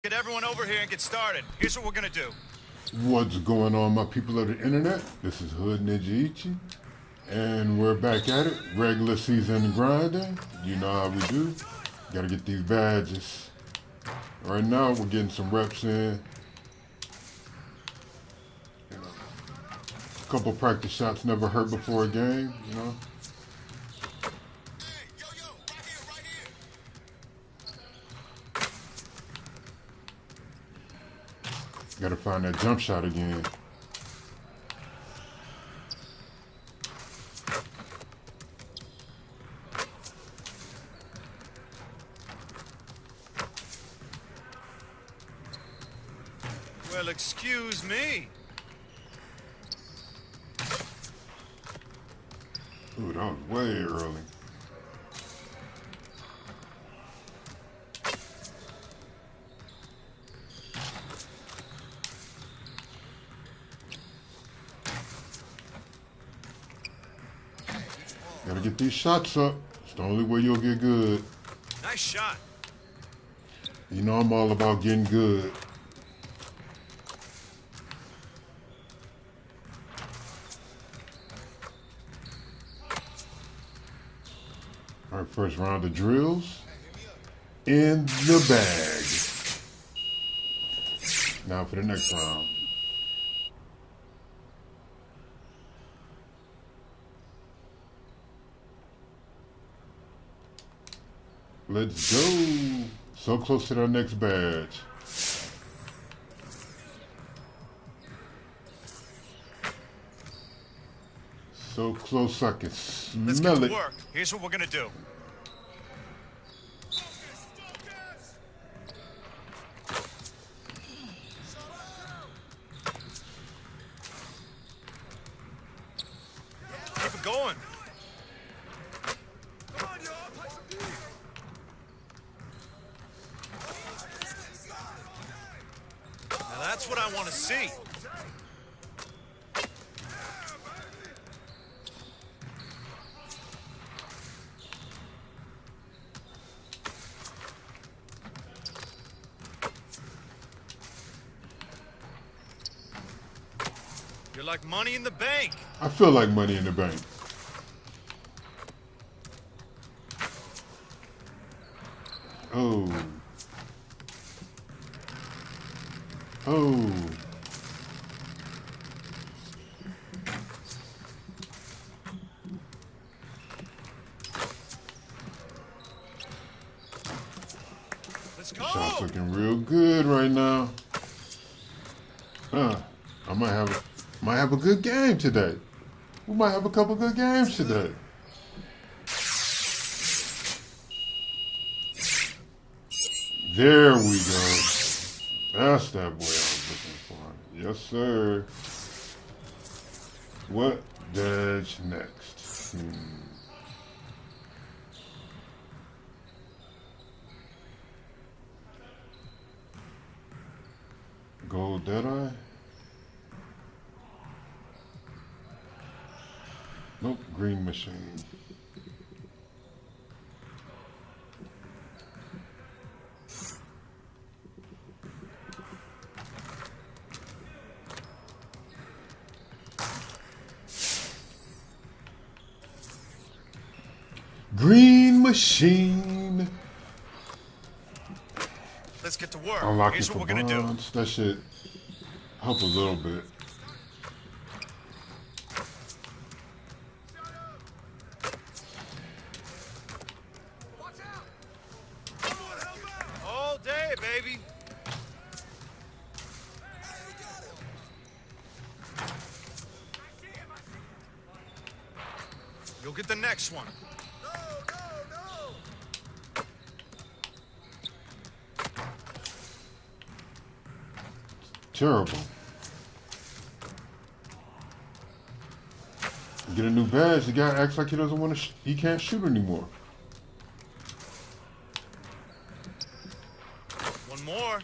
Get everyone over here and get started. Here's what we're gonna do. What's going on, my people of the internet? This is Hood Ninja Ichi, and we're back at it. Regular season grinding. You know how we do. Gotta get these badges. Right now, we're getting some reps in. A couple practice shots never hurt before a game, you know. Gotta find that jump shot again. Well, excuse me. Ooh, that was way early. Gotta get these shots up. It's the only way you'll get good. Nice shot. You know I'm all about getting good. Our first round of drills in the bag. Now for the next round. Let's go. So close to our next badge. So close I can Let's smell get it. to work. Here's what we're gonna do. Keep it going. Now that's what I want to see. You're like money in the bank. I feel like money in the bank. Oh. Oh. Let's go. Shot's looking real good right now. I might have a good game today. We might have a couple good games today. There we go. That's that boy I was looking for. Yes, sir. What badge next? Gold Deadeye? Nope, green machine. Green machine. Let's get to work. Unlocking Here's for what we're gonna do. bronze. That should help a little bit. All day, baby. You'll get the next one. Terrible. Get a new badge. The guy acts like he doesn't want to. He can't shoot anymore. One more.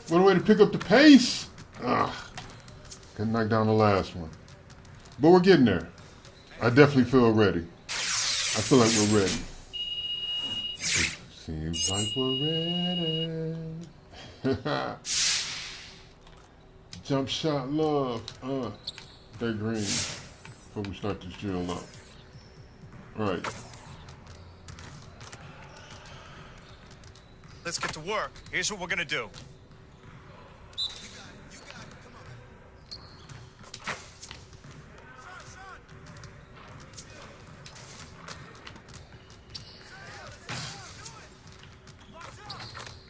What a way to pick up the pace. Couldn't knock down the last one. But we're getting there. I definitely feel ready. I feel like we're ready. Seems like we're ready. Jump shot love. That green. Before we start this drill up. Right. Let's get to work. Here's what we're gonna do.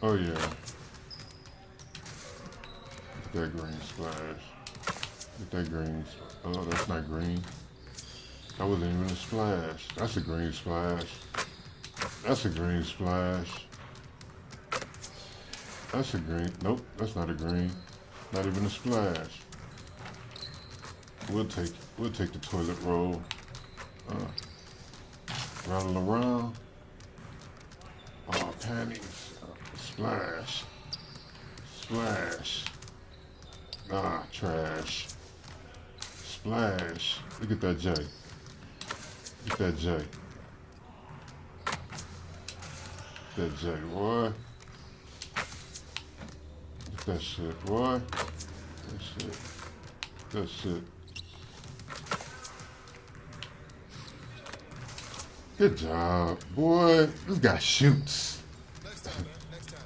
Oh yeah. Get that green splash. Get that green. Oh, that's not green. That wasn't even a splash. That's a green splash. That's a green splash. That's a green. Nope, that's not a green. Not even a splash. We'll take the toilet roll. Rattle around. Oh, panties. Splash. Splash. Trash. Splash. Look at that J. Look at that J. That J, boy. Look at that shit, boy. That shit. That shit. Good job, boy. This guy shoots. Next time, man. Next time.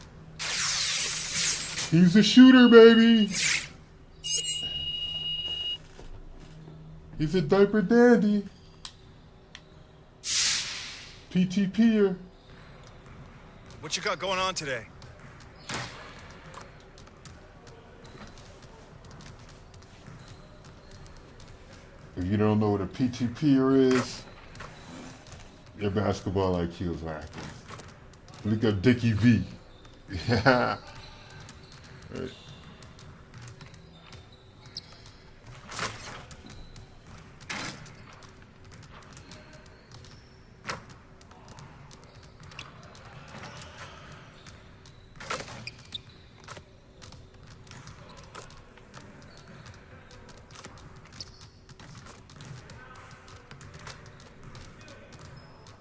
He's a shooter, baby. He's a diaper dandy. PTP'er. What you got going on today? If you don't know what a PTP'er is, your basketball IQ is lacking. Look up Dickie V. Yeah. Right.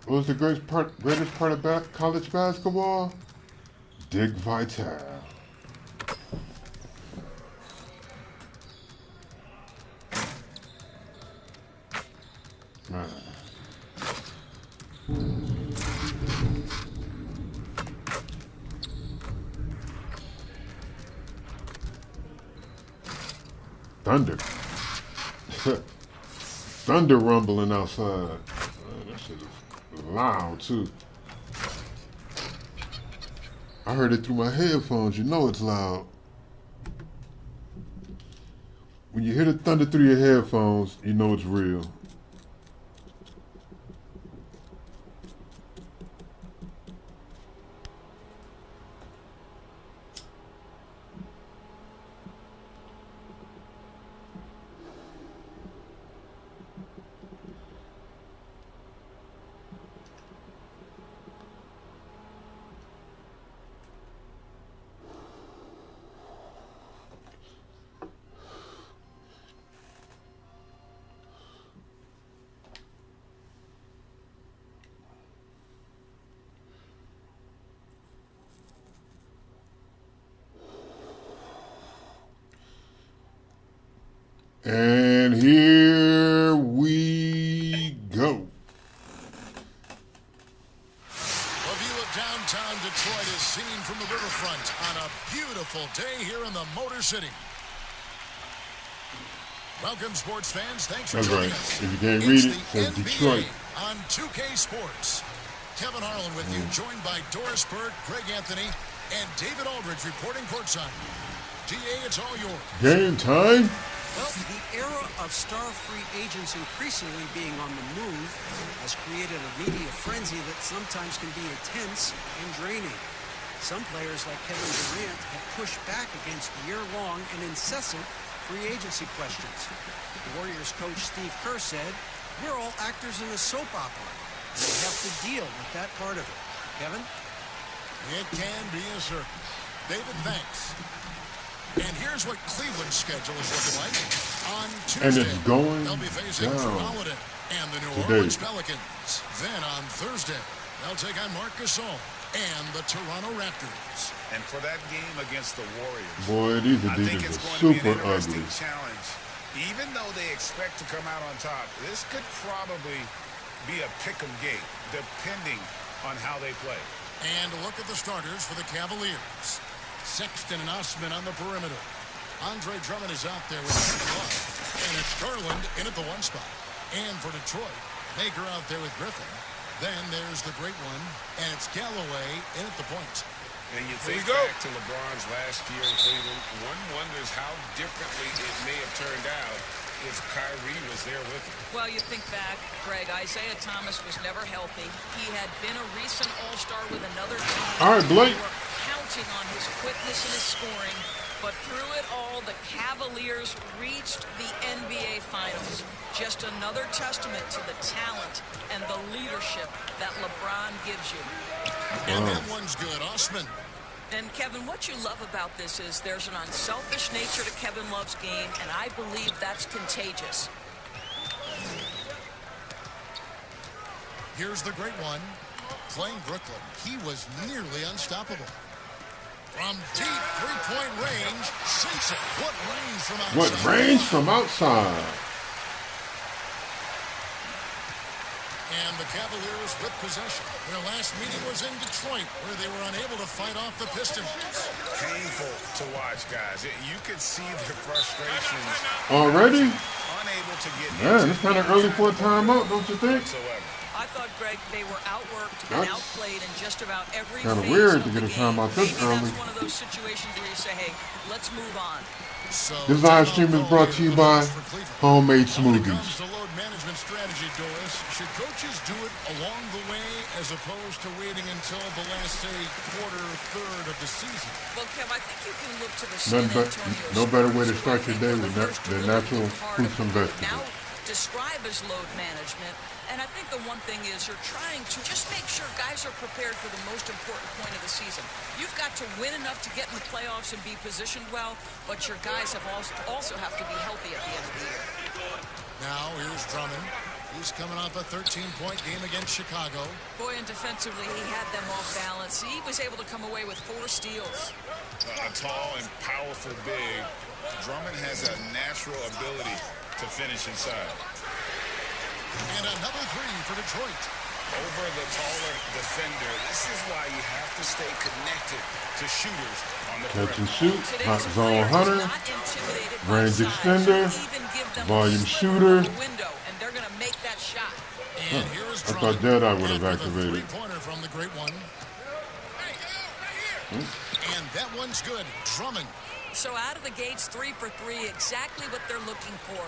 What was the greatest part about college basketball? Dick Vitale. Man. Thunder. Thunder rumbling outside. Man, that shit is loud too. I heard it through my headphones. You know it's loud. When you hear the thunder through your headphones, you know it's real. And here we go. A view of downtown Detroit is seen from the riverfront on a beautiful day here in the Motor City. Welcome, sports fans. Thanks for That's joining right. us. If you can't It's read it, the it says NBA Detroit. on 2K Sports. Kevin Harlan with you, joined by Doris Burke, Greg Anthony, and David Aldridge reporting courtside. DA, it's all yours. Game time. Well, the era of star-free agents increasingly being on the move has created a media frenzy that sometimes can be intense and draining. Some players like Kevin Durant have pushed back against year-long and incessant free agency questions. Warriors coach Steve Kerr said, "We're all actors in a soap opera, and we have to deal with that part of it." Kevin? It can be a circus. David, thanks. And here's what Cleveland's schedule is looking like. On Tuesday, And it's going they'll be facing down Drew Holiday and the New today. Orleans Pelicans. Then on Thursday, they'll take on Marc Gasol and the Toronto Raptors. And for that game against the Warriors, Boy, these I think Adidas it's are going to be super an interesting ugly. challenge. Even though they expect to come out on top, this could probably be a pick-em game, depending on how they play. And a look at the starters for the Cavaliers. Sexton and Osman on the perimeter. Andre Drummond is out there with the glove. And it's Garland in at the one spot. And for Detroit, Baker out there with Griffin. Then there's the great one, and it's Galloway in at the point. And you Here think we go. back to LeBron's last year in Cleveland, one wonders how differently it may have turned out if Kyrie was there with him. Well, you think back, Greg, Isaiah Thomas was never healthy. He had been a recent All-Star with another team. All right, Blake. They were counting on his quickness and his scoring. But through it all, the Cavaliers reached the NBA Finals. Just another testament to the talent and the leadership that LeBron gives you. And that one's good. Osman. And Kevin, what you love about this is there's an unselfish nature to Kevin Love's game, and I believe that's contagious. Here's the great one. Playing Brooklyn, he was nearly unstoppable. From deep three-point range, sinks it. What range from outside? What range from outside? And the Cavaliers with possession. Their last meeting was in Detroit, where they were unable to fight off the Pistons. Painful to watch, guys. You could see their frustrations. Already? Unable to get Man, it's kind of early for a timeout, don't you think? whatsoever. I thought, Greg, they were outworked and That's outplayed in just about every kinda phase weird of to the get a game. timeout this Maybe early. that's one of those situations where you say, hey, let's move on. So This live stream is brought to you by Homemade When it comes Smoothies. to load management strategy, Doris, should coaches do it along the way as opposed to waiting until the last, say, quarter, third of the season? Well, Kev, I think you can look to the San Nothing Antonio no better way to Spurs, start who your I day think with were the first to their really natural be part fruits of and it. vegetables. Now describe as load management. And I think the one thing is you're trying to just make sure guys are prepared for the most important point of the season. You've got to win enough to get in the playoffs and be positioned well, but your guys have also have to be healthy at the end of the year. Now, here's Drummond. He's coming off a 13-point game against Chicago. Boy, and defensively, he had them off balance. He was able to come away with 4 steals. A tall and powerful big, Drummond has a natural ability to finish inside. And another three for Detroit. Over the taller defender, this is why you have to stay connected to shooters on the Catch and perimeter. shoot, hot Today's zone player is hunter, not intimidated by range size. extender, You even give them a volume sliver shooter. of a window, and they're going to make that shot. And here is I thought Drummond. Jedi would have after the activated. three-pointer from the great one. And that one's good. Drummond. So out of the gates, 3 for 3, exactly what they're looking for.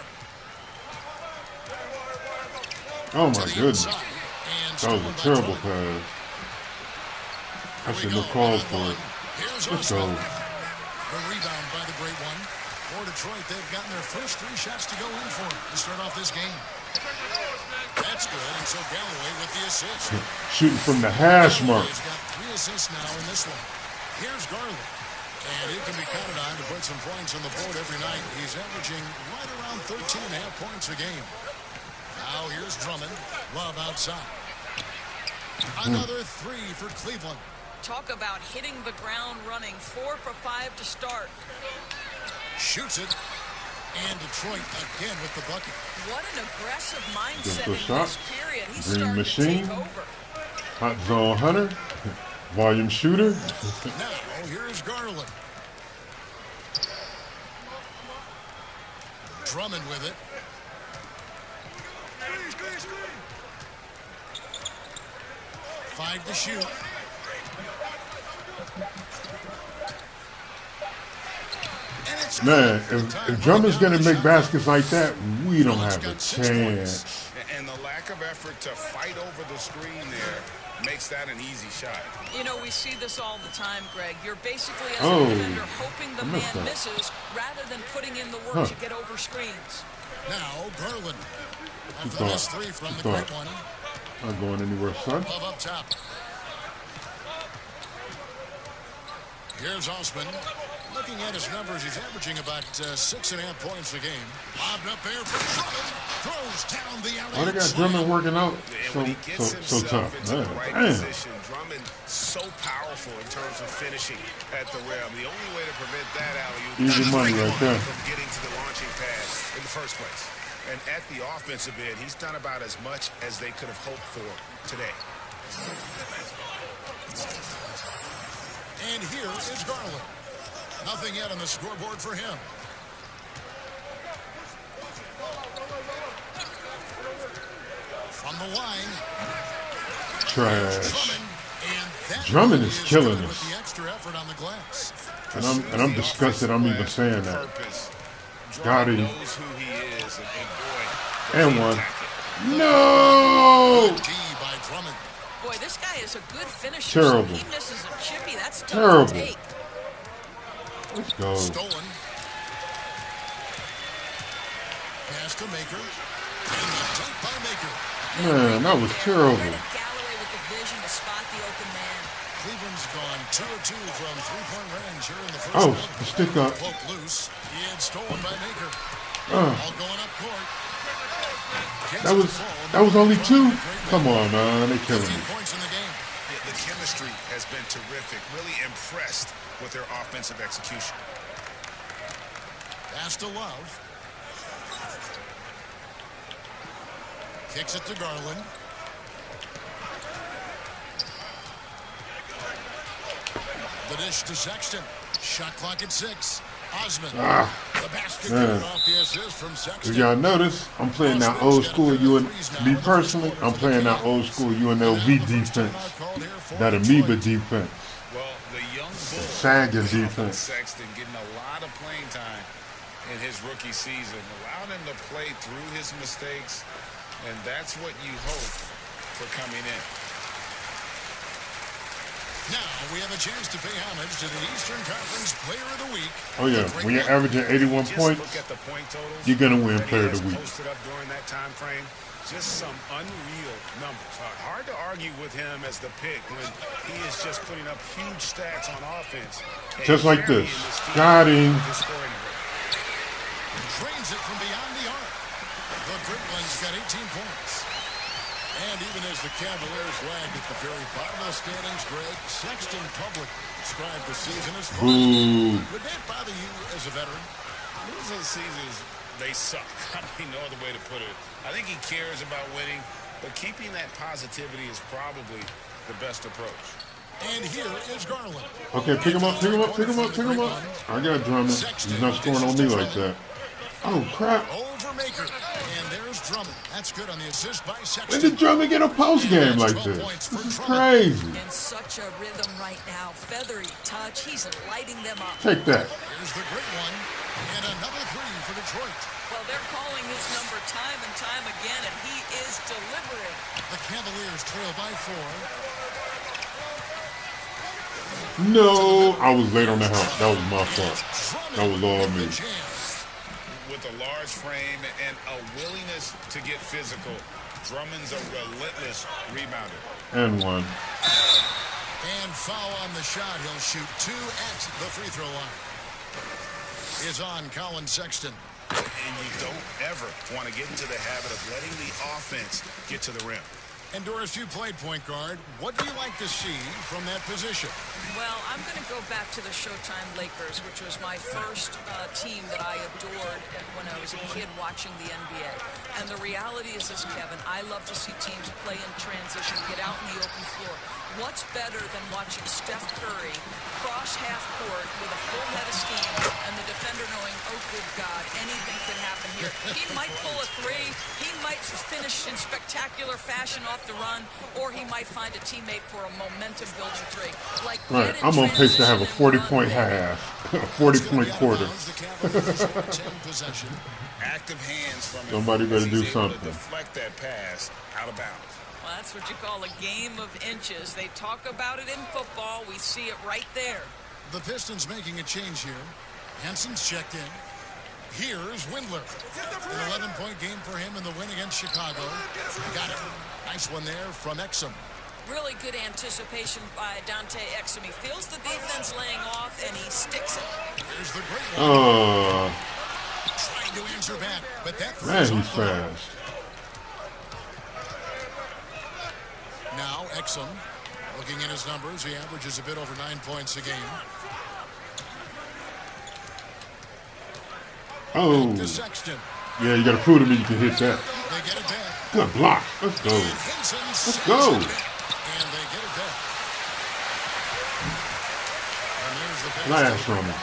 Oh to my the goodness. inside. And That was stolen a by terrible Drummond. pass. I Here we should go, have called for one-on-one. it. Here's Let's Osman. go. The rebound by the great one. For Detroit, they've gotten their first 3 shots to go in for to start off this game. That's good, and so Galloway with the assist. Shooting from the hash mark. He's got 3 assists now in this one. Here's Garland. And he can be counted on to put some points on the board every night. He's averaging right around 13.5 points a game. Now here's Drummond. Love outside. Another 3 for Cleveland. Talk about hitting the ground running. 4 for 5 to start. Shoots it. And Detroit again with the bucket. What an aggressive Just mindset a in shot. this period. He's Green starting machine. to take over. Hot zone hunter, volume shooter. Now here's Garland. Drummond with it. Five to shoot. And it's Man, good. if Drummond's gonna make baskets like that, we don't have a chance. And the lack of effort to fight over the screen there makes that an easy shot. You know, we see this all the time, Greg. You're basically, as Oh, a defender, hoping the I missed man that. misses rather than putting in the work Huh. to get over screens. Now Garland. Good After this thought. 3 from the Good great thought. one. Not going anywhere, son. Love up top. Here's Osman. Looking at his numbers, he's averaging about 6.5 points a game. Lobbed up there for Drummond. Throws down the alley. Why they got Drummond working out And so when he gets so himself tough? into Man, the right damn. position, Drummond so powerful in terms of finishing at the rim. The only way to prevent that alley-oop Easy is money right there. from getting to the launching pad in the first place. And at the offensive end, he's done about as much as they could have hoped for today. And here is Garland. Nothing yet on the scoreboard for him. From the line, Trash. Drummond, and that Drummond is killing good us. with the extra effort on the glass. And I'm disgusted I'm even saying that. Purpose. Got Drummond him. knows who he is, and boy, And does he one. attack it. No! Good D by Drummond. Boy, this guy is a good finisher. Terrible. He misses a chippy. That's tough Terrible. to take. Let's go. Stolen. Pass to Maker. And the dunk by Maker. Man, that was terrible. Credit Galloway with the vision to spot the open man. Cleveland's gone 2 of 2 from three-point range here in the first Oh, quarter. the stick up. Poke loose. He had stolen by Maker. All going up court. That was only 2. Come on, man, they killing 15 me. points in the game. The chemistry has been terrific. Really impressed with their offensive execution. Pass to Love. Kicks it to Garland. The dish to Sexton. Shot clock at 6. Osman. The basket man. coming off the assist from Sexton. If y'all notice, I'm playing that old school me personally, I'm playing that old school UNLV defense. That amoeba defense. Well, the young bull, Sagging defense. Sexton, getting a lot of playing time in his rookie season, allowed him to play through his mistakes, and that's what you hope for coming in. Now we have a chance to pay homage to the Eastern Conference Player of the Week. Oh yeah, when you're averaging 81 Just points, look at the point totals you're gonna win that he Player of has the Week. posted up during that time frame. Just some unreal numbers. Hard to argue with him as the pick when he is just putting up huge stats on offense. and Just like carrying this. team Got him. with his scoring rate. Drains it from beyond the arc. The Great One's got 18 points. And even as the Cavaliers lagged at the very bottom of the standings, Greg, Sexton Public described the season as fun. Ooh. Would that bother you as a veteran? Losing seasons, they suck. I mean, no other way to put it. I think he cares about winning, but keeping that positivity is probably the best approach. And here is Garland. Okay, pick him up, pick him up, pick him up, pick him up. I got Drummond. He's not scoring on me like that. Oh, crap. Over Maker. And there's Drummond. That's good on the assist by When Sexton. did Drummond get a post game like this? This is crazy. In such a rhythm right now. Feathery touch. He's lighting them up. Take that. Here's the Great One. And another 3 for Detroit. Well, they're calling his number time and time again, and he is delivering. The Cavaliers trail by 4. No, I was late on the help. That was my fault. That was all me. With a large frame and a willingness to get physical, Drummond's a relentless rebounder. And 1. And foul on the shot. He'll shoot 2 at the free throw line. Is on Colin Sexton. And you don't ever want to get into the habit of letting the offense get to the rim. And Doris, you played point guard. What do you like to see from that position? Well, I'm going to go back to the Showtime Lakers, which was my first team that I adored when I was a kid watching the NBA. And the reality is this, Kevin, I love to see teams play in transition, get out in the open floor. What's better than watching Steph Curry cross half court with a full head of steam and the defender knowing, oh, good God, anything can happen here. He might pull a 3, he might finish in spectacular fashion off the run, or he might find a teammate for a momentum-building 3. Like, Right, get in I'm on pace to have a transition and 40-point run. half, a 40-point quarter. The Cavaliers retain possession. Active hands from him. Somebody better as do he's able to something. deflect that pass out of bounds. Well, that's what you call a game of inches. They talk about it in football. We see it right there. The Pistons making a change here. Hanson's checked in. Here's Windler. An 11-point game for him in the win against Chicago. Got it. Nice one there from Exum. Really good anticipation by Dante Exum. He feels the defense laying off, and he sticks it. Here's the great one. Trying to answer back, but that Man, throws he's off the mark. fast. Now Exum, looking at his numbers, he averages a bit over 9 points a game. Oh, To Sexton. yeah, you got to prove to me you can hit that. They get it back. Good block. Let's go. And Hinson Let's go. And they get it back. And there's the pass. Flash on him.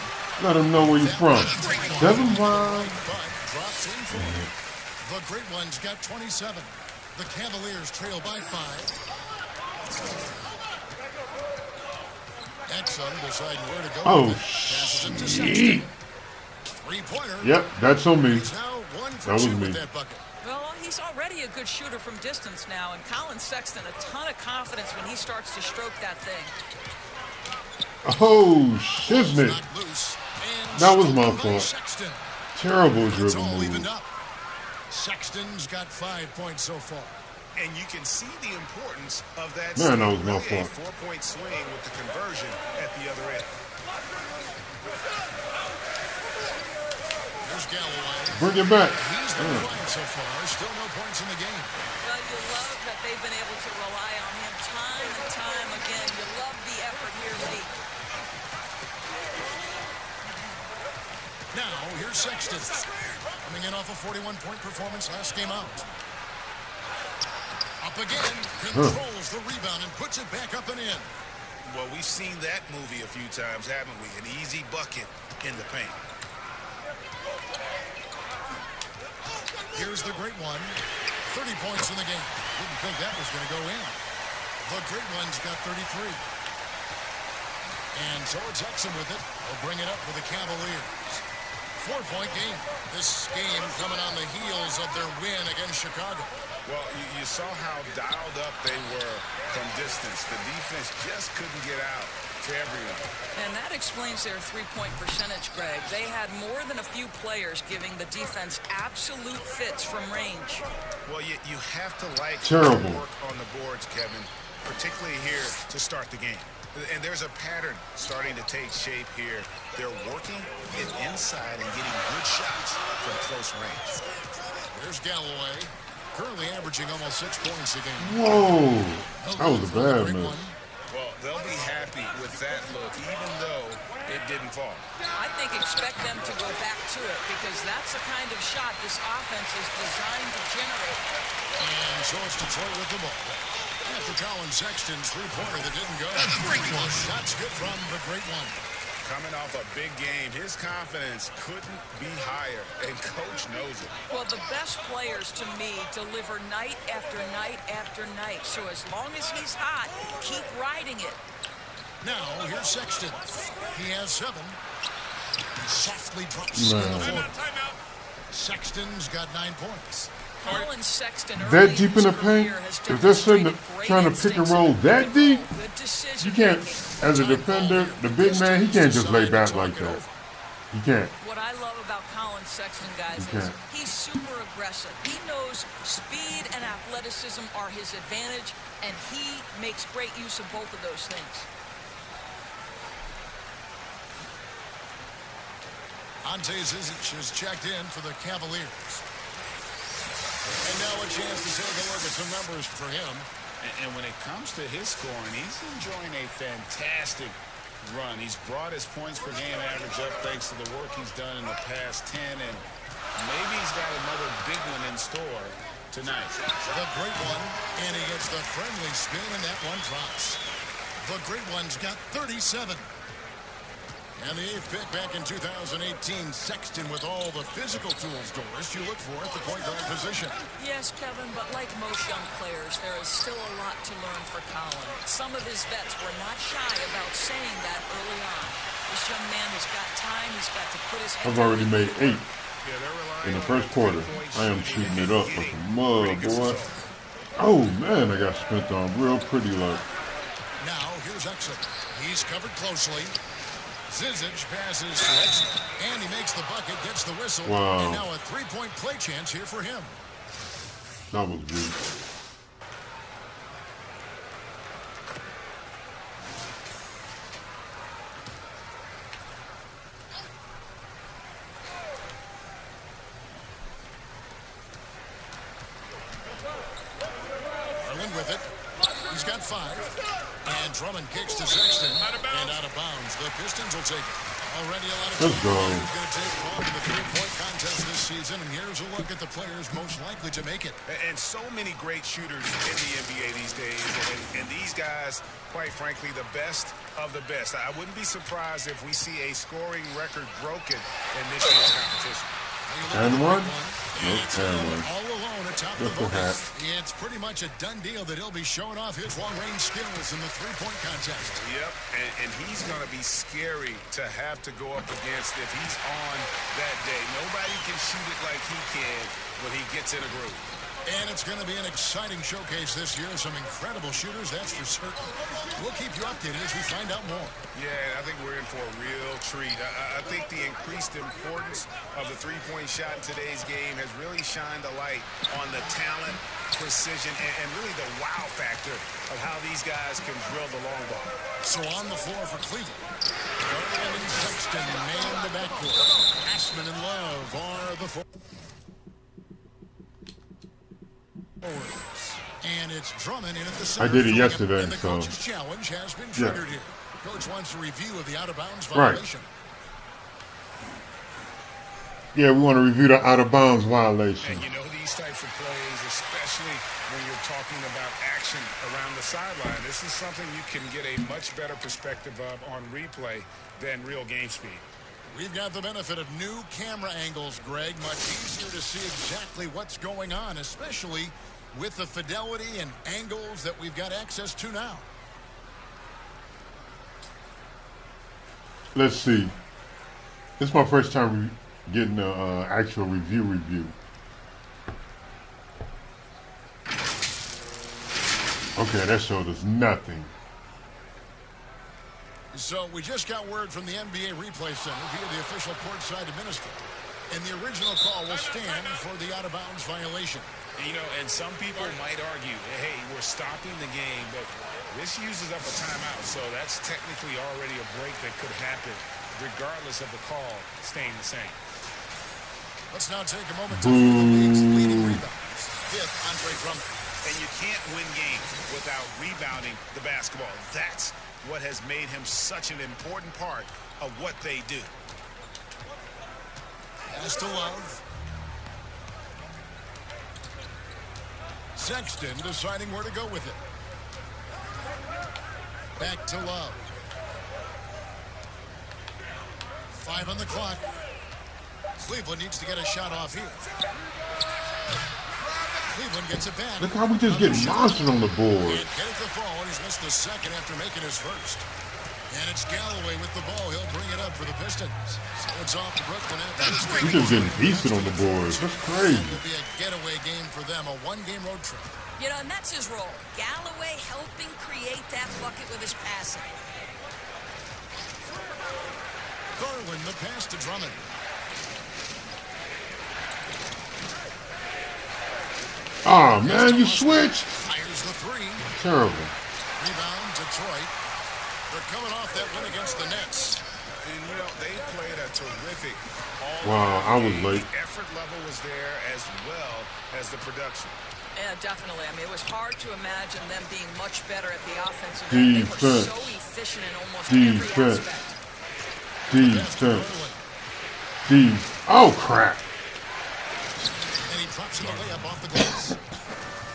Let him know where you're from. 7 wide. But drops in for him. The Great Ones got 27. The Cavaliers trail by 5. Exum deciding where to go. Oh, with it. Passes it to shit. Sexton. Three-pointer. Yep, that's on me. He's now 1 for That was 2 me. with that bucket. Well, he's already a good shooter from distance now, and Colin Sexton, a ton of confidence when he starts to stroke that thing. Oh, shiznit. Not loose. And That was my stolen by fault. Sexton. Terrible It's dribble all evened move. up. Sexton's got 5 points so far. And you can see the importance of that. Man, that was steal. my Really a fault. 4-point swing with the conversion at the other end. Here's Galloway. Bring it back. He's been quiet so far. Still no points in the game. Well, you love that they've been able to rely on him time and time again. You love the effort here, Lee. Now, here's Sexton. Coming in off a 41-point performance last game out. Up again. Controls the rebound and puts it back up and in. Well, we've seen that movie a few times, haven't we? An easy bucket in the paint. Here's the Great One. 30 points in the game. Didn't think that was going to go in. The Great One's got 33. And so it's Exum with it. He'll bring it up for the Cavaliers. 4-point game. This game coming on the heels of their win against Chicago. Well, you saw how dialed up they were from distance. The defense just couldn't get out to everyone. And that explains their three-point percentage, Greg. They had more than a few players giving the defense absolute fits from range. Well, you have to like Terrible. work on the boards, Kevin, particularly here to start the game. And there's a pattern starting to take shape here. They're working it inside and getting good shots from close range. There's Galloway. Currently averaging almost 6 points a game. Whoa. That was a For the bad Great miss. One. Well, they'll be happy with that look, even though it didn't fall. I think expect them to go back to it because that's the kind of shot this offense is designed to generate. And so it's Detroit with the ball. After Colin Sexton's three-pointer that didn't go. Great One. Shot's good from the Great One. Coming off a big game, his confidence couldn't be higher, and Coach knows it. Well, the best players to me deliver night after night after night. So as long as he's hot, keep riding it. Now, here's Sexton. He has 7. He softly drops in the Man. floor. Sexton's got 9 points. Colin Sexton That deep in the paint, if they're sitting trying to pick and roll that deep, you can't, as a defender, the big man, he can't just lay back like that. He can't. What I love about Colin Sexton, guys, is he's super aggressive. He knows speed and athleticism are his advantage, and he makes great use of both of those things. Ante Zizic is checked in for the Cavaliers. And now a chance to take a look at some numbers for him. And when it comes to his scoring, he's enjoying a fantastic run. He's brought his points per game average up thanks to the work he's done in the past 10, and maybe he's got another big one in store tonight. The Great One, and he gets the friendly spin, and that one drops. The Great One's got 37. And the 8th pick back in 2018, Sexton with all the physical tools, Doris, you look for at the point guard position. Yes, Kevin, but like most young players, there is still a lot to learn for Colin. Some of his vets were not shy about saying that early on. This young man has got time. He's got to put his head I've down already and made work. 8 in the first quarter. I am shooting it up like a mug, boy. Oh, man, I got spent on real pretty low. Now, here's Exum. He's covered closely. Zizic passes to Exum, and he makes the bucket, gets the whistle. Wow. And now a three-point play chance here for him. That was good. 5. And Drummond kicks to Sexton. And out of bounds. The Pistons will take it. Already a lot of Let's go. who's going to take part in the three-point contest this season. And here's a look at the players most likely to make it. And so many great shooters in the NBA these days. And these guys, quite frankly, the best of the best. I wouldn't be surprised if we see a scoring record broken in this year's competition. And one? It's and one. all alone atop Just the a hat. voting. It's pretty much a done deal that he'll be showing off his long-range skills in the three-point contest. Yep, and he's going to be scary to have to go up against if he's on that day. Nobody can shoot it like he can when he gets in a groove. And it's going to be an exciting showcase this year. Some incredible shooters, that's for certain. We'll keep you updated as we find out more. Yeah, I think we're in for a real treat. I think the increased importance of the three-point shot in today's game has really shined a light on the talent, precision, and really the wow factor of how these guys can drill the long ball. So on the floor for Cleveland, Garland and Sexton man the backcourt. Ashman and Love are the forwards. And it's Drummond in at the center. I did it yesterday, and the so coach's challenge has been yeah. triggered here. Coach wants a review of the out-of-bounds Right. violation. Yeah, we want to review the out-of-bounds violation. And you know these types of plays, especially when you're talking about action around the sideline, this is something you can get a much better perspective of on replay than real game speed. We've got the benefit of new camera angles, Greg. Much easier to see exactly what's going on, especially with the fidelity and angles that we've got access to now. Let's see. This is my first time getting an actual review. Okay, that showed us nothing. So we just got word from the NBA Replay Center via the official courtside administrator. And the original call will stand for the out-of-bounds violation. You know, and some people might argue, hey, we're stopping the game, but this uses up a timeout, so that's technically already a break that could happen, regardless of the call staying the same. Let's now take a moment to view the league's leading rebounds. Fifth, Andre Drummond. And you can't win games without rebounding the basketball. That's what has made him such an important part of what they do. Pass to Love. Sexton deciding where to go with it. Back to Love. 5 on the clock. Cleveland needs to get a shot off here. Cleveland gets it back. Look how we just get monstered on the board. Can't get it to fall, and he's missed the second after making his first. And it's Galloway with the ball. He'll bring it up for the Pistons. So it's off to Brooklyn after this We just getting beasted on the board. That's crazy. It'll be a getaway game for them, a one-game road trip. You know, and that's his role. Galloway helping create that bucket with his passing. Garland, the pass to Drummond. Oh man, you switched. Fires the three. Terrible. Rebound, Detroit. They're coming off that win against the Nets. And, you know, they played a terrific Wow, I was late. The effort level was there as well as the production. Yeah, definitely. I mean, it was hard to imagine them being much better at the offensive end. They were so efficient in almost every aspect. Defense. Oh crap. And he drops in the layup off the glass.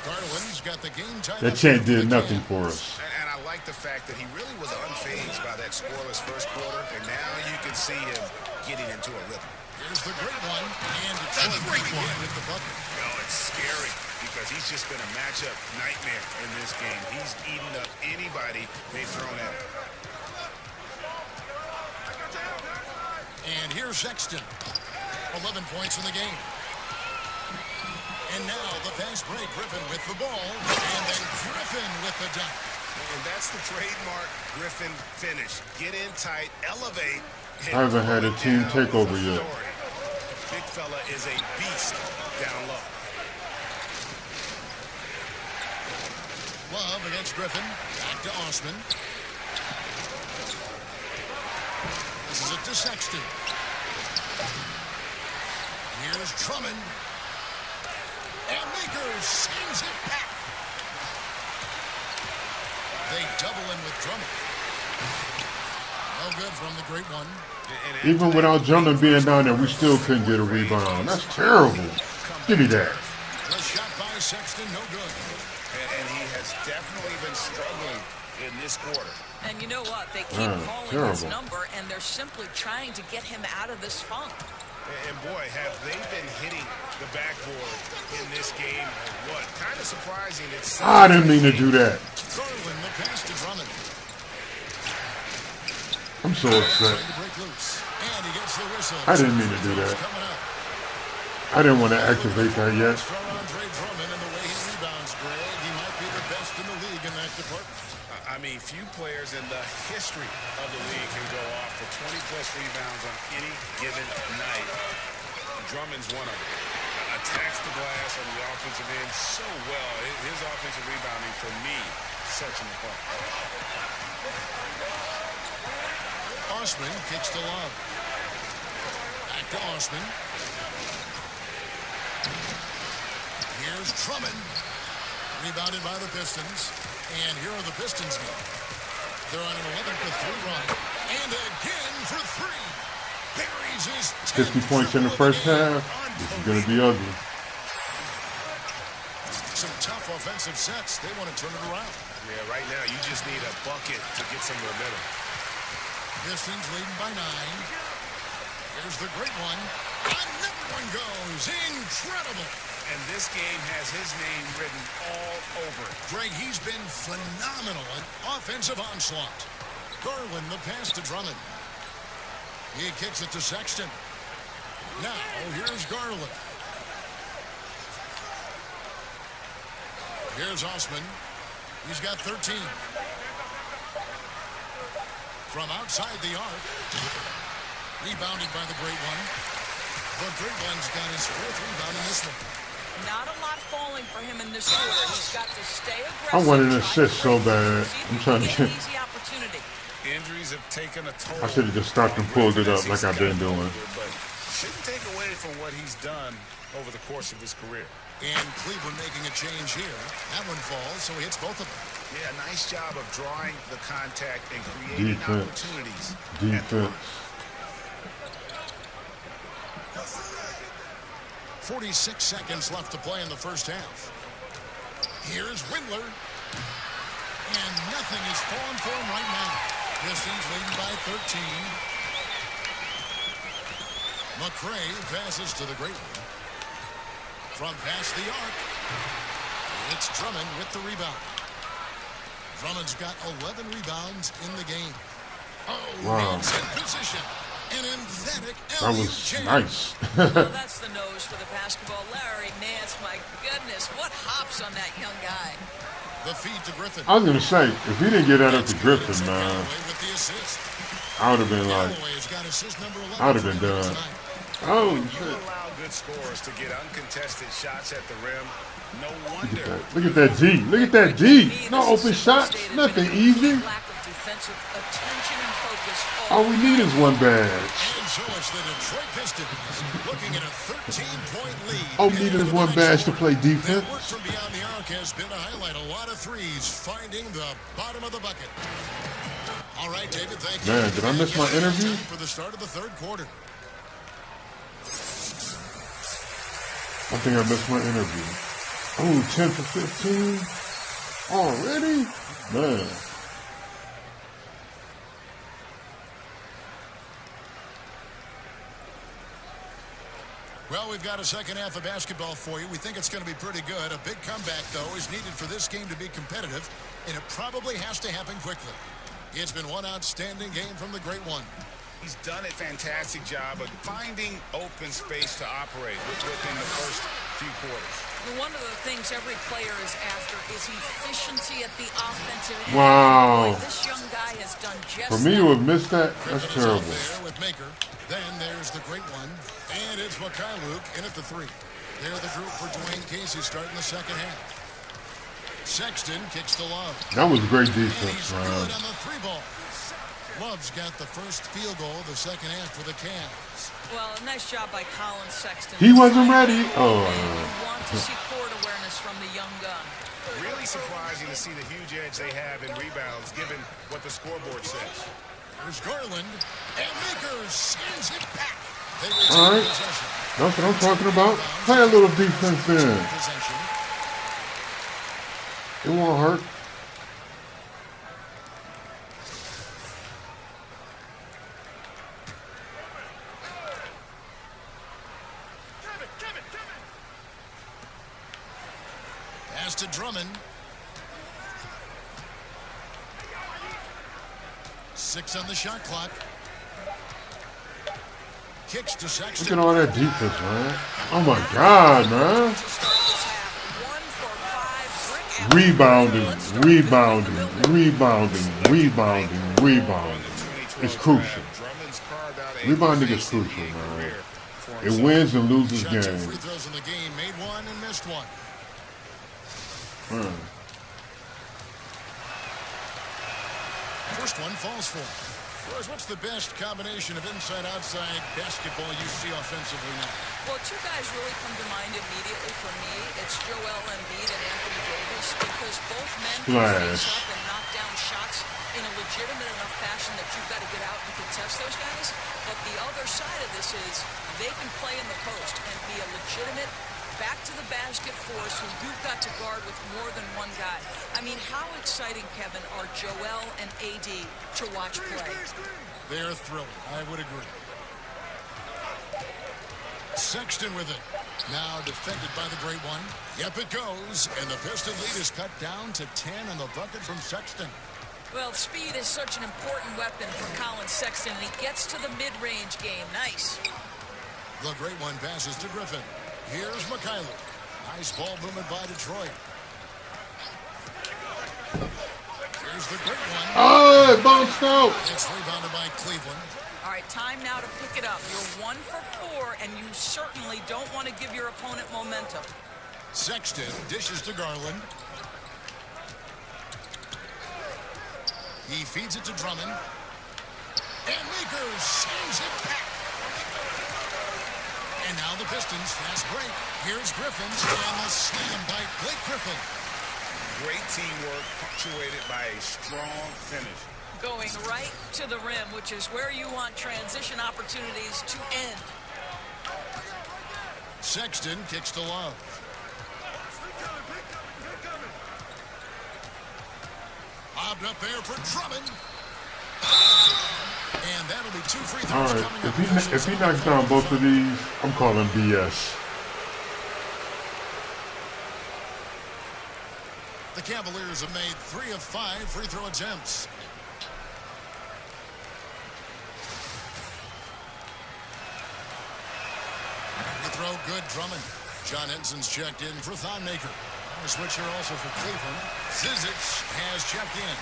Garland's got the game tied. That chant did nothing for us. And I like the fact that he really was unfazed by that scoreless first quarter, and now you can see him getting into a rhythm. Here's the great one, and Detroit again with the bucket. You know, it's scary because he's just been a matchup nightmare in this game. He's eaten up anybody they've thrown at him. And here's Sexton. 11 points in the game. And now the fast break. Griffin with the ball. And then Griffin with the dunk. And that's the trademark Griffin finish. Get in tight, elevate. I haven't had a team takeover yet. Big fella is a beast down low. Love against Griffin. Back to Osman. This is it to Sexton. Here's Drummond. And Makers sends it back. They double in with Drummond. No good from the great one. Even without Drummond being down there, we still couldn't get a rebound. That's terrible. Give me that. The shot by Sexton, no good. And he has definitely been struggling in this quarter. And you know what? They keep calling his terrible. number, and they're simply trying to get him out of this funk. And boy, have they been hitting the backboard in this game or what? Kind of surprising. I didn't mean to do that. Garland, the pass to Drummond. I'm so upset. Trying to break loose. And he gets the whistle. I didn't mean to do that. Coming up. I didn't want to activate that yet. From Andre Drummond and the way he rebounds, Greg, he might be the best in the league in that department. I mean, few players in the history of the league can go off for 20-plus rebounds on any given night. Drummond's one of them. Attacks the glass on the offensive end so well. His offensive rebounding, for me, sets him apart. Osman kicks to Love. Back to Osman. Here's Drummond. Rebounded by the Pistons. And here are the Pistons now. They're on an 11-3 run. And again for three. Buries his 50 points in the first half. This is going to be ugly. Some tough offensive sets. They want to turn it around. Yeah, right now you just need a bucket to get some momentum. Pistons leading by 9. Here's the great one. Another one goes. Incredible. And this game has his name written all over it. Greg, he's been phenomenal at offensive onslaught. Garland, the pass to Drummond. He kicks it to Sexton. Now, here's Garland. Here's Osman. He's got 13. From outside the arc. Rebounded by the great one. But Great One's got his 4th rebound in this one. Not a lot falling for him in this quarter. He's got to stay aggressive. I want an assist so bad. I'm trying to get an get. easy opportunity. Injuries have taken a toll. I should have just stopped and pulled it up like I've been doing. But shouldn't take away from what he's done over the course of his career. And Cleveland making a change here. That one falls, so he hits both of them. Yeah, nice job of drawing the contact and creating Defense. opportunities. Defense. 46 seconds left to play in the first half. Here's Windler. And nothing is falling for him right now. Pistons leading by 13. McCray passes to the great one. From past the arc. It's Drummond with the rebound. Drummond's got 11 rebounds in the game. Oh, Wow. it's in position. An emphatic That was nice. Well, that's the nose for the basketball. Larry Nance, my goodness, what hops on that young guy. The feed to Griffin. I was going to say, if he didn't get that up to Griffin, man, Galloway with the assist. I would have been like, Galloway's got assist number 11 I would have been for him done. tonight. Oh, You shit. allow good scorers to get uncontested shots at the rim. No Look wonder. at that. Look at that D. Look at that D. No open shots. Nothing easy. Lack of defensive attention and focus. All we need is one badge. And so it's the Detroit Pistons looking at a 13-point lead. All we need is one badge to play That defense. work from beyond the arc has been a highlight. A lot of threes finding the bottom of the bucket. All right, David, thank you. Man, did I miss my interview? For the start of the third quarter. I think I missed my interview. Oh, 10 for 15? Already? Man. Well, we've got a second half of basketball for you. We think it's going to be pretty good. A big comeback, though, is needed for this game to be competitive, and it probably has to happen quickly. It's been one outstanding game from the great one. He's done a fantastic job of finding open space to operate within the first few quarters. One of the things every player is after is efficiency at the offensive end. Wow. Boy, this young guy has done just For me that. to have missed that, that's Griffin is out terrible. there with Maker. Then there's the great one. And it's Luke in at the 3. They're the group for Dwayne Casey starting the second half. Sexton kicks to Love. That was great And he's defense, good man. on the 3 ball. Love's got the first field goal of the second half for the Cavs. Well, nice job by Colin Sexton. He wasn't ready. Oh. You want to see court awareness from the young gun. Really surprising to see the huge edge they have in rebounds, given what the scoreboard says. There's Garland, and Makers sends it back. They All retain right. possession. That's what I'm talking about. Play a little defense then. Possession. It won't hurt. Pass to Drummond. 6 on the shot clock. Kicks to Look Sexton. at all that defense, man. Oh my God, man. Rebounding. It's crucial. Rebounding is crucial, man. It wins and loses Shot 2 games. free throws in the game. Made one and missed one. First one falls for him. Rose, what's the best combination of inside-outside basketball you see offensively now? Well, two guys really come to mind immediately for me. It's Joel Embiid and Anthony Davis, because both men can face up and knock down shots in a legitimate enough fashion that you've got to get out and contest those guys. But the other side of this is they can play in the post and be a legitimate back-to-the-basket force who you've got to guard with more than one guy. I mean, how exciting, Kevin, are Joel and AD to watch play? They're thrilling. I would agree. Sexton with it. Now defended by the great one. Yep, it goes. And the Piston lead is cut down to 10 on the bucket from Sexton. Well, speed is such an important weapon for Colin Sexton, and he gets to the mid-range game. Nice. The great one passes to Griffin. Here's McCareer. Nice ball movement by Detroit. Here's the great one. Oh, it bounced out. It's rebounded by Cleveland. All right, time now to pick it up. You're 1 for 4, and you certainly don't want to give your opponent momentum. Sexton dishes to Garland. He feeds it to Drummond. And Makers sends it back. And now the Pistons fast break. Here's Griffin and the slam by Blake Griffin. Great teamwork, punctuated by a strong finish. Going right to the rim, which is where you want transition opportunities to end. Sexton kicks to Love. Lobbed up there for Drummond. And that'll be 2 free throws All right. coming up. If he knocks down both of these, I'm calling BS. The Cavaliers have made 3 of 5 free throw attempts. Free throw good, Drummond. John Henson's checked in for Thonmaker. A switch here also for Cleveland. Zizic has checked in.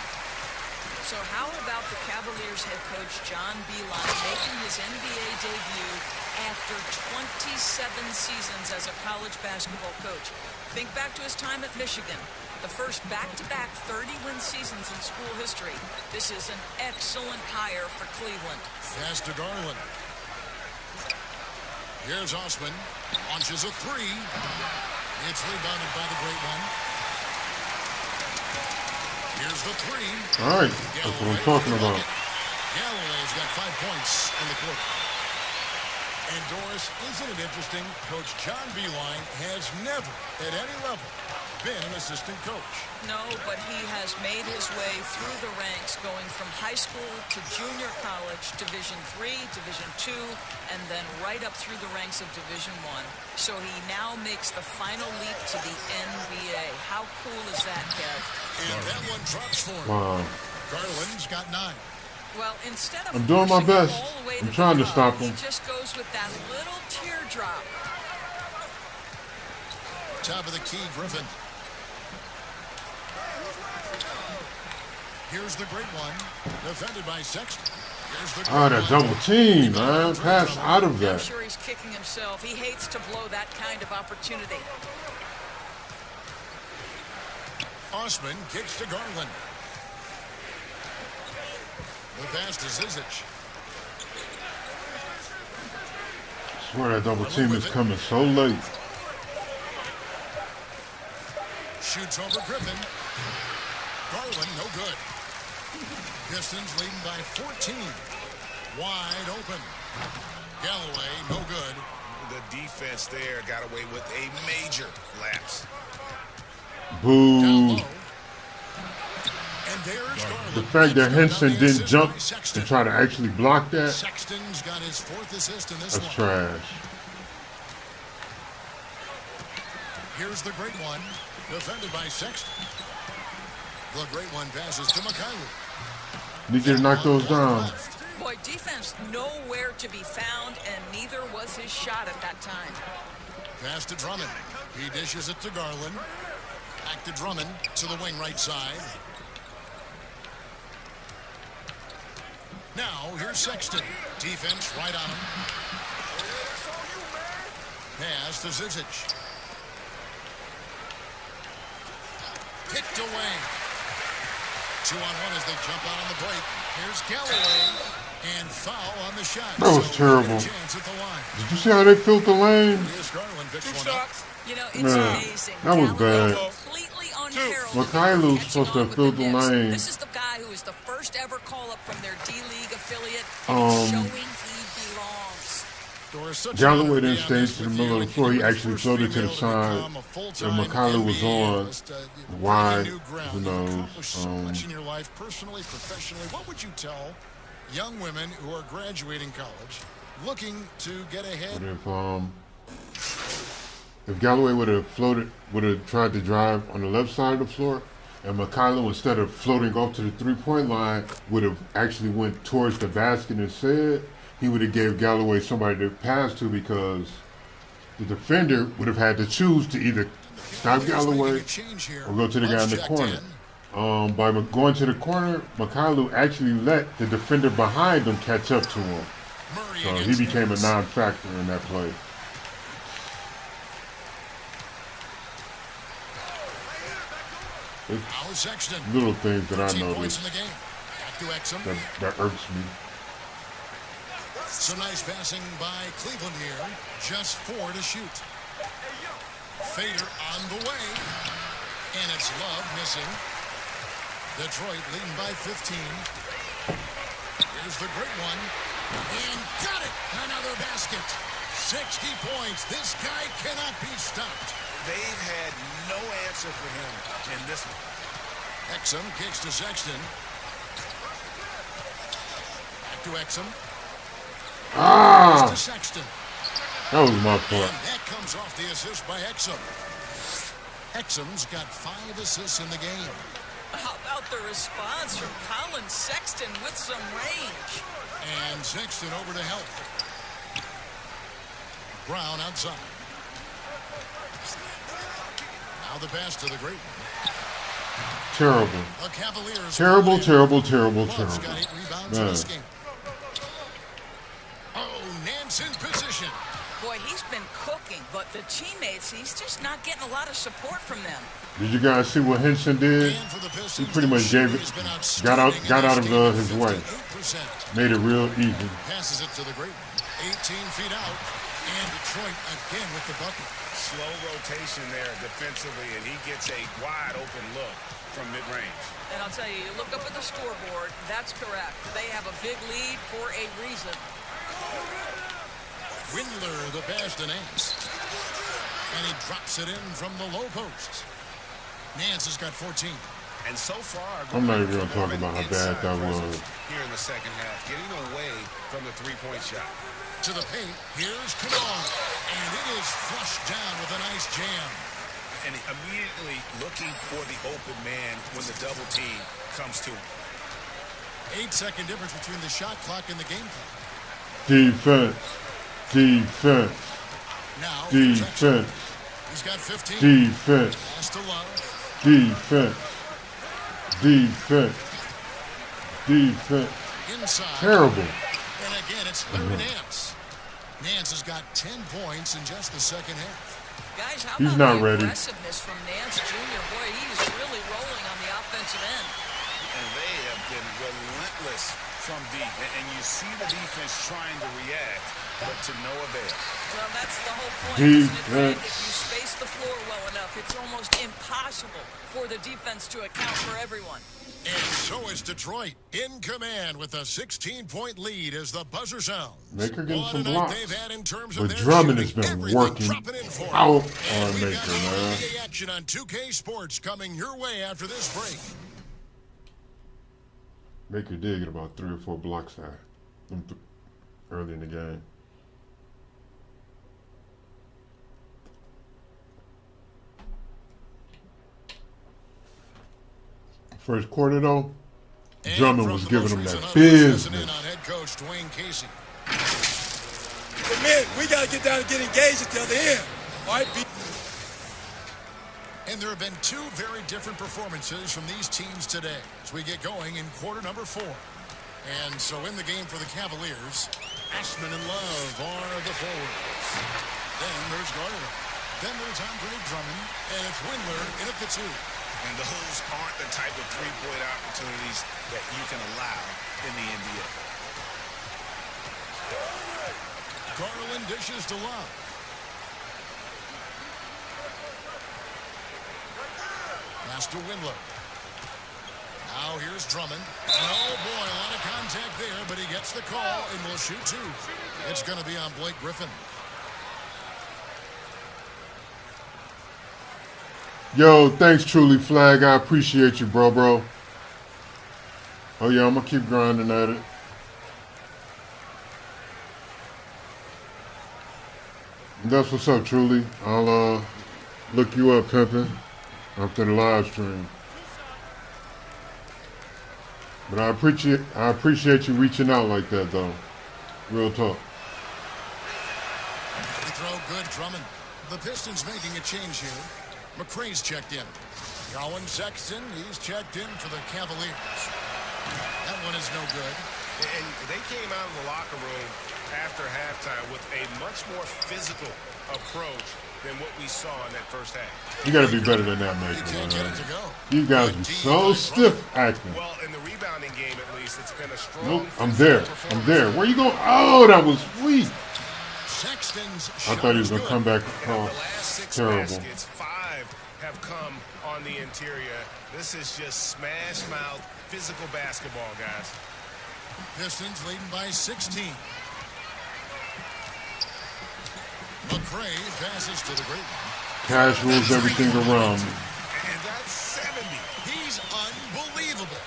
So how about the Cavaliers head coach John Beilein making his NBA debut after 27 seasons as a college basketball coach? Think back to his time at Michigan, the first back-to-back 30-win seasons in school history. This is an excellent hire for Cleveland. Pass to Garland. Here's Osman. Launches a 3. It's rebounded by the great one. Here's the 3. All right. That's what I'm talking about. Galloway's got 5 points in the quarter. And Doris, isn't it interesting? Coach John Beilein has never, at any level, been an assistant coach. No, but he has made his way through the ranks, going from high school to junior college, Division III, Division II, and then right up through the ranks of Division I. So he now makes the final leap to the NBA. How cool is that, Kev? And that one drops for him. Wow. Garland's got 9. Well, instead of I'm doing my forcing it best. all the way I'm the trying to cup, stop him. He just goes with that little teardrop. Top of the key, Griffin. Here's the great one. Defended by Sexton. Here's the Oh, great that one. double team, man. Pass out of I'm that. sure he's kicking himself. He hates to blow that kind of opportunity. Osman kicks to Garland. The pass to Zizic. I swear that double team is coming so late. Shoots over Griffin. Garland, no good. Pistons leading by 14. Wide open. Galloway, no good. The defense there got away with a major lapse. Boo. Down low. And there's Garland. The fact that Henson didn't Assist jump by Sexton. and try to actually block that, Sexton's got his 4th assist in this that's one. trash. Here's the great one. Defended by Sexton. The great one passes to McCareer. Need you to knock those down. Boy, defense nowhere to be found, and neither was his shot at that time. Pass to Drummond. He dishes it to Garland. Back to Drummond to the wing right side. Now, here's Sexton. Defense right on him. Pass to Zizic. Kicked away. 2-on-1 as they jump out on the break. Here's Galloway. And foul on the shot. That was So terrible. chance at the line. Did you see how they filled the lane? Here's Garland picks one up. You know, it's Man, amazing. that was Galloway bad. completely unheralded. McCareer's Catching supposed to on have with filled the miss. lane. This is the guy who is the first ever call up from their D-League affiliate, and he's showing he belongs. Galloway didn't stay to the middle of the floor. He actually floated to the side. And McCareer was on wide. Who knows? In your life, personally, professionally, what would you tell young women who are graduating college, looking to get ahead? If Galloway would have tried to drive on the left side of the floor, and McCareer, instead of floating off to the three-point line, would have actually went towards the basket instead, he would have gave Galloway somebody to pass to, because the defender would have had to choose to either stop Galloway or go to the guy in the corner. By going to the corner, McCareer actually let the defender behind him catch up to him. So he became a non-factor in that play. It's little things that I noticed that irks me. So nice passing by Cleveland here. Just 4 to shoot. Fader on the way. And it's Love missing. Detroit leading by 15. Here's the great one. And got it. Another basket. 60 points. This guy cannot be stopped. They've had no answer for him in this one. Exum kicks to Sexton. Back to Exum. Ah! To Sexton. That was my fault. And that comes off the assist by Exum. Exum's got 5 assists in the game. How about the response from Colin Sexton with some range? And Sexton over to help. Brown outside. Now the pass to the great one. Terrible. The Cavaliers. Terrible, terrible, terrible, Love's terrible. got 8 rebounds in this game. Oh, Nance in position. Boy, he's been cooking, but the teammates, he's just not getting a lot of support from them. Did you guys see what Henson did? And for the Pistons, He pretty much gave it, got out of his way, 58%. made it real easy. Passes it to the great one. 18 feet out. And Detroit again with the bucket. Slow rotation there defensively, and he gets a wide open look from mid-range. And I'll tell you, you look up at the scoreboard, that's correct. They have a big lead for a reason. Windler, the pass to Nance. And he drops it in from the low post. Nance has got 14. And so far, I'm not even going to talk about how bad that was. Here in the second half, getting away from the three-point shot. To the paint, here's Kamal. And it is flushed down with a nice jam. And immediately looking for the open man when the double team comes to him. 8-second difference between the shot clock and the game clock. Defense. Defense. Now, Defense. he's got 15. Defense. Pass to Love. Defense. Defense. Defense. Inside. Terrible. And again, it's Larry Nance. Nance has got 10 points in just the second half. Guys, how He's about not the ready. aggressiveness from Nance Jr.? Boy, he's really rolling on the offensive end. And and they have been relentless from deep. And you see the defense trying to react, but to no avail. Well, that's the whole point, isn't it, Greg? Defense. If you space the floor well enough, it's almost impossible for the defense to account for everyone. And so is Detroit in command with a 16-point lead as the buzzer sounds. Maker getting What some a night blocks. they've had in terms But of their Drummond has shooting. been Everything working dropping in for him. out And on we've Maker, got man. NBA action on 2K Sports coming your way after this break. Maker did get about 3 or 4 blocks early in the game. First quarter, though, And Drummond from was the giving most him that recent huddle, listening in business. on head coach Dwayne Casey. But man, we got to get down and get engaged until the end. All right, And there have been 2 very different performances from these teams today as we get going in quarter number 4. And so in the game for the Cavaliers, Ashman and Love are the forwards. Then there's Garland. Then there's Andre Drummond. And it's Windler in at the 2. And those aren't the type of three-point opportunities that you can allow in the NBA. Garland dishes to Love. Pass to Windler. Now here's Drummond. Oh boy, a lot of contact there, but he gets the call and will shoot 2. It's going to be on Blake Griffin. Yo, thanks, Truly Flag. I appreciate you, bro. Oh, yeah, I'm going to keep grinding at it. That's what's up, Truly. I'll look you up, pimpin', after the live stream. But I appreciate you reaching out like that, though. Real talk. Free throw good, Drummond. The Pistons making a change here. McRae's checked in. Colin Sexton, he's checked in for the Cavaliers. That one is no good. And they came out of the locker room after halftime with a much more physical approach than what we saw in that first half. You got to be better than that, He Maker, can't get it man. to go. You guys be so stiff acting. Well, in the rebounding game, at least, it's been a strong. Nope, I'm there. Where you going? Oh, that was weak. Sexton's I thought he was going to come back And of across. the last 6 Terrible. baskets, 5 have come on the interior. This is just smash-mouth physical basketball, guys. Pistons leading by 16. McRae passes to the great one. Casuals everything around me. And that's 70. He's unbelievable.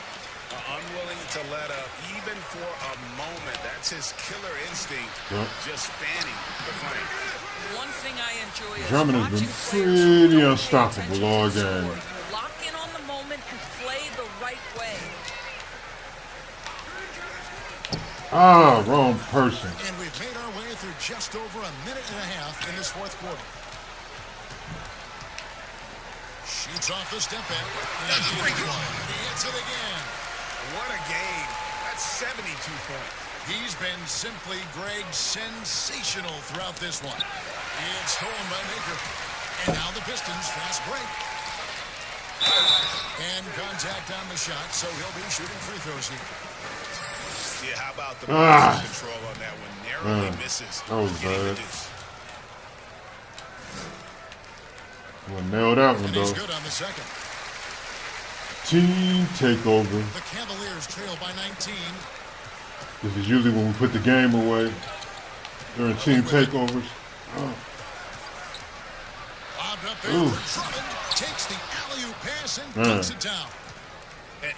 Unwilling to let up even for a moment. That's his killer instinct. Yep. Just fanning the flame. One thing I enjoy is Drummond has been watching players who pretty don't pay unstoppable attention all to the game. score. Lock in on the moment and play the right way. Ah, wrong person. And we've made our way through just over a minute and a half in this fourth quarter. Shoots off the step back. And he hits it again. What a game. That's 72 points. He's been simply, Greg, sensational throughout this one. It's stolen by Maker. And now the Pistons fast break. And contact on the shot, so he'll be shooting free throws here. Yeah, how about the control on that one? Narrowly misses. That was getting the bad. deuce. We'll nail that one, And he's though. good on the second. Team takeover. The Cavaliers trail by 19. This is usually when we put the game away during team takeovers. Oh. Lobbed up there Ooh. for Drummond. Takes the alley-oop pass and Man. puts it down.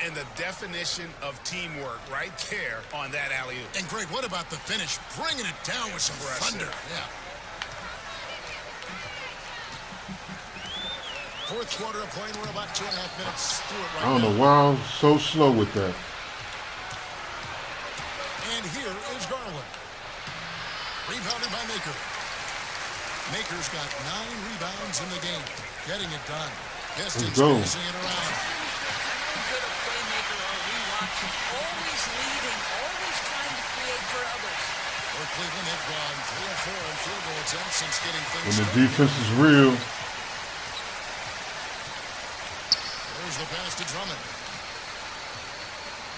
And the definition of teamwork right there on that alley-oop. And Greg, what about the finish? Bringing it down with some Impressive. thunder. Yeah. Fourth quarter of play. We're about 2.5 minutes through it right I don't now. know why I was so slow with that. And here is Garland. Rebounded by Maker. Maker's got 9 rebounds in the game. Getting it done. Pistons go. passing it around. How good a playmaker are we watching? Always leading, always trying to create for others. For Cleveland, they've gone 3 of 4 in field goal attempts since getting things When the started. defense is real, There's the pass to Drummond.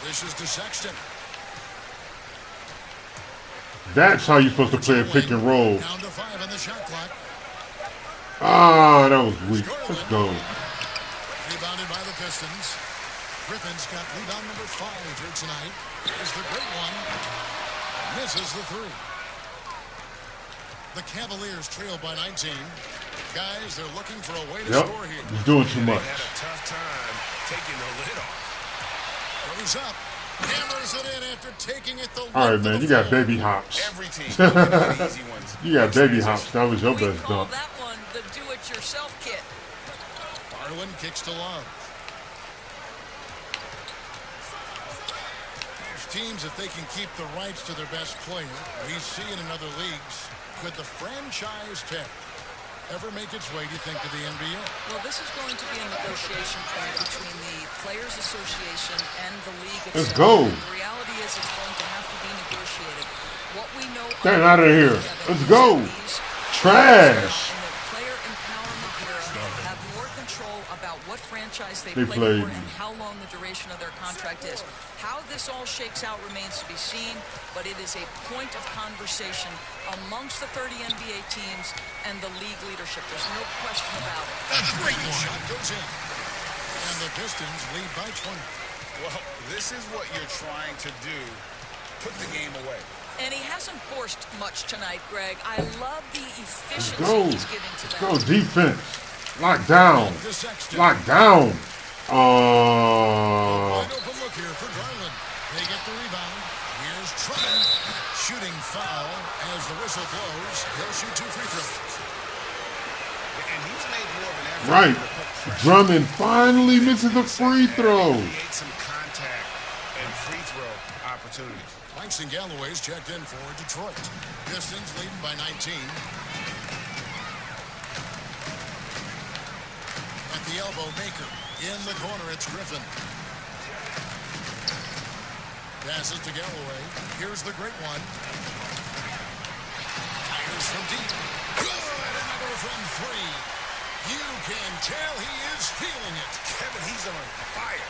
Dishes to Sexton. That's how you're supposed to play a pick and roll. Down to 5 on the shot clock. Ah, that was weak. Let's go. Rebounded by the Pistons. Griffin's got rebound number 5 here tonight. Here's the great one. Misses the 3. The Cavaliers trail by 19. Guys, they're looking for a way to score here. He's doing too much. They had a tough time taking the lid off. Goes up. Hammers it in after taking it the All right, man. You got baby hops. Every team get easy ones. You got baby hops. That was your We best call dunk. that one the do-it-yourself kit. Garland kicks to Love. Teams, if they can keep the rights to their best player, we see it in other leagues. Could the franchise tag ever make its way, do you think, to the NBA? Well, this is going to be a negotiation point between the Players Association and the league itself. Let's go. And the reality is it's going to have to be negotiated. What we know... Get out of here. Let's go. Trash. In the player empowerment era, have more control about what franchise they They play played. for and how long the duration of their contract is. How this all shakes out remains to be seen, but it is a point of conversation amongst the 30 NBA teams and the league leadership. There's no question about it. A great shot goes in. And the Pistons lead by 20. Well, this is what you're trying to do. Put the game away. And he hasn't forced much tonight, Greg. I love the efficiency Go. he's giving to them. Go defense. Lock down. To Sexton. Lock down. Wide open look here for Garland. They get the rebound. Here's Drummond. Shooting foul as the whistle blows. He'll shoot 2 free throws. And he's made more of an effort. Right. to put pressure Drummond finally misses a free throw. Create some contact and free throw opportunities. Langston Galloway's checked in for Detroit. Pistons leading by 19. At the elbow, Maker. In the corner, it's Griffin. Passes to Galloway. Here's the great one. Fires from deep. Good! Another from 3. You can tell he is feeling it. Kevin, he's on fire.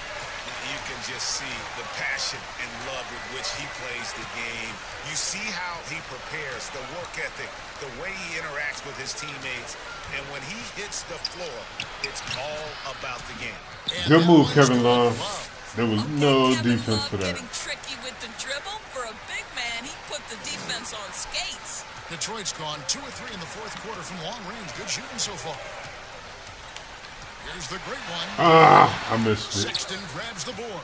You can just see the passion and love with which he plays the game. You see how he prepares, the work ethic, the way he interacts with his teammates. And when he hits the floor, it's all about the game. And Good that move, one's Kevin going Love. Love. There was Okay, no Kevin defense Love for that. getting tricky with the dribble. For a big man, he put the defense on skates. Detroit's gone 2 or 3 in the fourth quarter from long range. Good shooting so far. Here's the great one. Ah, I missed it. Sexton grabs the board.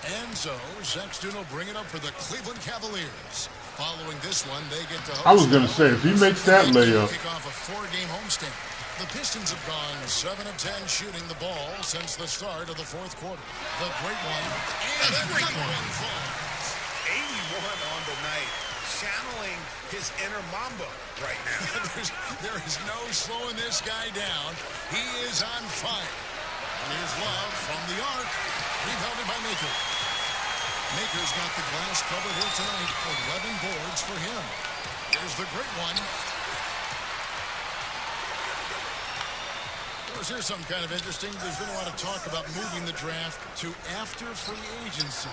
And so Sexton will bring it up for the Cleveland Cavaliers. Following this one, they get to host. I was going to say, if he makes that layup, Kick off a 4-game homestand. The Pistons have gone 7 of 10 shooting the ball since the start of the fourth quarter. The great one. And the great one falls. 81 on the night, channeling his inner Mamba right now. There is no slowing this guy down. He is on fire. And here's Love from the arc. Rebounded by Maker. Maker's got the glass covered here tonight. 11 boards for him. Here's the great one. Here's something kind of interesting. There's been a lot of talk about moving the draft to after free agency.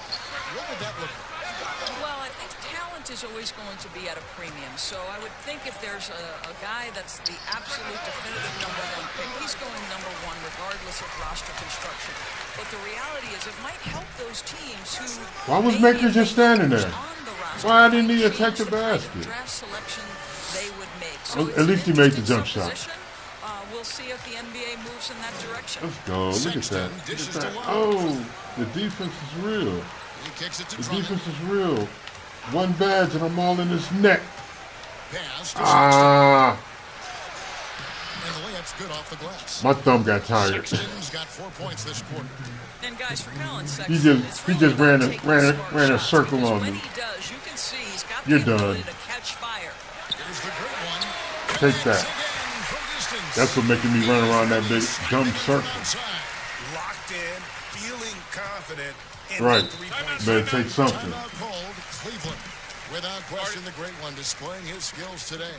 What would that look like? Well, I think talent is always going to be at a premium. So I would think if there's a guy that's the absolute definitive #1 pick, he's going #1 regardless of roster construction. But the reality is it might help those teams who... Why was maybe Maker just standing there? on the roster Why didn't might he attack change the basket? Draft selection they would make. Well, So at it's least an he made the interesting jump shot. supposition. We'll see if the NBA moves in that direction. Let's go. Look at that. Look at that. Oh, the defense is real. He kicks it to The Drummond. defense is real. One badge and I'm all in his neck. Pass to Ah, Sexton. And the layup's good off the glass. my thumb got tired. Sexton's got 4 points this quarter. And guys, for Colin Sexton, He just- it's he really just ran about a- taking ran a- smart ran a shots, circle because on when me. he does, you can see he's got You're the ability done. to catch fire. Here's the great one. Take that. Again from distance. That's what making me run around that big dumb circle. Outside. Locked in, feeling confident in Right. the three-point Better take something. Timeout called. Cleveland. Without question, the great one displaying his skills today.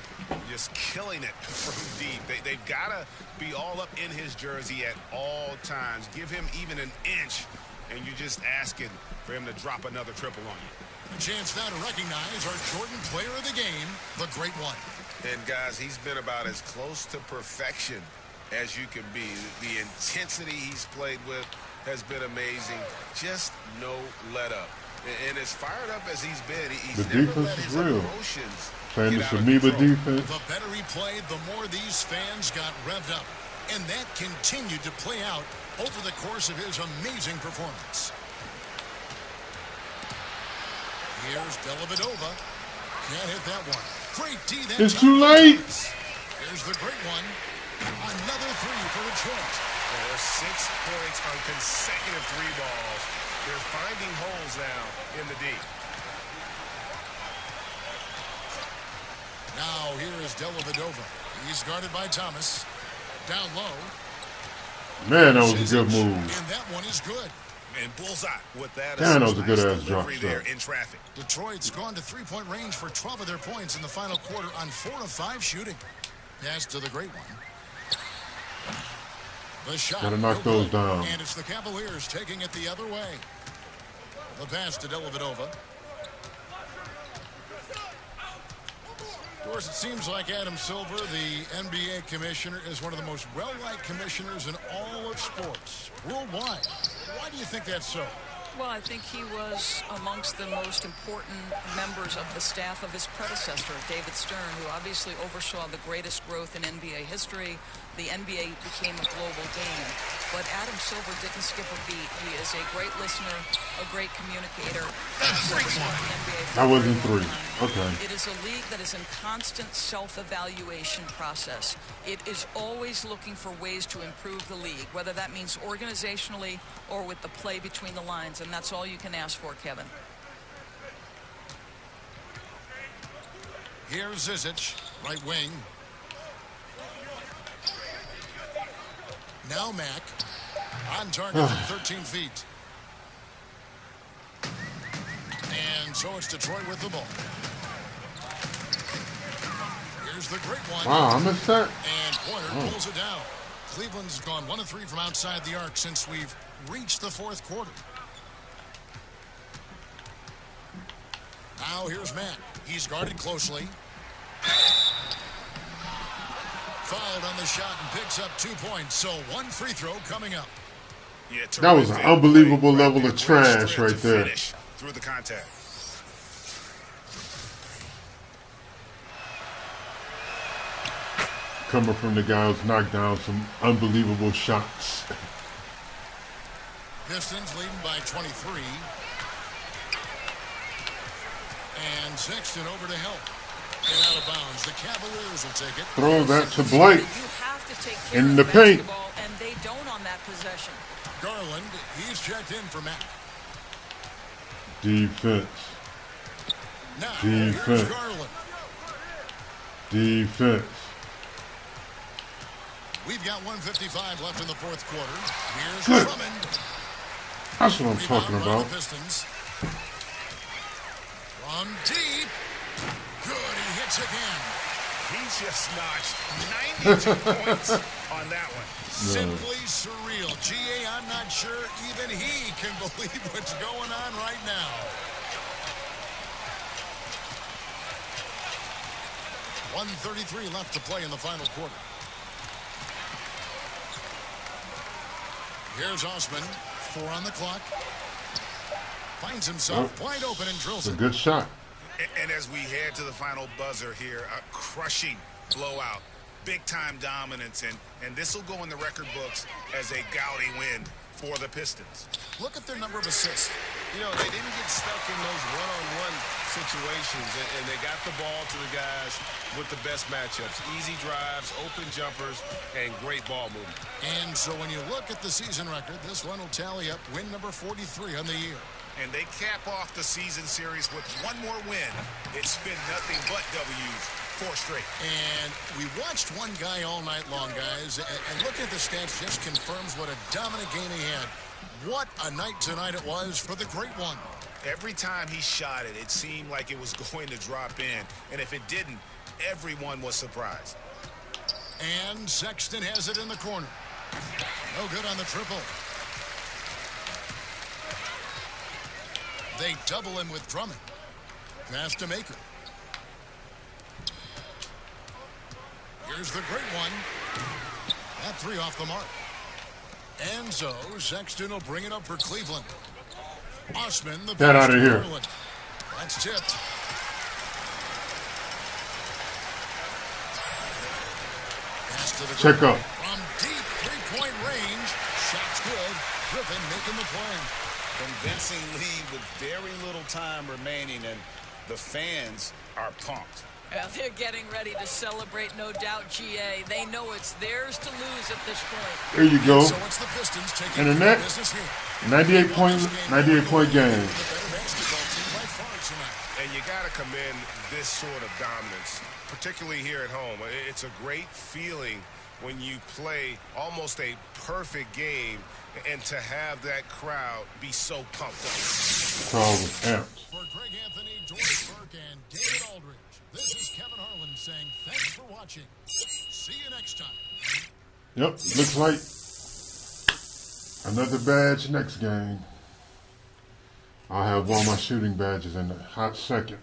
just killing it from deep. They've got to be all up in his jersey at all times. Give him even an inch, and you're just asking for him to drop another triple on you. A chance now to recognize our Jordan player of the game, the Great One. And, guys, he's been about as close to perfection as you can be. The intensity he's played with has been amazing. Just no let-up. And as fired up as he's been, he's The never defense let is his real. emotions Playing the get out of Amoeba control. defense. The better he played, the more these fans got revved up. And that continued to play out over the course of his amazing performance. Here's Dellavedova. Can't hit that one. Great D that It's time too for late. Thomas. Here's the great one. Another three for Detroit. There's 6 points on consecutive 3 balls. They're finding holes now in the D. Now here is Dellavedova. He's guarded by Thomas. Down low. Man, that was a good move. And that one is good. And bullseye with that. Damn, that was a nice good-ass drop delivery there shot. in traffic. Detroit's gone to three-point range for 12 of their points in the final quarter on 4 of 5 shooting. Pass to the great one. The shot. Gotta knock no those good. down. And it's the Cavaliers taking it the other way. The pass to Dellavedova. Of course, it seems like Adam Silver, the NBA commissioner, is one of the most well-liked commissioners in all of sports worldwide. Why do you think that's so? Well, I think he was amongst the most important members of the staff of his predecessor, David Stern, who obviously oversaw the greatest growth in NBA history. The NBA became a global game. But Adam Silver didn't skip a beat. He is a great listener, a great communicator. That wasn't 3. Okay. It is a league that is in constant self-evaluation process. It is always looking for ways to improve the league, whether that means organizationally or with the play between the lines, and that's all you can ask for, Kevin. Here's Zizic, right wing. Now Mack, on target from 13 feet. And so it's Detroit with the ball. Here's the great one. Wow, I missed that. And Pointer pulls it down. Cleveland's gone 1 of 3 from outside the arc since we've reached the 4th quarter. Now here's Matt. He's guarded closely. Fouled on the shot and picks up 2 points. So 1 free throw coming up. Yeah, That was an terrific unbelievable play level there. of Great trash strength right to there. finish through the contact. Coming from the guy who's knocked down some unbelievable shots. Pistons leading by 23. And Sexton over to help. And out of bounds. The Cavaliers will take it. Throw that to Blake. You have to take care In of the paint. basketball, and they don't on that possession. Garland, he's checked in for Mack. Defense. Now, Defense. here's Garland. Defense. We've got 1:55 left in the 4th quarter. Here's Good. Drummond. That's what I'm Rebound talking by about. the Pistons. From deep. Good, he hits again. He just notched 92 points on that one. Simply surreal. G.A., I'm not sure even he can believe what's going on right now. $1:33 left to play in the final quarter. Here's Osman. 4 on the clock. Finds himself wide open and drills It's a it. good shot. And as we head to the final buzzer here, a crushing blowout. Big-time dominance, and this will go in the record books as a gaudy win for the Pistons. Look at their number of assists. You know, they didn't get stuck in those one-on-one situations, and they got the ball to the guys with the best matchups. Easy drives, open jumpers, and great ball movement. And so when you look at the season record, this one will tally up win number 43 on the year. And they cap off the season series with one more win. It's been nothing but W's, 4 straight. And we watched one guy all night long, guys, and looking at the stats just confirms what a dominant game he had. What a night tonight it was for the great one. Every time he shot it, it seemed like it was going to drop in. And if it didn't, everyone was surprised. And Sexton has it in the corner. No good on the triple. They double him with Drummond. Pass to Maker. Here's the great one. That three off the mark. And so Sexton will bring it up for Cleveland. Osman, the Get out of here. Garland. That's tipped. Pass to the Check goal. up. From deep three-point range. Shot's good. Griffin making the play. Convincing lead with very little time remaining, and the fans are pumped. Well, they're getting ready to celebrate, no doubt, GA. They know it's theirs to lose at this point. There you go. So it's the Pistons taking Internet. care of business here. 98 point game. The better basketball team by far tonight. And you got to commend this sort of dominance, particularly here at home. It's a great feeling when you play almost a perfect game and to have that crowd be so pumped up. Crowd was amped. For Greg Anthony, George Burke, and David Aldridge, this is Kevin Harlan saying thanks for watching. See you next time. Yep, looks like another badge next game. I'll have all my shooting badges in a hot second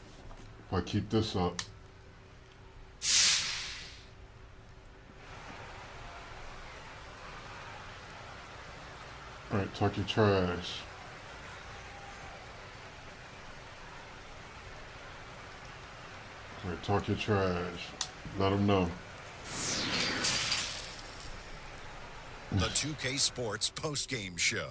if I keep this up. All right, talk your trash. All right, talk your trash. Let them know. The 2K Sports postgame show.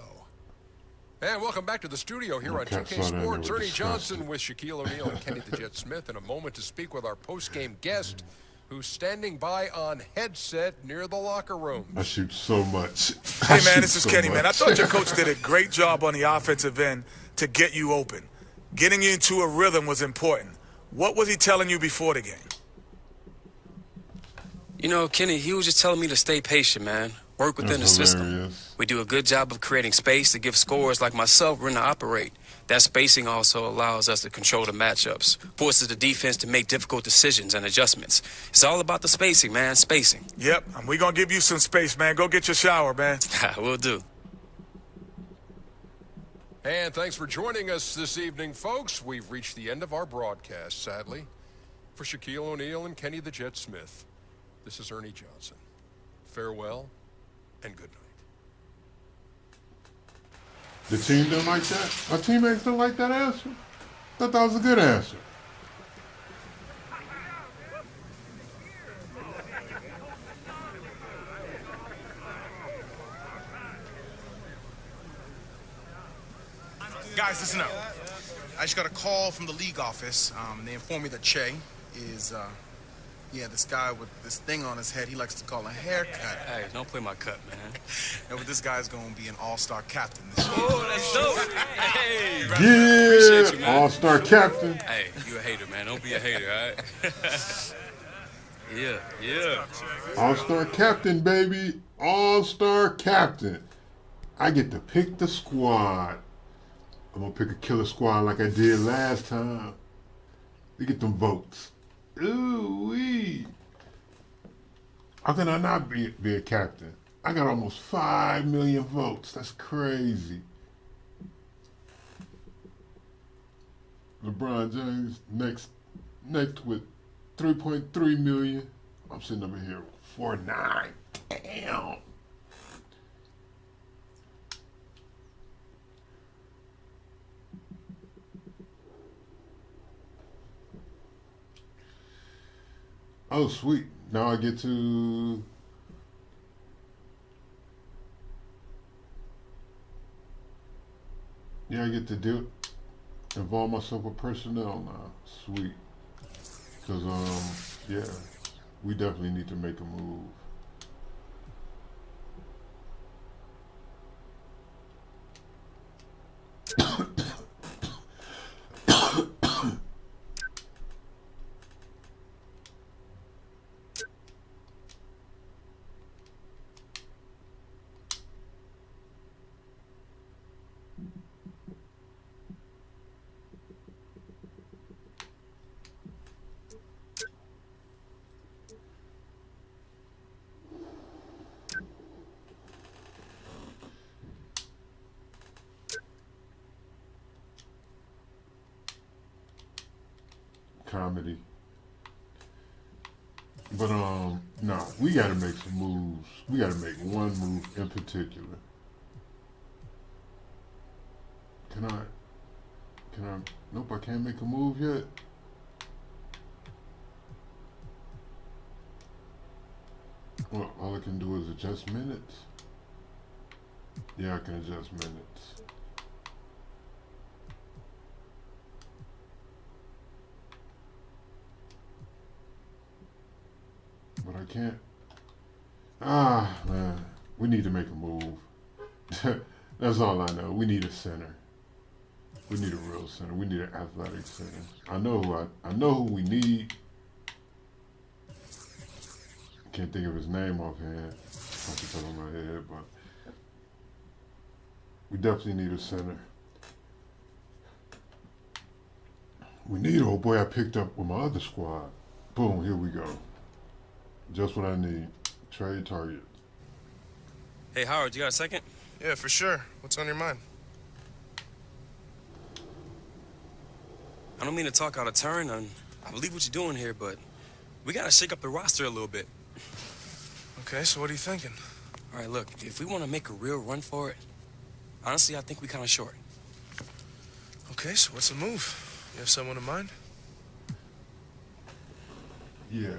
And welcome back to the studio here on Cat 2K saw that and Sports. they were Ernie disgusted. Johnson with Shaquille O'Neal and Kenny the Jet Smith in a moment to speak with our post-game guest who's standing by on headset near the locker room. I shoot so much. Hey, man, this is Kenny, man. I thought your coach did a great job on the offensive end to get you open. Getting you into a rhythm was important. What was he telling you before the game? You know, Kenny, he was just telling me to stay patient, man. Work within That's the system. hilarious. We do a good job of creating space to give scorers like myself room to operate. That spacing also allows us to control the matchups, forces the defense to make difficult decisions and adjustments. It's all about the spacing, man, spacing. Yep, and we're going to give you some space, man. Go get your shower, man. Will do. And thanks for joining us this evening, folks. We've reached the end of our broadcast, sadly. For Shaquille O'Neal and Kenny the Jet Smith, this is Ernie Johnson. Farewell and good night. The team didn't like that? My teammates didn't like that answer? Thought that was a good answer. Guys, listen up. I just got a call from the league office. They informed me that Che is, this guy with this thing on his head he likes to call a haircut. Hey, don't play my cut, man. No, but this guy's going to be an all-star captain this year. Oh, that's dope. Hey, Yeah, appreciate you, man. all-star captain. Hey, you a hater, man. Don't be a hater, all right? Yeah. All-star captain, baby. All-star captain. I get to pick the squad. I'm going to pick a killer squad like I did last time. We get them votes. Ooh-wee. How can I not be a captain? I got almost 5 million votes. That's crazy. LeBron James next with 3.3 million. I'm sitting over here with 4.9. Damn. Oh, sweet. Now I get to... Yeah, I get to involve myself with personnel now. Sweet. Because, yeah, we definitely need to make a move. comedy. But nah, we gotta make some moves. We gotta make one move in particular. Can I? Nope, I can't make a move yet. Well, all I can do is adjust minutes. Yeah, I can adjust minutes. But I can't. Ah, man. We need to make a move. That's all I know. We need a center. We need a real center. We need an athletic center. I know who we need. Can't think of his name offhand. Off the top of my head, but we definitely need a center. We need old boy I picked up with my other squad. Boom, here we go. Just what I need. Trade target. Hey, Howard, you got a second? Yeah, for sure. What's on your mind? I don't mean to talk out of turn, and I believe what you're doing here, but we gotta shake up the roster a little bit. Okay, so what are you thinking? All right, look, if we want to make a real run for it, honestly, I think we kind of short. Okay, so what's the move? You have someone in mind? Yeah.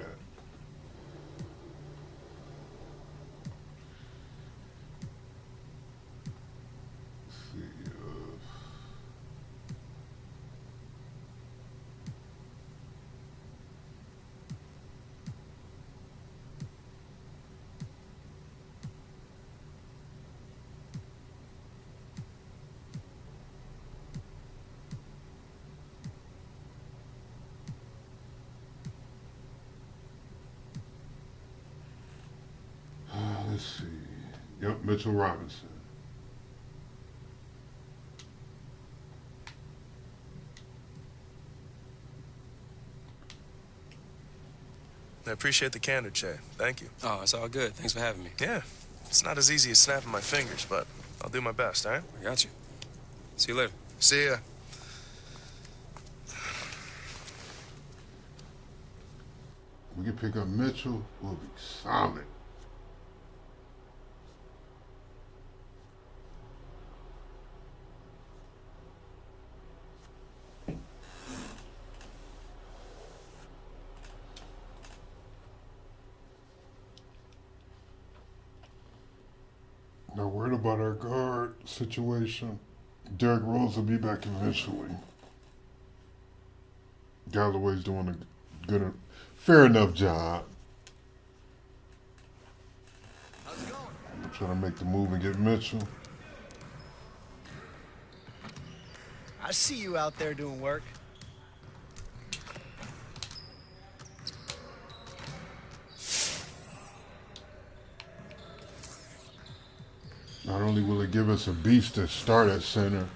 Let's see. Yep, Mitchell Robinson. I appreciate the candor, Che. Thank you. Oh, it's all good. Thanks for having me. Yeah, it's not as easy as snapping my fingers, but I'll do my best, all right? I got you. See you later. See ya. We can pick up Mitchell. We'll be solid. Not worried about our guard situation. Derrick Rose will be back eventually. Galloway's doing a good, fair enough job. How's it going? I'm trying to make the move and get Mitchell. I see you out there doing work. Not only will it give us a beast to start at center,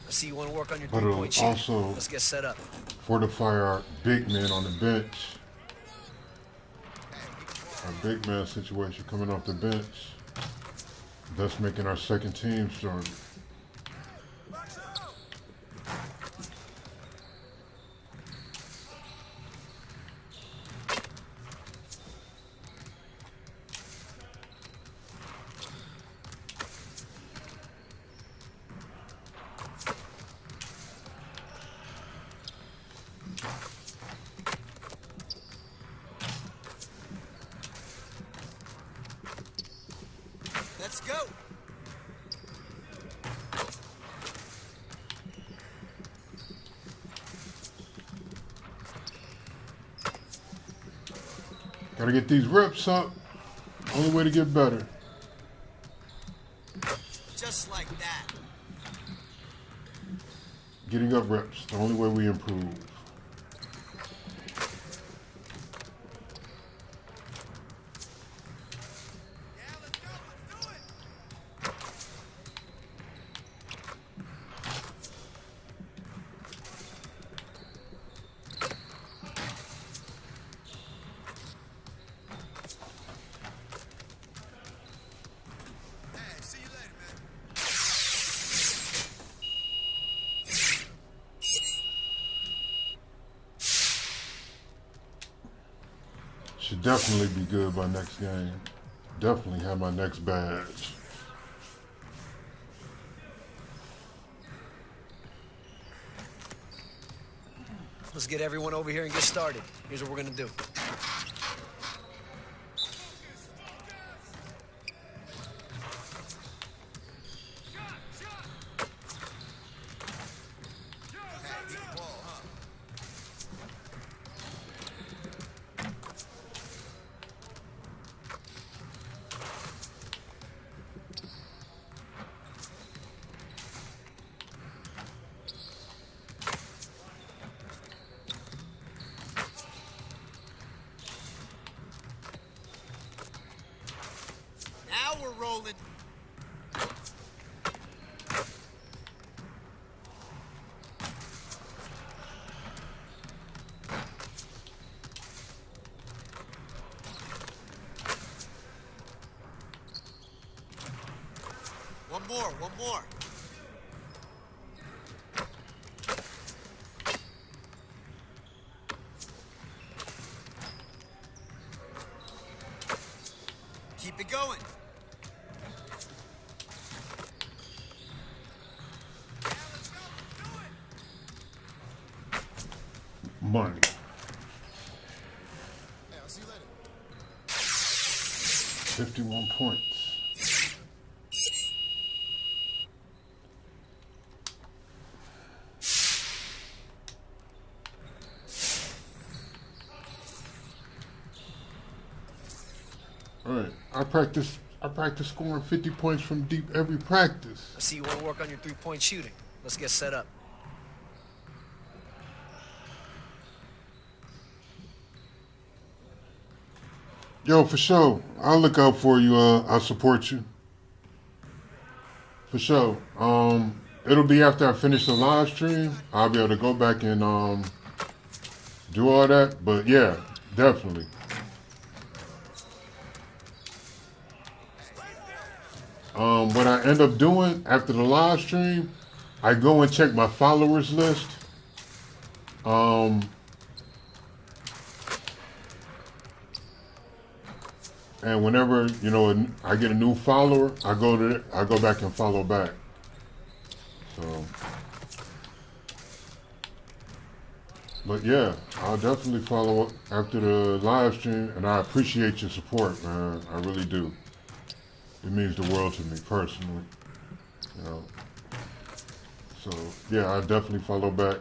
I see you want to work on your but it'll three-point shot. also Let's get set up. fortify our big men on the bench. Our big man situation coming off the bench, thus making our second team stronger. Let's go. Gotta get these reps up. Only way to get better. Just like that. Getting up reps, the only way we improve. Should definitely be good by next game. Definitely have my next badge. Let's get everyone over here and get started. Here's what we're gonna do. Now we're rolling. One more. Keep it going. Money. Hey, I'll see you later. 51 points. All right, I practice scoring 50 points from deep every practice. I see you want to work on your three-point shooting. Let's get set up. Yo, for sure. I'll look out for you. I'll support you. For sure. It'll be after I finish the live stream. I'll be able to go back and do all that. But yeah, definitely. What I end up doing after the live stream, I go and check my followers list. And whenever, you know, I get a new follower, I go back and follow back. So, but yeah, I'll definitely follow up after the live stream, and I appreciate your support, man. I really do. It means the world to me personally, you know. So yeah, I definitely follow back.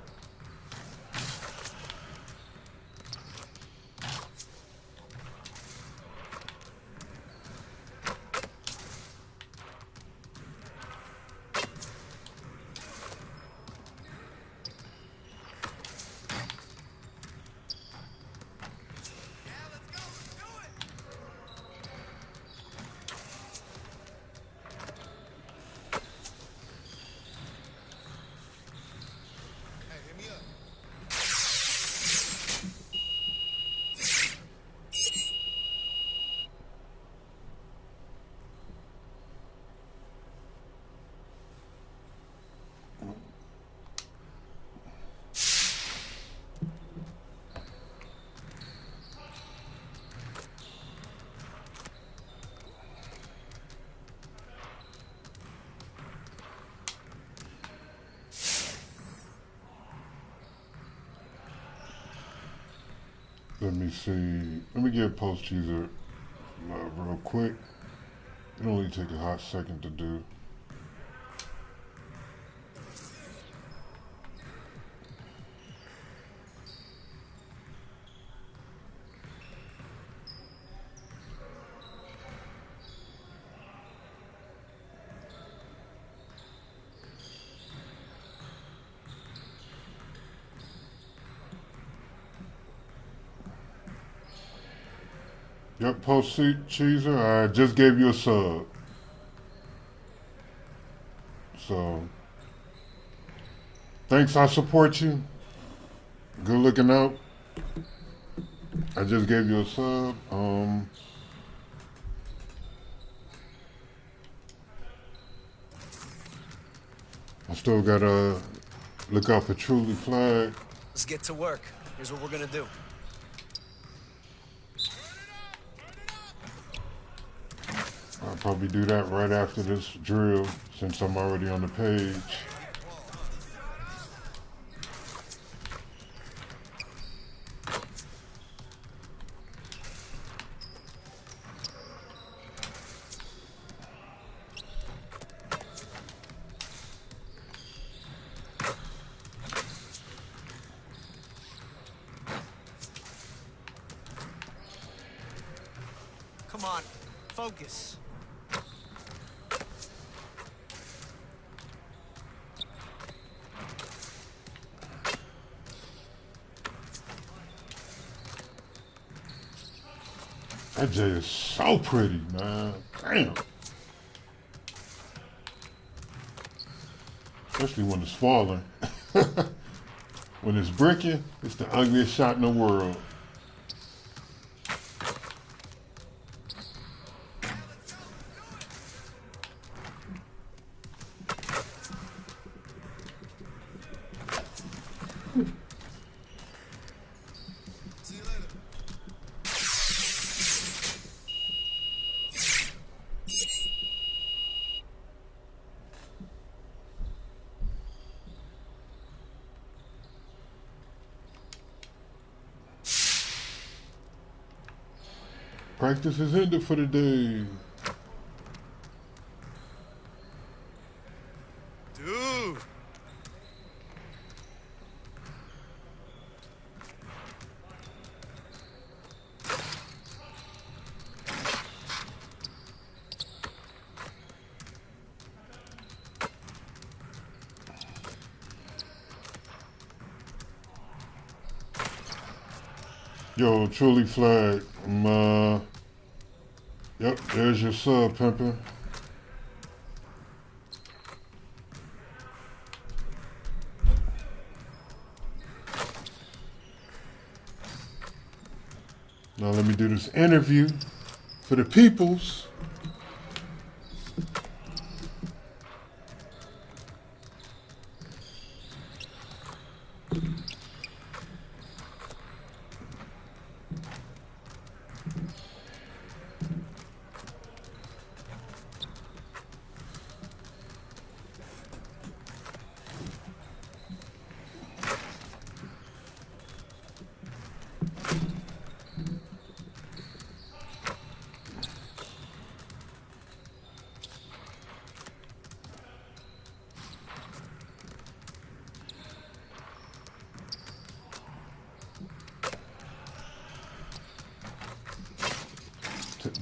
Let me see. Let me give Post Cheeser love real quick. It only take a hot second to do. Yep, Post Cheeser, I just gave you a sub. So, thanks, I support you. Good looking out. I just gave you a sub. I still gotta look out for Truly Flag. Let's get to work. Here's what we're gonna do. probably do that right after this drill since I'm already on the page. Come on, focus. That J is so pretty, man. Damn. Especially when it's falling. When it's bricking, it's the ugliest shot in the world. Practice is ended for the day. Dude. Yo, truly flag. Yep, there's your sub, pimpin'. Now let me do this interview for the peoples.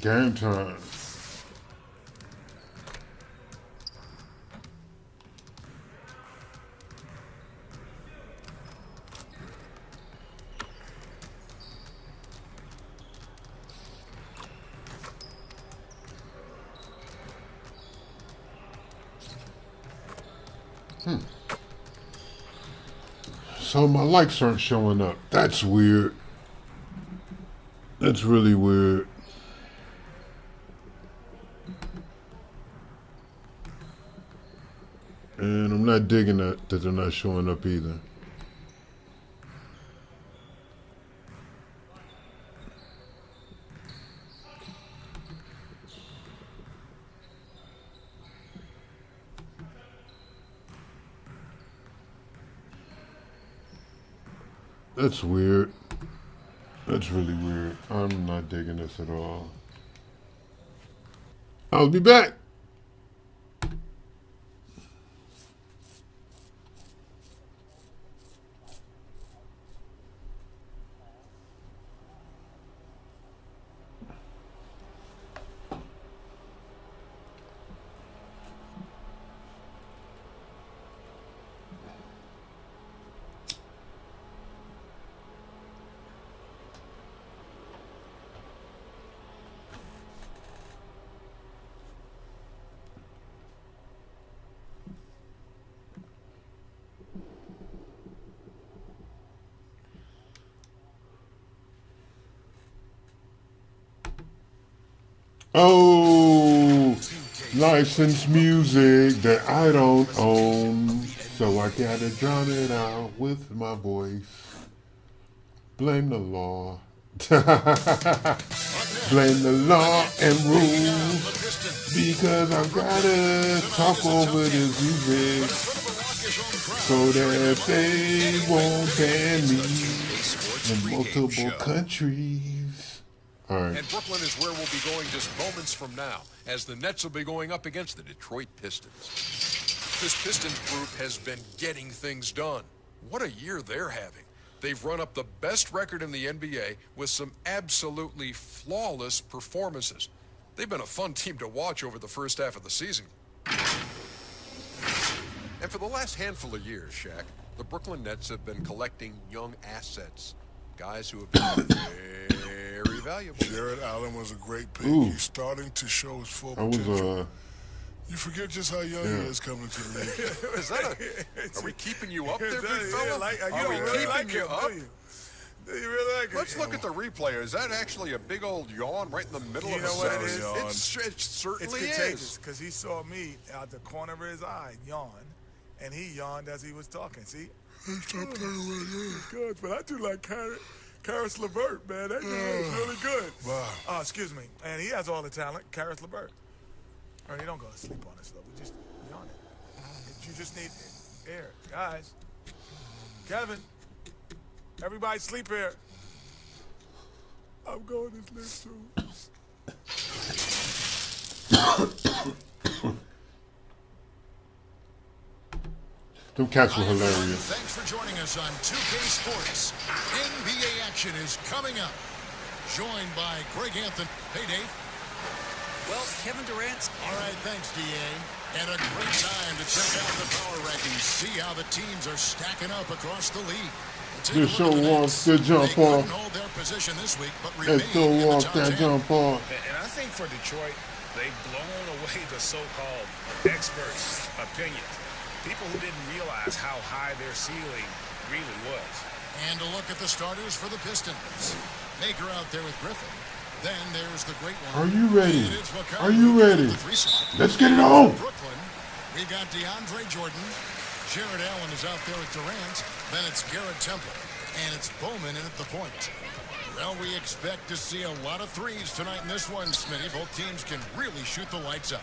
Game time. So my likes aren't showing up. That's weird. That's really weird. And I'm not digging that they're not showing up either. That's weird. That's really weird. I'm not digging this at all. I'll be back. Oh, licensed music that I don't own, so I gotta drown it out with my voice. Blame the law. Blame the law and rules. Because I gotta talk over this music so that they won't ban me in multiple countries. All right. And Brooklyn is where we'll be going just moments from now, as the Nets will be going up against the Detroit Pistons. This Pistons group has been getting things done. What a year they're having. They've run up the best record in the NBA with some absolutely flawless performances. They've been a fun team to watch over the first half of the season. And for the last handful of years, Shaq, the Brooklyn Nets have been collecting young assets. Guys who have been very valuable. Jared Allen was a great pick. Ooh. He's starting to show his full I was potential. You forget just how young he is coming to the league. Is that are we keeping you up there, big fella? Are we keeping you up? Do you really like it? Let's look at the replay. Is that actually a big old yawn right in the middle of You know the what it side? is? It certainly It's is. contagious because he saw me out the corner of his eye yawn, and he yawned as he was talking. See? Stop playing with me. Good, but I do like Karis LeVert, man. That guy is really good. Wow. Excuse me. And he has all the talent, Karis LeVert. Ernie, don't go to sleep on us, though. We just yawn it. You just need air. Guys. Kevin. Everybody sleep here. I'm going to sleep, too. Them cats were hilarious. Thanks for joining us on 2K Sports. NBA action is coming up. Joined by Greg Anthony. Hey, Dave. Well, Kevin Durant's... All right, thanks, D.A. And a great time to check out the power rankings. See how the teams are stacking up across the league. Good show off, good jump off. Hold their position this week, but Let's throw off that jump off. And I think for Detroit, they've blown away the so-called experts' opinions. People who didn't realize how high their ceiling really was. And a look at the starters for the Pistons. Maker out there with Griffin. Then there's the great one. Are you ready? Are you ready? Let's get it on. Brooklyn. We got DeAndre Jordan. Jared Allen is out there with Durant. Then it's Garrett Temple. And it's Bowman in at the point. Well, we expect to see a lot of threes tonight in this one, Smitty. Both teams can really shoot the lights out.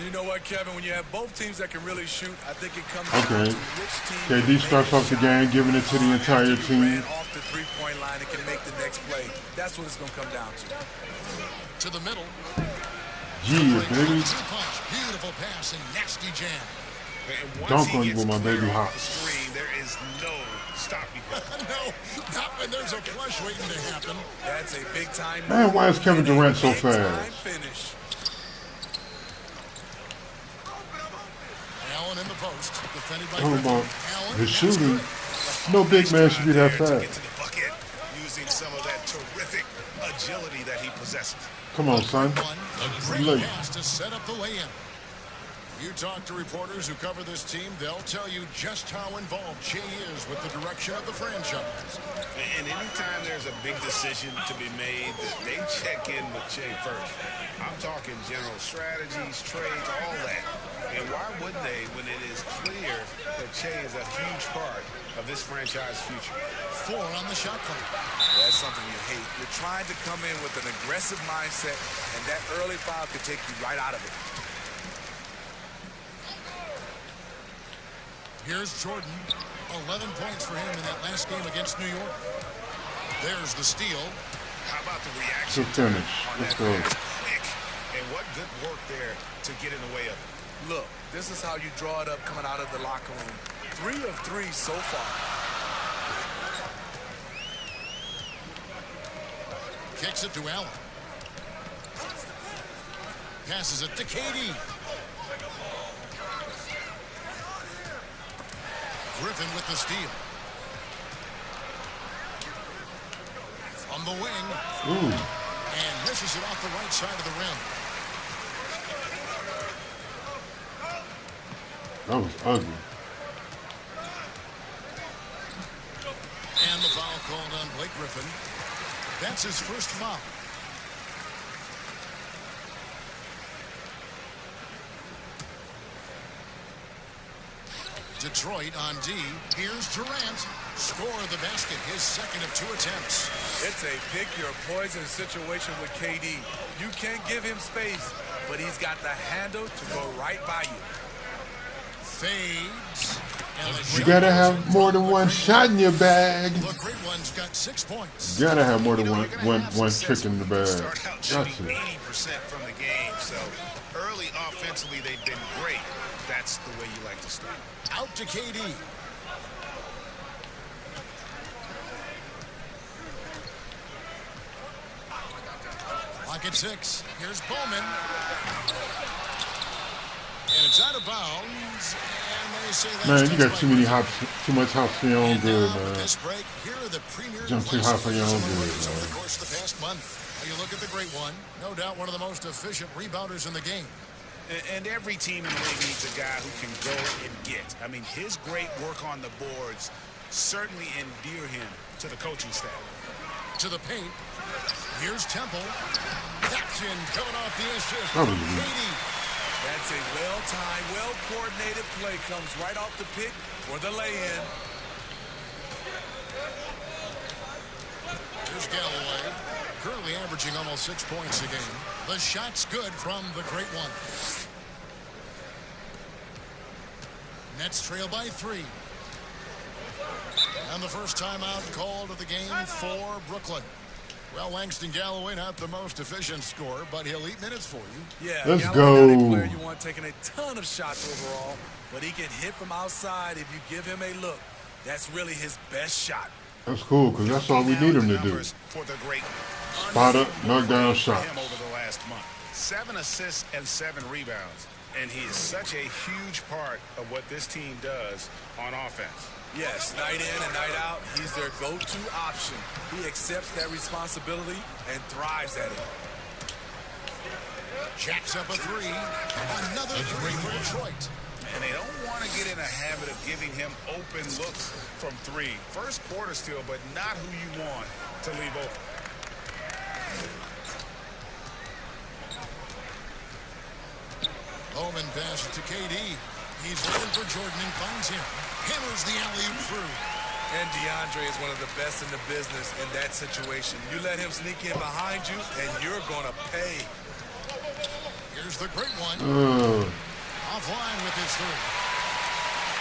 You know what, Kevin? When you have both teams that can really shoot, I think it comes Okay. down to which team KD starts off the game, giving it to the entire team. ran off the three-point line and can make the next play. That's what it's going to come down to. To the middle. Yeah, baby. Two-punch. Beautiful pass and nasty jam. And once Dunk he on you gets with my clear baby off hot. the screen, there is no stopping him. No, not when there's a flush waiting to happen. That's a big-time move. Man, why is Kevin Durant so Big-time fast? finish. Allen in the post, defended by Talking Griffin. about Allen, his that's shooting. good. No big man should be that To get fast. to the bucket using some of that terrific agility that he possesses. Come on, son. One, a great Late. pass to set up the lay-in. You talk to reporters who cover this team, they'll tell you just how involved Che is with the direction of the franchise. And anytime there's a big decision to be made, they check in with Che first. I'm talking general strategies, trades, all that. And why wouldn't they when it is clear that Che is a huge part of this franchise future? 4 on the shot clock. That's something you hate. You're trying to come in with an aggressive mindset, and that early foul could take you right out of it. Here's Jordan. 11 points for him in that last game against New York. There's the steal. How about the reaction Good finish. on Let's that go. pass? Quick. And what good work there to get in the way of it. Look, this is how you draw it up coming out of the locker room. 3 of 3 so far. Kicks it to Allen. Passes it to KD. Griffin with the steal. From the wing. Ooh. And misses it off the right side of the rim. That was ugly. And the foul called on Blake Griffin. That's his first foul. Detroit on D. Here's Durant. Score the basket, his second of 2 attempts. It's a pick your poison situation with KD. You can't give him space, but he's got the handle to go right by you. Fades. You gotta have more than one shot in your bag. The great one's got 6 points. You gotta have more than one trick in the bag. Start out shooting Gotcha. 80% from the game. So early offensively, they've been great. That's the way you like to start. Out to KD. Lock at 6. Here's Bowman. And it's out of bounds. And they say that's Man, you got too much hops for your own good, man. This break, here are the premier Jump too high for your own good, over the man. course of the past month. You look at the great one, no doubt one of the most efficient rebounders in the game. And every team in the league needs a guy who can go and get. I mean, his great work on the boards certainly endear him to the coaching staff. To the paint. Here's Temple. That's in, coming off the assist. That was from weak. KD. That's a well-timed, well-coordinated play. Comes right off the pick for the lay-in. Here's Galloway. Currently averaging almost 6 points a game. The shot's good from the great one. Nets trail by 3. And the first timeout called of the game for Brooklyn. Well, Langston Galloway, not the most efficient scorer, but he'll eat minutes for you. Yeah, Let's Galloway not a go. player you want taking a ton of shots overall, but he can hit from outside if you give him a look. That's really his best shot. That's cool, because that's all we need him to do. For the great Spot up, knock down shots. him over the last month. 7 assists and 7 rebounds. And he is such a huge part of what this team does on offense. Yes, night in and night out, he's their go-to option. He accepts that responsibility and thrives at it. Jacks up a 3. Another 3 for Detroit. And they don't want to get in a habit of giving him open looks from 3. First quarter still, but not who you want to leave open. Bowman passes to KD. He's looking for Jordan and finds him. Hammers the alley-oop through. And DeAndre is one of the best in the business in that situation. You let him sneak in behind you, and you're going to pay. Here's the great one. Offline with his 3.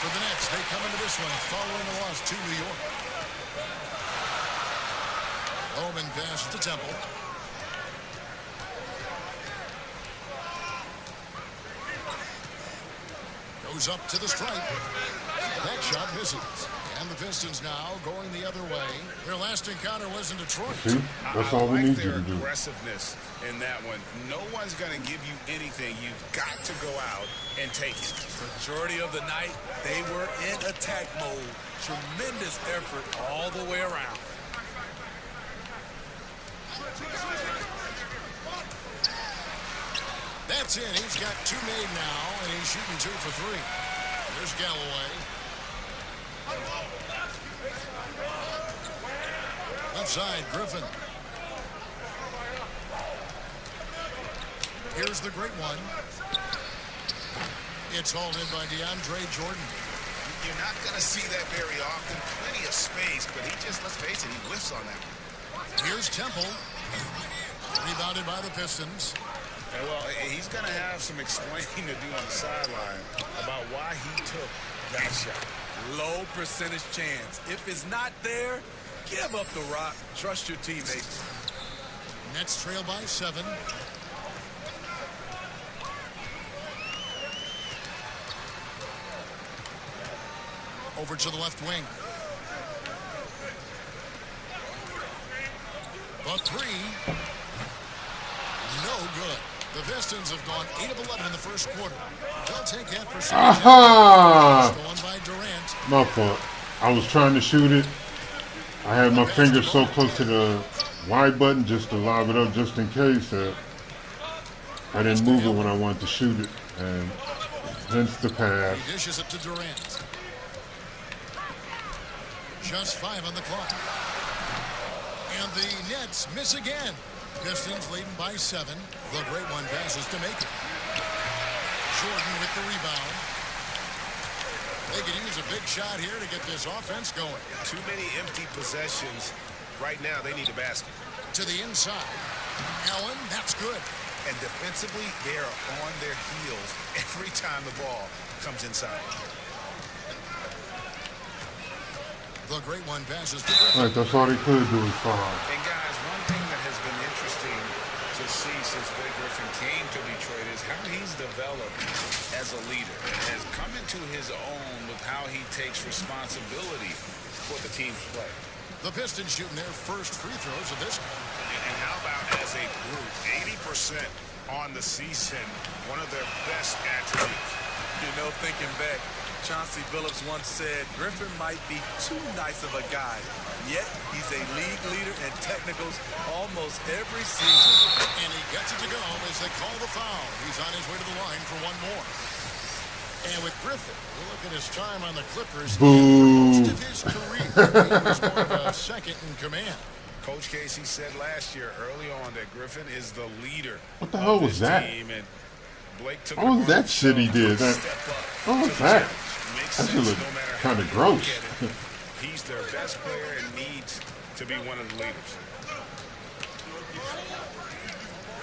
For the Nets, they come into this one following a loss to New York. Bowman passes to Temple. Goes up to the stripe. That shot misses. And the Pistons now going the other way. Their last encounter was in Detroit. See? That's all we I like need you their to do. aggressiveness in that one. No one's going to give you anything. You've got to go out and take it. Majority of the night, they were in attack mode. Tremendous effort all the way around. That's in. He's got 2 made now, and he's shooting 2 for 3. There's Galloway. Left side, Griffin. Here's the great one. It's hauled in by DeAndre Jordan. You're not going to see that very often. Plenty of space, but he just, let's face it, he whiffs on that. Here's Temple. Rebounded by the Pistons. Well, he's going to have some explaining to do on the sideline about why he took that shot. Low percentage chance. If it's not there, give up the rock. Trust your teammates. Nets trail by 7. Over to the left wing. A 3. No good. The Pistons have gone 8 of 11 in the first quarter. They'll take that percentage. Aha! Stolen by Durant. My fault. I was trying to shoot it. I had my finger so close to the Y button just to lob it up just in case that I didn't move it when I wanted to shoot it. And hence the pass. He dishes it to Durant. Just 5 on the clock. And the Nets miss again. Pistons leading by 7. The great one passes to make it. Jordan with the rebound. They could use a big shot here to get this offense going. Too many empty possessions. Right now, they need a basket. To the inside. Allen, that's good. And defensively, they are on their heels every time the ball comes inside. The great one passes to All right, that's all they could do is foul. And guys, one thing that has been interesting to see since Blake Griffin came to Detroit is how he's developed as a leader and has come into his own with how he takes responsibility for the team's play. The Pistons shooting their first free throws of this game. And how about as a group, 80% on the season, one of their best attributes. You know, thinking back, Chauncey Billups once said Griffin might be too nice of a guy, yet he's a league leader in technicals almost every season. And he gets it to go as they call the foul. He's on his way to the line for one more. And with Griffin, we'll look at his time on the Clippers. Boo. For most of his career, he was more of a second in command. Coach Casey said last year early on that Griffin is the leader. What the hell was that? Team, and Blake took What was that shit he did? What was that? That shit looked kind of gross. He's their best player and needs to be one of the leaders.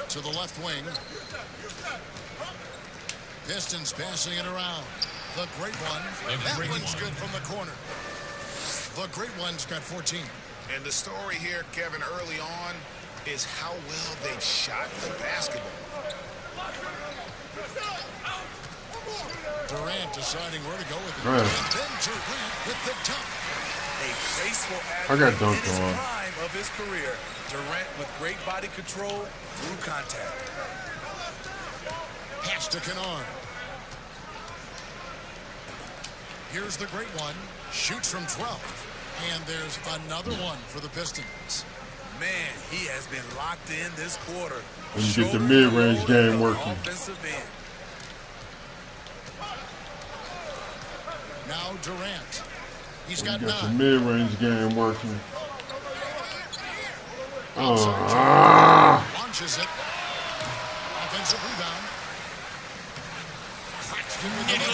To the left wing. Pistons passing it around. The great one. That one's good from the corner. The great one's got 14. And the story here, Kevin, early on, is how well they've shot the basketball. Durant deciding where to go with it. Right. And then Durant with the dunk. A graceful I got athlete dunked in his on. prime of his career. Durant with great body control through contact. Pass to Kennard. Here's the great one. Shoots from 12. And there's another one for the Pistons. Man, he has been locked in this quarter. When you get the mid-range game working. Offensive end. Now Durant. He's You got got the 9. mid-range game working. Launches it. Offensive rebound. Claxton with the And the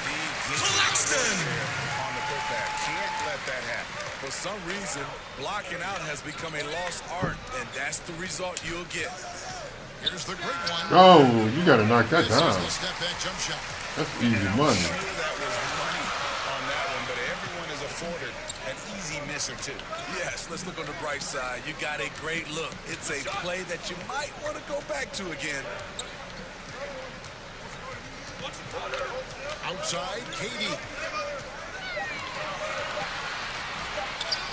D gets on the putback. Can't let that happen. For some reason, blocking out has become a lost art, and that's the result you'll get. Here's the great one. Oh, you got to knock that This is down. the step back jump shot. That's easy money. Sure, that was money on that one, but everyone is afforded an easy miss or two. Yes, let's look on the bright side. You got a great look. It's a play that you might want to go back to again. Outside, KD.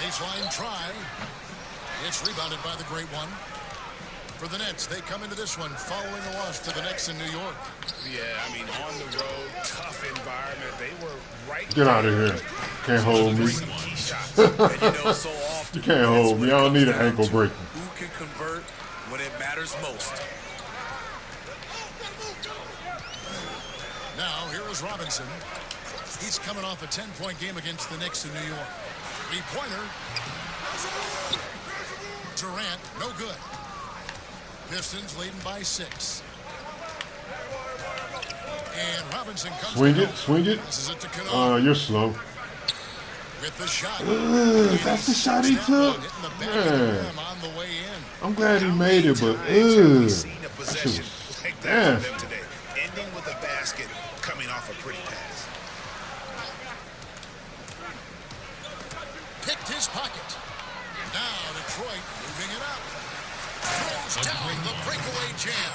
Baseline try. It's rebounded by the great one. For the Nets, they come into this one following a loss to the Knicks in New York. Yeah, I mean, on the road, tough environment. They were right. Get out of here. Can't hold me. Key shots. And you know, so often, You can't hold me. I don't need an ankle breaker. Who can convert when it matters most? Now, here is Robinson. He's coming off a 10-point game against the Knicks in New York. Three-pointer. Durant, no good. Pistons leading by 6. And Robinson comes Swing to it, swing it. This is it to Kennard. You're slow. With the shot. That's the shot he took. Hitting the back of the Man, rim on the way in. I'm glad he made it, but Seen a that possession shit was like that from nasty. them today, ending with a basket coming off a pretty pass. Picked his pocket. Now Detroit moving it up. Throws down the breakaway jam.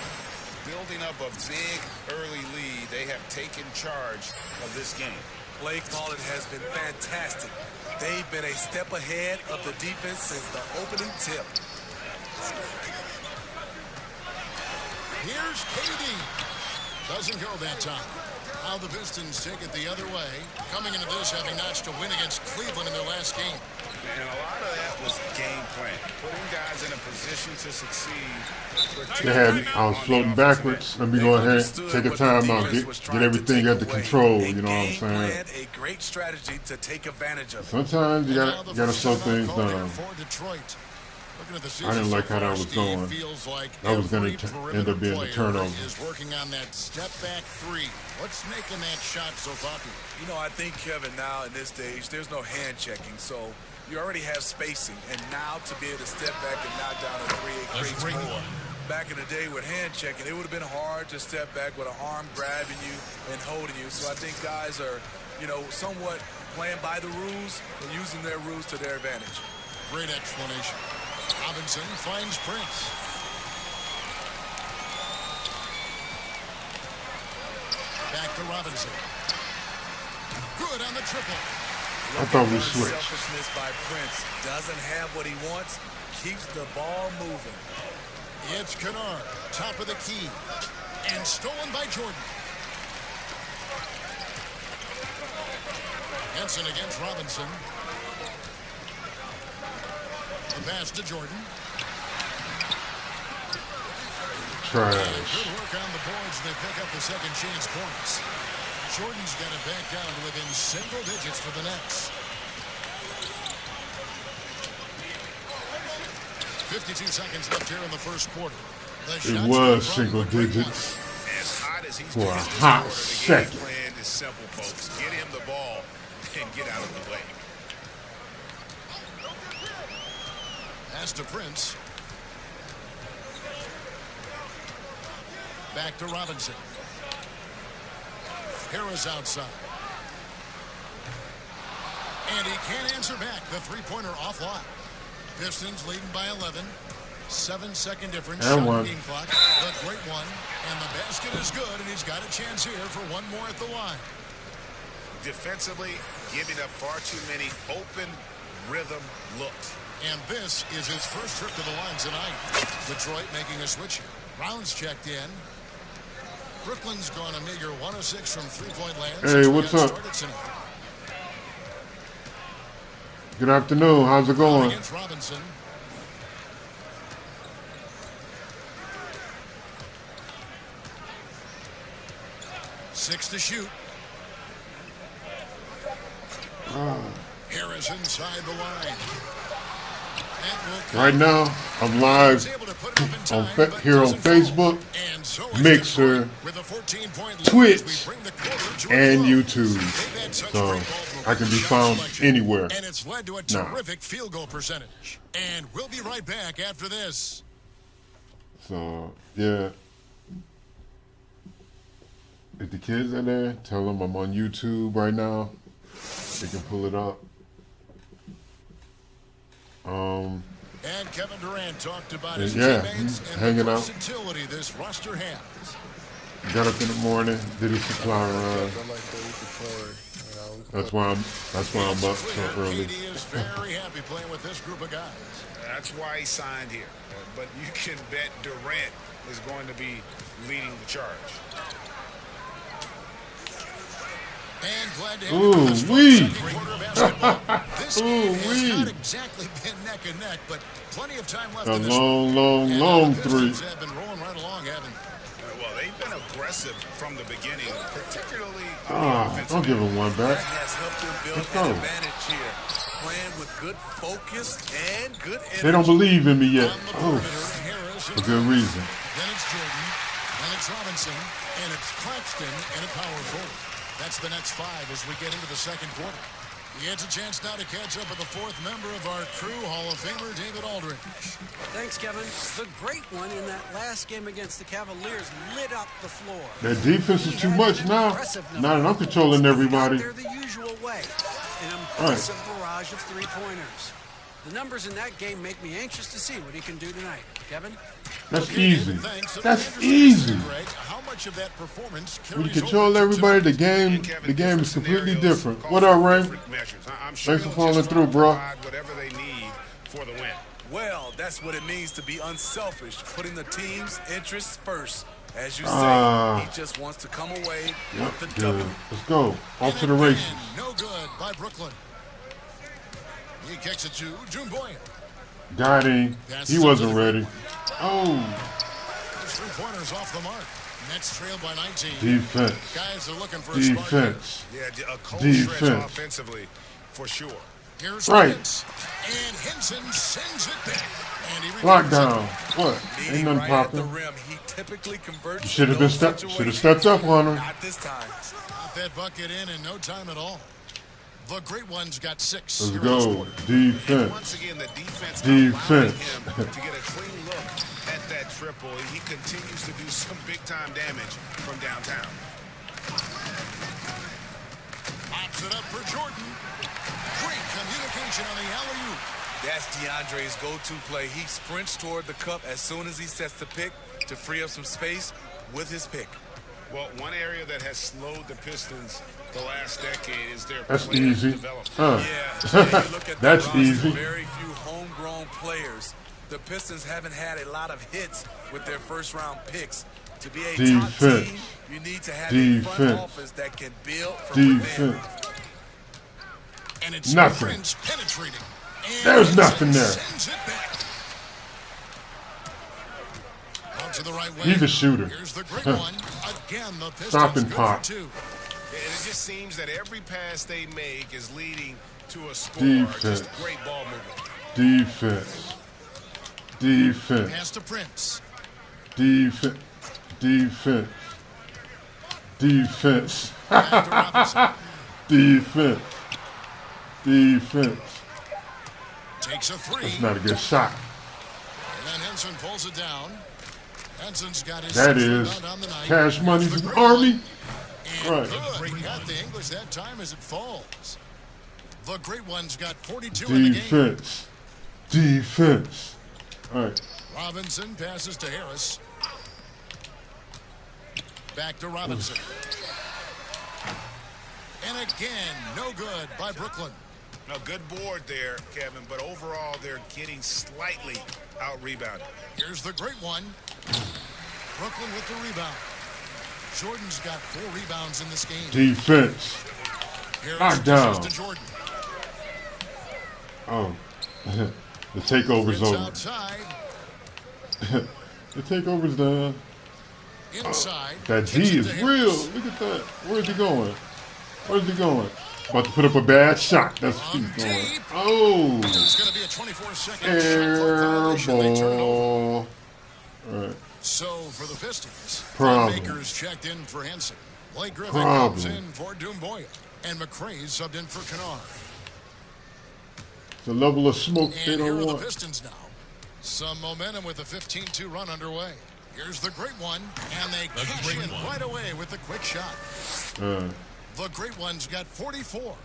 Building up a big early lead, they have taken charge of this game. Play calling has been fantastic. They've been a step ahead of the defense since the opening tip. Here's KD. Doesn't go that time. How the Pistons take it the other way. Coming into this having notched a win against Cleveland in their last game. And a lot of that was game plan. Putting guys in a position to succeed. I was floating backwards. Let me go ahead, take a timeout, get everything under control. You know what I'm saying? A great strategy to take advantage of. Sometimes you gotta slow things down. For Detroit. Looking at the I season didn't like so how that far, was Steve, going. feels like That was every going to perimeter end up being the player turnover. is working on that step back three. What's making that shot so popular? You know, I think, Kevin, now in this stage, there's no hand checking, so you already have spacing, and now to be able to step back and knock down a three, it creates more. Back in the day with hand checking, it would have been hard to step back with an arm grabbing you and holding you. So I think guys are, you know, somewhat playing by the rules and using their rules to their advantage. Great explanation. Robinson finds Prince. Back to Robinson. Good on the triple. I thought we switched. Selfishness by Prince. Doesn't have what he wants. Keeps the ball moving. It's Kennard, top of the key. And stolen by Jordan. Henson against Robinson. The pass to Jordan. Trash. Good work on the boards. They pick up the second chance points. Jordan's got it back down to within single digits for the Nets. 52 seconds left here in the first quarter. It was single digits As hot as he's for a been this hot quarter, the second. game plan is simple, folks. Get him the ball and get out of the way. Pass to Prince. Back to Robinson. Harris outside. And he can't answer back. The three-pointer offline. Pistons leading by 11. 7-second difference. And Shot one. being clock. The great one. And the basket is good, and he's got a chance here for one more at the line. Defensively, giving up far too many open rhythm looks. And this is his first trip to the line tonight. Detroit making a switch here. Brown's checked in. Brooklyn's gone a meager 106 from three-point land. Hey, what's up? Good afternoon. How's it going? Against Robinson. Six to shoot. Harris inside the line. Right now, I'm live on here on Facebook, Mixer, Twitch, and YouTube. So I can be found anywhere. And it's led to a terrific field goal percentage. And we'll be right back after this. So, yeah. If the kids are there, tell them I'm on YouTube right now. They can pull it up. And Kevin Durant talked about his yeah, teammates and hanging the out. versatility this roster has. Got up in the morning, did a supply run. That's why I'm up so early. KD is very happy playing with this group of guys. That's why he signed here. But you can bet Durant is going to be leading the charge. And glad to have Ooh, you with us for the wee. second quarter of basketball. This game has wee. not exactly been neck and neck, but plenty of time left A in this long, one. long, And long the Pistons three. have been rolling right along, haven't they? Well, they've been aggressive from the beginning, particularly Don't give him one back. That has helped them build Let's go. an advantage here. Playing with good focus and good energy. They don't believe in me yet. On the Oh, perimeter, Harris for good reason. Then it's Jordan, then it's Robinson, and it's Claxton and a power forward. That's the Nets 5 as we get into the second quarter. He gets a chance now to catch up with the fourth member of our crew, Hall of Famer David Aldridge. Thanks, Kevin. The great one in that last game against the Cavaliers lit up the floor. That defense is too much now. Impressive Now that I'm controlling everybody. They're the usual way. An impressive barrage of three-pointers. The numbers in that game make me anxious to see what he can do tonight. Kevin? That's Okay, easy. David, thanks. That's Interesting, easy. Greg. How much of that performance When you carries control over to everybody, tonight? the game is completely different. What up, Ray? Thanks for falling through, bro. Whatever they need for the win. Well, that's what it means to be unselfish, putting the team's interests first. As you say, he just wants to come away with the Yep, W. good. Let's go. Off to the races. No good by Brooklyn. He kicks it to Boyan. Got him. He wasn't ready. Oh, His three-pointers off the mark. Nets trailed by 19. defense. Guys are looking for a spark here. Defense. Yeah, a cold stretch Defense. offensively, for sure. Here's Right. Prince. And Henson sends it back. And he Lockdown. What? Ain't nothing right at the popping. rim. He typically converts. You should have been should have stepped up on him. Not this time. Got that bucket in no time at all. The Great Ones got 6. Let's here in this go. quarter. Defense. Once again, the defense Defense. allowing him to get a clean look at that triple. He continues to do some big-time damage from downtown. Pops it up for Jordan. Great communication on the alley-oop. That's DeAndre's go-to play. He sprints toward the cup as soon as he sets the pick to free up some space with his pick. Well, one area that has slowed the Pistons the last decade is their That's player easy. development. Huh. Yeah, you look at the That's roster, easy. very few homegrown players. The Pistons haven't had a lot of hits with their first-round picks. To be a top Defense. team, you need to have a front Defense. office that can build from within. Defense. And it's Nothing. Prince penetrating. And There's nothing there. sends it back. Out to the right wing. He's a shooter. Here's the Great One. Again, the Pistons Stop and good pop. for 2. And it just seems that every pass they make is leading to a score. Defense. Just great ball movement. Defense. Defense. Pass to Prince. Defense. Defense. Defense. Back to Robinson. Defense. Defense. Takes a 3. That's not a good shot. And then Henson pulls it down. Henson's got his That 6th is rebound on the night. Cash Money's The Great Army. One. And Right. good. Got the English that time as it falls. The Great One's got 42 in the game. Defense. Defense. All right. Robinson passes to Harris. Back to Robinson. And again, no good by Brooklyn. No, good board there, Kevin, but overall they're getting slightly out-rebounded. Here's the Great One. Brooklyn with the rebound. Jordan's got 4 rebounds in this game. Defense. Harris Knockdown. dishes to Jordan. Oh. The takeover's Prince over. outside. The takeover's done. Inside. That Kicks G it is to real. Harris. Look at that. Where's he going? Where's he going? About to put up a bad shot. That's what he's going. Deep. Oh. It's going to be a 24-second shot Air clock violation. They turn it over. ball. All right. So for the Pistons, Problem. Makers checked in for Henson. Blake Griffin Problem. comes in for Doumbouya. And McRae subbed in for Kennard. The level of smoke they And here don't are the want. Pistons now. Some momentum with a 15-2 run underway. Here's the Great One, and they cash in right away with the quick shot. The Great One's got 44.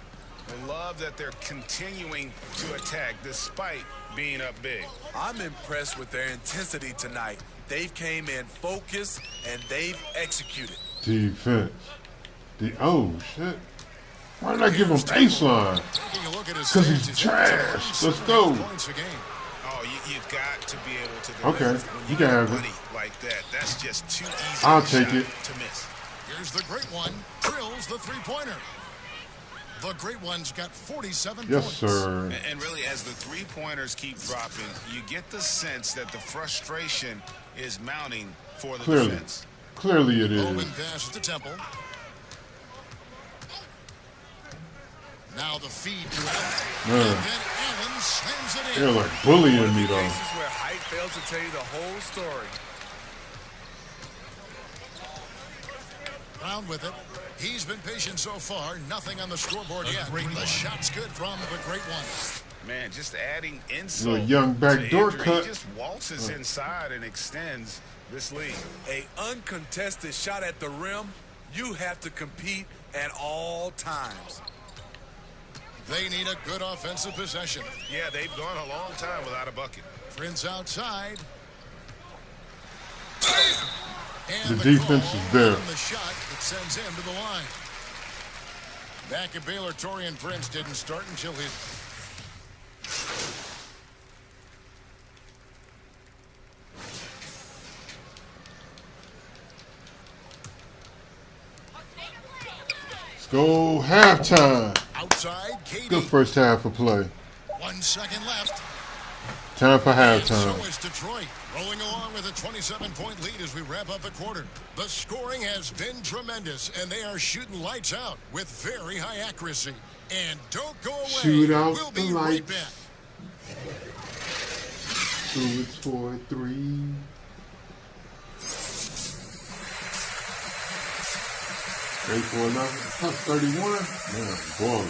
I love that they're continuing to attack despite being up big. I'm impressed with their intensity tonight. They've came in focused and they've executed. Defense. Oh, shit. Why did I give him baseline? Taking a look at his Because stats, he's trash. Let's go. points a game. Oh, you've got to be able to Okay, deliver when you you can got have it. money like that. That's just too easy I'll of a take shot it. to miss. Here's the Great One, drills the three-pointer. The Great One's got 47 Yes, points. sir. And really, as the three-pointers keep dropping, you get the sense that the frustration is mounting for the Clearly. defense. Clearly it is. Bowman passes to Temple. Now the feed to Allen. And then Allen slams it in. They're like bullying me, though. Cases where height fails to tell you the whole story. Brown with it. He's been patient so far. Nothing on the scoreboard yet. The shot's good from the Great One. Man, just adding insult Little young backdoor to injury. cut. He just waltzes inside and extends this lead. A uncontested shot at the rim, you have to compete at all times. They need a good offensive possession. Yeah, they've gone a long time without a bucket. Prince outside. The And defense call is there. on the shot that sends him to the line. Back at Baylor, Torian Prince didn't start until his... Let's go halftime. Outside, KD. Good first half of play. 1 second left. Time for And so halftime. is Detroit, rolling along with a 27-point lead as we wrap up the quarter. The scoring has been tremendous, and they are shooting lights out with very high accuracy. And don't go away. Shoot out We'll the be right lights. back. 2 is for 3. Straight for 11. Plus 31. Man, balling.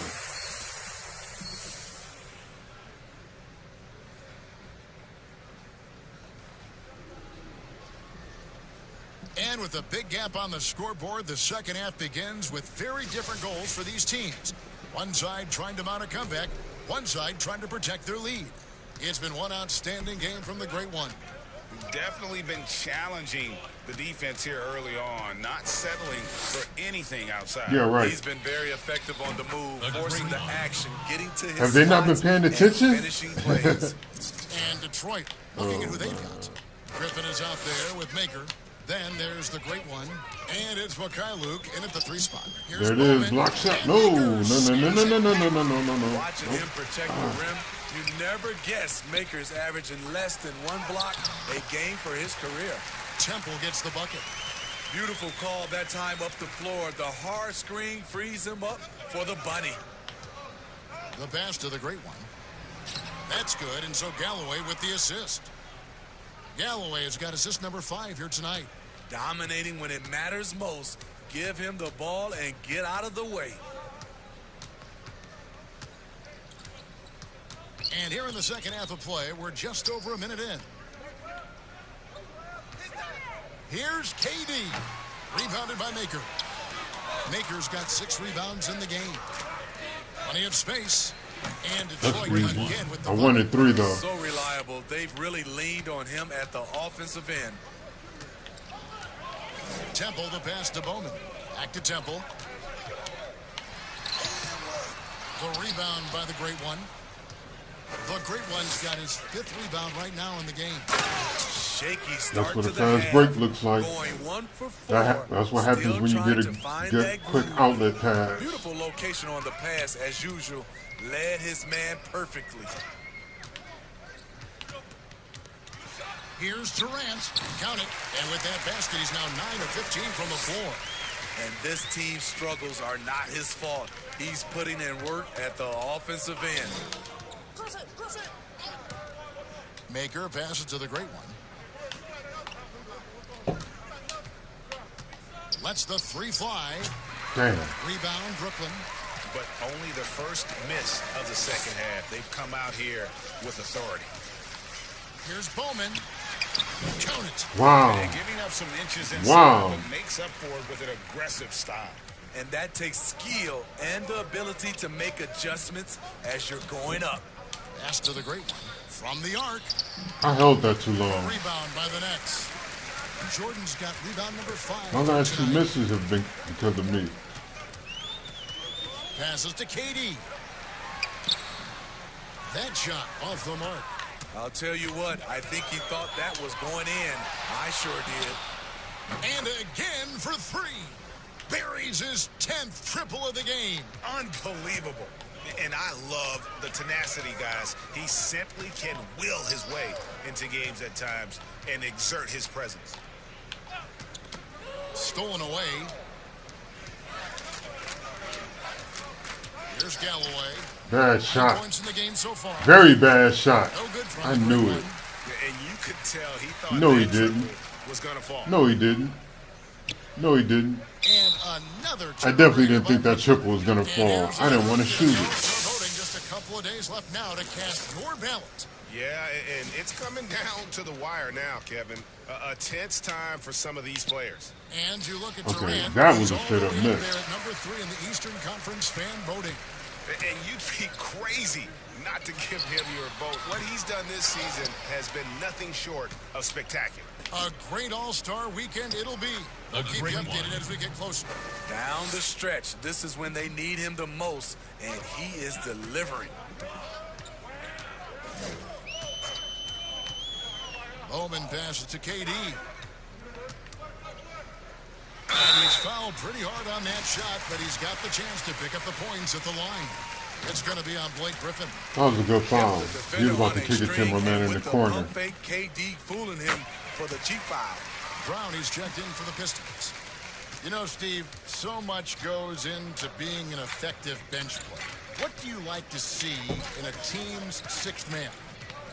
And with a big gap on the scoreboard, the second half begins with very different goals for these teams. One side trying to mount a comeback, one side trying to protect their lead. It's been one outstanding game from the Great One. Definitely been challenging the defense here early on, not settling for anything outside. Yeah, right. He's been very effective on the move, forcing the action, getting to his Have they not been spots, paying and attention? finishing plays. And Detroit looking at who they've got. Griffin is out there with Maker. Then there's the Great One, and it's Luke in at the 3 spot. Here's There it is, Bowman, block shot. and No, Maker. no. Watching him protect the rim, you never guess Maker's averaging less than 1 block a game for his career. Temple gets the bucket. Beautiful call that time up the floor. The hard screen frees him up for the bunny. The pass to the Great One. That's good, and so Galloway with the assist. Galloway has got assist number 5 here tonight. Dominating when it matters most. Give him the ball and get out of the way. And here in the second half of play, we're just over a minute in. Here's KD. Rebounded by Maker. Maker's got 6 rebounds in the game. Plenty of space. And Detroit again with the I wanted 3 though. So reliable. They've really leaned on him at the offensive end. Temple, the pass to Bowman. Back to Temple. The rebound by the Great One. The Great One's got his 5th rebound right now in the game. Shaky start That's what to a the fast half. break looks like. Going 1 for 4. That's what happens Still when you trying get to a find good that quick groove. outlet pass. Beautiful location on the pass as usual. Led his man perfectly. Here's Durant. Count it. And with that basket, he's now 9 of 15 from the floor. And this team's struggles are not his fault. He's putting in work at the offensive end. Maker passes to the Great One. Lets the 3 fly. Damn. Rebound, Brooklyn. But only the first miss of the second half. They've come out here with authority. Here's Bowman. Count it. Wow. And giving up some inches inside, Wow. but makes up for it with an aggressive style. And that takes skill and the ability to make adjustments as you're going up. Pass to the Great One. From the arc. I held that too long. Rebound by the Nets. Jordan's got rebound number 5. My last 2 misses have been because of me. Passes to KD. That shot off the mark. I'll tell you what, I think he thought that was going in. I sure did. And again for 3. Buries his 10th triple of the game. Unbelievable. And I love the tenacity, guys. He simply can will his way into games at times and exert his presence. Stolen away. Here's Galloway. Bad shot. Points in the game so far. Very bad shot. No good from I the knew Great it. One. And you could tell he thought No, he that triple didn't. was going to fall. No, he didn't. No, he didn't. And another I definitely didn't think that triple was going to fall. I didn't want to shoot it. Voting just a couple of days left now to cast your ballot. Yeah, and it's coming down to the wire now, Kevin. A tense time for some of these players. And you look at Okay, Durant. that was who's a all straight up the way miss. there at number 3 in the Eastern Conference fan voting. And you'd be crazy not to give him your vote. What he's done this season has been nothing short of spectacular. A great all-star weekend it'll be. We'll keep you updated as we get closer. Down the stretch, this is when they need him the most, and he is delivering. Bowman passes to KD. And he's fouled pretty hard on that shot, but he's got the chance to pick up the points at the line. It's going to be on Blake Griffin. That was a good foul. The He was about to defender kick it to my man in the with corner. pump fake, KD fooling him for the cheap foul. Brownie's checked in for the Pistons. You know, Steve, so much goes into being an effective bench player. What do you like to see in a team's 6th man?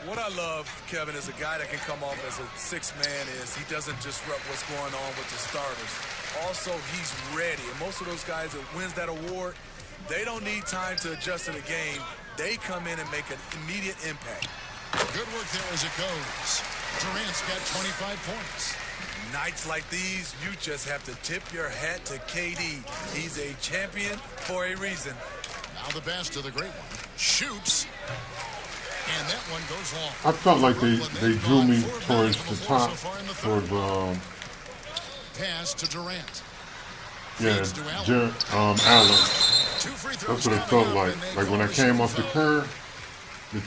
What I love, Kevin, is a guy that can come off as a sixth man is he doesn't disrupt what's going on with the starters. Also, he's ready. And most of those guys that wins that award, they don't need time to adjust to the game. They come in and make an immediate impact. Good work there as it goes. Durant's got 25 points. Nights like these, you just have to tip your hat to KD. He's a champion for a reason. Now the pass to the great one. Shoots. And that one goes long. I felt like they drew me towards the top, towards pass to Durant. Allen. That's what it felt like. Like when I came off the turn, it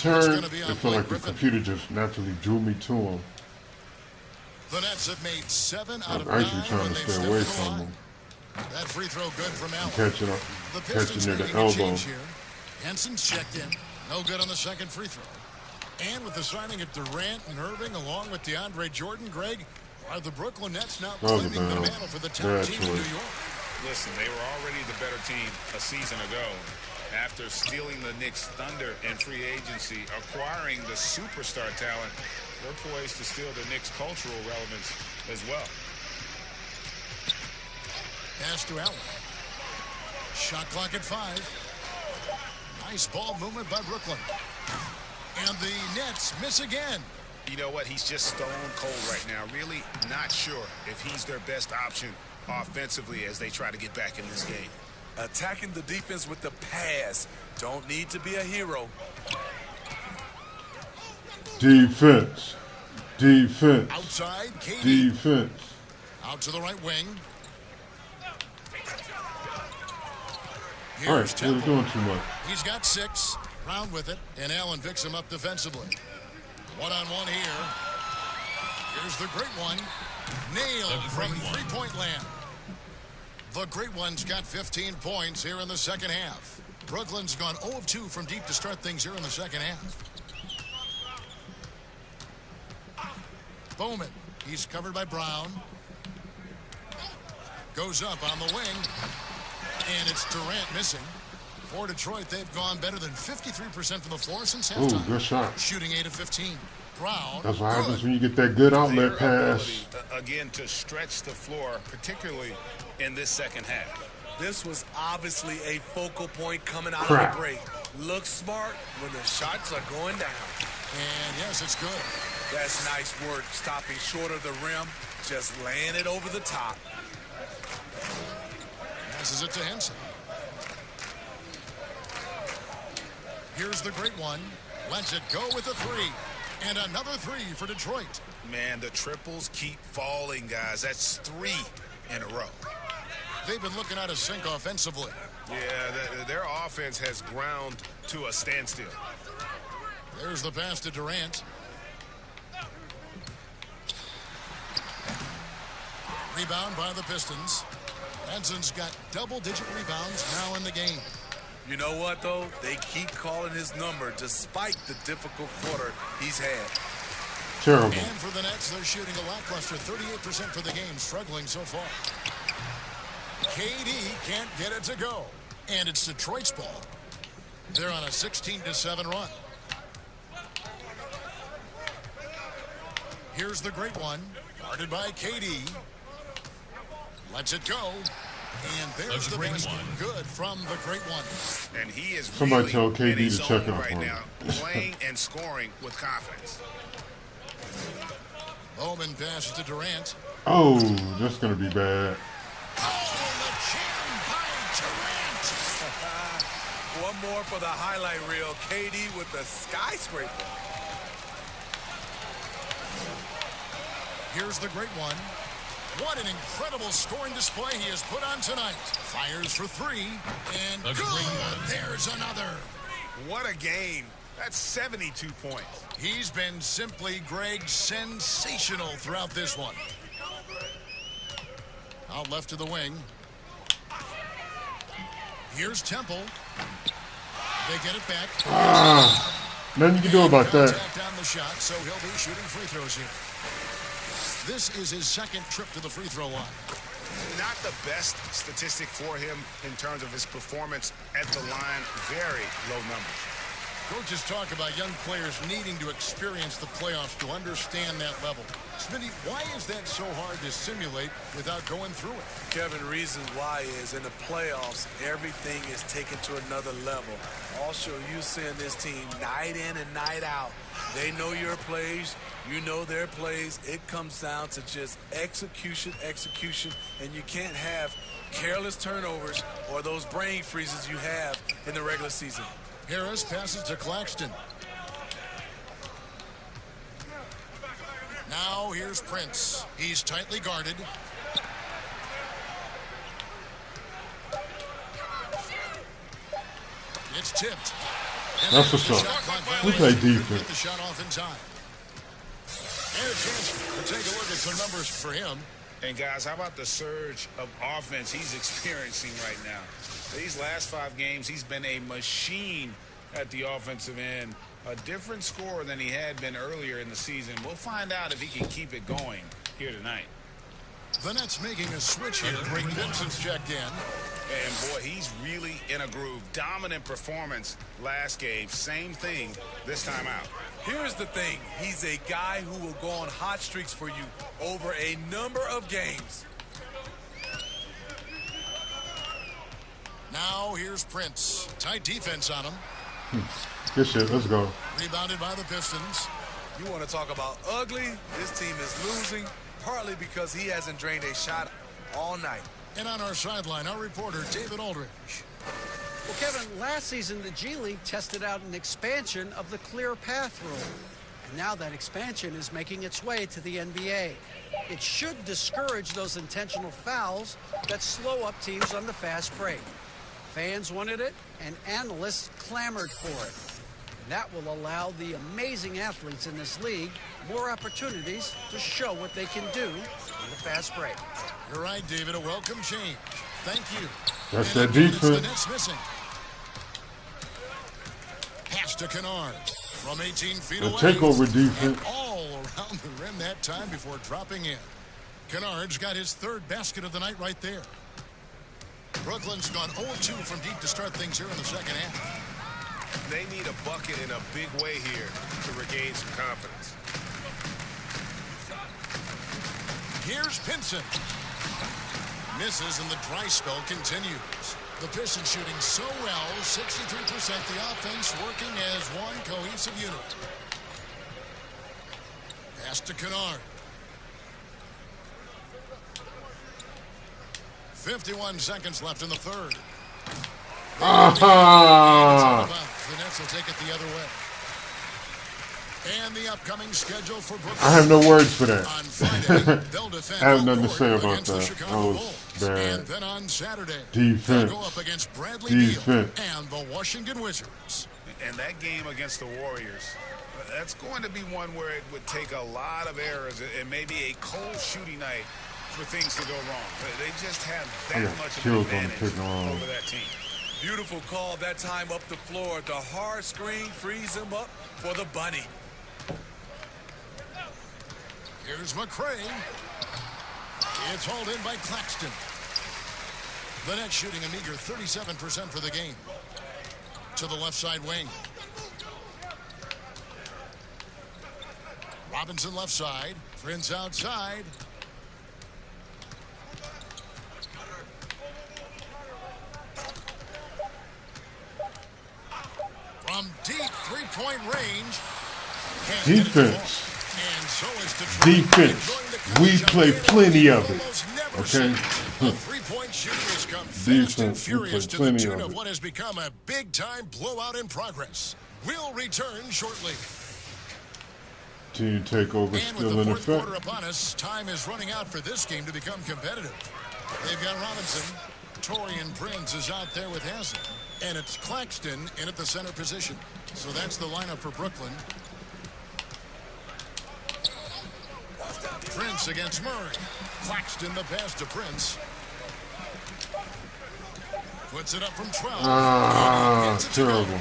felt like the computer just naturally drew me to him. The Nets have made 7 out of 9. I'm actually trying to stay away from him. That free throw good from Allen. Catching near the elbow. Henson's checked in. No good on the second free throw. And with the signing of Durant and Irving, along with DeAndre Jordan, Greg, are the Brooklyn Nets now claiming the mantle for the top team in New York? Listen, they were already the better team a season ago. After stealing the Knicks' thunder in free agency, acquiring the superstar talent, they're poised to steal the Knicks' cultural relevance as well. Pass to Allen. Shot clock at 5. Nice ball movement by Brooklyn. And the Nets miss again. You know what? He's just stone cold right now. Really not sure if he's their best option offensively as they try to get back in this game. Attacking the defense with the pass. Don't need to be a hero. Defense. Outside, KD. Defense. Out to the right wing. All right, we're doing too much. He's got 6. Brown with it, and Allen picks him up defensively. One-on-one here. Here's the great one. Nailed from three-point land. The great one's got 15 points here in the second half. Brooklyn's gone 0 of 2 from deep to start things here in the second half. Bowman. He's covered by Brown. Goes up on the wing. And it's Durant missing. For Detroit, they've gone better than 53% from the floor since halftime. Ooh, good shot. Shooting 8 of 15. Brown. That's what happens when you get that good outlet pass. Again, to stretch the floor, particularly in this second half. This was obviously a focal point coming out Crap. of the break. Look smart when the shots are going down. And yes, it's good. That's nice work, stopping short of the rim, just laying it over the top. Passes it to Henson. Here's the great one. Lets it go with a 3. And another 3 for Detroit. Man, the triples keep falling, guys. That's 3 in a row. They've been looking out of sync offensively. Yeah, their offense has ground to a standstill. There's the pass to Durant. Rebound by the Pistons. Henson's got double-digit rebounds now in the game. You know what, though? They keep calling his number despite the difficult quarter he's had. Terrible. And for the Nets, they're shooting a lackluster 38% for the game, struggling so far. KD can't get it to go. And it's Detroit's ball. They're on a 16-7 run. Here's the great one. Guarded by KD. Lets it go. And there's the basket. Good from the great one. And he is Somebody really tell in KD his to zone check up right on now, him. playing and scoring with confidence. Bowman passes to Durant. Oh, that's going to be bad. Oh, the jam by Durant. One more for the highlight reel. KD with the skyscraper. Here's the great one. What an incredible scoring display he has put on tonight. Fires for 3. And good. There's another. What a game. That's 72 points. He's been simply, Greg, sensational throughout this one. Out left to the wing. Here's Temple. They get it back. Nothing you can do about that. Down the shot, so he'll be shooting free throws here. This is his second trip to the free throw line. Not the best statistic for him in terms of his performance at the line. Very low numbers. Coaches talk about young players needing to experience the playoffs to understand that level. Smitty, why is that so hard to simulate without going through it? Kevin, reasons why is in the playoffs, everything is taken to another level. Also, you seeing this team night in and night out. They know your plays. You know their plays. It comes down to just execution, and you can't have careless turnovers or those brain freezes you have in the regular season. Harris passes to Claxton. Now here's Prince. He's tightly guarded. It's tipped. And That's what's up. We play defense. Get the shot off in time. And a chance to take a look at some numbers for him. And guys, how about the surge of offense he's experiencing right now? These last 5 games, he's been a machine at the offensive end. A different scorer than he had been earlier in the season. We'll find out if he can keep it going here tonight. The Nets making a switch here. Vincent's checked in. And boy, he's really in a groove. Dominant performance last game. Same thing this time out. Here's the thing. He's a guy who will go on hot streaks for you over a number of games. Now here's Prince. Tight defense on him. Good shit. Let's go. Rebounded by the Pistons. You want to talk about ugly? This team is losing, partly because he hasn't drained a shot all night. And on our sideline, our reporter, David Aldridge. Well, Kevin, last season the G League tested out an expansion of the clear path rule. And now that expansion is making its way to the NBA. It should discourage those intentional fouls that slow up teams on the fast break. Fans wanted it, and analysts clamored for it. And that will allow the amazing athletes in this league more opportunities to show what they can do on the fast break. You're right, David. A welcome change. Thank you. That's and that defense. The Nets missing. Pass to Kennard from 18 feet The away. takeover defense. And all around the rim that time before dropping in. Kennard's got his 3rd basket of the night right there. Brooklyn's gone 0-2 from deep to start things here in the second half. They need a bucket in a big way here to regain some confidence. Here's Pinson. Misses and the dry spell continues. The Pistons shooting so well, 63% the offense working as one cohesive unit. Pass to Kennard. 51 seconds left in the 3rd. Ah! The Nets will take it the other way. And the upcoming schedule for Brooklyn. I have no words for that. On Friday, they'll defend I have nothing to say home court about against the that. Chicago That was Bulls. bad. And then on Saturday, Defense. they'll go up against Bradley Beal Defense. and the Washington Wizards. And that game against the Warriors, that's going to be one where it would take a lot of errors and maybe a cold shooting night for things to go wrong. They just have that much of an killed on the advantage pick and roll. over that team. Beautiful call that time up the floor. The hard screen frees him up for the bunny. Here's McCray. It's hauled in by Claxton. The Nets shooting a meager 37% for the game. To the left side wing. Robinson left side. Prince outside. From deep three-point range. Defense. And so is Detroit. Defense. We play plenty of it. Okay? The three-point shooting has come fast and Defense. We play furious to the plenty tune of of it. what has become a big-time blowout in progress. We'll return shortly. Team takeover And with still the in fourth effect. quarter upon us, time is running out for this game to become competitive. They've got Robinson. Torian Prince is out there with Haslem. And it's Claxton in at the center position. So that's the lineup for Brooklyn. Prince against Murray. Claxton the pass to Prince. Puts it up from 12. Ah, terrible.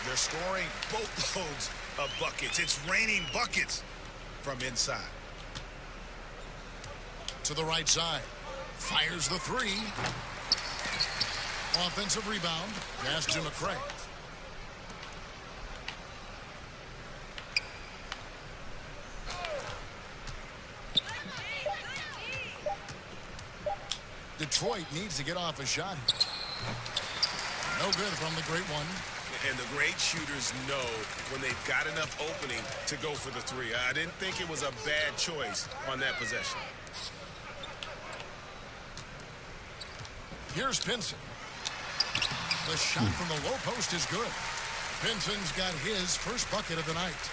They're scoring boatloads of buckets. It's raining buckets from inside. To the right side. Fires the three. Offensive rebound. Pass to McCray. Detroit needs to get off a shot here. No good from the great one. And the great shooters know when they've got enough opening to go for the three. I didn't think it was a bad choice on that possession. Here's Pinson. The shot from the low post is good. Pinson's got his first bucket of the night.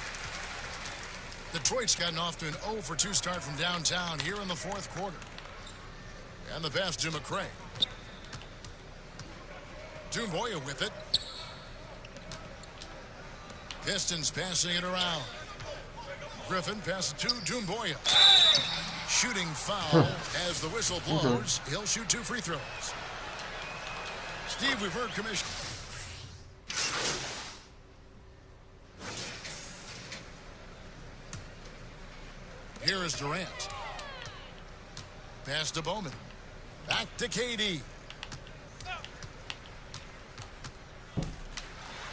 Detroit's gotten off to an 0 for 2 start from downtown here in the fourth quarter. And the pass to McCray. Dumboya with it. Pistons passing it around. Griffin passes to Dumboya. Shooting foul as the whistle blows. He'll shoot 2 free throws. Steve, we've heard commission. Here is Durant. Pass to Bowman. Back to KD.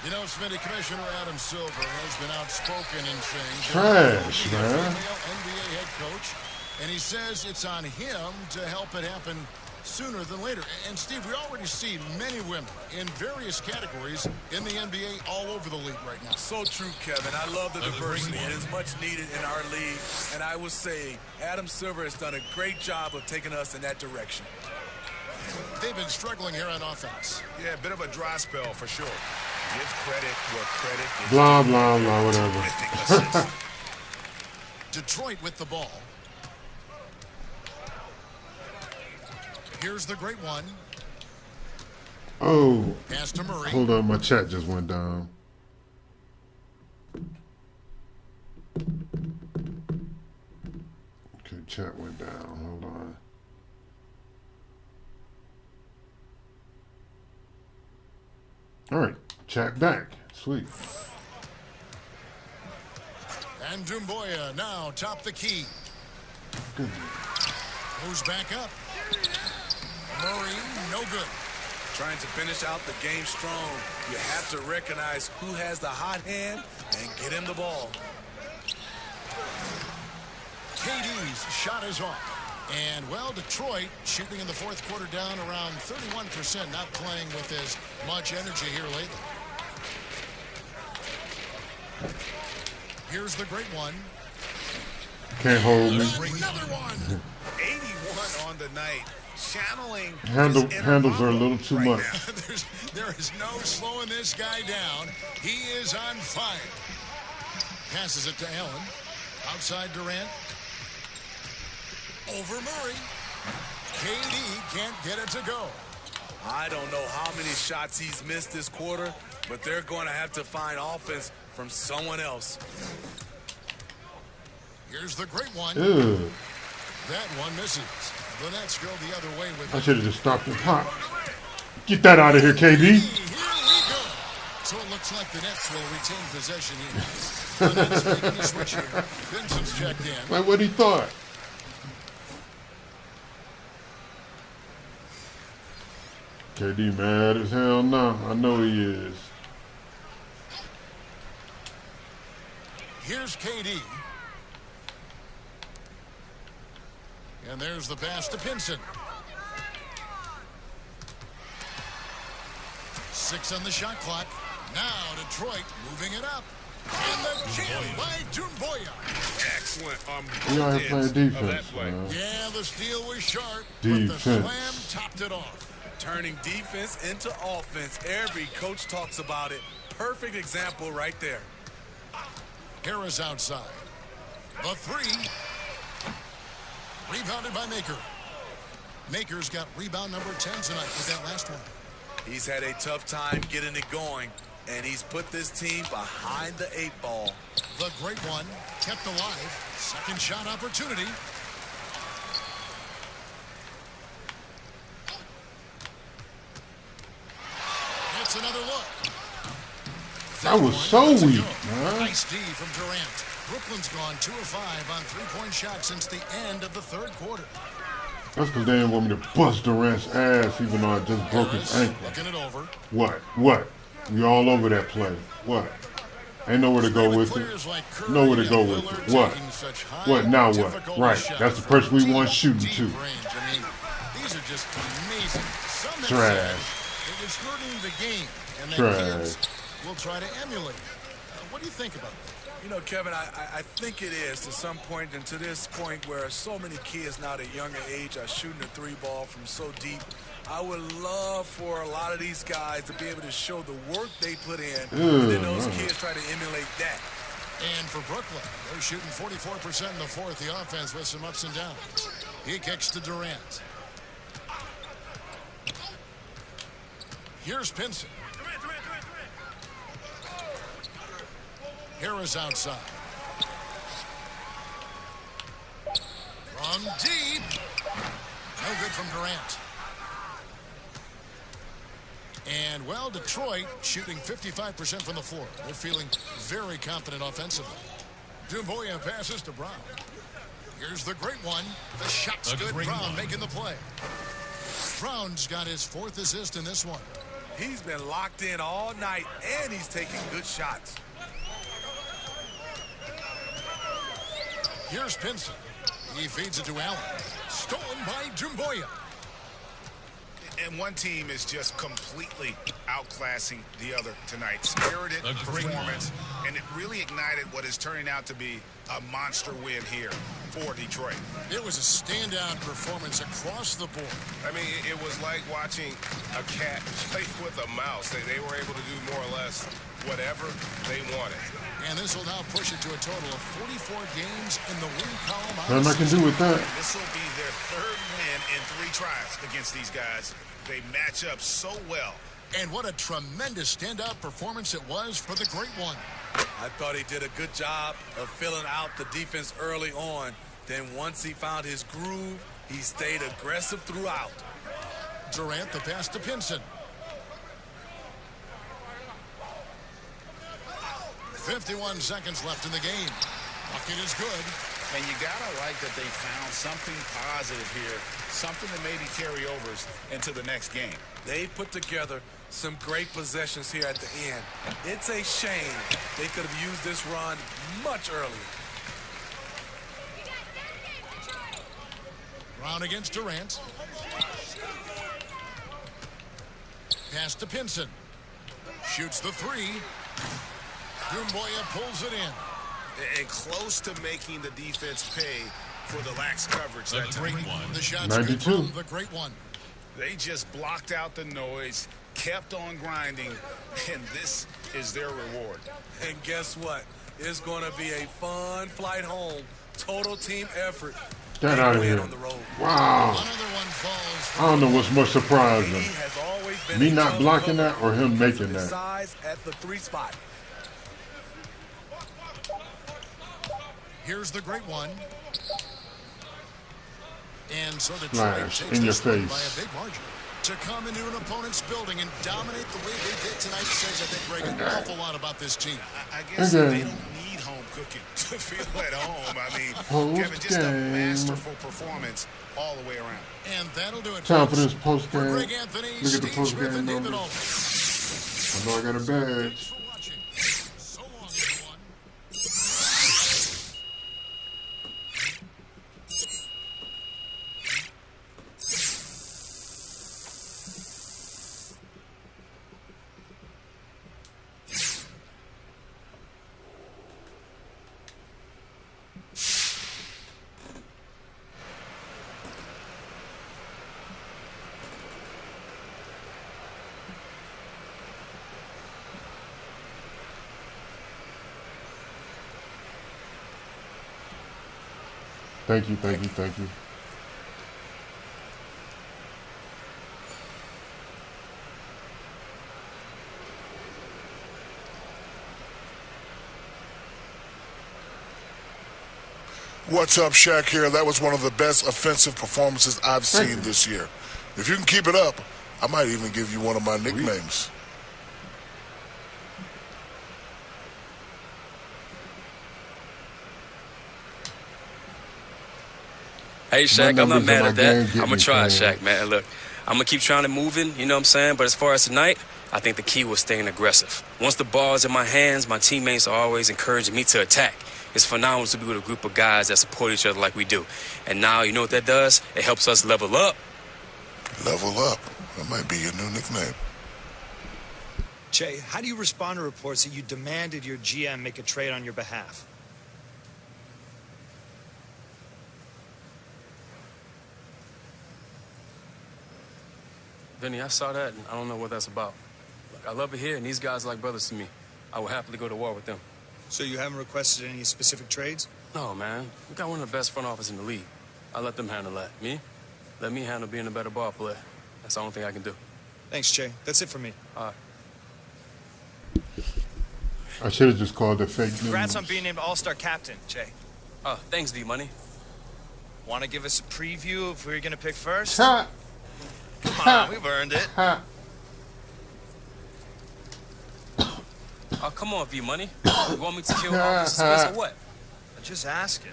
You know, Smitty, Commissioner Adam Silver has been outspoken in saying trash, man. NBA head coach, and he says it's on him to help it happen sooner than later. And Steve, we already see many women in various categories in the NBA all over the league right now. So true, Kevin. I love the diversity. It is much needed in our league. And I would say Adam Silver has done a great job of taking us in that direction. They've been struggling here on offense. Yeah, a bit of a dry spell for sure. Give credit where credit is. Blah, blah, blah, whatever. Detroit with the ball. Here's the great one. Oh, pass to Murray. Hold on, my chat just went down. Okay, chat went down. Hold on. All right, chat back. Sweet. And Dumboya now top the key. Good. Moves back up. Murray, no good. Trying to finish out the game strong, you have to recognize who has the hot hand and get him the ball. KD's shot is off. And, well, Detroit shooting in the fourth quarter down around 31%, not playing with as much energy here lately. Here's the great one. Can't hold me. Another one. 81 on the night. Channeling handles are a little too right much. There is no slowing this guy down. He is on fire. Passes it to Allen. Outside Durant. Over Murray. KD can't get it to go. I don't know how many shots he's missed this quarter, but they're going to have to find offense from someone else. Here's the great one. Ew. That one misses. The Nets go the other way with I it. should have just stopped and popped. Get that out of here, KD. Here we go. So it looks like the Nets will retain possession here. The Nets making the switch here. Vincent's checked in. Like what he thought. KD mad as hell now. I know he is. Here's KD. And there's the pass to Pinson. 6 on the shot clock. Now Detroit moving it up. And the jam by Dumboya. Excellent. We out here playing defense, play. man. Yeah, the steal was sharp, Defense. but the slam topped it off. Turning defense into offense. Every coach talks about it. Perfect example right there. Harris outside. The 3. Rebounded by Maker. Maker's got rebound number 10 tonight with that last one. He's had a tough time getting it going, and he's put this team behind the 8 ball. The great one kept alive. Second shot opportunity. That's another look. That was so weak, man. Nice D from Durant. Brooklyn's gone 2 of 5 on 3-point shots since the end of the third quarter. That's because they didn't want me to bust Durant's ass even though I just broke his ankle. Looking it over. What? We all over that play. What? Ain't nowhere to go with it. Nowhere to go with it. What? What? Now what? Right. That's the person we want shooting to. These are just amazing. Some have Trash. said it was hurting the game, and that Trash. kids will try to emulate. What do you think about that? You know, Kevin, I think it is to some point, and to this point where so many kids now at a younger age are shooting the three ball from so deep. I would love for a lot of these guys to be able to show the work they put in, and then those kids try to emulate that. And for Brooklyn, they're shooting 44% in the fourth. The offense with some ups and downs. He kicks to Durant. Here's Pinson. Harris outside. From deep. No good from Durant. And, well, Detroit shooting 55% from the floor. They're feeling very confident offensively. Dumboya passes to Brown. Here's the great one. The shot's good. Brown making the play. Brown's got his fourth assist in this one. He's been locked in all night, and he's taking good shots. Here's Pinson. He feeds it to Allen. Stolen by Dumboya. And one team is just completely outclassing the other tonight. Spirited performance, and it really ignited what is turning out to be a monster win here for Detroit. It was a standout performance across the board. I mean, it was like watching a cat play with a mouse. They were able to do more or less whatever they wanted. And this will now push it to a total of 44 games in the win column. Nothing I can do with that. This will be their third win in 3 tries against these guys. They match up so well. And what a tremendous standout performance it was for the great one. I thought he did a good job of filling out the defense early on. Then once he found his groove, he stayed aggressive throughout. Durant, the pass to Pinson. 51 seconds left in the game. Bucket is good. And you gotta like that they found something positive here, something that maybe carry overs into the next game. They put together some great possessions here at the end. It's a shame they could have used this run much earlier. Brown against Durant. Pass to Pinson. Shoots the three. Dumboya pulls it in. And close to making the defense pay for the lax coverage. The great one. The shot's 92. good from the great one. They just blocked out the noise, kept on grinding, and this is their reward. And guess what? It's going to be a fun flight home. Total team effort. Get out of here. On the road. Wow. Another one falls. I don't know what's more surprising. He has always been Me a not tough blocking cover that or him making because of his that. size at the 3 spot. Here's the great one. And so Detroit Flash takes in your this one by face. a big margin. To come into an opponent's building and dominate the way they did tonight says, I think, Greg, an awful lot about this team. I guess Okay. they don't need home cooking to feel at home. I mean, Post Kevin, just a game. masterful performance all the way around. And that'll do it. Time for folks. this post For game. Greg Anthony, Look at the Steve post Smith, game and David numbers. Aldridge. I know I got a badge. For watching. So long, everyone. Thank you, thank you, thank you. What's up, Shaq here. That was one of the best offensive performances I've seen this year. If you can keep it up, I might even give you one of my nicknames. Hey, Shaq, I'm not numbers mad on at my that. game get I'm going me to try, playing. Shaq, man. Look, I'm going to keep trying to move in, you know what I'm saying? But as far as tonight, I think the key was staying aggressive. Once the ball is in my hands, my teammates are always encouraging me to attack. It's phenomenal to be with a group of guys that support each other like we do. And now, you know what that does? It helps us level up. Level up. That might be your new nickname. Che, how do you respond to reports that you demanded your GM make a trade on your behalf? Vinny, I saw that, and I don't know what that's about. Look, I love it here, and these guys are like brothers to me. I would happily go to war with them. So you haven't requested any specific trades? No, man. We got one of the best front offices in the league. I let them handle that. Me? Let me handle being a better ball player. That's the only thing I can do. Thanks, Che. That's it for me. All right. I should have just called it fake news. Congrats on being named All-Star Captain, Che. Oh, thanks, D-Money. Want to give us a preview of who you're going to pick first? Ha! Come on, we've earned it. Ha! Oh, come on, V-Money. You want me to kill Officer Smith or what? Just asking.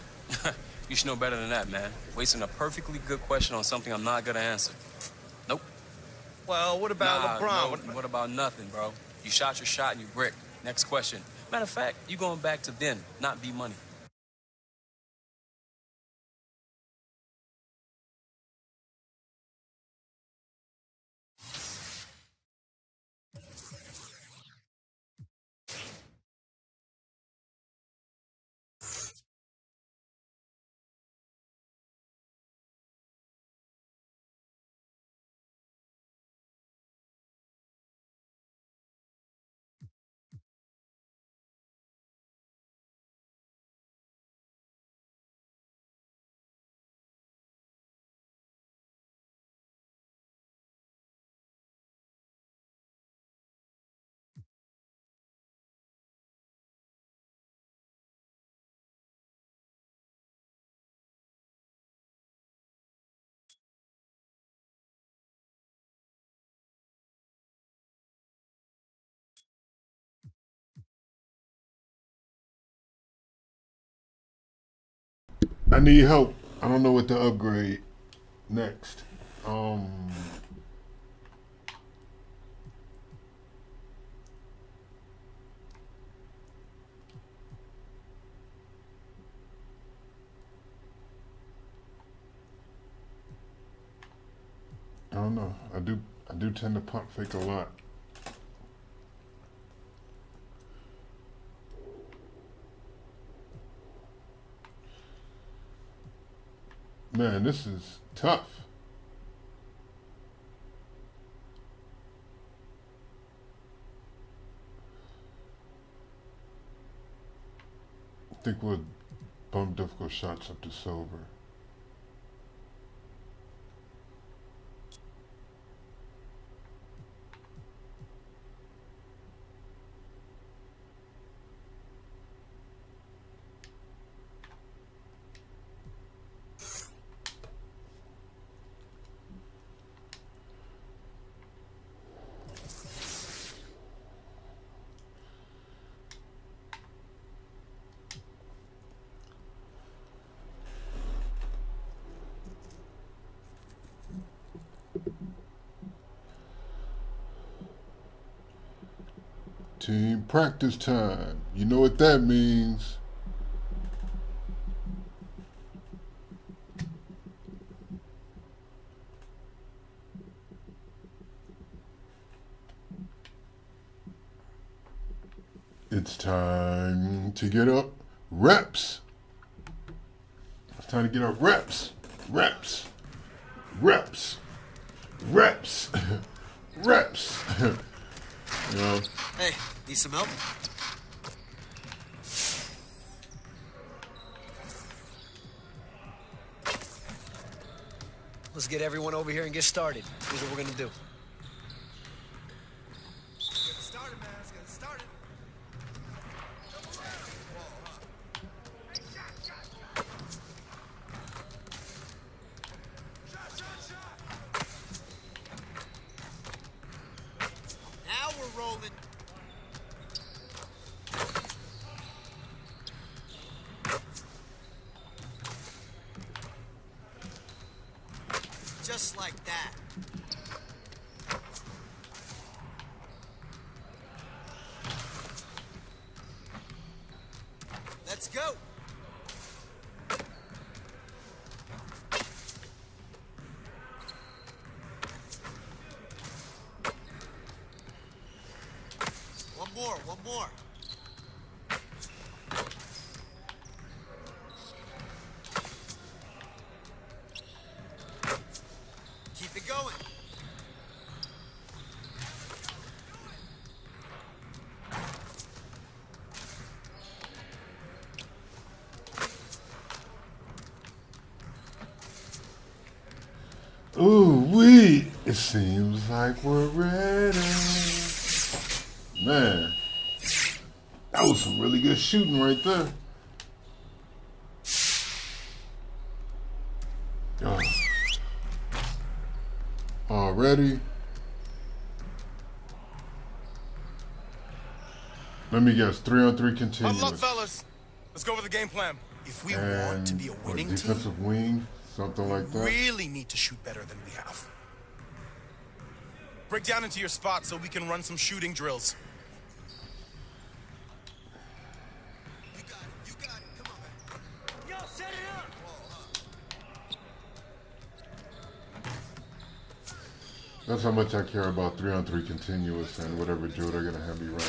You should know better than that, man. Wasting a perfectly good question on something I'm not gonna answer. Nope. Well, what about LeBron? No, what about nothing, bro? You shot your shot and you bricked. Next question. Matter of fact, you going back to then, not B-Money. I need help. I don't know what to upgrade next. I don't know. I do tend to pump fake a lot. Man, this is tough. I think we'll bump difficult shots up to sober. Team practice time. You know what that means. It's time to get up reps. It's time to get up reps. Reps. Reps. Reps. Reps. You know? Hey, need some help? Let's get everyone over here and get started. Here's what we're gonna do. Let's get it started, man. Let's get it started. Now we're rolling. Just like that. Let's go. One more. Keep it going. Ooh, wee! It seems like we're ready. Man, that was some really good shooting right there. Oh. Already. Let me guess, 3-on-3 continuous. Huddle up, fellas. Let's go over the game plan. If we want to be a winning team, defensive wing, something like that. really need to shoot better than we have. Break down into your spot so we can run some shooting drills. You got it. You got it. Come on, man. Yo, set it up. That's how much I care about 3-on-3 continuous and whatever drill they're gonna have me run now.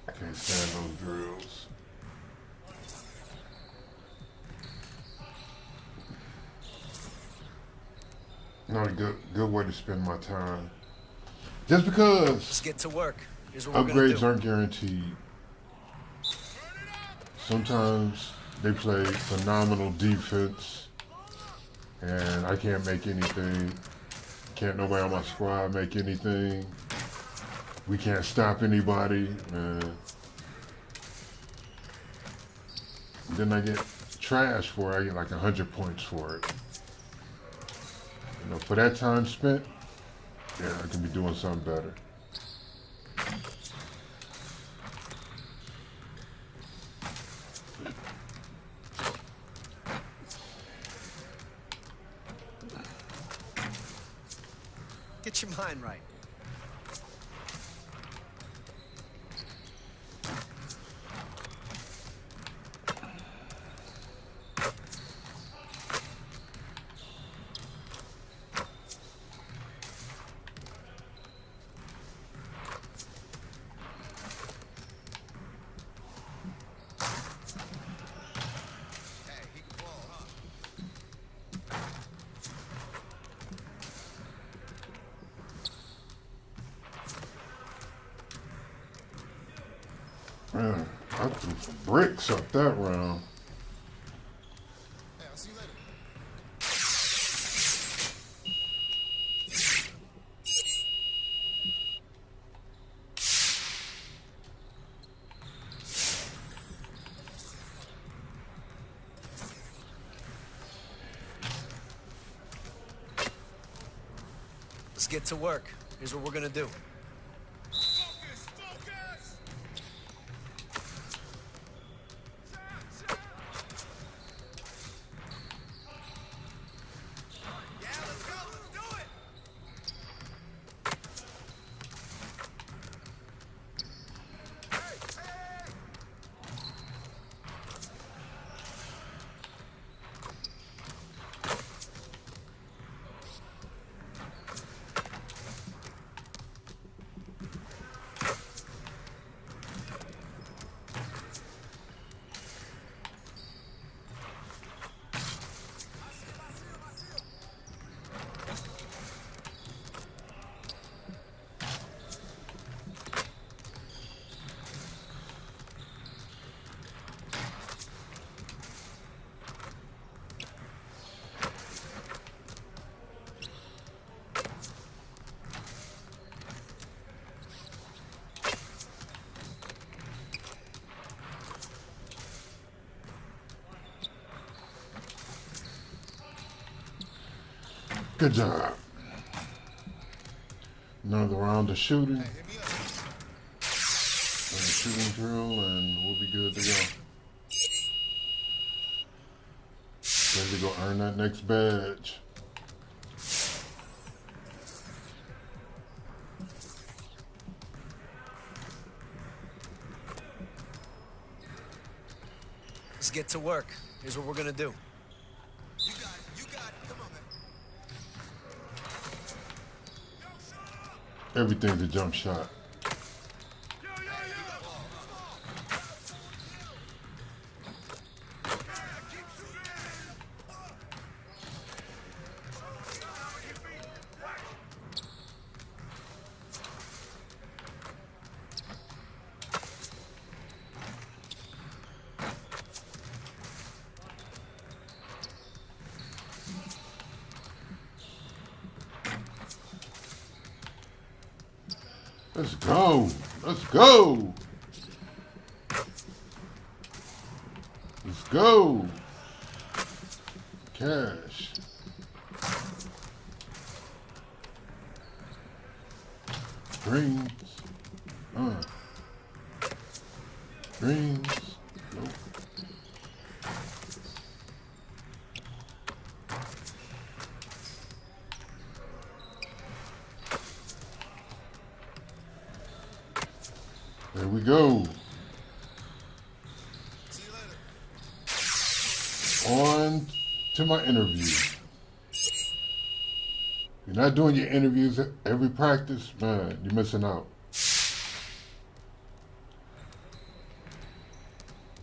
I can't stand those drills. Not a good way to spend my time. Just because Let's get to work. Here's what we're gonna upgrades do. aren't guaranteed. Sometimes they play phenomenal defense and I can't make anything. Can't nobody on my squad make anything. We can't stop anybody, man. Then I get trash for it. I get like 100 points for it. You know, for that time spent, yeah, I can be doing something better. Get your mind right. Man, I threw some bricks up that round. Hey, I'll see you later. Let's get to work. Here's what we're gonna do. Good job. Another round of shooting. And a shooting drill, and we'll be good to go. Ready to go earn that next badge. Let's get to work. Here's what we're gonna do. You got it. You got it. Come on, man. Everything's a jump shot. Let's go. Let's go. Let's go. Cash. Greens. Greens. Nope. There we go. See you later. On to my interview. You're not doing your interviews every practice, man, you're missing out.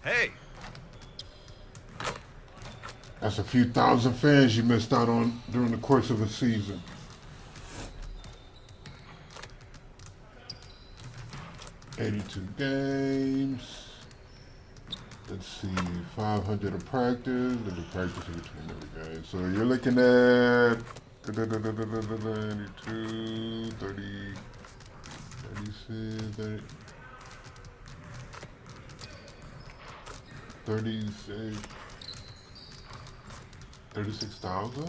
Hey. That's a few thousand fans you missed out on during the course of a season. $82 games. Let's see, 500 of practice. There's a practice in between every game. So you're looking at 92, 30, 36, 30, 36,000?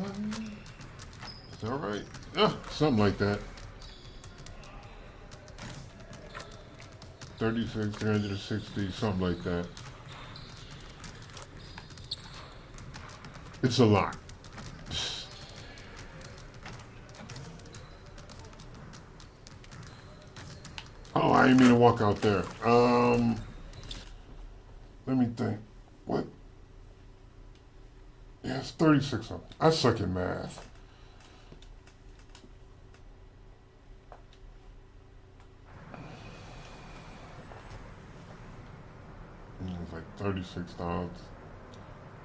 Is that right? Yeah, something like that. 36, 360, something like that. It's a lot. Oh, I didn't mean to walk out there. Let me think. What? Yeah, it's 36 something. I suck at math. It's like 36,000,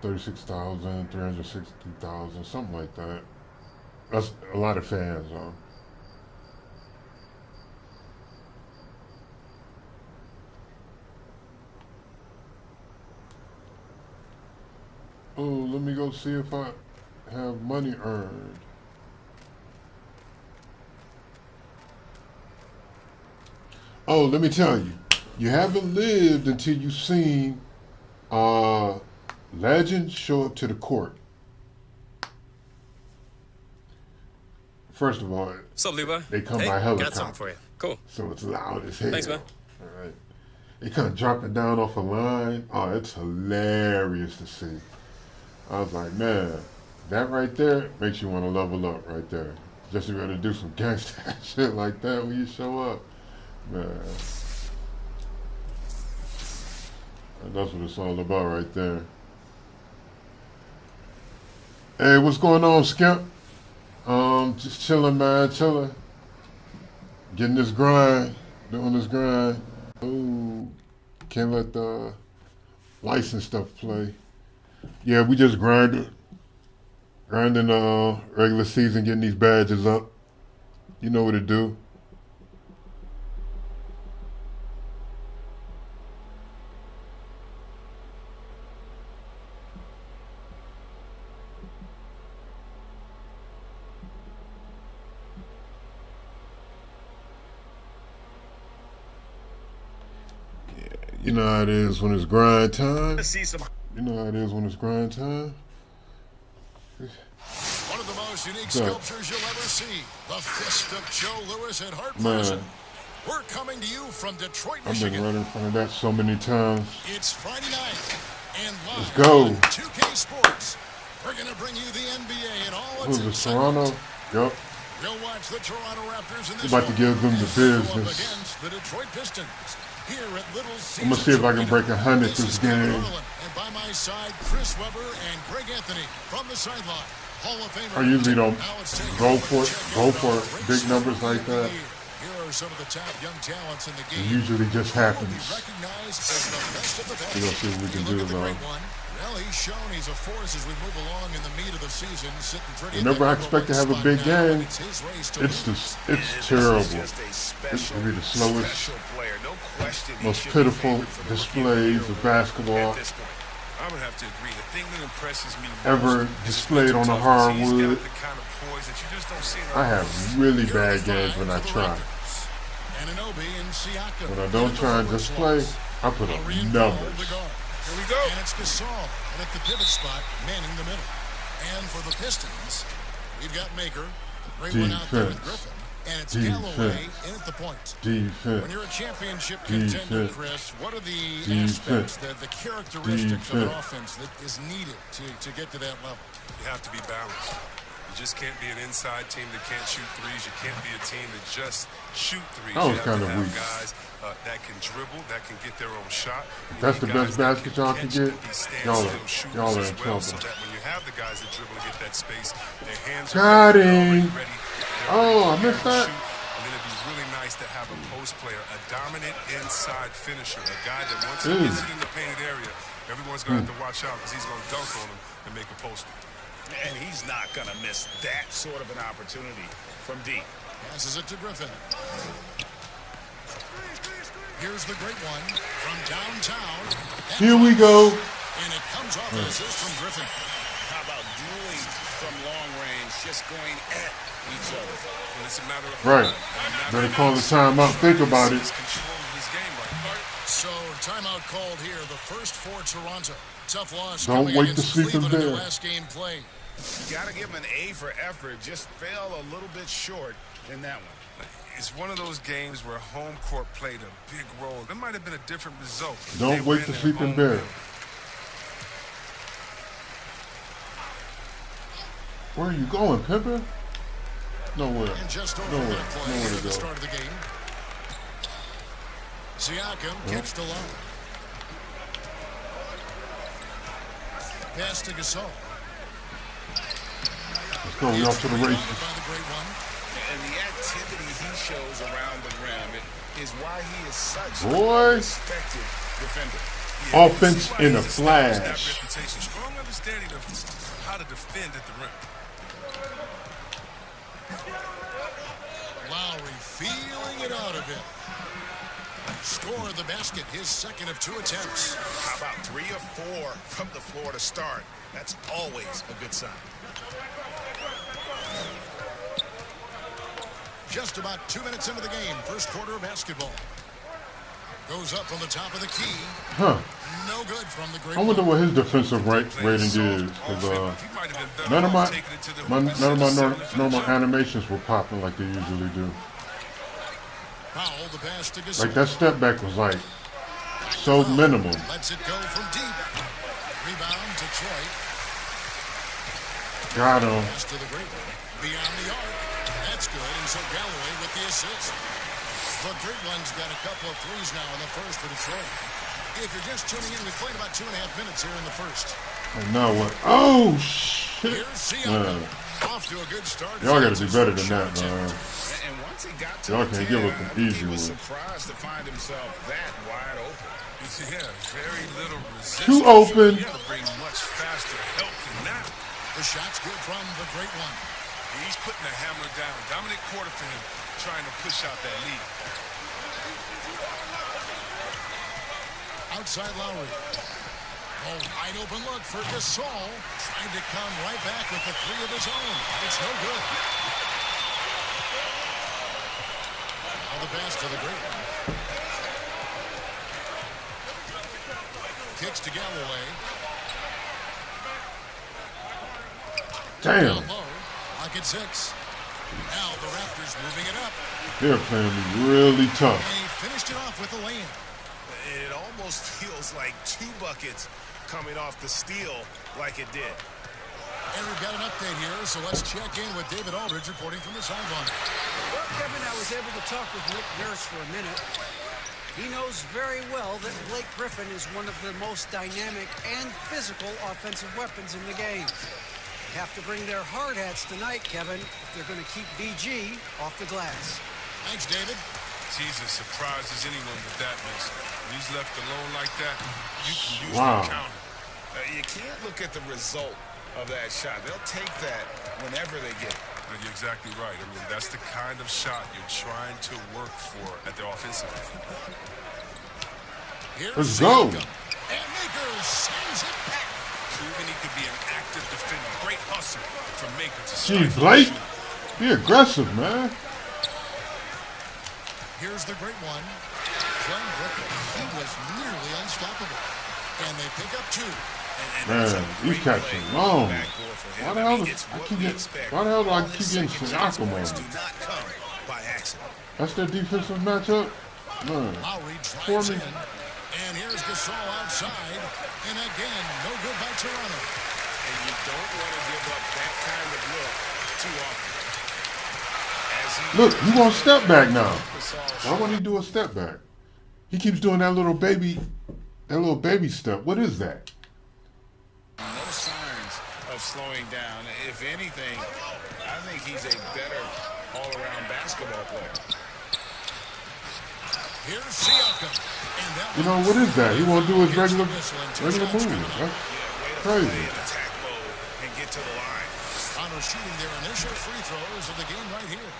360,000, something like that. That's a lot of fans, huh? Oh, let me go see if I have money earned. Oh, let me tell you. You haven't lived until you've seen legends show up to the court. First of all, What's up, Levi? they come Hey, by helicopter. got something for you. Cool. So it's loud as hell. Thanks, man. All right. They kind of drop it down off a line. Oh, it's hilarious to see. I was like, man, that right there makes you want to level up right there. Just to be able to do some gangster shit like that when you show up. Man. And that's what it's all about right there. Hey, what's going on, Skimp? Just chilling, man, chilling. Getting this grind, doing this grind. Ooh, can't let the license stuff play. Yeah, we just grinding regular season, getting these badges up. You know what to do. You know how it is when it's grind time. You know how it is when it's grind time. One of the most unique sculptures you'll ever see. The Fist of Joe Louis at Hart Man, Prison. We're coming to you from Detroit, I've been Michigan. right in front of that so many times. It's Friday night. And live Let's go. on 2K Sports. We're going to bring you the NBA and all What its was it, excitement. Toronto? Yup. We'll watch the Toronto Raptors in this About to give them the one. Up business. against the Detroit Pistons. here at Little Caesars. I'm gonna see if I can break 100 this game. And by my side, Chris Webber and Greg Anthony from the sideline. Hall of Famer. I usually don't go for big numbers like that. Here are some of the top young talents in the game. It usually just happens. Recognized as the best of the best. We're gonna see what we can do though. Well, he's shown he's a force as we move along in the meat of the season, sitting pretty. Whenever I expect to have a big game, it's terrible. It's gonna be the slowest, most pitiful displays of basketball I'm gonna have to agree. The thing that impresses me ever displayed on a hardwood. I have really bad games when I try. When I don't try and just play, I put up numbers. Here we go. And it's Gasol. And at the pivot spot, manning the middle. And for the Pistons, we've got Maker. The great one out there with Griffin. And it's Galloway in at the point. Defense. When you're a championship contender, Chris, what are the aspects, the characteristics of an offense that is needed to get to that level? You have to be balanced. You just can't be an inside team that can't shoot threes. You can't be a team that just shoot threes. That was you kind have of to have weak. guys that can dribble, that can get their own shot. That's the best basket y'all can get. Y'all are in trouble. So that when you have the guys that dribble and get that space, their hands Got are him. ready. Oh, I missed that. And then it'd be really nice to have a post player, a dominant inside finisher, a guy that once he gets it in the painted area, everyone's going to have to watch out because he's going to dunk on him and make a poster. And he's not going to miss that sort of an opportunity from deep. Passes it to Griffin. Here's the great one from downtown. Here we go. And it comes off an assist from Griffin. How about dueling from long range, just going at each other? And it's a matter of Right. Better call the timeout. Think about it. So, timeout called here. The first for Toronto. Tough loss. Don't wait to sleep in bed. Last game play. You got to give him an A for effort. Just fell a little bit short in that one. It's one of those games where home court played a big role. There might have been a different result. Don't wait to sleep in bed. Where are you going, Pepper? Nowhere. And just over Nowhere. play Nowhere at to the go. start of the game. Siakam gets the line. Pass to Gasol. Let's go. We off to the races. And the activity he shows around the rim is why he is such Boy. a respected defender. Offense in a flash. Reputation, strong understanding of how to defend at the rim. Lowry feeling it out a bit. Scored the basket, his second of 2 attempts. How about 3 or 4 from the floor to start? That's always a good sign. Just about 2 minutes into the game, first quarter of basketball. Goes up from the top of the key. Huh. No good from the great. I wonder what his defensive rating is. Because none of my normal animations were popping like they usually do. Foul, the pass to Gasol. Like that step back was like so minimal. Lets it go from deep. Rebound, Detroit. Got him. Pass to the great one. Beyond the arc. That's good. And so Galloway with the assist. The great one's got a couple of threes now in the first for Detroit. If you're just tuning in, we played about 2.5 minutes here in the first. And now what? Oh shit! Man. Off to a good start. Y'all got to do better than that, man. And once he got to Y'all the can't give up 10, an easy he was one. surprised to find himself that wide open. Yeah, very little resistance. Too open. You got to bring much faster help than that. The shot's good from the great one. He's putting the hammer down. Dominant quarter for him, trying to push out that lead. Outside Lowry. Oh, wide open look for Gasol. Trying to come right back with the 3 of his own. It's no good. Now the pass to the great one. Kicks to Galloway. Damn. Down low. Lock at 6. Now the Raptors moving it up. They're playing me really tough. And he finished it off with a layup. It almost feels like 2 buckets coming off the steal like it did. And we've got an update here, so let's check in with David Aldridge reporting from the sideline. Well, Kevin, I was able to talk with Nick Nurse for a minute. He knows very well that Blake Griffin is one of the most dynamic and physical offensive weapons in the game. They have to bring their hard hats tonight, Kevin, if they're going to keep BG off the glass. Thanks, David. He's as surprised as anyone with that miss. When he's left alone like that, you can use Wow. the counter. You can't look at the result of that shot. They'll take that whenever they get it. You're exactly right. I mean, that's the kind of shot you're trying to work for at the offensive end. Let's go. And Maker sends it back. Proving he could be an active defender. Great hustle from Maker to Gee, stifle Blake, the be aggressive, man. Here's the great one. Glenn Brooklyn. He was nearly unstoppable. And they pick up 2. Man, these cats are long. Why the hell do I keep getting Siakam on them? That's their defensive matchup? Man, Lowry for drives me. in. And here's Gasol outside. And again, no good by Toronto. And you don't want to give up that kind of look too often. Look, he wants step back now. Why won't he do a step back? He keeps doing that little baby step. What is that? No signs of slowing down. If anything, I think he's a better all-around basketball player. Here's Siakam. And that You know, what is that? He won't do his regular move. That's crazy. Attack mode and get to the line. Toronto shooting their initial free throws of the game right here.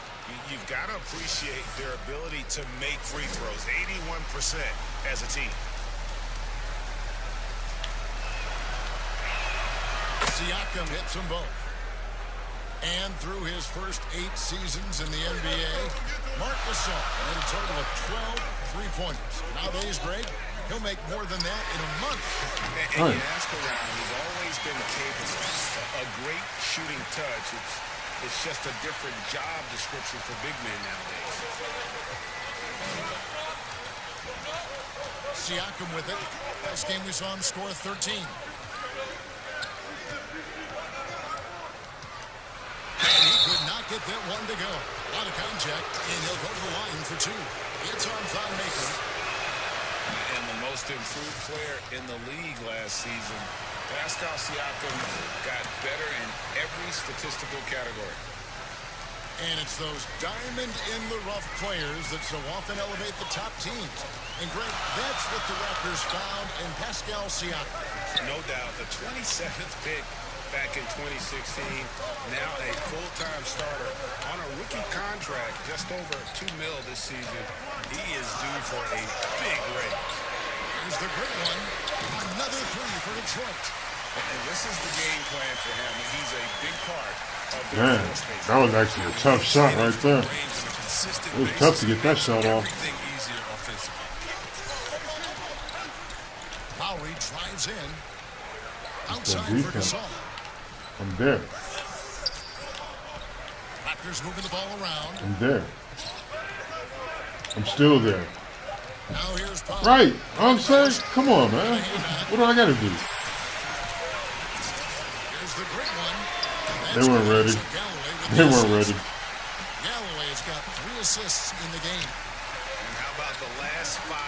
You've got to appreciate their ability to make free throws. 81% as a team. Siakam hits them both. And through his first 8 seasons in the NBA, Marc Gasol made a total of 12 three-pointers. Nowadays, Greg, he'll make more than that in a month. And you ask around, he's always been capable. A great shooting touch. It's just a different job description for big men nowadays. Siakam with it. Last game we saw him score 13. And he could not get that one to go. A lot of contact, and he'll go to the line for 2. It's on Thon Maker. And the most improved player in the league last season, Pascal Siakam got better in every statistical category. And it's those diamond-in-the-rough players that so often elevate the top teams. And, Greg, that's what the Raptors found in Pascal Siakam. No doubt, the 27th pick back in 2016, now a full-time starter on a rookie contract, just over $2 million this season. He is due for a big raise. Here's the great one. Another 3 for Detroit. And this is the game plan for him. He's a big part of the Man, that was actually a tough shot right there. It was tough to get that shot off. Lowry drives in. Outside for Gasol. I'm there. Raptors moving the ball around. I'm there. I'm still there. Now here's Paul. Right. I'm saying, come on, man. What do I got to do? Here's the great one. They weren't ready. They weren't ready. Galloway has got 3 assists in the game. And how about the last 5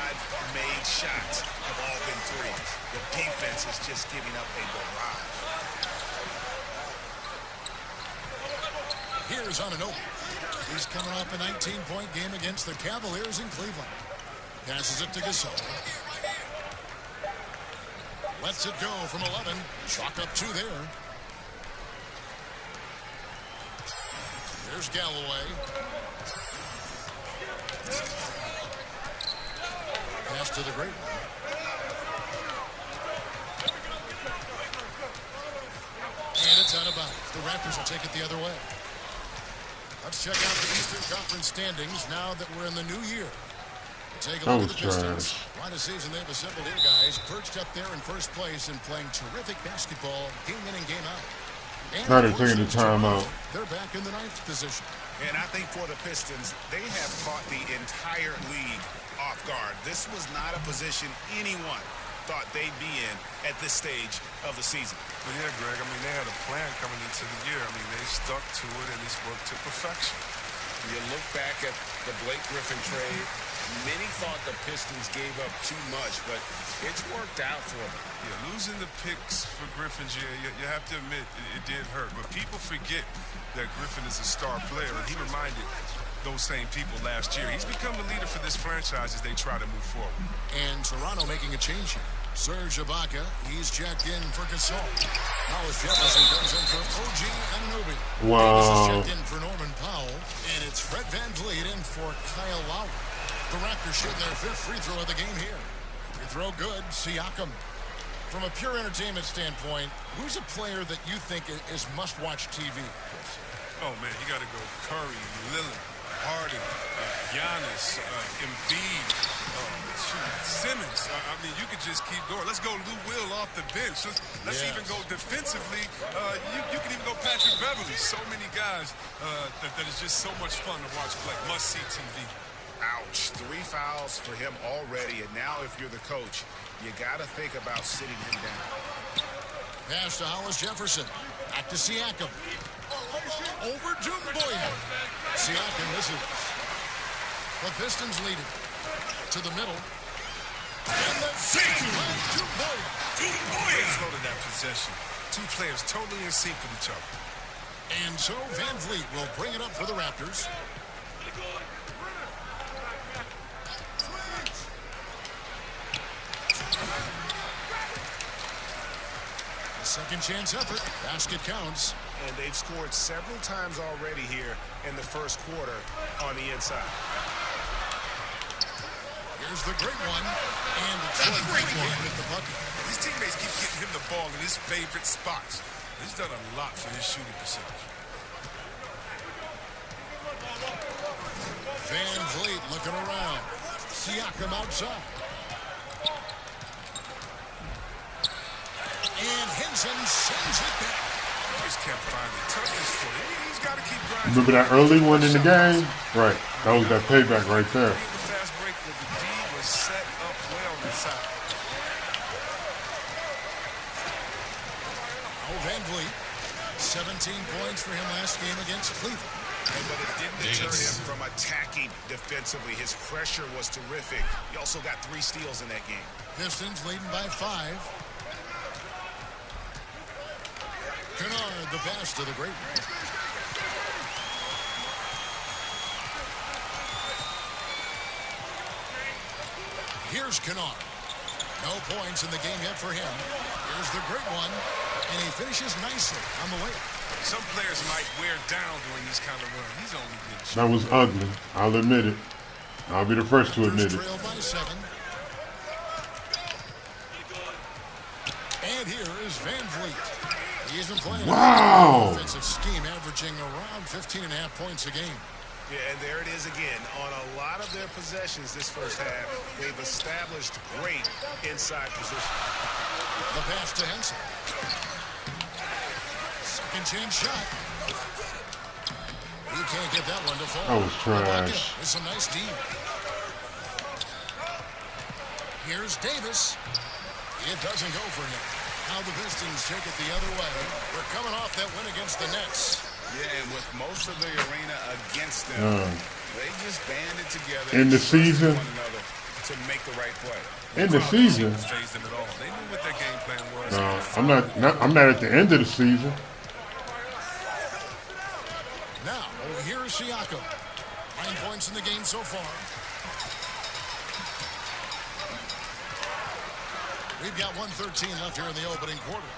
made shots have all been threes? The defense is just giving up a barrage. Here's Anunoby. He's coming off a 19-point game against the Cavaliers in Cleveland. Passes it to Gasol. Lets it go from 11. Chalk up 2 there. There's Galloway. Pass to the great one. And it's out of bounds. The Raptors will take it the other way. Let's check out the Eastern Conference standings now that we're in the new year. Take a look at the Pistons. Quite a season they've assembled here, guys. Perched up there in first place and playing terrific basketball game in and game out. Now they're taking the time out. They're back in the 9th position. And I think for the Pistons, they have caught the entire league off guard. This was not a position anyone thought they'd be in at this stage of the season. But yeah, Greg, I mean, they had a plan coming into the year. I mean, they stuck to it, and it's worked to perfection. You look back at the Blake Griffin trade, Many thought the Pistons gave up too much, but it's worked out for them. Yeah, losing the picks for Griffin, you have to admit it did hurt. But people forget that Griffin is a star player, and he reminded those same people last year. He's become the leader for this franchise as they try to move forward. And Toronto making a change here. Serge Ibaka, he's checked in for Gasol. Hollis Jefferson comes in for OG Anunoby. Wow. Davis is checked in for Norman Powell. And it's Fred VanVleet in for Kyle Lowry. The Raptors shooting their 5th free throw of the game here. Free throw good, Siakam. From a pure entertainment standpoint, who's a player that you think is must-watch TV? Oh, man, you got to go Curry, Lillard, Harden, Giannis, Embiid, Simmons. I mean, you could just keep going. Let's go Lou Will off the bench. Let's even go defensively. You can even go Patrick Beverly. So many guys that is just so much fun to watch play. Must-see TV. Ouch. 3 fouls for him already, and now if you're the coach, you got to think about sitting him down. Pass to Hollis Jefferson. Back to Siakam. Over to Boyan. Siakam misses. The Pistons lead it. To the middle. And the to Boyan. Great flow to that possession. Two players totally in sync with each other. And so VanVleet will bring it up for the Raptors. A second chance effort. Basket counts. And they've scored several times already here in the first quarter on the inside. Here's the great one. And the great one with the bucket. His teammates keep getting him the ball in his favorite spots. He's done a lot for his shooting percentage. VanVleet looking around. Siakam outside. And Henson sends it back. Just kept finding toughness for him. He's got to keep grinding. Remember that early one in the game? Right. That was that payback right there. The fast break that the D was set up well inside. Oh, VanVleet. 17 points for him last game against Cleveland. But it didn't deter him from attacking defensively. His pressure was terrific. He also got 3 steals in that game. Pistons leading by 5. Kennard, the pass to the great one. Here's Kennard. No points in the game yet for him. Here's the great one. And he finishes nicely on the way. Some players might wear down during this kind of run. He's only getting That was ugly. I'll admit it. I'll be the first to admit it. Trailed by 7. And here is VanVleet. He's been playing Wow. an offensive scheme, averaging around 15.5 points a game. Yeah, and there it is again. On a lot of their possessions this first half, they've established great inside position. The pass to Henson. Second chance shot. He can't get that one to fall. That was trash. It's a nice deal. Here's Davis. It doesn't go for him. Now the Pistons take it the other way. We're coming off that win against the Nets. Yeah, and with most of the arena against them, they just banded together In the season. one another to make the right play. In the season. phase them at all. They knew what their game plan was. No, I'm not at the end of the season. Now, here is Siakam. 9 points in the game so far. We've got 1:13 left here in the opening quarter.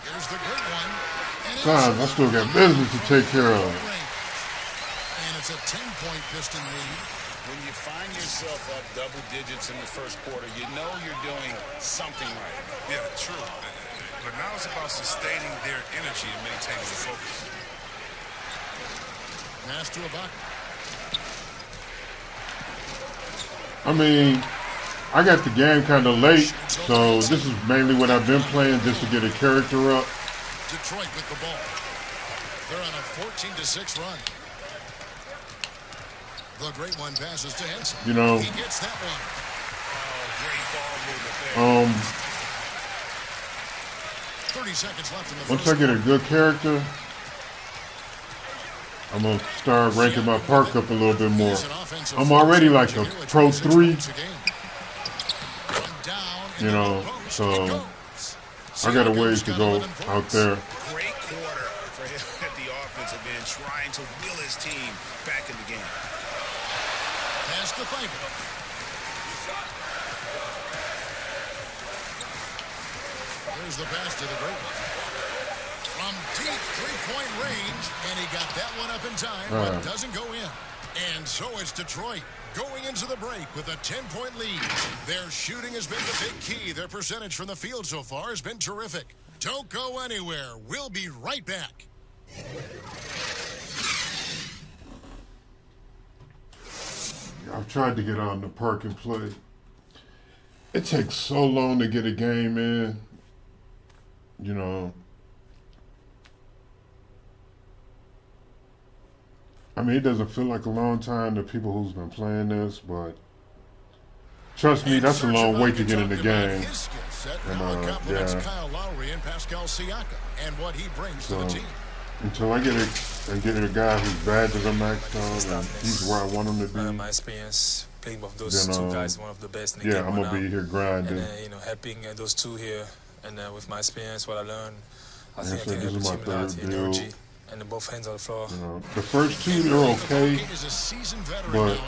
Here's the great one. God, I still got business to take care of. And it's a 10-point Piston lead. When you find yourself up double digits in the first quarter, you know you're doing something right. Yeah, true. But now it's about sustaining their energy and maintaining the focus. Pass to Ibaka. I mean, I got the game kind of late, so this is mainly what I've been playing just to get a character up. Detroit with the ball. They're on a 14-6 run. The great one passes to Henson. You know, he gets that one. Oh, great ball movement there. 30 seconds left in the once first I get a good character, I'm gonna start ranking my park up a little bit more. I'm already like a Pro 3, you know, so I got a ways to go out there. Great quarter for him at the offensive end, trying to will his team back in the game. Pass to Fiber. Here's the pass to the great one. From deep three-point range, and he got that one up in time, but doesn't go in. And so it's Detroit going into the break with a 10-point lead. Their shooting has been the big key. Their percentage from the field so far has been terrific. Don't go anywhere. We'll be right back. I've tried to get out in the park and play. It takes so long to get a game in, you know. I mean, it doesn't feel like a long time to people who's been playing this, but trust me, that's a long wait to get in the game. And yeah. Kyle Lowry and Pascal Siakam and what he brings to the team. Until I get a guy whose badges are maxed out and he's where I want him to be. My experience playing with those two guys, one of the best in the game. Yeah, I'm gonna be here grinding. And you know, helping those two here, and with my experience, what I learned, I think So I can this help is the my team a lot third in build. energy and both hands on the floor. You know, the first two they're okay, but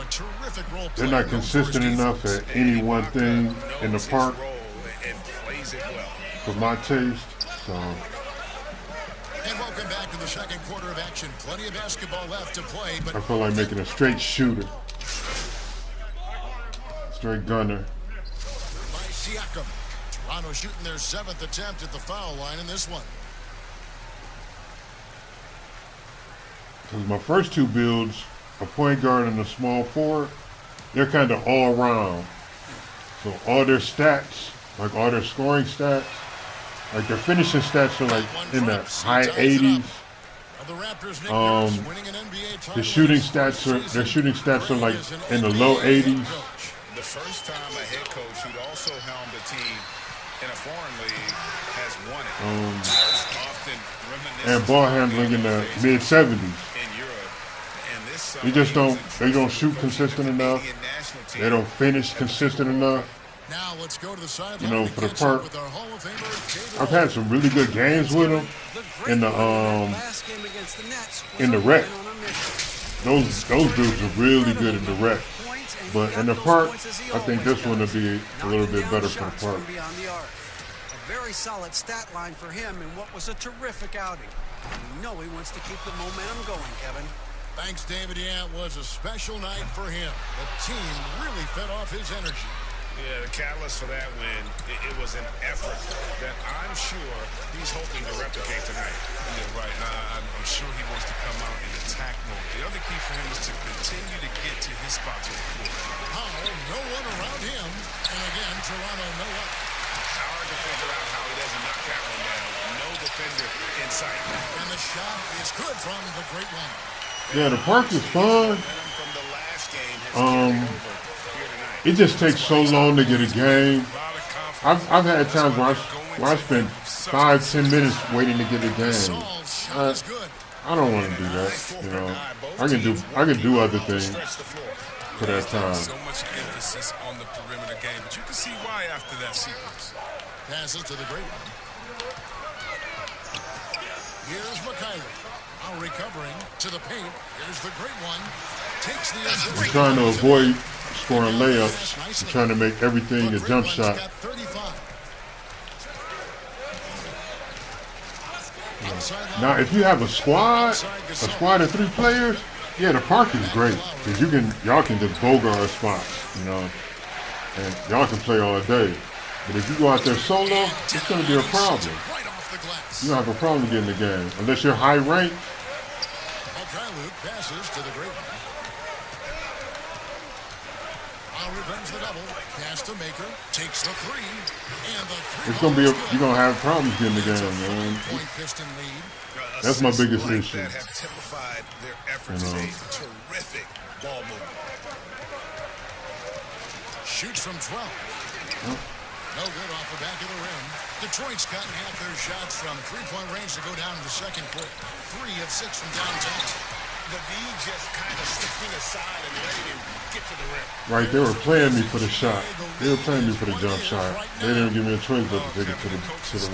they're not consistent enough at any one thing in the park for my taste. So. And welcome back to the second quarter of action. Plenty of basketball left to play, but I feel like making a straight shooter. Straight gunner. By Siakam. Toronto shooting their 7th attempt at the foul line in this one. Because my first two builds, a point guard and a small forward, they're kind of all around. So all their stats, like all their scoring stats, like their finishing stats are like in the high 80s. The shooting stats are like in the low 80s. The first time a head coach who'd also helmed a team in a foreign league has won it. And ball handling in the mid 70s. They don't shoot consistent enough. They don't finish consistent enough. Now let's go to the sideline. You know, for the park, I've had some really good games with them in the rec. Those dudes are really good in the rec. But in the park, I think this one will be a little bit better for the park. A very solid stat line for him in what was a terrific outing. You know he wants to keep the momentum going, Kevin. Thanks, David. Yeah, it was a special night for him. The team really fed off his energy. Yeah, the catalyst for that win, it was an effort that I'm sure he's hoping to replicate tonight. Yeah, right. I'm sure he wants to come out in attack mode. The other key for him is to continue to get to his spots on the floor. Powell, no one around him. And again, Toronto, no up. Hard to figure out how he doesn't knock that one down. No defender in sight. And the shot is good from the great one. Yeah, the park is fun. It just takes so long to get a game. I've had times where I spent 5-10 minutes waiting to get a game. I don't want to do that. You know, I can do other things for that time. So much emphasis on the perimeter game, but you can see why after that sequence. Passes to the great one. Here's MyCareer. Now recovering to the paint. Here's the great one. Takes the I'm trying to avoid scoring layups. I'm trying to make everything a jump shot. Now, if you have a squad of 3 players, yeah, the park is great because y'all can just bogart spots, you know, and y'all can play all day. But if you go out there solo, it's going to be a problem. You don't have a problem getting the game unless you're high ranked. Passes to the great one. Lowry brings the double. Pass to Maker. Takes the three. And the three. It's gonna be you're gonna have problems getting the game, man. That's my biggest issue. That have typified their effort today. Terrific ball movement. Shoots from 12. No good off the back of the rim. Detroit's cutting half their shots from three-point range to go down in the second quarter. 3 of 6 from downtown. the D just kind of stepping aside and letting him get to the rim. Right, they were playing me for the shot. They were playing me for the jump shot. They didn't give me a choice but to take it to the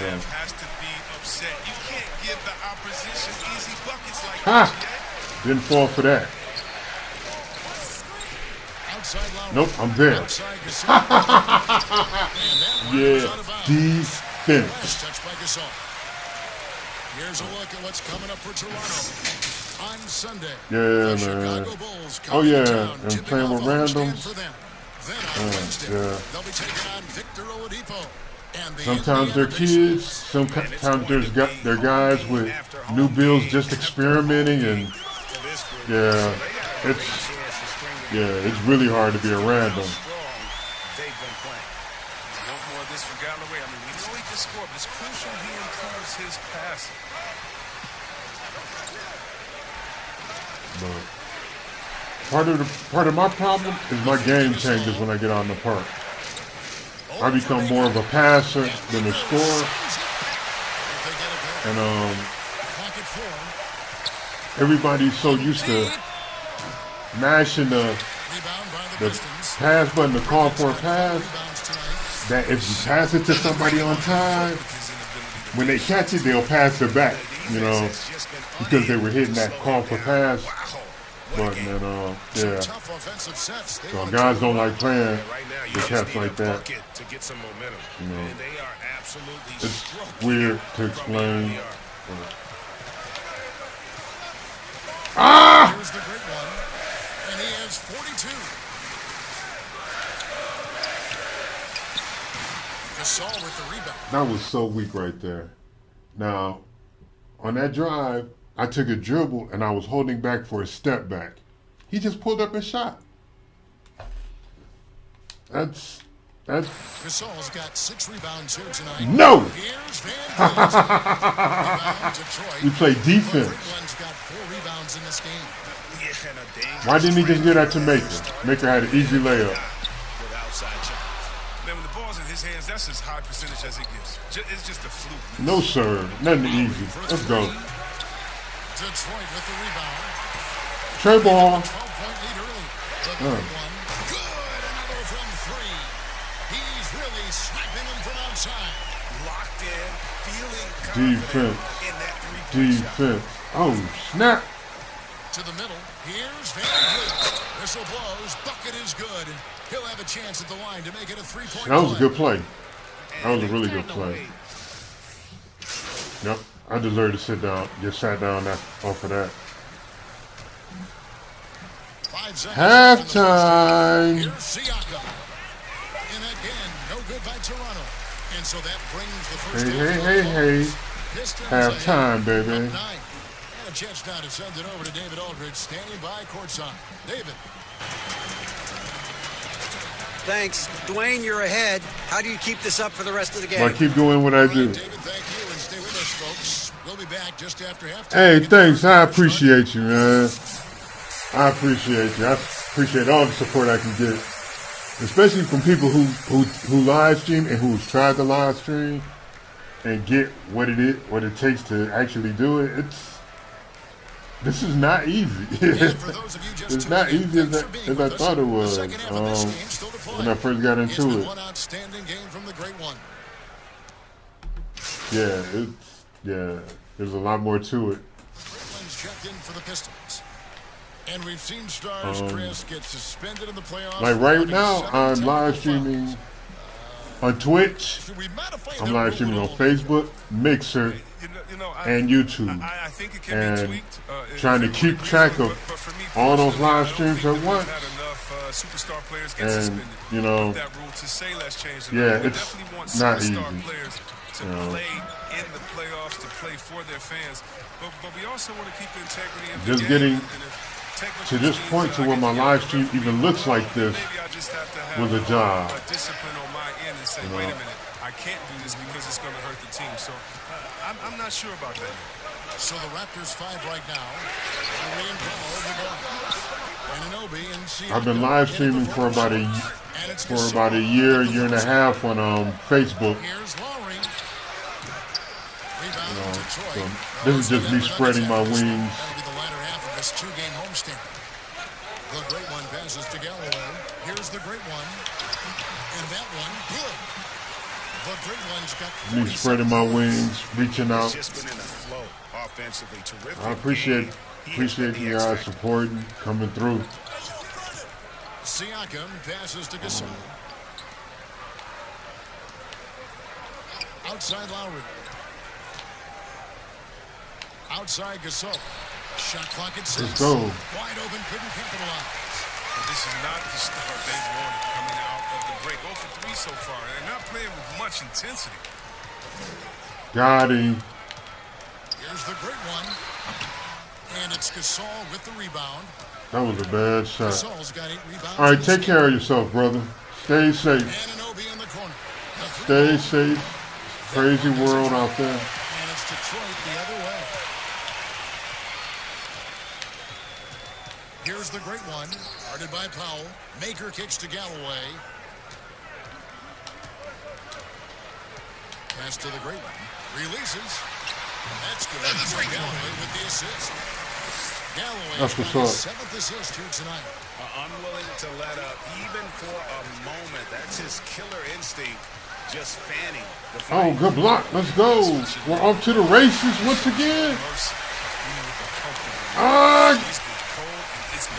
rim. Has to be upset. You can't give the opposition easy buckets like Ha! that. Didn't fall for that. Nope, I'm there. Yeah, defense. Here's a look at what's coming up for Toronto on Sunday. Yeah, man. Oh, yeah, and playing with randoms. Yeah. They'll be taking on Victor Oladipo. Sometimes they're kids. Sometimes they're guys with new builds just experimenting, and it's really hard to be a random. More of this from Galloway. I mean, we know he can score, but it's crucial he improves his passing. But part of my problem is my game changes when I get out in the park. I become more of a passer than a scorer, and everybody's so used to mashing the pass button to call for a pass that if you pass it to somebody on time, when they catch it, they'll pass it back, because they were hitting that call for pass button, and so guys don't like playing with cats like that. It's weird to explain. Here's the great one, and he has 42. Gasol with the rebound. That was so weak right there. Now, on that drive, I took a dribble and I was holding back for a step back. He just pulled up and shot. That's Gasol's got 6 rebounds here tonight. No! Here's Van Rebound, Detroit. We play defense. Brooklyn's got 4 rebounds in this game. Why didn't he just get that to Maker? Maker had an easy layup. Man, when the ball's in his hands, that's as high percentage as it gets. It's just a fluke. No, sir. Nothing easy. Let's go. Detroit with the rebound. Trey ball. 12-point lead early. The third one. Good. Another from 3. He's really sniping them from outside. Locked in, feeling confident Defense. in that three-point Defense. Oh, snap. To the middle. Here's Van Vliet. Whistle blows. Bucket is good. And he'll have a chance at the line to make it a 3-point That was a good play. That was a really good play. Yep. I deserve to sit down. Just sat down off of that. 5 seconds. Halftime. Here's Siakam. And again, no good by Toronto. And so that brings the first Hey. Pistons Halftime, ahead, baby. up 9. And a chance now to send it over to David Aldridge, standing by courtside. David. Thanks. Dwayne, you're ahead. How do you keep this up for the rest of the game? I keep doing what I do. David, thank you, and stay with us, folks. We'll be back just after halftime. Hey, thanks. I appreciate you, man. I appreciate you. I appreciate all the support I can get, especially from people who live stream and who's tried to live stream and get what it takes to actually do it. This is not easy. It's not easy as I thought it was when I first got into it. One outstanding game from the great one. There's a lot more to it. Brooklyn's checked in for the Pistons. And we've seen stars, Chris, get suspended in the playoffs. Like right now, I'm live streaming on Twitch. I'm live streaming on Facebook, Mixer, and YouTube. I think it can be and tweaked. trying to keep track of all those live streams at once. Superstar players get And, suspended. you know, That rule to say let's change the yeah, rule. We it's definitely want not superstar easy. players to play in the playoffs, to play for their fans. But we also want to keep the integrity of the Just game. getting And if to this point to where my live stream even looks like this was a job. discipline on my end and say, You know? wait a minute, I can't do this because it's going to hurt the team. So I'm not sure about that. So the Raptors 5 right now. Ryan Paul, the Bucks. Anunoby and Siakam. I've been live streaming for about a year and a half on Facebook. Here's Lowry. So this is just me spreading my wings this two-game homestand. The great one passes to Galloway. Here's the great one. And that one, good. The great one's got Me spreading my wings, reaching out. Just been in a flow offensively. Terrific. I appreciate you guys supporting, coming through. Siakam passes to Gasol. Outside Lowry. Outside Gasol. Shot clock at 6. Let's go. Wide open, couldn't capitalize. But this is not the start they wanted coming out of the break. 0 for 3 so far, and they're not playing with much intensity. Got him. Here's the great one. And it's Gasol with the rebound. That was a bad shot. Gasol's got 8 rebounds. All right, take care of yourself, brother. Stay safe. Anunoby in the corner. Stay safe. Crazy world out there. And it's Detroit the other way. Here's the great one. Guarded by Powell. Maker kicks to Galloway. Pass to the great one. Releases. That's good. Galloway with the assist. Galloway That's what's up. his 7th assist here tonight. Unwilling to let up even for a moment. That's his killer instinct. Just fanning the Oh, good block. Let's go. We're off to the races once again.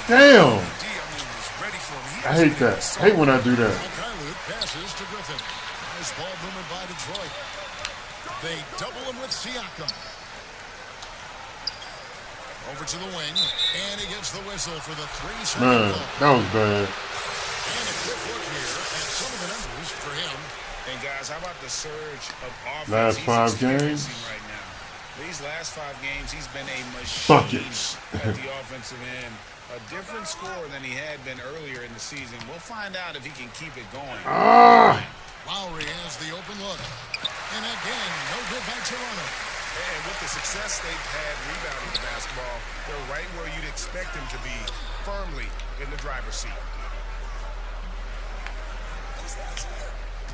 Damn. I hate that. I hate when I do that. Passes to Griffin. Nice ball movement by Detroit. They double him with Siakam. Over to the wing, and he gets the whistle for the 3-second Man, call. that was bad. And a quick look here at some of the numbers for him. And guys, how about the surge of offense Last 5 games. right now? These last 5 games, he's been a machine Buckets. at the offensive end. A different score than he had been earlier in the season. We'll find out if he can keep it going. Lowry has the open look. And again, no good by Toronto. And with the success they've had rebounding the basketball, they're right where you'd expect them to be, firmly in the driver's seat.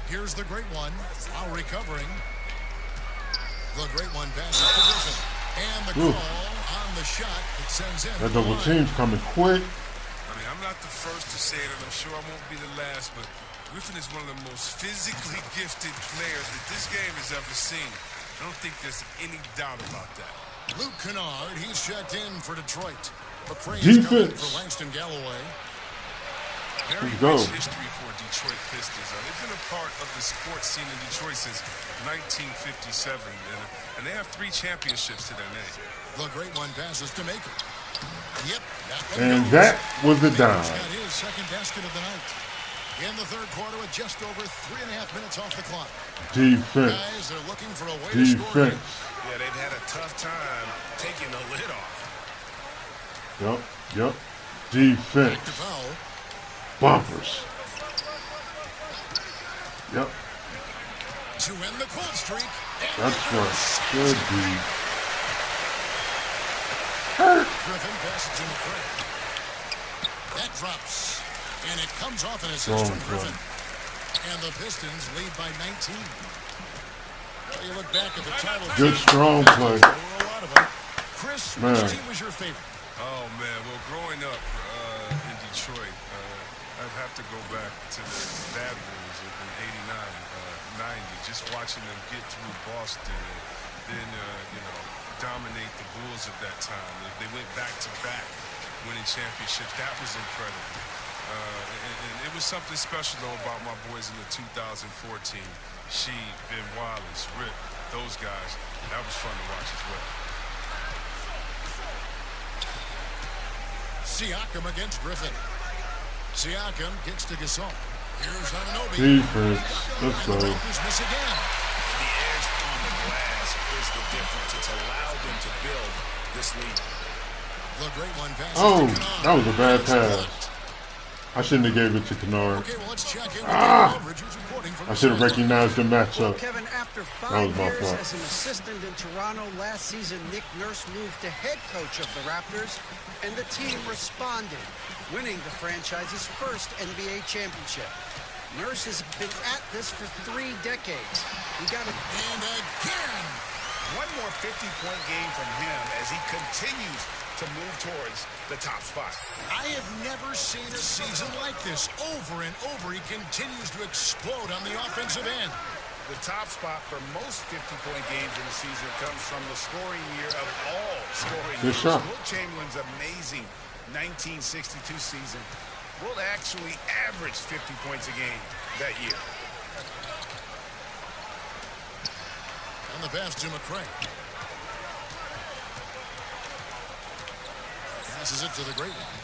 Here's the great one. Lowry covering. The great one passes to Griffin. And the call on the shot that sends in. That double team's coming quick. I mean, I'm not the first to say it, and I'm sure I won't be the last, but Griffin is one of the most physically gifted players that this game has ever seen. I don't think there's any doubt about that. Luke Kennard, he's checked in for Detroit. McCrae's Defense. coming for Langston Galloway. Very Let's go. rich history for Detroit Pistons. They've been a part of the sports scene in Detroit since 1957, and they have 3 championships to their name. The great one passes to Maker. Yep, that one And goes. that was the Maker's dime. got his second basket of the night. In the third quarter with just over 3.5 minutes off the clock. Defense. Guys, they're looking for a way to score. Defense. Yeah, they've had a tough time taking the lid off. Yup. Defense. Back to foul. Bumpers. Yep. To end the cold streak. That's right. Good D. Griffin passes to McCrae. That drops. And it comes off an assist from Griffin. And the Pistons lead by 19. Well, you look back at the title. Good strong play. There were a lot of them. Chris, Man. which team was your favorite? Oh, man. Well, growing up in Detroit, I'd have to go back to the Bad Bulls in 89, 90, just watching them get through Boston and then, dominate the Bulls at that time. They went back-to-back winning championships. That was incredible. And it was something special, though, about my boys in the 2014. She, Ben Wallace, Rip, those guys. That was fun to watch as well. Siakam against Griffin. Siakam kicks to Gasol. Here's Anunoby. Defense. Let's go. Lakers miss again. The edge on the glass is the difference. It's allowed them to build this lead. The great one passes Oh, to Kennard. that was a bad pass. I shouldn't have gave it to Kennard. Okay, well, let's check in with Dave Aldridge, who's reporting from I should have recognized the matchup. Kevin, after That was 5 my years fault. as an assistant in Toronto last season, Nick Nurse moved to head coach of the Raptors, and the team responded, winning the franchise's first NBA championship. Nurse has been at this for 3 decades. He got it. And again. One more 50-point game from him as he continues to to move towards the top spot. I have never seen a season like this. Over and over, he continues to explode on the offensive end. The top spot for most 50-point games in the season comes from the scoring year of all scoring Good years. shot. Wilt Chamberlain's amazing 1962 season will actually average 50 points a game that year. And the pass to McCray. Passes it to the great one.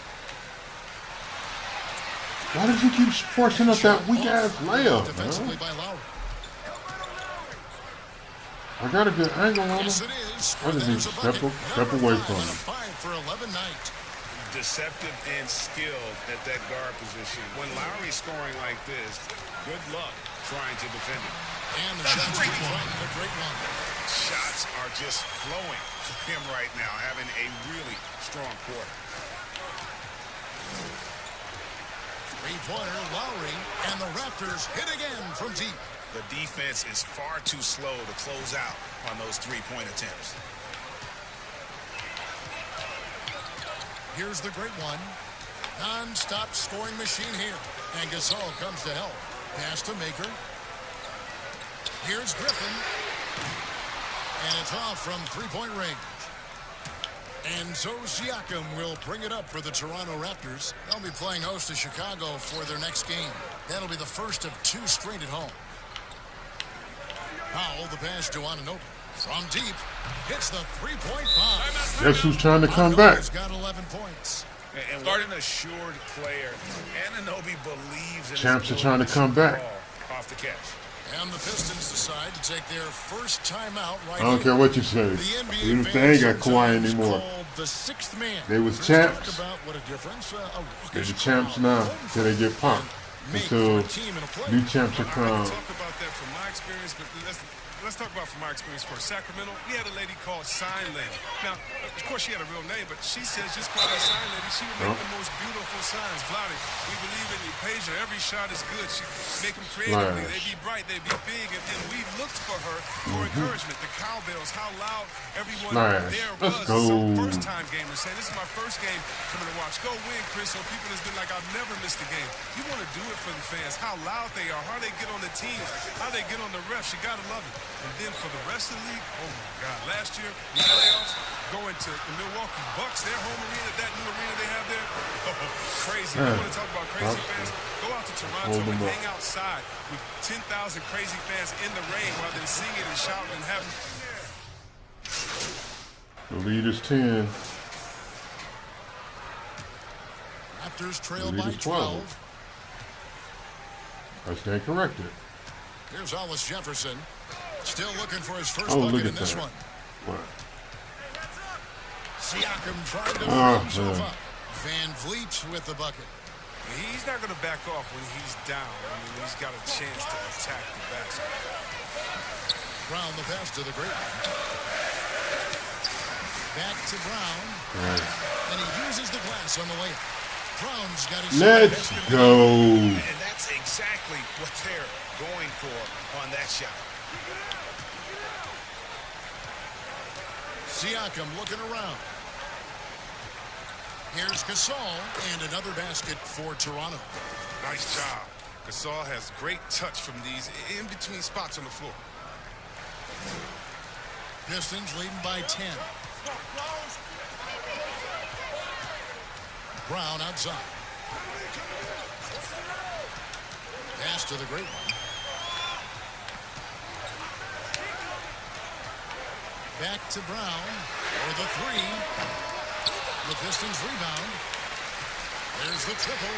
Why does he keep forcing up that weak-ass layup, Defensively man? by Lowry. I got a good angle on him. Yes, it is. I just need to step away from him. 5 for 11 night. Deceptive and skilled at that guard position. When Lowry's scoring like this, good luck trying to defend it. And the shot's good one. A great one. Shots are just flowing for him right now, having a really strong quarter. Three-pointer, Lowry, and the Raptors hit again from deep. The defense is far too slow to close out on those three-point attempts. Here's the great one. Non-stop scoring machine here. And Gasol comes to help. Pass to Maker. Here's Griffin. And it's off from three-point range. And so Siakam will bring it up for the Toronto Raptors. They'll be playing host to Chicago for their next game. That'll be the first of 2 straight at home. Powell, the pass to Anunoby. From deep, hits the three-point bomb. Guess who's trying to come back? He's got 11 points. And what an assured player. Anunoby believes in Champs are his trying to come back. ball off the catch. And the Pistons decide to take their first timeout right I don't care what you say. Even if they ain't got Kawhi anymore. The sixth man. They was Let's champs. talk about what a difference They're the champs now till they get pumped. Until new champs are I crowned. can talk about that from my experience, but let's talk about from my experience first. Sacramento, we had a lady called Sign Lady. Now, of course, she had a real name, but she says just call her Sign Lady. She would make the most beautiful signs. Vlade, we believe in you. Peja, every shot is good. She make them creatively. They be bright, they be big, and we looked for her for encouragement. The cowbells, how loud everyone there was. Let's go. Some first-time gamers saying, this is my first game coming to watch. Go win, Chris. So people that's been like, I've never missed a game. You want to do it for the fans, how loud they are, how they get on the teams, how they get on the refs. You got to love it. And then for the rest of the league, oh my God, last year, the playoffs, going to the Milwaukee Bucks, their home arena, that new arena they have there, crazy. You want to talk about crazy fans? Go out to Toronto and hang outside with 10,000 crazy fans in the rain while they're singing and shouting and having. The lead is 10. Raptors trail The lead by is 12. I stand corrected. Here's Hollis Jefferson. Still looking for his first Oh, look bucket at in this that. one. What? Siakam trying to Oh, free himself man. up. Van Vliet with the bucket. He's not going to back off when he's down. I mean, he's got a chance to attack the basket. Brown the pass to the great one. Back to Brown. Right. And he uses the glass on the layup. Brown's got his Let's go. And that's exactly what they're going for on that shot. Siakam looking around. Here's Gasol and another basket for Toronto. Nice job. Gasol has great touch from these in-between spots on the floor. Pistons leading by 10. Brown outside. Pass to the great one. Back to Brown for the three. The Pistons rebound. There's the triple.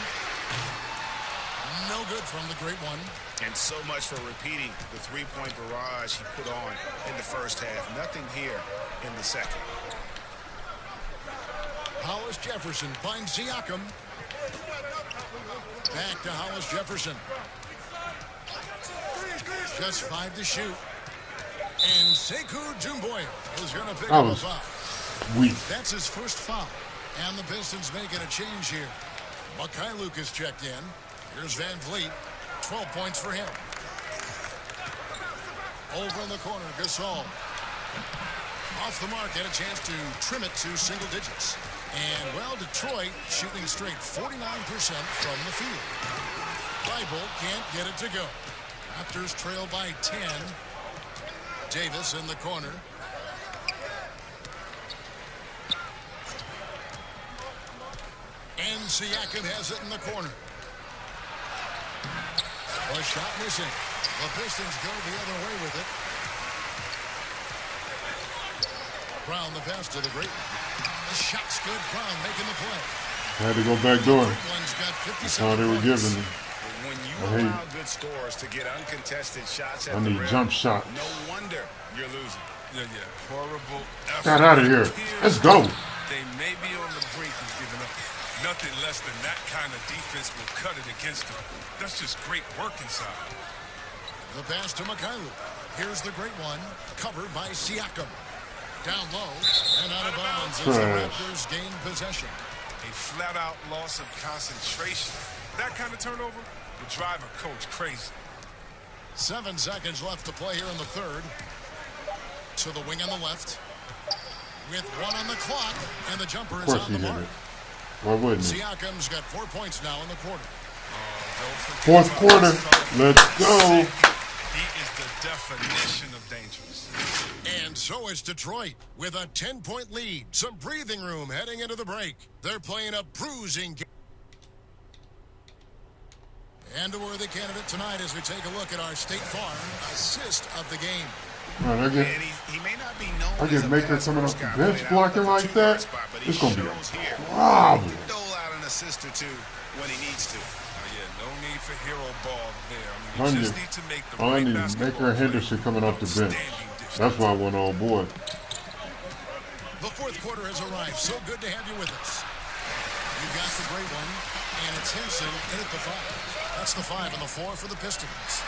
No good from the great one. And so much for repeating the three-point barrage he put on in the first half. Nothing here in the second. Hollis Jefferson finds Siakam. Back to Hollis Jefferson. Just 5 to shoot. And Sekou Doumbouya is going to pick up a foul. Weak. That's his first foul. And the Pistons making a change here. Makai Lucas checked in. Here's Van Vliet. 12 points for him. Over in the corner, Gasol. Off the mark, had a chance to trim it to single digits. And, well, Detroit shooting straight 49% from the field. Thibault can't get it to go. Raptors trail by 10. Davis in the corner. And Siakam has it in the corner. A shot missing. The Pistons go the other way with it. Brown the pass to the great one. The shot's good. Brown making the play. Had to go back door. That's all they were giving me. When you I hate allow good scores to get uncontested shots at I the need rim, jump shots. no wonder you're losing. Yeah. Horrible effort. Got out of here. Let's go. They may be on the brink of giving up. Nothing less than that kind of defense will cut it against them. That's just great work inside. The pass to McCareer. Here's the great one. Covered by Siakam. Down low and out of bounds as the Raptors gain possession. A flat-out loss of concentration. That kind of turnover would drive a coach crazy. 7 seconds left to play here in the third. To the wing on the left. With 1 on the clock, and the jumper is on the mark. Why wouldn't he? Siakam's got 4 points now in the quarter. Fourth quarter. Let's go. He is the definition of dangerous. And so is Detroit with a 10-point lead. Some breathing room heading into the break. They're playing a bruising game. And a worthy candidate tonight as we take a look at our State Farm assist of the game. Man, I get Maker coming off the bench blocking like that. It's going to be a problem. Dole out an assist or two when he needs to. No need for hero ball there. You just need to make the I right need basketball Maker and Henderson coming off the bench. That's why I want old boy. The fourth quarter has arrived. So good to have you with us. You've got the great one, and it's Henson in at the 5. That's the 5 and the 4 for the Pistons. It's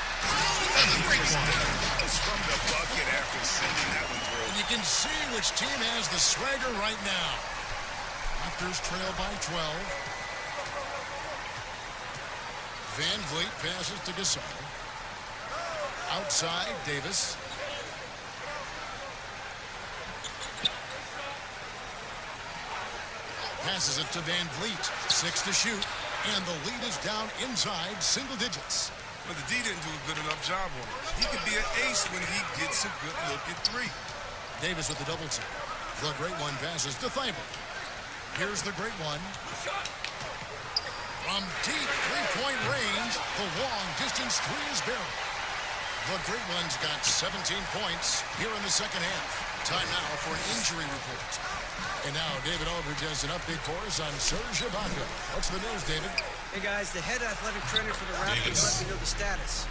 from the bucket after sending that one through. And you can see which team has the swagger right now. Raptors trail by 12. Van Vliet passes to Gasol. Outside, Davis. Passes it to Van Vliet. 6 to shoot. And the lead is down inside single digits. But the D didn't do a good enough job on it. He could be an ace when he gets a good look at 3. Davis with the double team. The great one passes to Thibault. Here's the great one. From deep three-point range, the long distance 3 is buried. The great one's got 17 points here in the second half. Time now for an injury report. And now David Aldridge has an update for us on Serge Ibaka. What's the news, David? Hey, guys, the head athletic trainer for the Raptors let me know the status.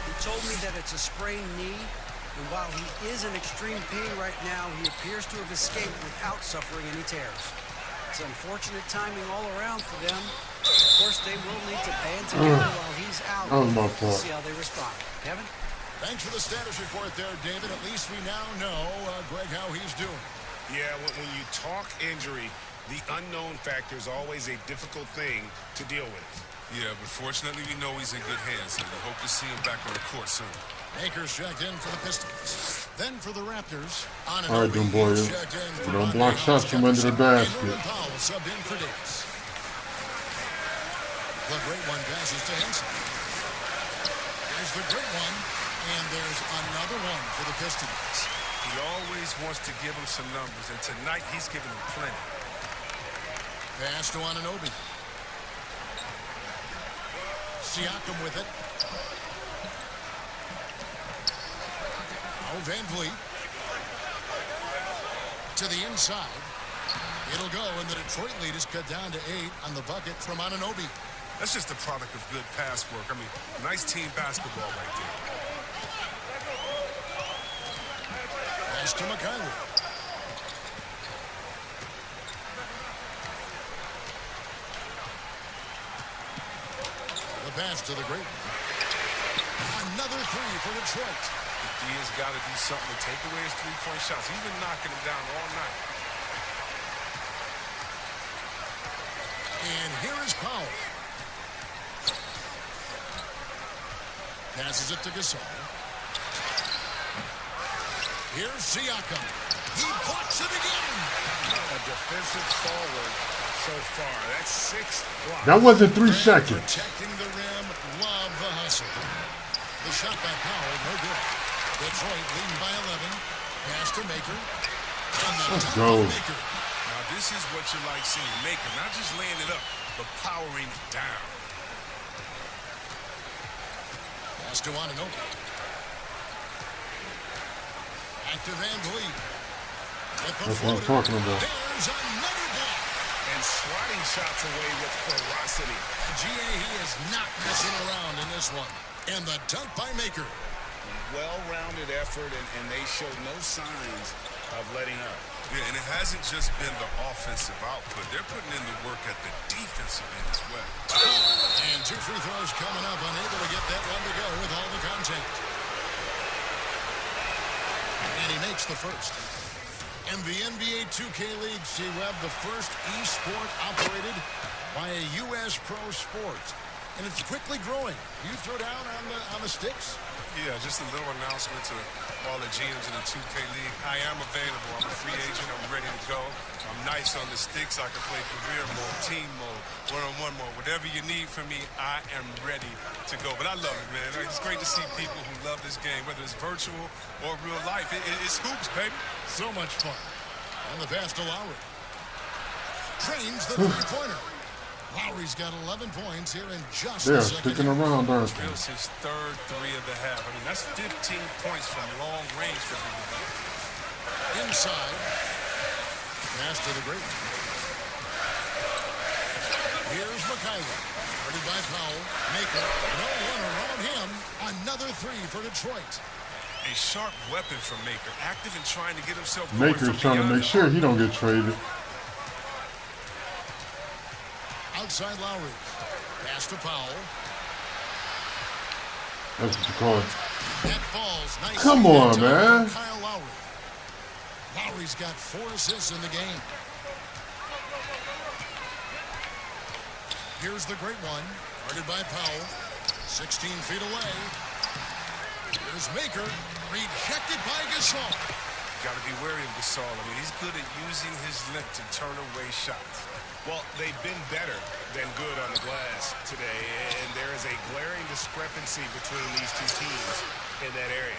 He told me that it's a sprained knee, and while he is in extreme pain right now, he appears to have escaped without suffering any tears. It's unfortunate timing all around for them. Of course, they will need to band together while he's out. That was my fault. See how they respond. Kevin? Thanks for the status report there, David. At least we now know, Greg, how he's doing. Yeah, when you talk injury, the unknown factor is always a difficult thing to deal with. Yeah, but fortunately we know he's in good hands, and we hope to see him back on the court soon. Akers checked in for the Pistons. Then for the Raptors, on All right, them boys. Don't block shots from under the basket. Powell subbed in for Davis. The great one passes to Henson. There's the great one, and there's another one for the Pistons. He always wants to give him some numbers, and tonight he's giving him plenty. Pass to Anunoby. Siakam with it. Oh, Van Vliet. To the inside. It'll go, and the Detroit lead is cut down to 8 on the bucket from Anunoby. That's just a product of good pass work. I mean, nice team basketball right there. Pass to McCareer. The pass to the great one. Another 3 for Detroit. The D has got to do something to take away his three-point shots. He's been knocking them down all night. And here is Powell. Passes it to Gasol. Here's Siakam. He blocks it again. A defensive forward so far. That's 6 blocks. That wasn't 3 seconds. Protecting the rim. Love the hustle. The shot by Powell, no good. Detroit leading by 11. Pass to Maker. Let's go. Maker. Now, this is what you like seeing. Maker, not just laying it up, but powering it down. Pass to Anunoby. Back to Van Vliet. That's what I'm talking about. There's another block. And swatting shots away with ferocity. GA, he is not messing around in this one. And the dunk by Maker. Well-rounded effort, and they show no signs of letting up. Yeah, and it hasn't just been the offensive output. They're putting in the work at the defensive end as well. And 2 free throws coming up, unable to get that one to go with all the contact. And he makes the first. And the NBA 2K League, C-Web, the first e-sport operated by a U.S. pro sport. And it's quickly growing. You throw down on the sticks? Yeah, just a little announcement to all the GMs in the 2K League. I am available. I'm a free agent. I'm ready to go. I'm nice on the sticks. I can play career mode, team mode, one-on-one mode. Whatever you need from me, I am ready to go. But I love it, man. It's great to see people who love this game, whether it's virtual or real life. It's hoops, baby. So much fun. And the pass to Lowry. Trains the three-pointer. Lowry's got 11 points here in just a second. Sticking around, aren't they? It's his 3rd 3 of the half. I mean, that's 15 points from long range for him. Inside. Pass to the great one. Here's McCareer. Guarded by Powell. Maker. No one around him. Another 3 for Detroit. A sharp weapon for Maker. Active and trying to get himself Maker's trying to make sure he don't get traded. Outside Lowry. Pass to Powell. That's what you call it. That falls. Nice. Come on, man. Kyle Lowry. Lowry's got 4 assists in the game. Here's the great one. Guarded by Powell. 16 feet away. Here's Maker. Rejected by Gasol. Got to be wary of Gasol. I mean, he's good at using his length to turn away shots. Well, they've been better than good on the glass today, and there is a glaring discrepancy between these two teams in that area.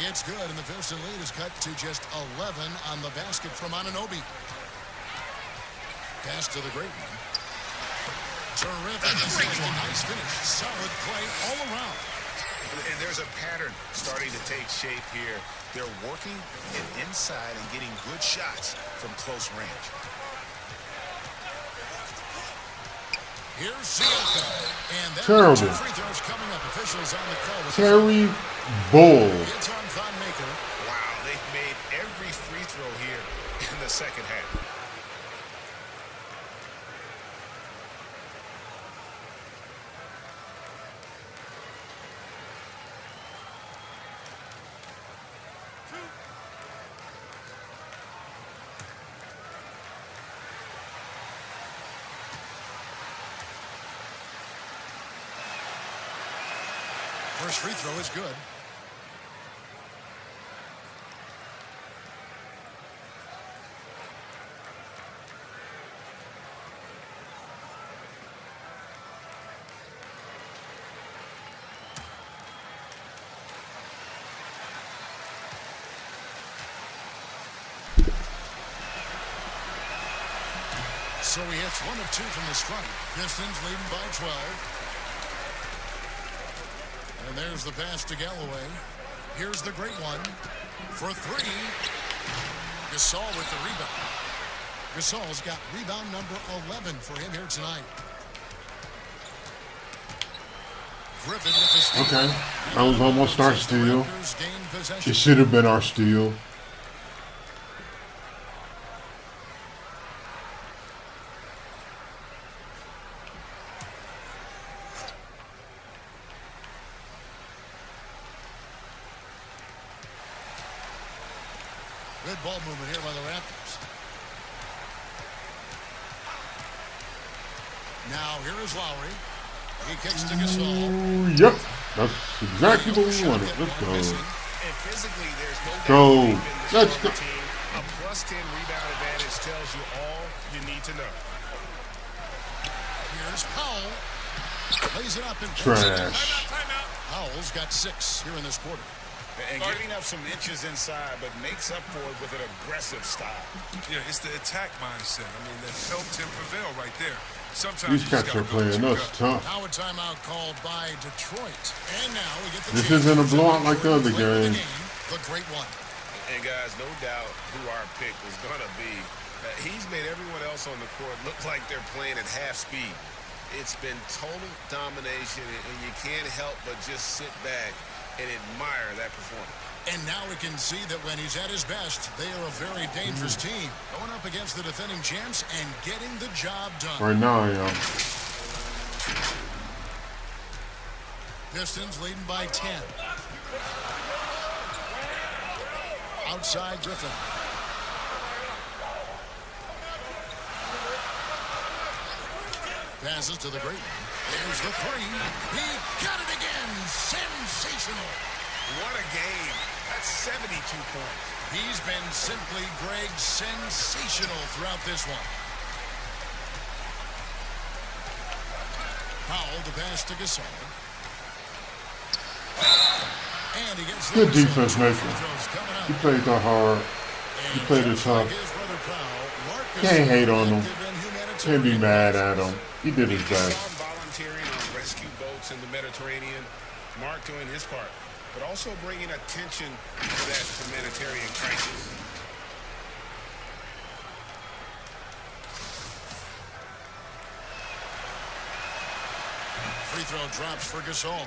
It's good, and the Piston lead is cut to just 11 on the basket from Anunoby. Pass to the great one. Terrific. Nice finish. Solid play all around. And there's a pattern starting to take shape here. They're working it inside and getting good shots from close range. Here's Siakam. And that Terrible. 2 free throws coming up. Officials on the call. Terry Bull. It's on Von Maker. Wow, they've made every free throw here in the second half. First free throw is good. So he hits 1 of 2 from the strike. Pistons leading by 12. And there's the pass to Galloway. Here's the great one for 3. Gasol with the rebound. Gasol's got rebound number 11 for him here tonight. Griffin with the steal. Okay, that was almost our steal. It should have been our steal. Good ball movement here by the Raptors. Now here is Lowry. He kicks to Gasol. Yep, that's exactly what we wanted. Let's go. If physically, there's no doubt Go. they've been the Let's stronger go. team. A plus 10 rebound advantage tells you all you need to know. Here's Powell. Lays it up and Trash. Powell's got 6 here in this quarter. And giving up some inches inside, but makes up for it with an aggressive style. Yeah, it's the attack mindset. I mean, that helped him prevail right there. Sometimes These you just cats gotta are go playing with your us gut. tough. Now a timeout called by Detroit. And now we get the This chance isn't a to blowout like the other player of the games. game, the great one. And guys, no doubt who our pick was going to be. He's made everyone else on the court look like they're playing at half speed. It's been total domination, and you can't help but just sit back and admire that performance. And now we can see that when he's at his best, they are a very dangerous team. Going up against the defending champs and getting the job done. Right now, y'all. Pistons leading by 10. Outside Griffin. Passes to the great one. There's the 3. He got it again. Sensational. What a game. That's 72 points. He's been simply, Greg, sensational throughout this one. Powell, the pass to Gasol. And he gets Good defense, Mason. He played that hard. He played it tough. Can't hate on him. Can't be mad at him. He did his best. Volunteering on rescue boats in the Mediterranean. Mark doing his part, but also bringing attention to that humanitarian crisis. Free throw drops for Gasol.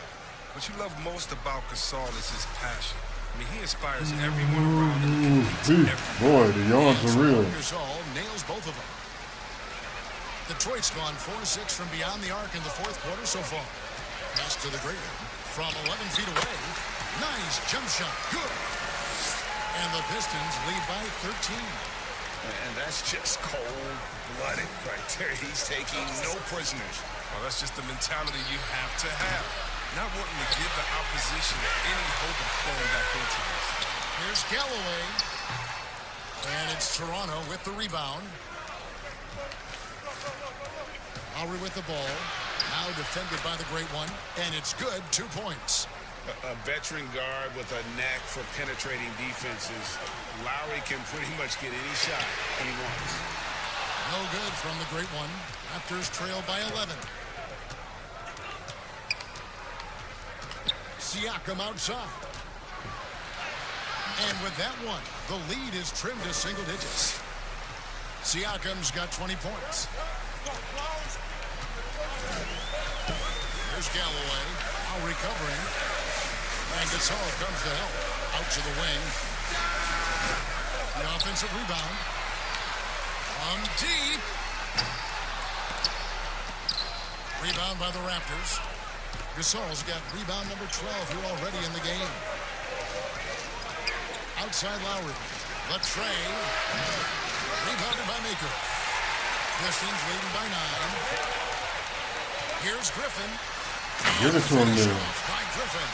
What you love most about Gasol is his passion. I mean, he inspires everyone around him. Boy, the yards are real. Gasol nails both of them. Detroit's gone 4-6 from beyond the arc in the fourth quarter so far. Pass to the great one from 11 feet away. Nice jump shot. Good. And the Pistons lead by 13. And that's just cold-blooded right there. He's taking no prisoners. Well, that's just the mentality you have to have. Not wanting to give the opposition any hope of pulling back into this. Here's Galloway. And it's Toronto with the rebound. Lowry with the ball. Now defended by the great one. And it's good. 2 points. A veteran guard with a knack for penetrating defenses. Lowry can pretty much get any shot he wants. No good from the great one. Raptors trail by 11. Siakam outside. And with that one, the lead is trimmed to single digits. Siakam's got 20 points. Here's Galloway, now recovering. And Gasol comes to help. Out to the wing. The offensive rebound. From deep. Rebound by the Raptors. Gasol's got rebound number 12 here already in the game. Outside Lowry. Latrey. Rebounded by Maker. Pistons leading by 9. Here's Griffin. Give it to him there. By Griffin.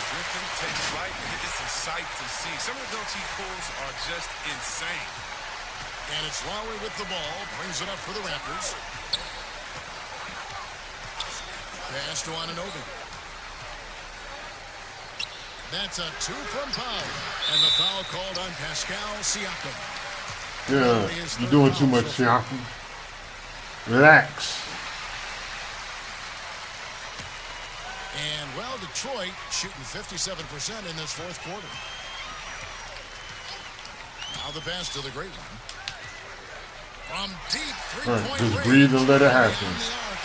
Griffin takes flight. It's a sight to see. Some of the dunks he pulls are just insane. And it's Lowry with the ball. Brings it up for the Raptors. Pass to Anunoby. That's a 2 from Powell. And the foul called on Pascal Siakam. Yeah, you're doing too much, Siakam. Relax. And, well, Detroit shooting 57% in this fourth quarter. Now the pass to the great one. From deep three-point Just range. breathe and let it happen.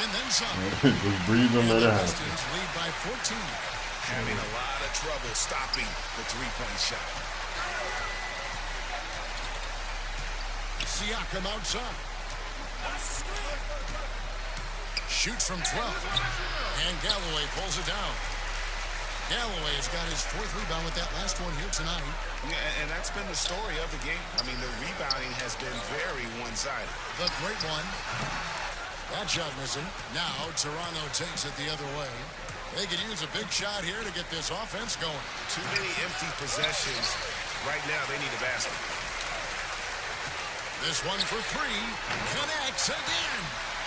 And then some. Just breathe and let it happen. Pistons lead by 14. Having a lot of trouble stopping the three-point shot. Siakam outside. Shoots from 12. And Galloway pulls it down. Galloway has got his 4th rebound with that last one here tonight. Yeah, and that's been the story of the game. I mean, the rebounding has been very one-sided. The great one. That shot missing. Now Toronto takes it the other way. They could use a big shot here to get this offense going. Too many empty possessions. Right now, they need a basket. This one for three. Connects again.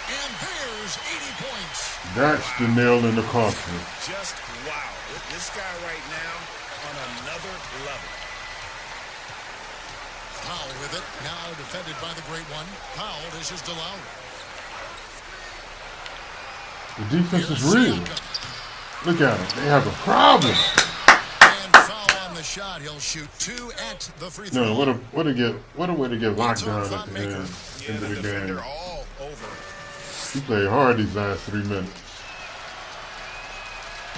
And there's 80 points. That's the nail in the coffin. Just wow. This guy right now on another level. Powell with it. Now defended by the great one. Powell dishes to Lowry. The defense is real. Look at them. They have a problem. And foul on the shot. He'll shoot 2 at the free throw. No, what a way to get locked down at the end of the game. All over. He played hard these last 3 minutes.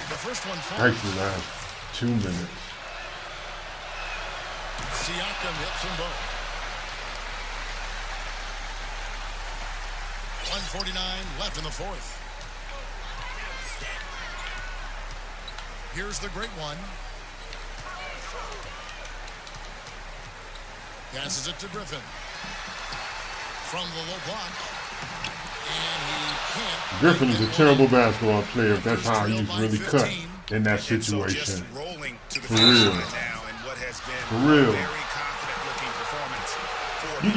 The first one Actually, last 2 minutes. Siakam hits them both. 1:49 left in the fourth. Here's the great one. Passes it to Griffin. From the low block. And he can't. Griffin is a terrible basketball player. That's how he's really cut in that situation. For real. For real. You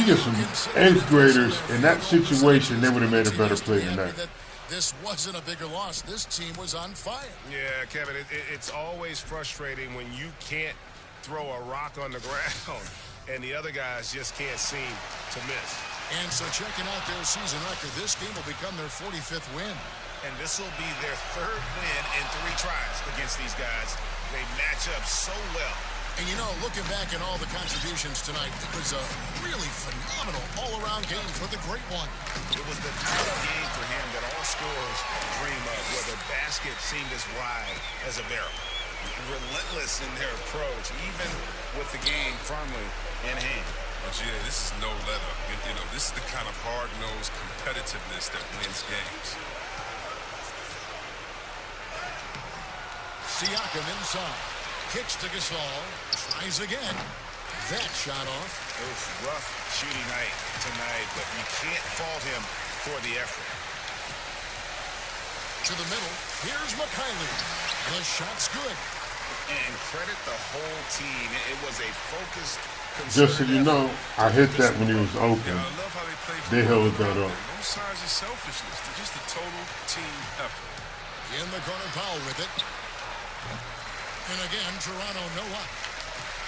get some 8th graders in that situation, they would have made a better play than that. This wasn't a bigger loss. This team was on fire. Yeah, Kevin, it's always frustrating when you can't throw a rock on the ground and the other guys just can't seem to miss. And so checking out their season record, this game will become their 45th win. And this will be their 3rd win in 3 tries against these guys. They match up so well. And you know, looking back at all the contributions tonight, it was a really phenomenal all-around game for the great one. It was the kind of game for him that all scorers dream of, where the basket seemed as wide as a barrel. Relentless in their approach, even with the game firmly in hand. But yeah, this is no let-up. You know, this is the kind of hard-nosed competitiveness that wins games. Siakam inside. Kicks to Gasol. Tries again. That shot off. It was rough shooting night tonight, but you can't fault him for the effort. To the middle. Here's McKinley. The shot's good. And credit the whole team. It was a focused, just so you know, I hit that when he was open. They held that up. No signs of selfishness. Just a total team effort. In the corner, Powell with it. And again, Toronto no up.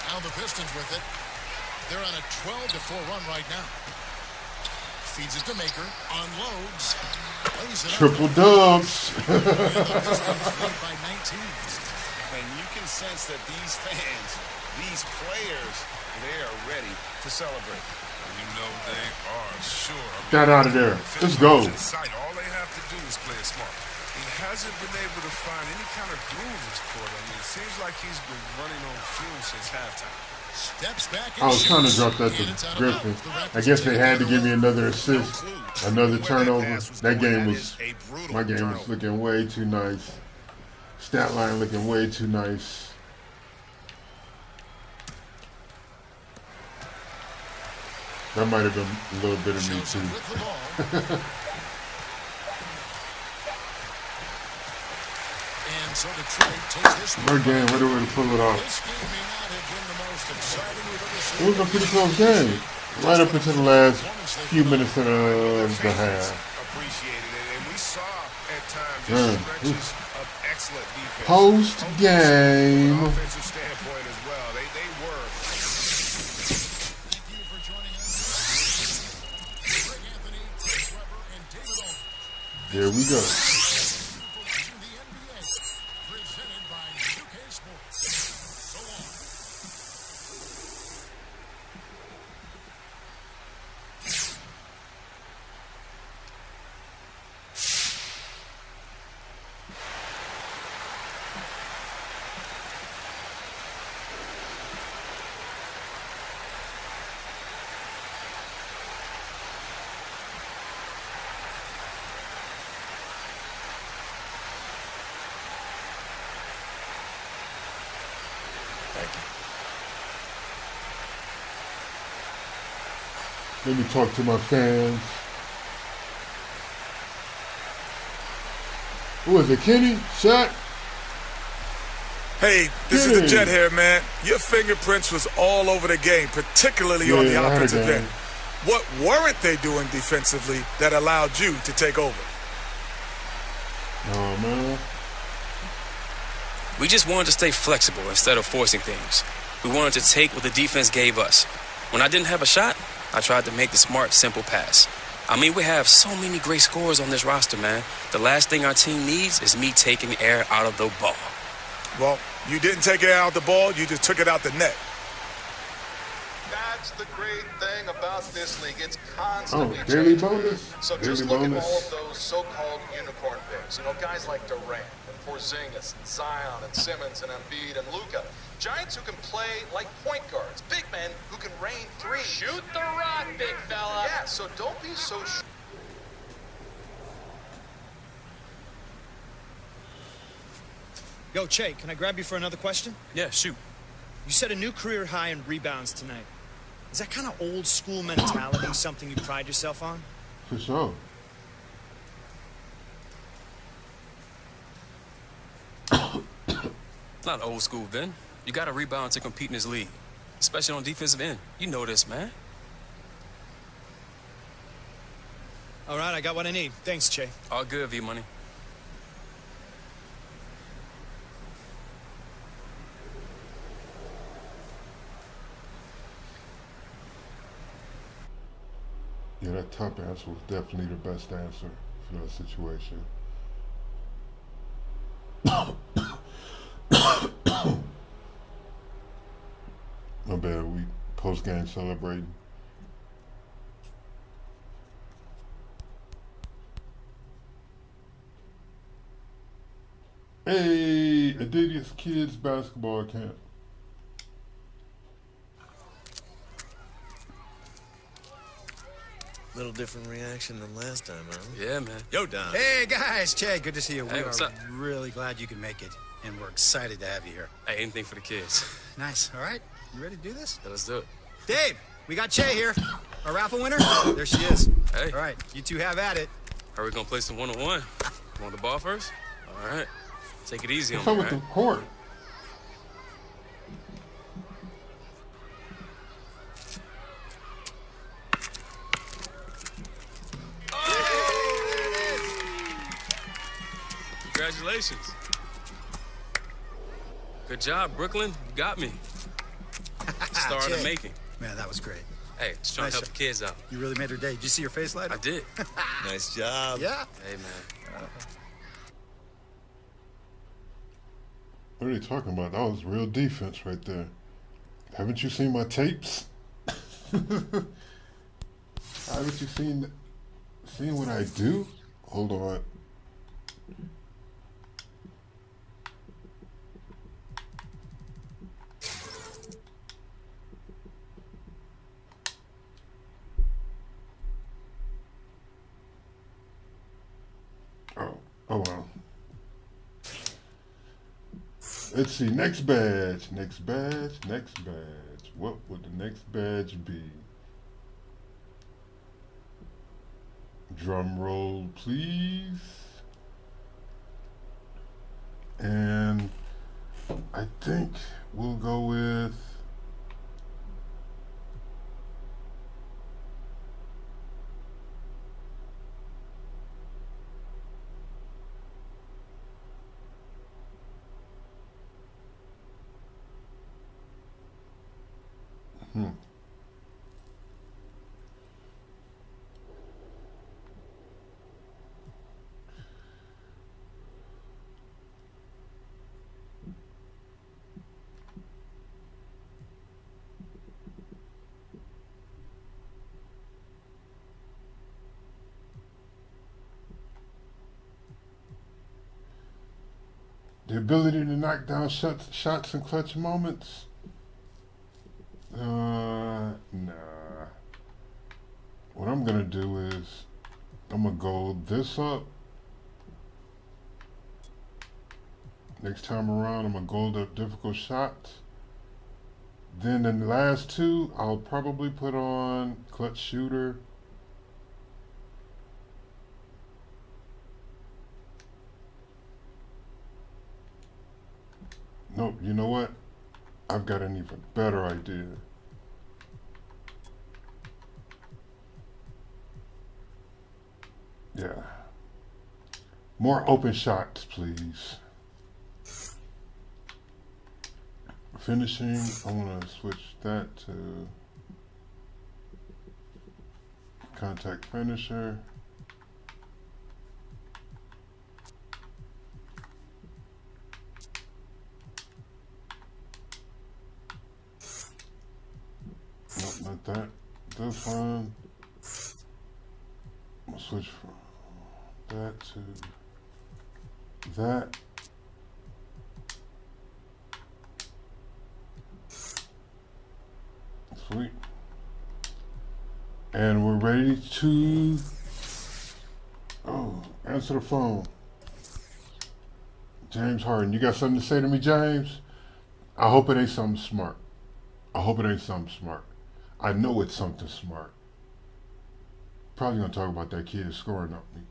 Now the Pistons with it. They're on a 12-4 run right now. Feeds it to Maker. Unloads. Triple dubs. By 19. And you can sense that these fans, these players, they are ready to celebrate. You know they are, sure. Get out of there. Let's go. All they have to do is play it smart. He hasn't been able to find any kind of groove this quarter. I mean, it seems like he's been running on fumes since halftime. Steps back. I was trying to drop that to Griffin. I guess they had to give me another assist, another turnover. That game was, my game was looking way too nice. Stat line looking way too nice. That might have been a little bit of me too. And so Detroit takes this one. Again, what a way to pull it off. This game may not have been the most exciting we've ever seen. It was a pretty close game. Right up until the last few minutes of the half. Appreciated it, and we saw at times just stretches of excellent defense. Post game. From an offensive standpoint as well. They were. Thank you for joining us. Greg Anthony, Chris Webber, and David Olin. There we go. Presented by UK Sports. So long. Let me talk to my fans. Who is it, Kenny? Shaq? Hey, this is the Jet here, man. Your fingerprints was all over the game, particularly on the offensive end. What weren't they doing defensively that allowed you to take over? Oh, man. We just wanted to stay flexible instead of forcing things. We wanted to take what the defense gave us. When I didn't have a shot, I tried to make the smart, simple pass. I mean, we have so many great scorers on this roster, man. The last thing our team needs is me taking air out of the ball. Well, you didn't take air out the ball, you just took it out the net. That's the great thing about this league. It's constantly daily changing. bonus. So Daily just look bonus. at all of those so-called unicorn picks. You know, guys like Durant and Porzingis and Zion and Simmons and Embiid and Luka. Giants who can play like point guards. Big men who can rain three. Shoot the rock, big fella. Yeah, so don't be so Yo, Che, can I grab you for another question? Yeah, shoot. You set a new career high in rebounds tonight. Is that kind of old school mentality something you pride yourself on? For sure. Not old school, Ben. You got to rebound to compete in this league, especially on defensive end. You know this, man. All right, I got what I need. Thanks, Che. All good, V-Money. Yeah, that top answer was definitely the best answer for that situation. My bad, we post-game celebrating. Hey, Adidas Kids Basketball Camp. Little different reaction than last time, huh? Yeah, man. Yo, Don. Hey, guys. Che, good to see you. Hey, We what's are up? really glad you can make it, and we're excited to have you here. Hey, anything for the kids. Nice. All right. You ready to do this? Yeah, let's do it. Dave, we got Che here. Our raffle winner. There she is. Hey. All right. You two have at it. Are we going to play some one-on-one? You want the ball first? All right. Take it easy on What's me, up with right? the court? Congratulations. Good job, Brooklyn. You got me. Star in the Che. making. Man, that was great. Hey, just trying to help Nice. the kids out. You really made her day. Did you see her face light I up? did. Nice job. Yeah. Hey, man. What are you talking about? That was real defense right there. Haven't you seen my tapes? Haven't you seen what I do? Hold on. Oh well. Let's see. Next badge. Next badge. Next badge. What would the next badge be? Drum roll, please. And I think we'll go with the ability to knock down shots in clutch moments. Nah. What I'm gonna do is I'm gonna go this up. Next time around, I'm gonna gold up difficult shots. Then in the last two, I'll probably put on clutch shooter. Nope, you know what? I've got an even better idea. Yeah. More open shots, please. Finishing, I want to switch that to contact finisher. Nope, not that. This one. I'll switch from that to that. Sweet. And we're ready to answer the phone. James Harden, you got something to say to me, James? I hope it ain't something smart. I hope it ain't something smart. I know it's something smart. Probably gonna talk about that kid scoring up me.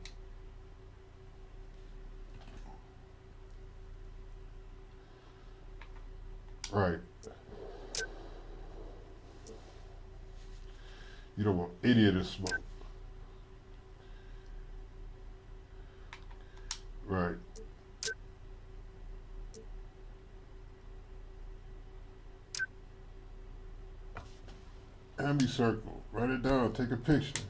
Right. You don't want idiot to smoke. Right. Ambi circle. Write it down. Take a picture.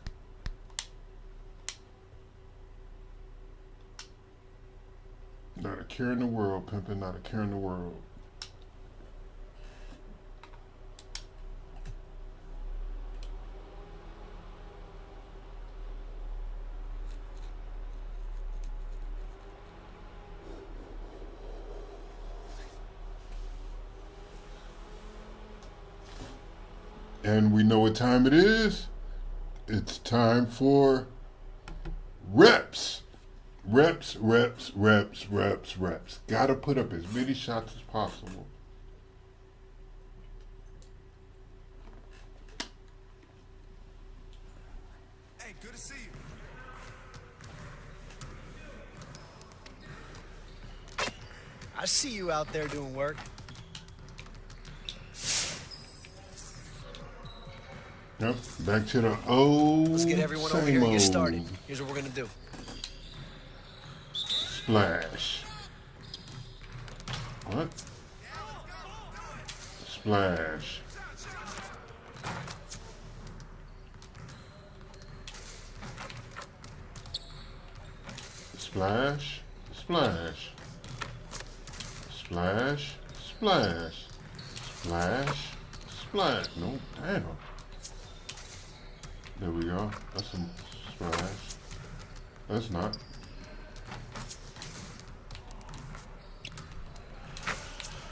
Not a care in the world, pimpin'. Not a care in the world. And we know what time it is. It's time for reps. Reps, reps, reps, reps, reps. Gotta put up as many shots as possible. Hey, good to see you. I see you out there doing work. Yep, back to the old. Let's get everyone over here and get started. Here's what we're gonna do. Splash. What? Splash. Splash. Splash. Splash. Splash. Splash. Splash. No, damn. There we go. That's some splash. That's not.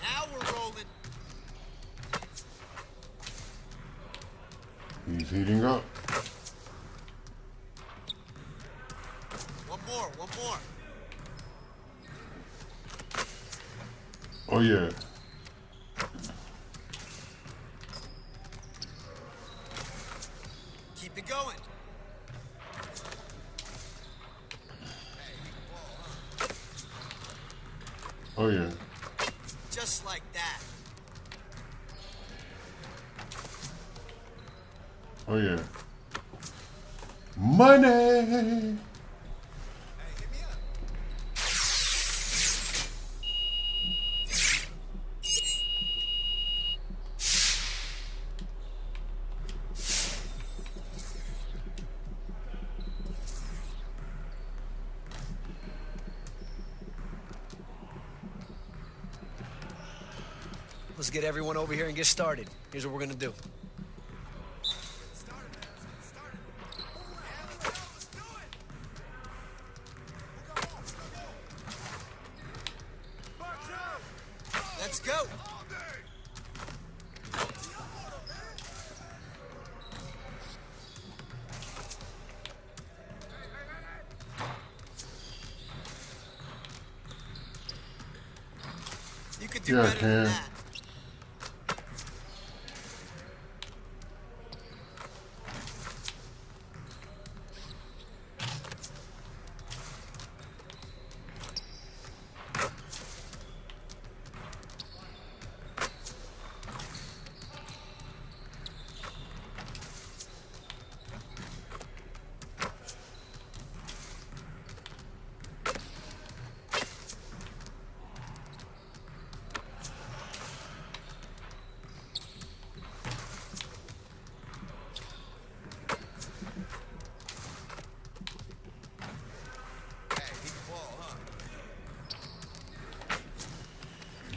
Now we're rolling. He's heating up. One more. Oh yeah. Keep it going. Oh yeah. Just like that. Oh yeah. Money. Let's get everyone over here and get started. Here's what we're gonna do. Let's go. You could do Yeah, I better than can. that.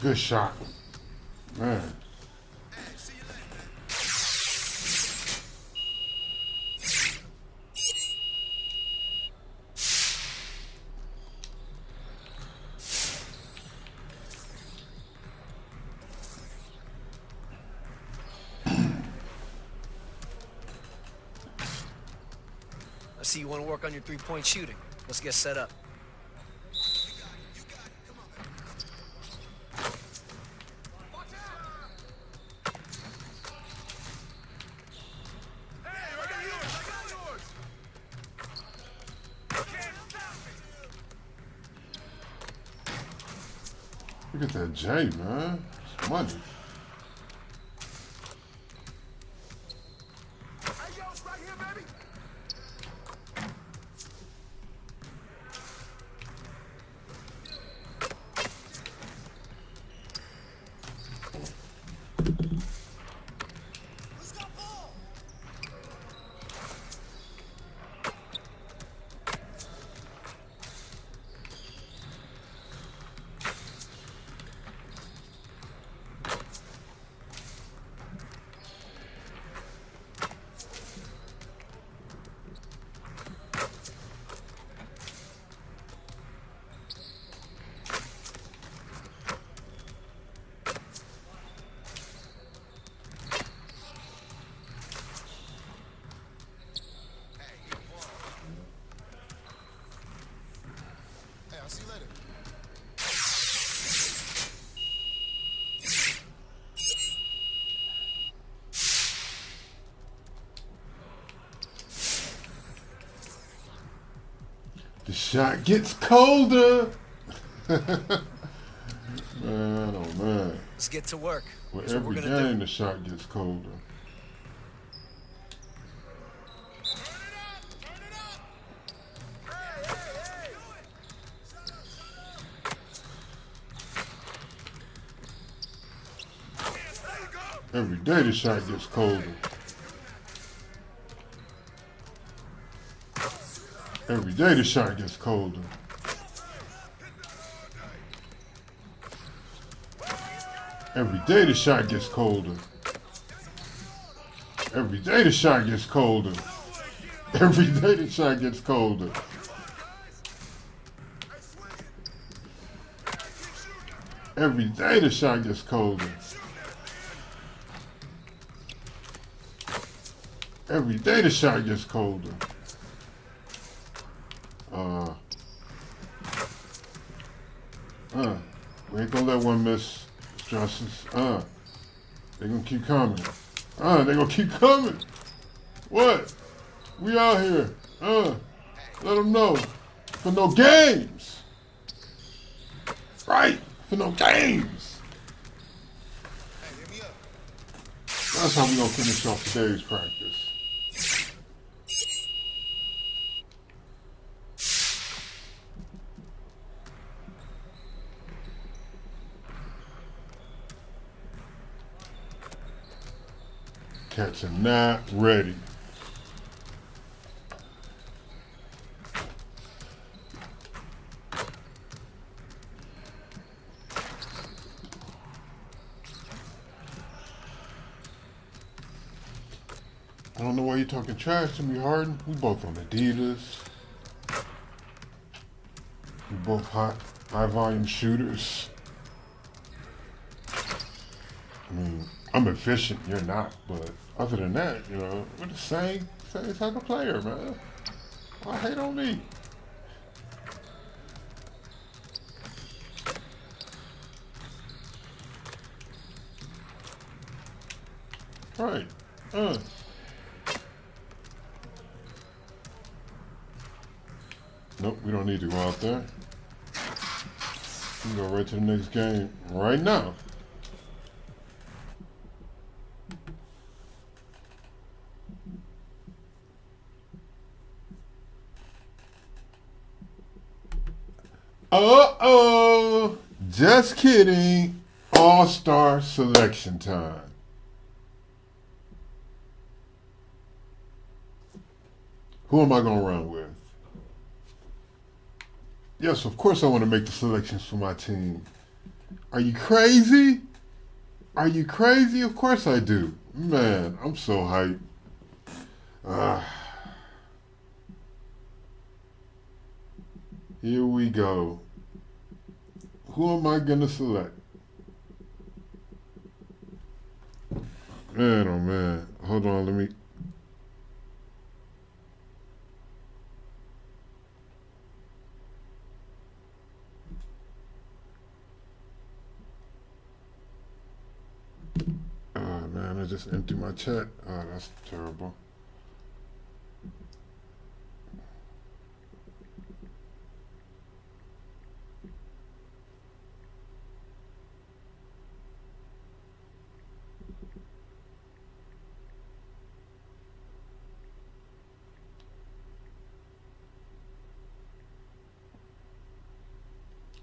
Good shot. Man. I see you want to work on your three-point shooting. Let's get set up. Look at that J, man. It's money. I'll see you later. The shot gets colder. Man, oh man. Let's get to work. With Here's what every we're gonna game, do. the shot gets colder. Every day the shot gets colder. Every day the shot gets colder. Every day the shot gets colder. Every day the shot gets colder. Every day the shot gets colder. Every day the shot gets colder. Every day the shot gets colder. We ain't gonna let one miss, Justice. They gonna keep coming. They gonna keep coming. What? We out here. Let them know. For no games. Right? For no games. That's how we gonna finish off today's practice. Cats are not ready. I don't know why you're talking trash to me, Harden. We both on Adidas. We both high volume shooters. I mean, I'm efficient, you're not, but other than that, you know, we're the same type of player, man. Why hate on me? Right. Nope, we don't need to go out there. We can go right to the next game right now. Uh-oh. Just kidding. All-star selection time. Who am I going to run with? Yes, of course I want to make the selections for my team. Are you crazy? Are you crazy? Of course I do. Man, I'm so hyped. Here we go. Who am I going to select? Man, oh man. Hold on, let me... Oh man, I just emptied my chat. Oh, that's terrible.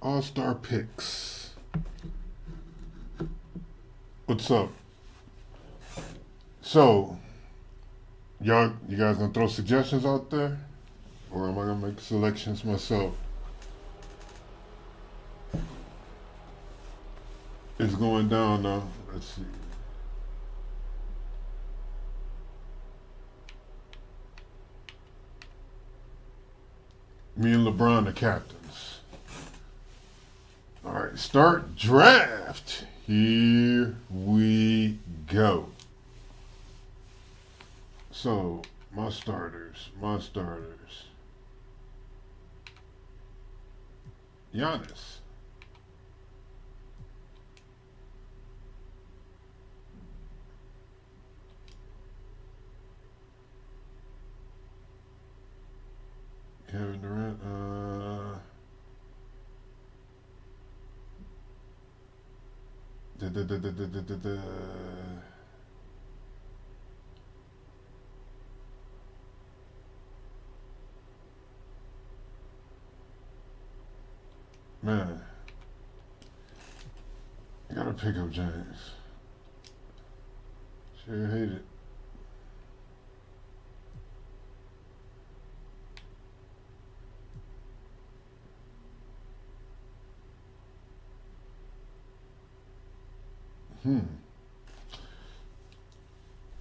All-Star Picks. What's up? So, you guys gonna throw suggestions out there? Or am I gonna make selections myself? It's going down now. Let's see. Me and LeBron, the captains. All right, start draft. Here we go. So, my starters. Giannis. Kevin Durant. Man, I gotta pick up James. Sure hate it.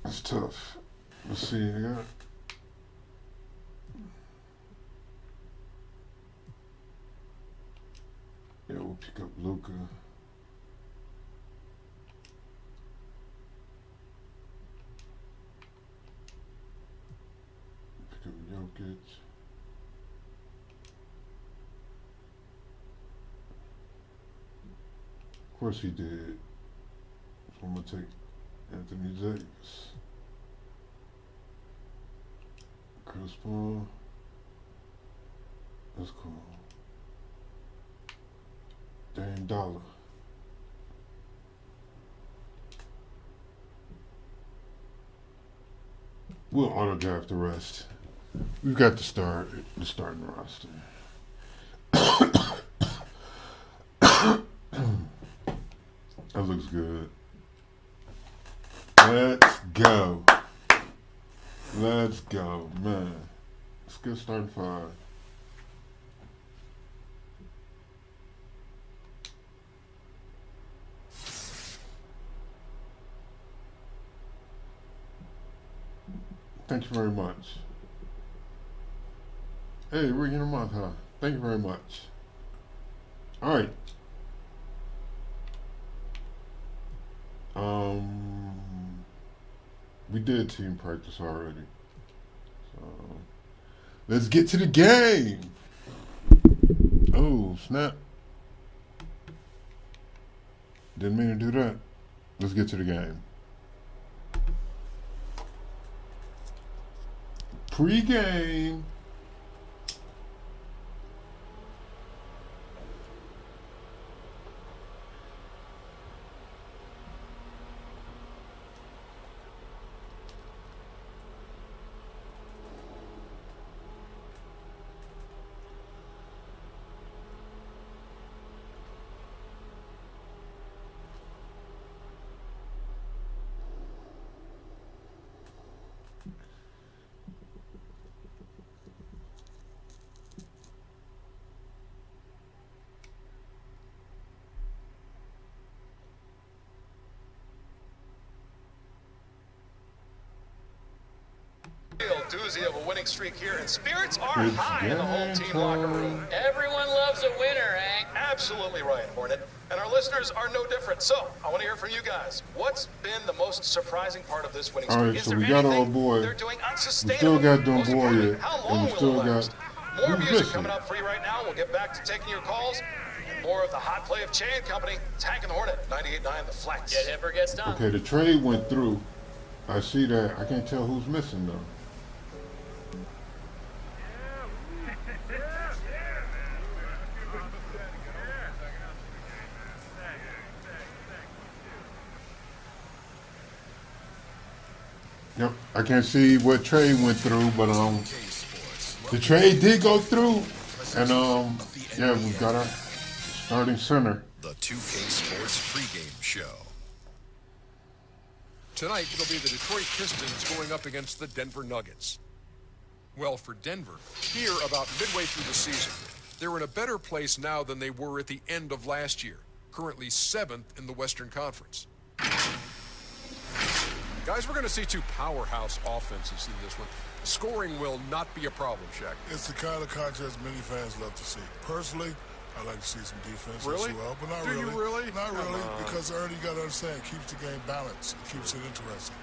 That's tough. Let's see. I got. Yeah, we'll pick up Luka. Pick up Jokic. Of course he did. So I'm gonna take Anthony Davis. Chris Paul. That's cool. Dame Dollar. We'll auto draft the rest. We've got the starting roster. That looks good. Let's go. Let's go, man. Let's get starting five. Thank you very much. Hey, we're in a month, huh? Thank you very much. All right. We did team practice already. So let's get to the game. Oh, snap. Didn't mean to do that. Let's get to the game. Pre-game. doozy of a winning streak here, and spirits are high in the home team locker room. Everyone loves a winner, Hank. Absolutely right, Hornet. And our listeners are no different. So, I want to hear from you guys. What's been the most surprising part of this winning streak? Alright, Is so there we got our anything boy. they're doing We unsustainable? still got them Most boy importantly, yet. how And long we will still it last? got. More Who's music missing? coming up for you right now. We'll get back to taking your calls. And more of the hot play of Che and Company. Tank and the Hornet, 98.9 The Flex. Get Hipper gets done. Okay, the trade went through. I see that. I can't tell who's missing though. Yep, I can't see what trade went through, but the trade did go through, and yeah, we got our starting center. The 2K Sports pregame show. Tonight, it'll be the Detroit Pistons going up against the Denver Nuggets. Well, for Denver, here about midway through the season, they're in a better place now than they were at the end of last year, currently 7th in the Western Conference. Guys, we're going to see two powerhouse offenses in this one. Scoring will not be a problem, Shaq. It's the kind of contest many fans love to see. Personally, I like to see some defense Really? as well, but not Do really. you really? Not Come really, on. because Ernie, you got to understand, it keeps the game balanced. It keeps it interesting.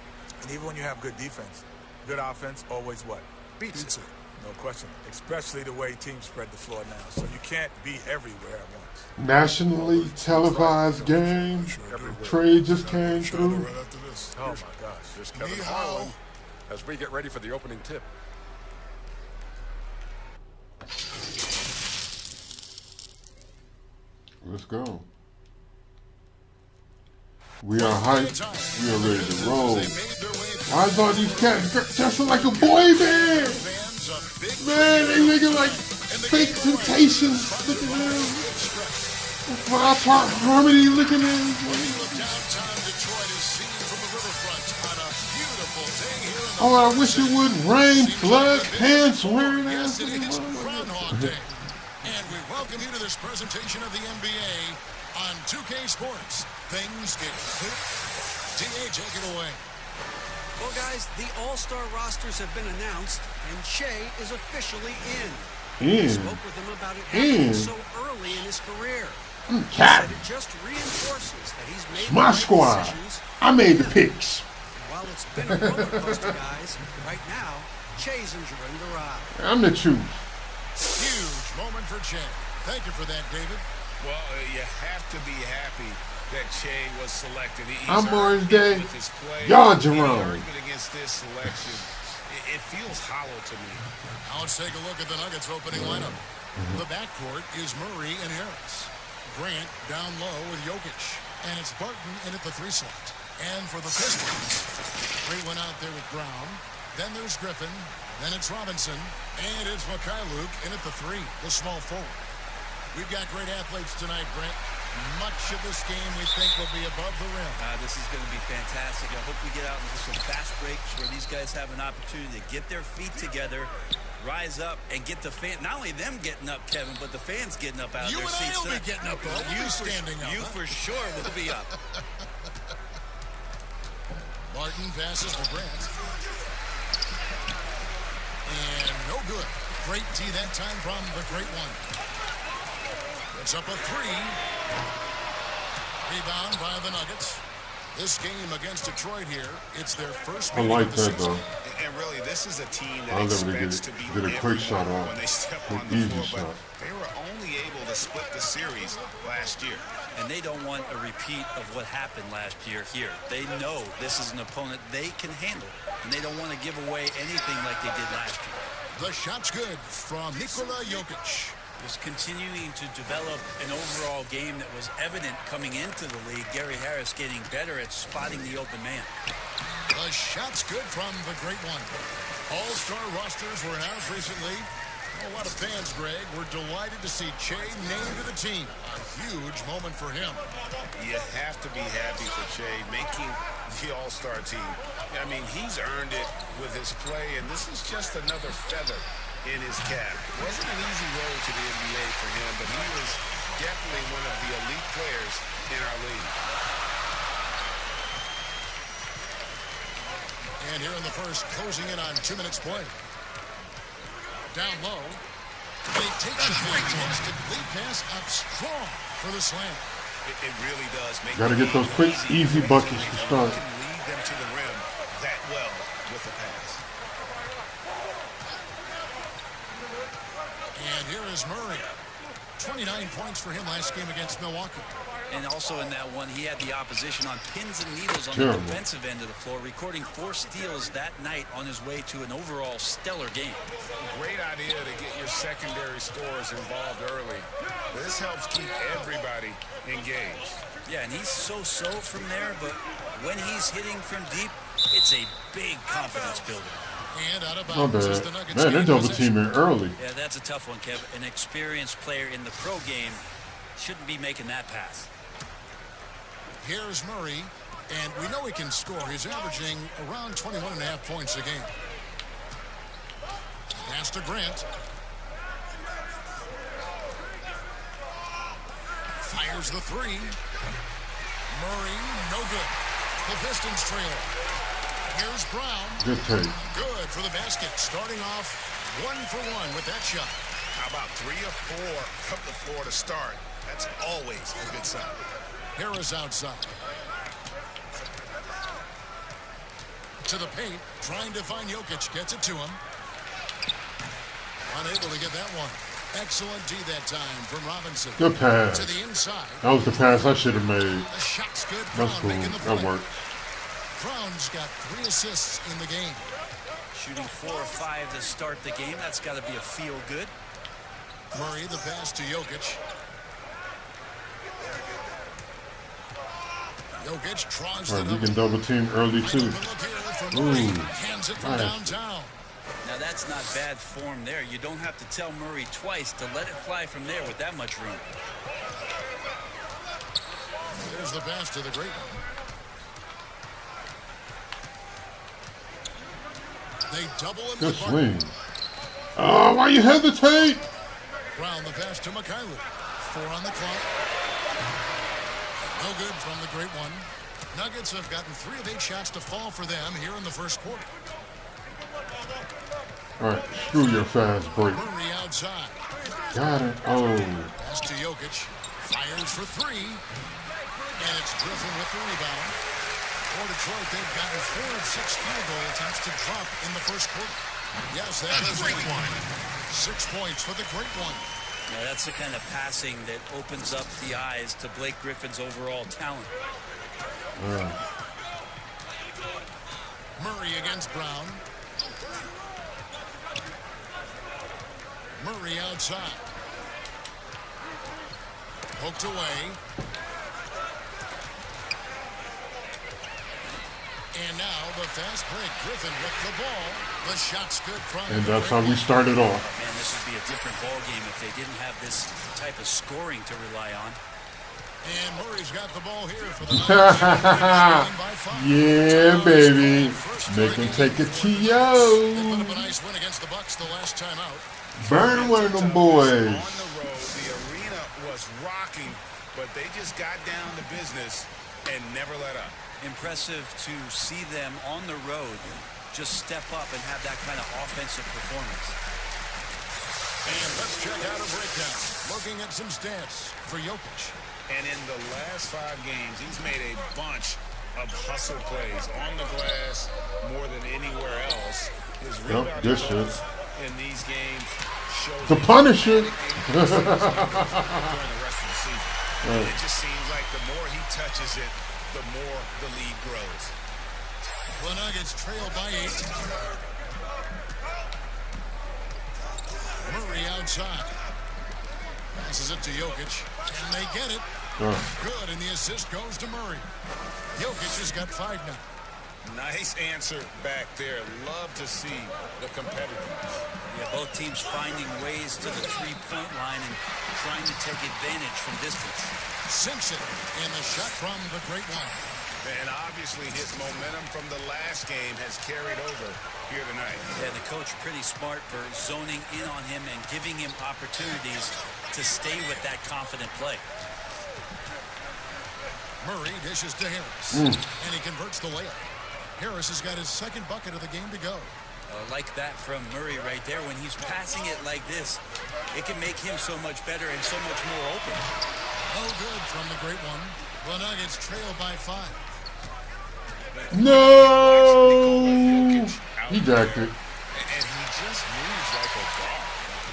And even when you have good defense, good offense always what? Beats it. No question. Especially the way teams spread the floor now. So you can't be everywhere at once. Nationally televised game. Trade just came through. Oh my gosh. Here's Kevin Harlan as we get ready for the opening tip. Let's go. We are hyped. We are ready to roll. Why is all these cats dressing like a boy band? Man, they looking like fake Temptations. Look at them. 5-part harmony looking at. Oh, I wish it would rain, flood, pants wearing ass. Yes, it is Groundhog Day. And we welcome you to this presentation of the NBA on 2K Sports. Things get clear. DA, take it away. Well, guys, the All-Star rosters have been announced, and Che is officially in. I spoke with him about it happening so early in his career. He said it just reinforces that he's made My the right squad. decisions. I made the picks. While it's been a roller coaster, guys, right now, Che's enjoying the ride. I'm the truth. Huge moment for Che. Thank you for that, David. Well, you have to be happy that Che was selected. He's I'm Orange earned Day. it with his play. Y'all The Jerome. argument against this selection, it feels hollow to me. Now let's take a look at the Nuggets opening lineup. The backcourt is Murray and Harris. Grant down low with Jokic. And it's Barton in at the 3 slot. And for the Pistons, Ray went out there with Brown. Then there's Griffin. Then it's Robinson. And it's Mikhailuk in at the 3, the small forward. We've got great athletes tonight, Brent. Much of this game we think will be above the rim. This is going to be fantastic. I hope we get out into some fast breaks where these guys have an opportunity to get their feet together, rise up, and get the fan. Not only them getting up, Kevin, but the fans getting up out of You their and seats. I will be getting up, though. We'll be standing up. You for sure will be up. Martin passes for Grant. And no good. Great D that time from the great one. It's up a 3. Rebound by the Nuggets. This game against Detroit here, it's their first I meeting like of the that season. though. And really, this is a team that I was able to expects to beat get a quick shot everyone off. when they step Quick, on the easy floor, shot. but they were only able to split the series last year. And they don't want a repeat of what happened last year here. They know this is an opponent they can handle, and they don't want to give away anything like they did last year. The shot's good from Nikola Jokic. Was continuing to develop an overall game that was evident coming into the league. Gary Harris getting better at spotting the open man. The shot's good from the great one. All-star rosters were announced recently. A lot of fans, Greg, were delighted to see Che named to the team. A huge moment for him. You have to be happy for Che making the All-Star team. I mean, he's earned it with his play, and this is just another feather in his cap. It wasn't an easy road to the NBA for him, but he was definitely one of the elite players in our league. And here in the first, closing in on 2 minutes play. Down low. They take the fantastic lead pass up strong for the slam. It really does make Gotta get those quick, easy buckets to start. can lead them to the rim that well with the pass. And here is Murray. 29 points for him last game against Milwaukee. And also in that one, he had the opposition on pins and needles on Terrible. the defensive end of the floor, recording 4 steals that night on his way to an overall stellar game. Great idea to get your secondary scorers involved early. This helps keep everybody engaged. Yeah, and he's so-so from there, but when he's hitting from deep, it's a big confidence builder. And out of Not bounds bad. is the Nuggets. Man, they're game double possession. teaming early. Yeah, that's a tough one, Kev. An experienced player in the pro game shouldn't be making that pass. Here's Murray, and we know he can score. He's averaging around 21.5 points a game. Pass to Grant. Fires the three. Murray, no good. The Pistons trailer. Here's Brown. Good take. Good for the basket. Starting off 1 for 1 with that shot. How about 3 or 4 from the floor to start? That's always a good sign. Harris outside. To the paint, trying to find Jokic. Gets it to him. Unable to get that one. Excellent D that time from Robinson. Good pass. To the inside. That was the pass I should have made. The shot's good. That's Brown cool. making the That play. worked. Brown's got 3 assists in the game. Shooting 4 or 5 to start the game. That's got to be a feel good. Murray, the pass to Jokic. Jokic draws All the right, you double. can double team early too. Look here from Ooh, Murray. Hands it from nice. downtown. Now, that's not bad form there. You don't have to tell Murray twice to let it fly from there with that much room. There's the pass to the great one. They double him Good with Barton. swing. Oh, why you hesitate? Brown, the pass to Mikhailuk. 4 on the clock. No good from the great one. Nuggets have gotten 3 of 8 shots to fall for them here in the first quarter. All right, screw your fast break. Murray outside. Got it. Oh, Pass to Jokic. Fires for 3. And it's Griffin with the rebound. For Detroit, they've gotten 4 of 6 field goal attempts to drop in the first quarter. Yes, that's a great one. 6 points for the great one. Now, that's the kind of passing that opens up the eyes to Blake Griffin's overall talent. Murray against Brown. Murray outside. Poked away. And now the fast break. Griffin with the ball. The shot's good from and the that's how great we one. started off. Man, this would be a different ball game if they didn't have this type of scoring to rely on. And Murray's got the ball here for the Nuggets. Leading by 5. Yeah, baby. Make them take it to They put yo. up a nice win against the Bucks the last time out. Burn one of them boys. On the road, the arena was rocking, but they just got down to business and never let up. Impressive to see them on the road just step up and have that kind of offensive performance. And let's check out a breakdown. Looking at some stats for Jokic. And in the last 5 games, he's made a bunch of hustle plays on the glass more than anywhere else. His rebound this totals in these games shows The Punisher. during the rest of the season. And it just seems like the more he touches it, the more the lead grows. The Nuggets trail by 8. Murray outside. Passes it to Jokic. And they get it. Good, and the assist goes to Murray. Jokic has got 5 now. Nice answer back there. Love to see the competitiveness. Yeah, both teams finding ways to the three-point line and trying to take advantage from distance. Sinks it, and the shot from the great one. And obviously his momentum from the last game has carried over here tonight. Yeah, the coach pretty smart for zoning in on him and giving him opportunities to stay with that confident play. Murray dishes to Harris, and he converts the layup. Harris has got his second bucket of the game to go. Like that from Murray right there. When he's passing it like this, it can make him so much better and so much more open. No good from the great one. The Nuggets trail by 5. No! He jacked it. And he just moves like a dog.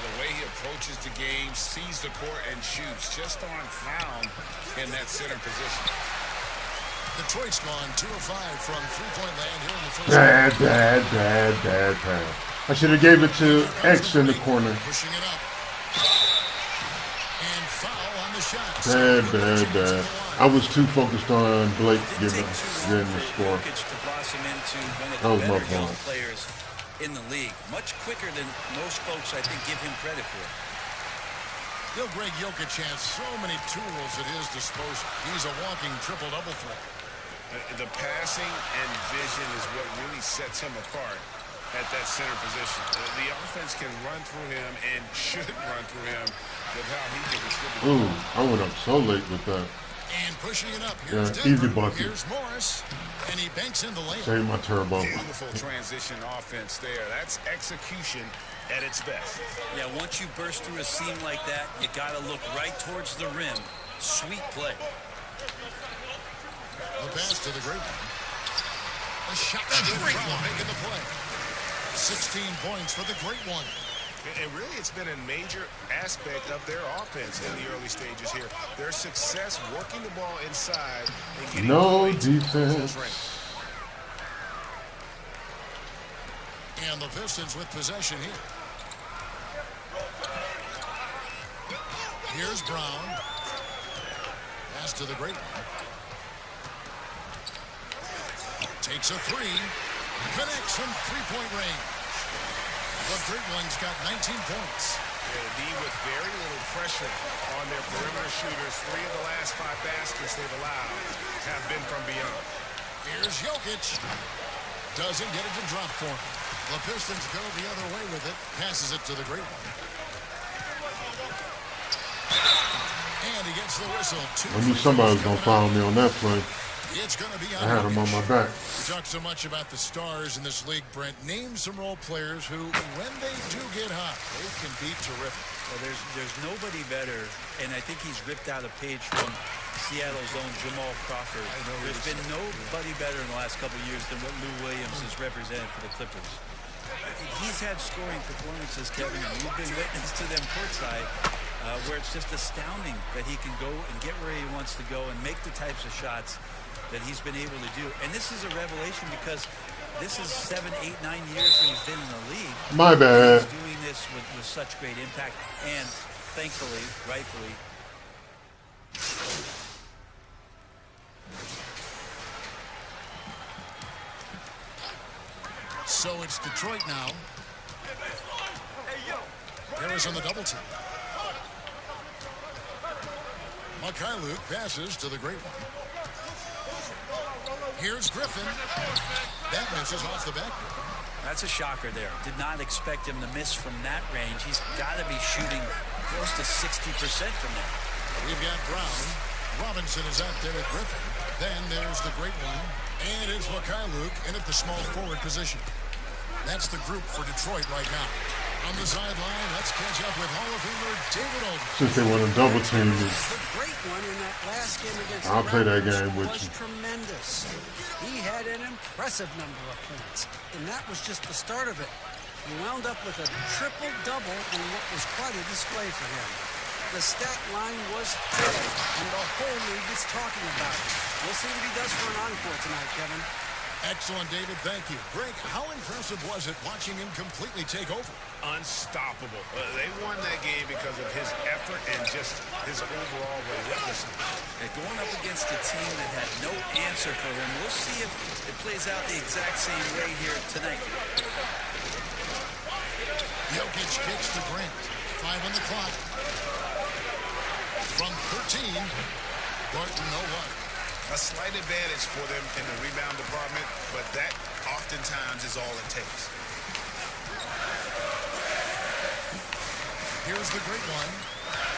The way he approaches the game, sees the court, and shoots. Just on found in that center position. Detroit's gone 2 of 5 from three-point land here in the first. Bad pass. I should have gave it to X in the corner. Pushing it up. And foul on the shot. Bad. I was too focused on Blake getting the score. To blossom into one of That was the my better young fault. players in the league. Much quicker than most folks, I think, give him credit for. Greg Jokic has so many tools at his disposal. He's a walking triple-double threat. The passing and vision is what really sets him apart at that center position. The offense can run through him and should run through him with how he can distribute. Ooh, I went up so late with that. And pushing it up. Yeah, Here's easy Denver. bucket. Here's Morris. And he banks in the layup. Save my turbo. Beautiful transition offense there. That's execution at its best. Yeah, once you burst through a seam like that, you got to look right towards the rim. Sweet play. The pass to the great one. A shot to the great one making the play. 16 points for the great one. And really, it's been a major aspect of their offense in the early stages here. Their success working the ball inside and getting No defense. And the Pistons with possession here. Here's Brown. Pass to the great one. Takes a three. Connects from three-point range. The great one's got 19 points. D with very little pressure on their perimeter shooters. 3 of the last 5 baskets they've allowed have been from beyond. Here's Jokic. Doesn't get it to drop for him. The Pistons go the other way with it. Passes it to the great one. And he gets the whistle. I knew somebody was going to foul me on that play. It's going to be I had him on my back. We talk so much about the stars in this league, Brent. Name some role players who, when they do get hot, they can be terrific. Well, there's nobody better, and I think he's ripped out a page from Seattle's own Jamal Crawford. There's been nobody better in the last couple of years than what Lou Williams has represented for the Clippers. He's had scoring performances, Kevin, and you've been witness to them courtside, where it's just astounding that he can go and get where he wants to go and make the types of shots that he's been able to do. And this is a revelation because this is 7, 8, 9 years that he's been in the league. My bad. He's doing this with such great impact and, thankfully, rightfully, So it's Detroit now. Harris on the double team. McCareer passes to the great one. Here's Griffin. That misses off the backboard. that's a shocker there. Did not expect him to miss from that range. He's got to be shooting close to 60% from there. We've got Brown. Robinson is out there at Griffin. Then there's the great one. And it's McCareer in at the small forward position. That's the group for Detroit right now. On the sideline, let's catch up with Hall of Famer David Olden. Since they want to double team me. The great one in that last game against I'll the play that Raptors game with was you. tremendous. He had an impressive number of points, and that was just the start of it. He wound up with a triple-double in what was quite a display for him. The stat line was filled, and the whole league is talking about it. We'll see what he does for an encore tonight, Kevin. Excellent, David. Thank you. Greg, how impressive was it watching him completely take over? Unstoppable. They won that game because of his effort and just his overall relentlessness. And going up against a team that had no answer for him, we'll see if it plays out the exact same way here tonight. Jokic kicks to Grant. 5 on the clock. From 13, Barton no luck. A slight advantage for them in the rebound department, but that oftentimes is all it takes. Here's the great one.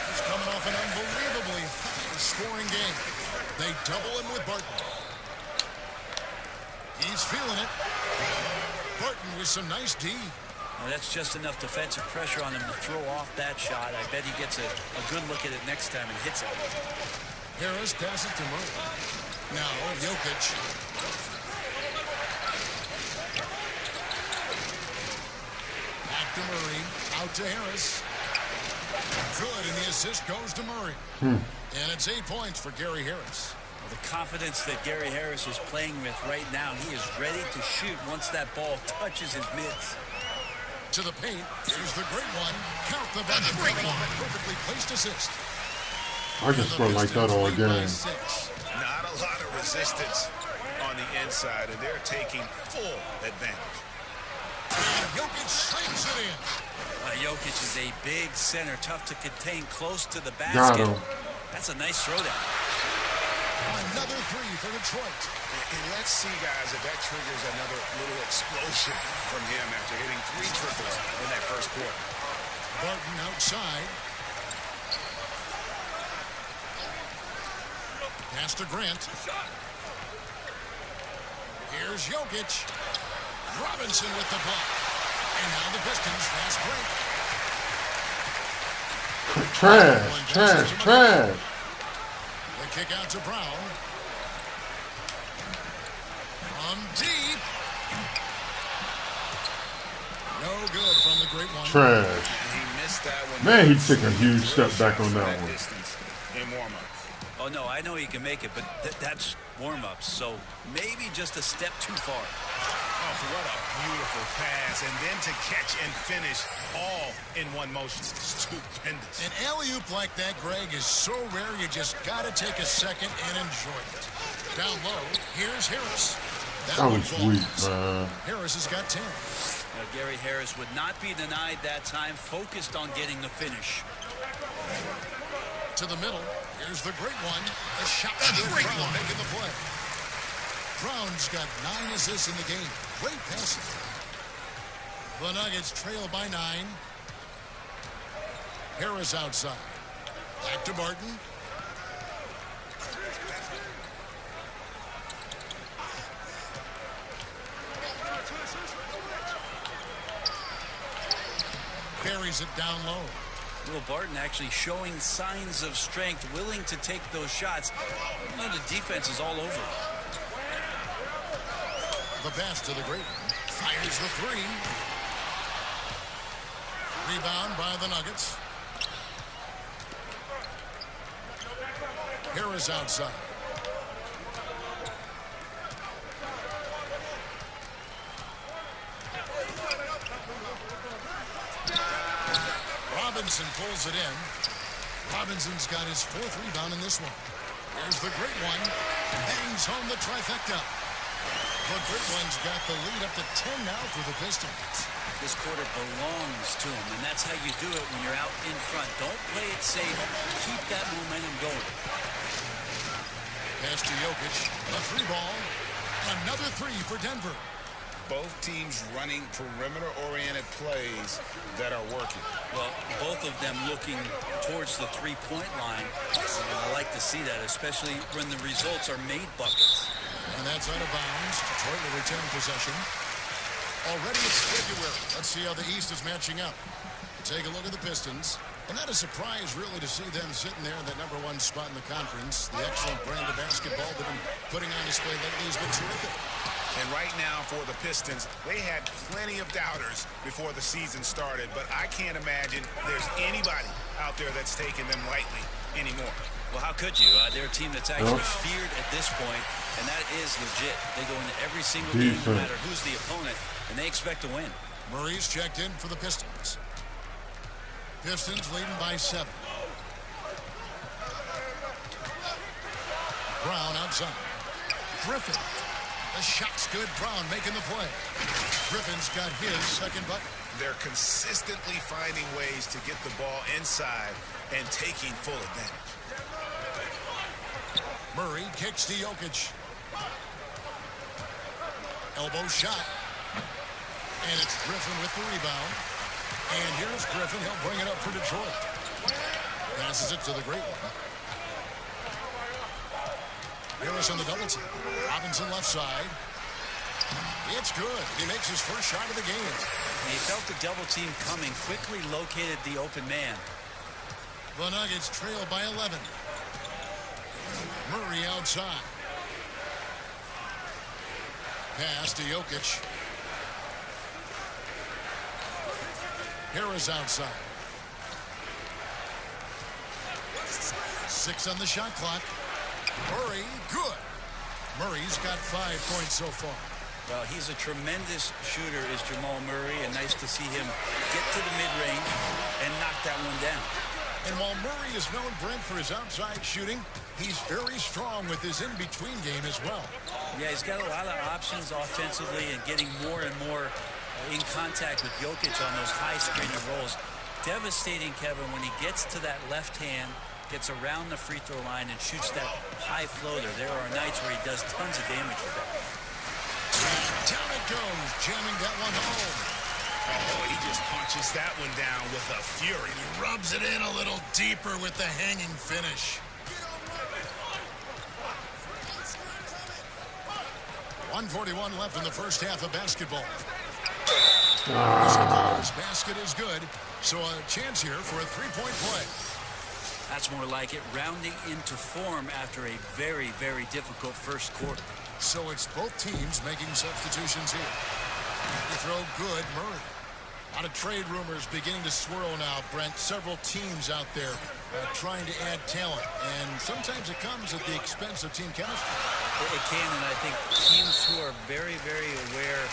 He's coming off an unbelievably high-scoring game. They double him with Barton. He's feeling it. Barton with some nice D. Well, that's just enough defensive pressure on him to throw off that shot. I bet he gets a good look at it next time and hits it. Harris passes to Murray. Now Jokic. Back to Murray. Out to Harris. Good, and the assist goes to Murray. And it's 8 points for Gary Harris. Well, the confidence that Gary Harris is playing with right now, he is ready to shoot once that ball touches his mitts. To the paint. Here's the great one. Count the bucket. Perfectly placed assist. I just felt like that all game. Not a lot of resistance on the inside, and they're taking full advantage. And Jokic slams it in. Jokic is a big center, tough to contain close to the Got basket. him. That's a nice throwdown. Another three for Detroit. And let's see, guys, if that triggers another little explosion from him after hitting 3 triples in that first quarter. Barton outside. Pass to Grant. Here's Jokic. Robinson with the block. And now the Pistons fast break. Trash. The kick out to Brown. From deep. No good from the great one. Trash. He missed that one. Man, he took a huge step back on that one. In warm-up. Oh, no, I know he can make it, but that's warm-ups, so maybe just a step too far. Oh, what a beautiful pass. And then to catch and finish all in one motion. Stupendous. An alley-oop like that, Greg, is so rare you just got to take a second and enjoy it. Down low, here's Harris. That was weak, man. Harris has got 10. Now, Gary Harris would not be denied that time, focused on getting the finish. To the middle, here's the great one. The shot good. Brown making the play. Brown's got 9 assists in the game. Great passing. The Nuggets trail by 9. Harris outside. Back to Barton. Carries it down low. Will Barton actually showing signs of strength, willing to take those shots. You know, the defense is all over him. The pass to the great one. Fires the 3. Rebound by the Nuggets. Harris outside. Robinson pulls it in. Robinson's got his 4th rebound in this one. Here's the great one. Bangs home the trifecta. The great one's got the lead up to 10 now for the Pistons. This quarter belongs to him, and that's how you do it when you're out in front. Don't play it safe. Keep that momentum going. Pass to Jokic. A 3 ball. Another 3 for Denver. Both teams running perimeter-oriented plays that are working. Well, both of them looking towards the three-point line. And I like to see that, especially when the results are made buckets. And that's out of bounds. Detroit will return possession. Already it's February. Let's see how the East is matching up. Take a look at the Pistons. And not a surprise, really, to see them sitting there in that #1 spot in the conference. The excellent brand of basketball they've been putting on display lately has been terrific. And right now for the Pistons, they had plenty of doubters before the season started, but I can't imagine there's anybody out there that's taking them lightly anymore. Well, how could you? They're a team that's actually feared at this point, and that is legit. They go into every single game, no matter who's the opponent, and they expect to win. Murray's checked in for the Pistons. Pistons leading by 7. Brown outside. Griffin. The shot's good. Brown making the play. Griffin's got his 2nd bucket. They're consistently finding ways to get the ball inside and taking full advantage. Murray kicks to Jokic. Elbow shot. And it's Griffin with the rebound. And here's Griffin. He'll bring it up for Detroit. Passes it to the great one. Harris on the double team. Robinson left side. It's good. He makes his first shot of the game. He felt the double team coming, quickly located the open man. The Nuggets trail by 11. Murray outside. Pass to Jokic. Harris outside. 6 on the shot clock. Murray, good. Murray's got 5 points so far. Well, he's a tremendous shooter, is Jamal Murray, and nice to see him get to the mid-range and knock that one down. And while Murray is known, Brent, for his outside shooting, he's very strong with his in-between game as well. Yeah, he's got a lot of options offensively and getting more and more in contact with Jokic on those high screener rolls. Devastating, Kevin, when he gets to that left hand, gets around the free throw line and shoots that high floater. There are nights where he does tons of damage with that. Down it goes, jamming that one home. Oh, he just punches that one down with a fury. He rubs it in a little deeper with the hanging finish. 1:41 left in the first half of basketball. This basket is good, so a chance here for a three-point play. That's more like it, rounding into form after a very, very difficult first quarter. So it's both teams making substitutions here. You throw good, Murray. A lot of trade rumors beginning to swirl now, Brent. Several teams out there trying to add talent, and sometimes it comes at the expense of team chemistry. It can, and I think teams who are very, very aware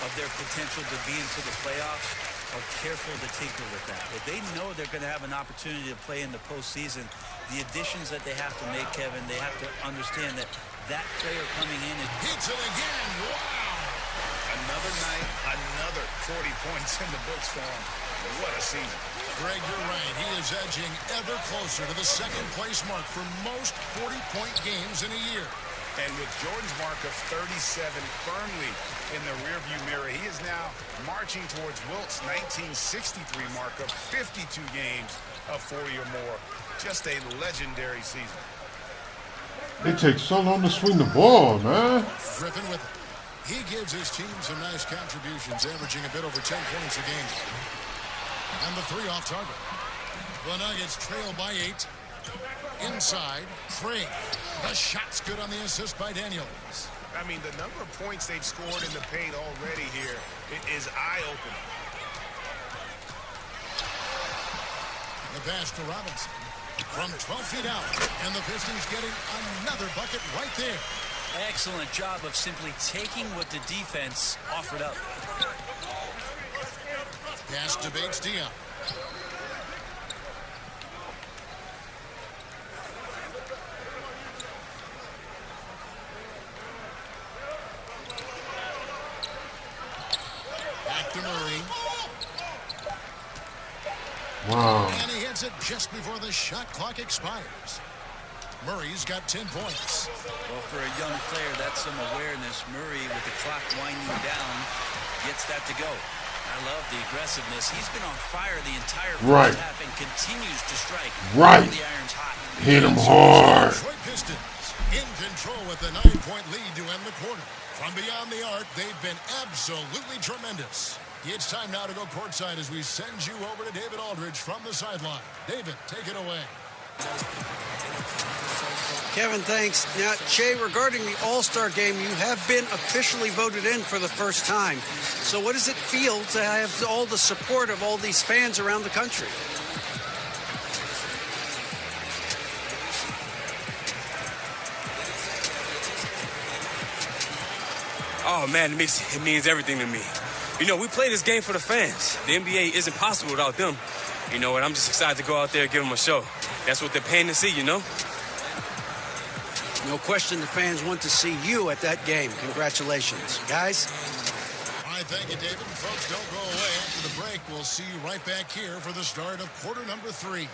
of their potential to be into the playoffs are careful to tinker with that. If they know they're going to have an opportunity to play in the postseason, the additions that they have to make, Kevin, they have to understand that that player coming in and hits it again. Wow! Another night, another 40 points in the books for him. What a season. Greg, you're right. He is edging ever closer to the second place mark for most 40-point games in a year. And with Jordan's mark of 37 firmly in the rearview mirror, he is now marching towards Wilt's 1963 mark of 52 games of 40 or more. Just a legendary season. They take so long to swing the ball, man. Griffin with it. He gives his team some nice contributions, averaging a bit over 10 points a game. And the three off target. The Nuggets trail by 8. Inside, Trey. The shot's good on the assist by Daniels. I mean, the number of points they've scored in the paint already here is eye-opening. The pass to Robinson from 12 feet out. And the Pistons getting another bucket right there. excellent job of simply taking what the defense offered up. Pass debates Dion. Back to Murray. Wow. And he hits it just before the shot clock expires. Murray's got 10 points. Well, for a young player, that's some awareness. Murray, with the clock winding down, gets that to go. I love the aggressiveness. He's been on fire the entire first half and continues to strike. Right. The iron's hot. Hit him hard. Detroit Pistons in control with a 9-point lead to end the quarter. From beyond the arc, they've been absolutely tremendous. It's time now to go courtside as we send you over to David Aldridge from the sideline. David, take it away. Kevin, thanks. Now, Che, regarding the All-Star game, you have been officially voted in for the first time. So what does it feel to have all the support of all these fans around the country? Oh, man, it means everything to me. You know, we play this game for the fans. The NBA isn't possible without them. You know, and I'm just excited to go out there and give them a show. That's what they're paying to see, you know? No question the fans want to see you at that game. Congratulations. Guys? All right, thank you, David. And folks, don't go away. After the break, we'll see you right back here for the start of quarter number 3.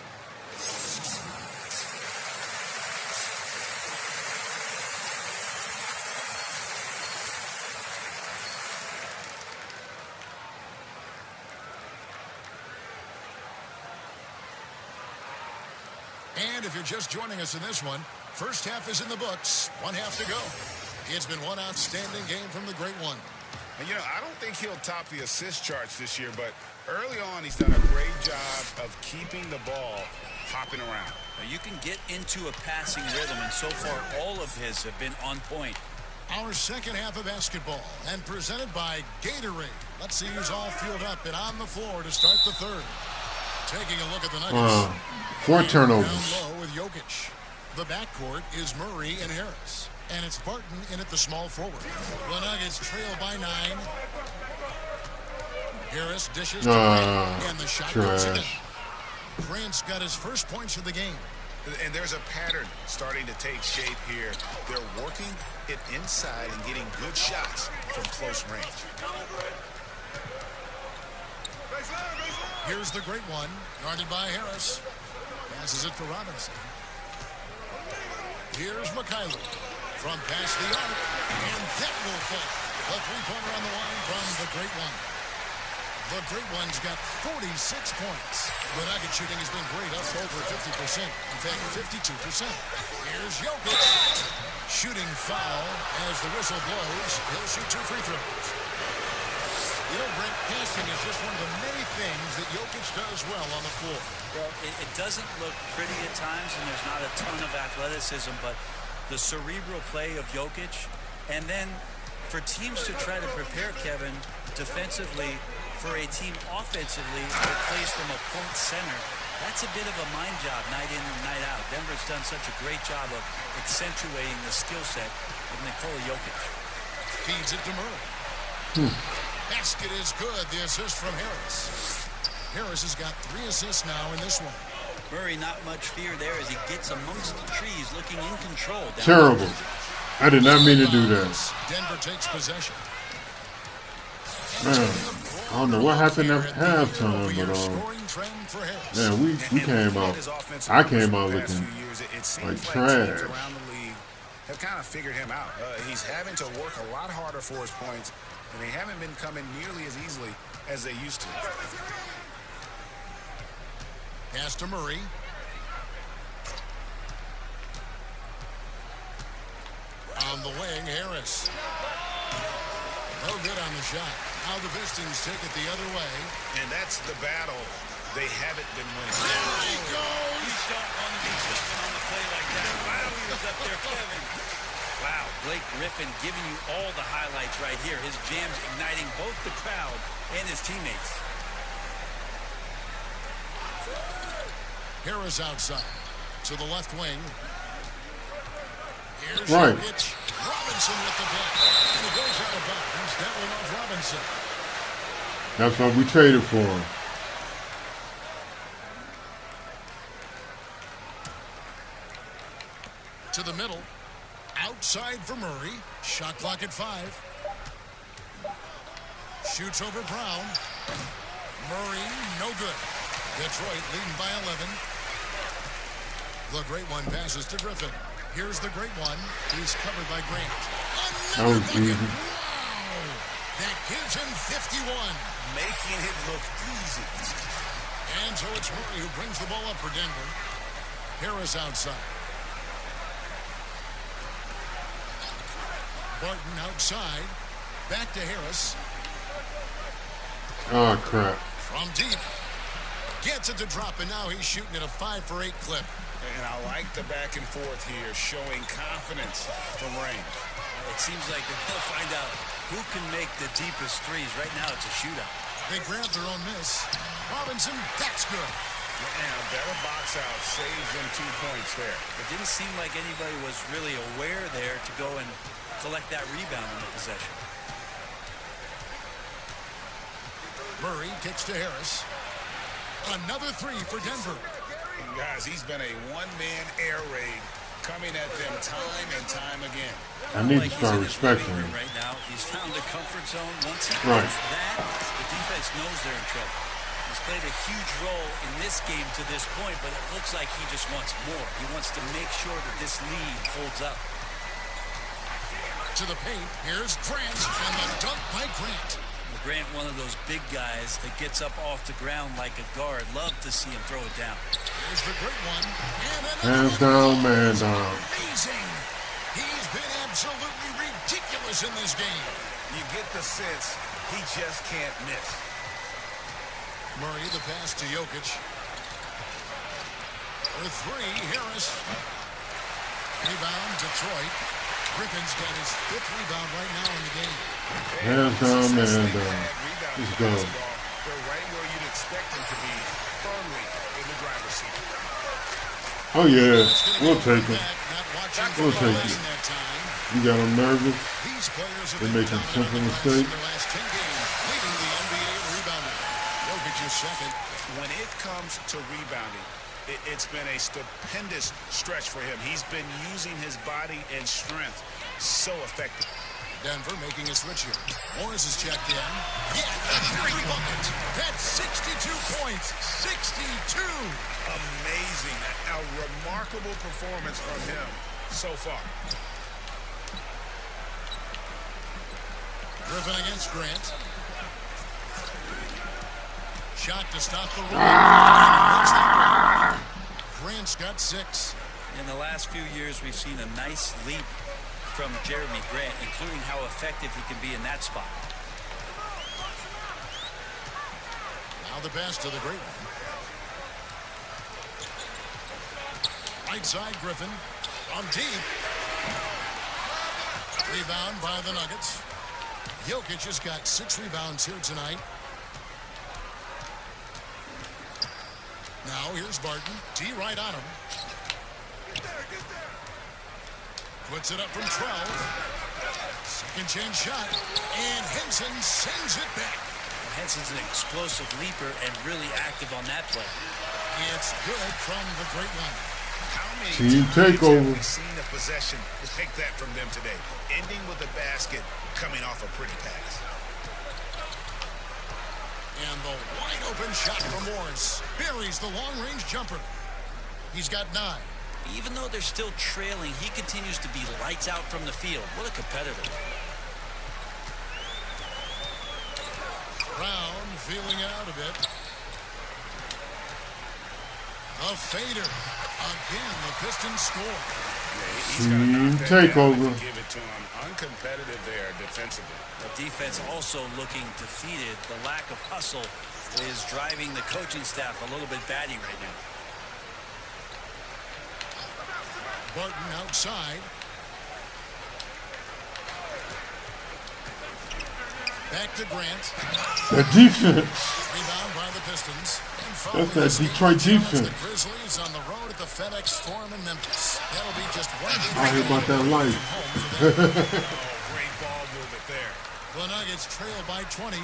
And if you're just joining us in this one, first half is in the books. One half to go. It's been one outstanding game from the great one. And, I don't think he'll top the assist charts this year, but early on he's done a great job of keeping the ball hopping around. Now, you can get into a passing rhythm, and so far all of his have been on point. Our second half of basketball, and presented by Gatorade. Let's see who's all fueled up and on the floor to start the third. Taking a look at the Nuggets. 4 turnovers. Down low with Jokic. The backcourt is Murray and Harris. And it's Barton in at the small forward. The Nuggets trail by 9. Harris dishes to Grant, and the shot goes in. Grant's got his first points of the game. And there's a pattern starting to take shape here. They're working it inside and getting good shots from close range. Here's the great one, guarded by Harris. Passes it to Robinson. Here's McCauley from past the arc, and that will fall. A three-pointer on the line from the great one. The great one's got 46 points. The Nugget shooting has been great, up over 50%. In fact, 52%. Here's Jokic. Shooting foul as the whistle blows. He'll shoot 2 free throws. Brent, passing is just one of the many things that Jokic does well on the floor. Well, it doesn't look pretty at times, and there's not a ton of athleticism, but the cerebral play of Jokic, and then for teams to try to prepare Kevin defensively for a team offensively that plays from a point center, that's a bit of a mind job night in and night out. Denver's done such a great job of accentuating the skill set of Nikola Jokic. Feeds it to Murray. Basket is good. The assist from Harris. Harris has got 3 assists now in this one. Murray, not much fear there as he gets amongst the trees, looking in control. Terrible. I did not mean to do that. Denver takes possession. Man, I don't know what happened at halftime, but man, we came out. I came out looking like trash. Around the league have kind of figured him out. He's having to work a lot harder for his points, and they haven't been coming nearly as easily as they used to. Pass to Murray. On the wing, Harris. No good on the shot. Now the Pistons take it the other way. And that's the battle they haven't been winning. There he goes! You don't want to be jumping on the play like that. Wow, he was up there, Kevin. Wow, Blake Griffin giving you all the highlights right here. His jams igniting both the crowd and his teammates. Harris outside to the left wing. Here's right. Jokic. Robinson with the block. And he goes out of bounds. That one off Robinson. That's what we traded for him. To the middle. Outside for Murray. Shot clock at 5. Shoots over Brown. Murray, no good. Detroit leading by 11. The great one passes to Griffin. Here's the great one. He's covered by Grant. Another bucket. Wow! That gives him 51. Making it look easy. And so it's Murray who brings the ball up for Denver. Harris outside. Barton outside. Back to Harris. Oh, crap. From deep. Gets it to drop, and now he's shooting at a 5 for 8 clip. And I like the back and forth here, showing confidence from range. It seems like they're going to find out who can make the deepest threes. Right now, it's a shootout. They grabbed their own miss. Robinson, that's good. And a better box out saves them 2 points there. It didn't seem like anybody was really aware there to go and collect that rebound in the possession. Murray kicks to Harris. Another 3 for Denver. And guys, he's been a one-man air raid coming at them time and time again. I need to start respecting him. Right now, he's found the comfort zone. Once he Right. gets that, the defense knows they're in trouble. He's played a huge role in this game to this point, but it looks like he just wants more. He wants to make sure that this lead holds up. To the paint, here's Grant, and the dunk by Grant. Grant, one of those big guys that gets up off the ground like a guard. Love to see him throw it down. Here's the great one. Hands down, man down. Amazing. He's been absolutely ridiculous in this game. You get the sense he just can't miss. Murray, the pass to Jokic. For three, Harris. Rebound, Detroit. Griffin's got his 5th rebound right now in the game. Hands down, and let's go. They're right where you'd expect them to be, firmly in the driver's seat. Oh yeah, we'll take it. We'll take it. You got them nervous. They're making simple mistakes. When it comes to rebounding, it's been a stupendous stretch for him. He's been using his body and strength so effectively. Denver making a switch here. Morris is checked in. Yeah, a great bucket. That's 62 points. 62. Amazing. A remarkable performance from him so far. Griffin against Grant. Shot to stop the run. Grant's got 6. In the last few years, we've seen a nice leap from Jeremy Grant, including how effective he can be in that spot. Now the pass to the great one. Right side, Griffin. From deep. Rebound by the Nuggets. Jokic has got 6 rebounds here tonight. Now here's Barton. D right on him. Puts it up from 12. Second chance shot. And Henson sends it back. Henson's an explosive leaper and really active on that play. It's good from the great one. How many Team times takeover. have we seen a possession like that from them today? Ending with a basket, coming off a pretty pass. And the wide open shot from Morris. Buries the long-range jumper. He's got 9. Even though they're still trailing, he continues to be lights out from the field. What a competitor. Brown feeling out a bit. A fader. Again, the Pistons score. Team takeover. Give it to him. Uncompetitive there defensively. The defense also looking defeated. The lack of hustle is driving the coaching staff a little bit batty right now. Barton outside. Back to Grant. That defense. Rebound by the Pistons. That's that Detroit defense. The Grizzlies on the road at the FedEx Forum in Memphis. That'll be just one game. I hear about that life. Great ball movement there. The Nuggets trail by 20.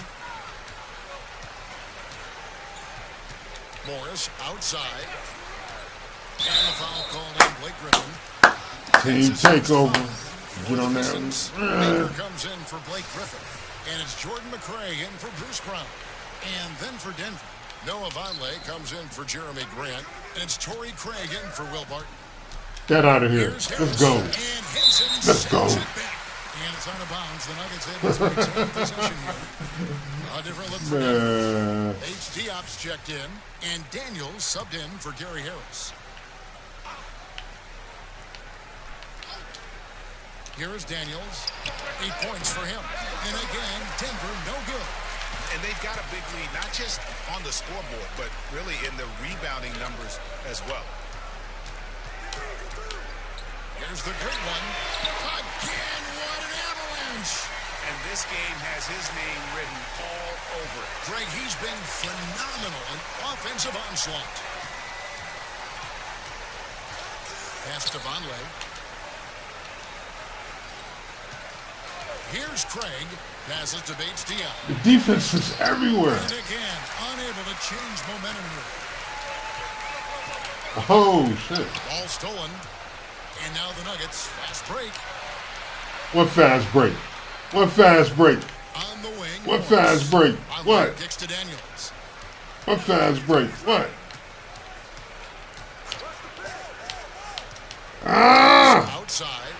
Morris outside. And the foul called on Blake Griffin. Team takeover. Get on there. Baker comes in for Blake Griffin. And it's Jordan McRae in for Bruce Brown. And then for Denver, Noah Vonleh comes in for Jeremy Grant. And it's Torrey Craig in for Will Barton. Get out of here. Let's go. Let's go. And it's out of bounds. The Nuggets able to retain possession here. A different look for Denver. H.D.Ops checked in. And Daniels subbed in for Gary Harris. Here is Daniels. 8 points for him. And again, Denver no good. And they've got a big lead, not just on the scoreboard, but really in the rebounding numbers as well. Here's the great one. Again, what an avalanche. And this game has his name written all over it. Greg, he's been phenomenal in offensive onslaught. Pass to Vonleh. Here's Craig. Passes to Bates Diop. The defense is everywhere. And again, unable to change momentum here. Oh, shit. Ball stolen. And now the Nuggets. Fast break. What fast break? What fast break? On the wing. What fast break? What? Kicks to Daniels. What fast break? What? Ah! Outside.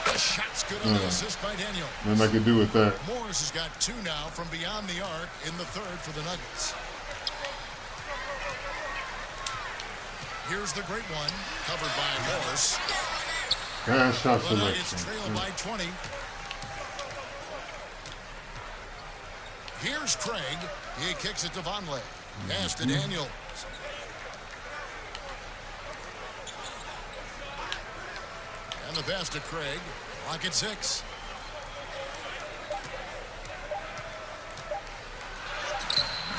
The shot's good on the assist by Daniel. Nothing I can do with that. Morris has got 2 now from beyond the arc in the third for the Nuggets. Here's the great one, covered by Morris. Bad shot The Nuggets selection. trail by 20. Here's Craig. He kicks it to Vonleh. Pass to Daniels. And the pass to Craig. Clock at 6.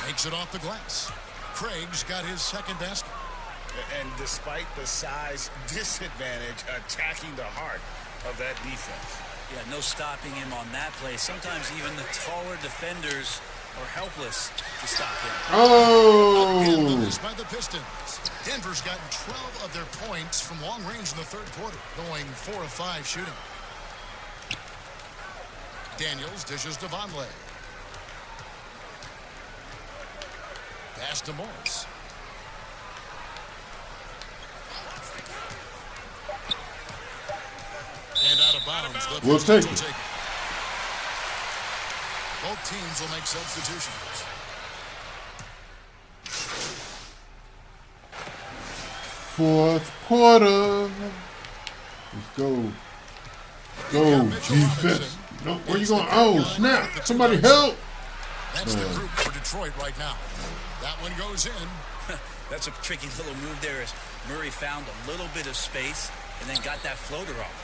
Makes it off the glass. Craig's got his second basket. And despite the size disadvantage, attacking the heart of that defense. Yeah, no stopping him on that play. Sometimes even the taller defenders are helpless to stop him. Again, the Oh! miss by the Pistons. Denver's gotten 12 of their points from long range in the third quarter, going 4 of 5 shooting. Daniels dishes to Vonleh. Pass to Morris. And out of bounds. The We'll Pistons take will it. take it. Both teams will make substitutions. Fourth quarter. Let's go. Go, defense. No, where you going? Oh, snap. Somebody help. That's the group for Detroit right now. That one goes in. That's a tricky little move there as Murray found a little bit of space and then got that floater off.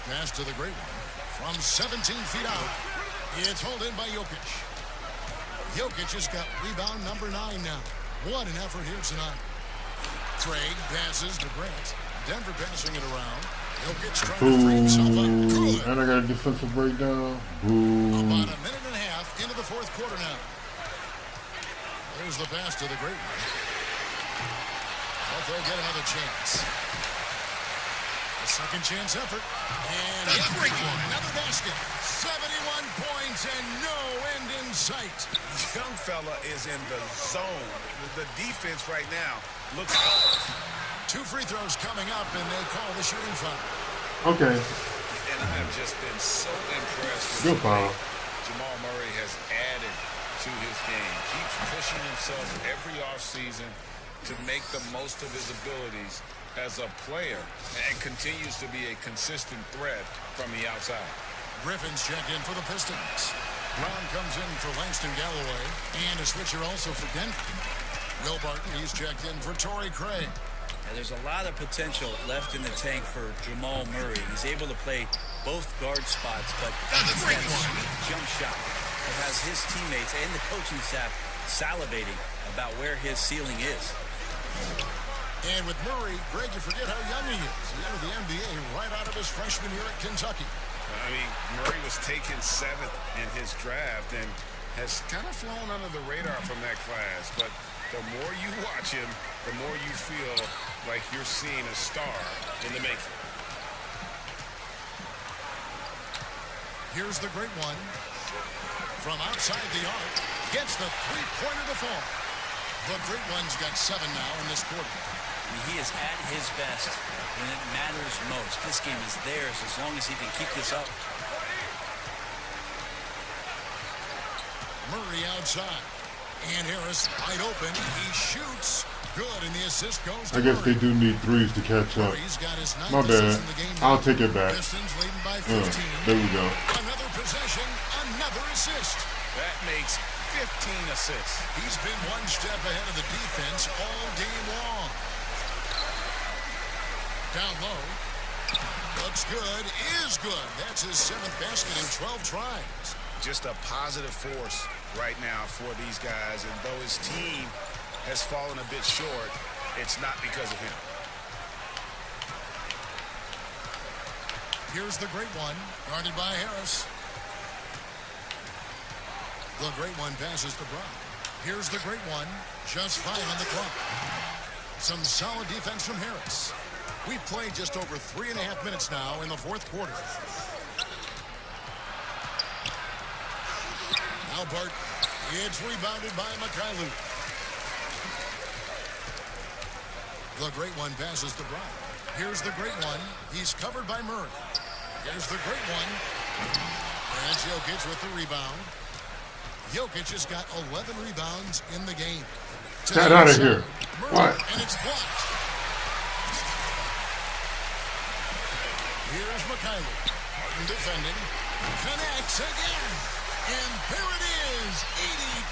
Pass to the great one. From 17 feet out. It's hauled in by Jokic. Jokic has got rebound number 9 now. What an effort here tonight. Craig passes to Grant. Denver passing it around. Jokic trying to free himself up. Good. And I got a defensive breakdown. Boom. About a minute and a half into the fourth quarter now. There's the pass to the great one. But they'll get another chance. A second chance effort. And a great one. Another basket. 71 points and no end in sight. Young fella is in the zone. The defense right now looks. 2 free throws coming up, and they call the shooting foul. Okay. And I have just been so impressed with Good the way foul. Jamal Murray has added to his game. Keeps pushing himself every offseason to make the most of his abilities as a player and continues to be a consistent threat from the outside. Griffin's checked in for the Pistons. Brown comes in for Langston Galloway, and a switcher also for Denver. Will Barton, he's checked in for Torrey Craig. Yeah, there's a lot of potential left in the tank for Jamal Murray. He's able to play both guard spots, but it's that sweet jump shot that has his teammates and the coaching staff salivating about where his ceiling is. And with Murray, Greg, you forget how young he is. He entered the NBA right out of his freshman year at Kentucky. I mean, Murray was taken 7th in his draft and has kind of flown under the radar from that class. But the more you watch him, the more you feel like you're seeing a star in the making. Here's the great one. From outside the arc, gets the three-pointer to fall. The great one's got 7 now in this quarter. He is at his best when it matters most. This game is theirs as long as he can keep this up. Murray outside. And Harris wide open. He shoots. Good, and the assist goes to I guess Murray. they do need threes to catch up. Murray's got his 9th My bad. assist in the game now. I'll take it back. Pistons leading by 15. There we go. Another possession, another assist. That makes 15 assists. He's been one step ahead of the defense all game long. Down low. Looks good, is good. That's his 7th basket in 12 tries. Just a positive force right now for these guys. And though his team has fallen a bit short, it's not because of him. Here's the great one, guarded by Harris. The great one passes to Brown. Here's the great one, just 5 on the clock. Some solid defense from Harris. We've played just over 3.5 minutes now in the fourth quarter. Now Bart, it's rebounded by Mikhailuk. The great one passes to Brown. Here's the great one. He's covered by Murray. Here's the great one. And Jokic with the rebound. Jokic has got 11 rebounds in the game. Get out of here. Murray, What? and it's blocked. Here's McKinley. Martin defending. Connects again. And there it is.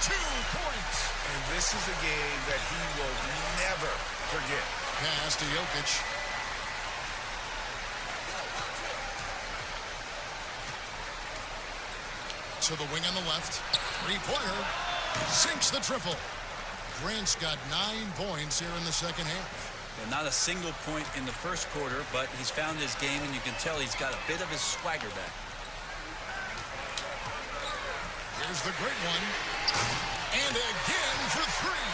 82 points. And this is a game that he will never forget. Pass to Jokic. To the wing on the left. Three-pointer. Sinks the triple. Grant's got 9 points here in the second half. Yeah, not a single point in the first quarter, but he's found his game, and you can tell he's got a bit of his swagger back. Here's the great one. And again for three.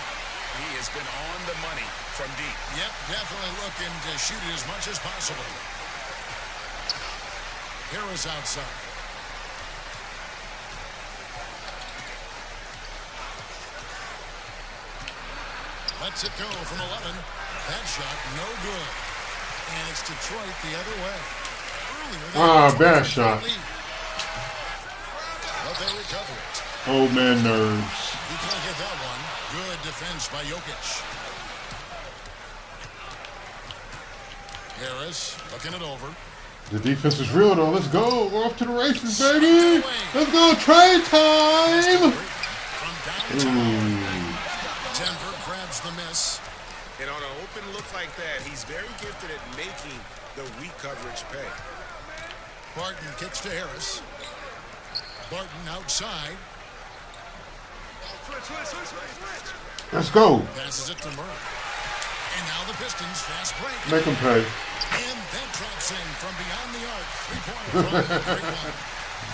He has been on the money from deep. Yep, definitely looking to shoot it as much as possible. Harris outside. Lets it go from 11. That shot, no good. And it's Detroit the other way. Bad shot. But they recover it. Old man nerves. He can't get that one. Good defense by Jokic. Harris looking it over. The defense is real, though. Let's go. We're off to the races, baby. Let's go. Trade time. Denver grabs the miss. And on an open look like that, he's very gifted at making the weak coverage pay. Barton kicks to Harris. Barton outside. Let's go. Passes it to Murray. And now the Pistons fast break. Make them pay. And that drops in from beyond the arc. Three-pointer from the great one.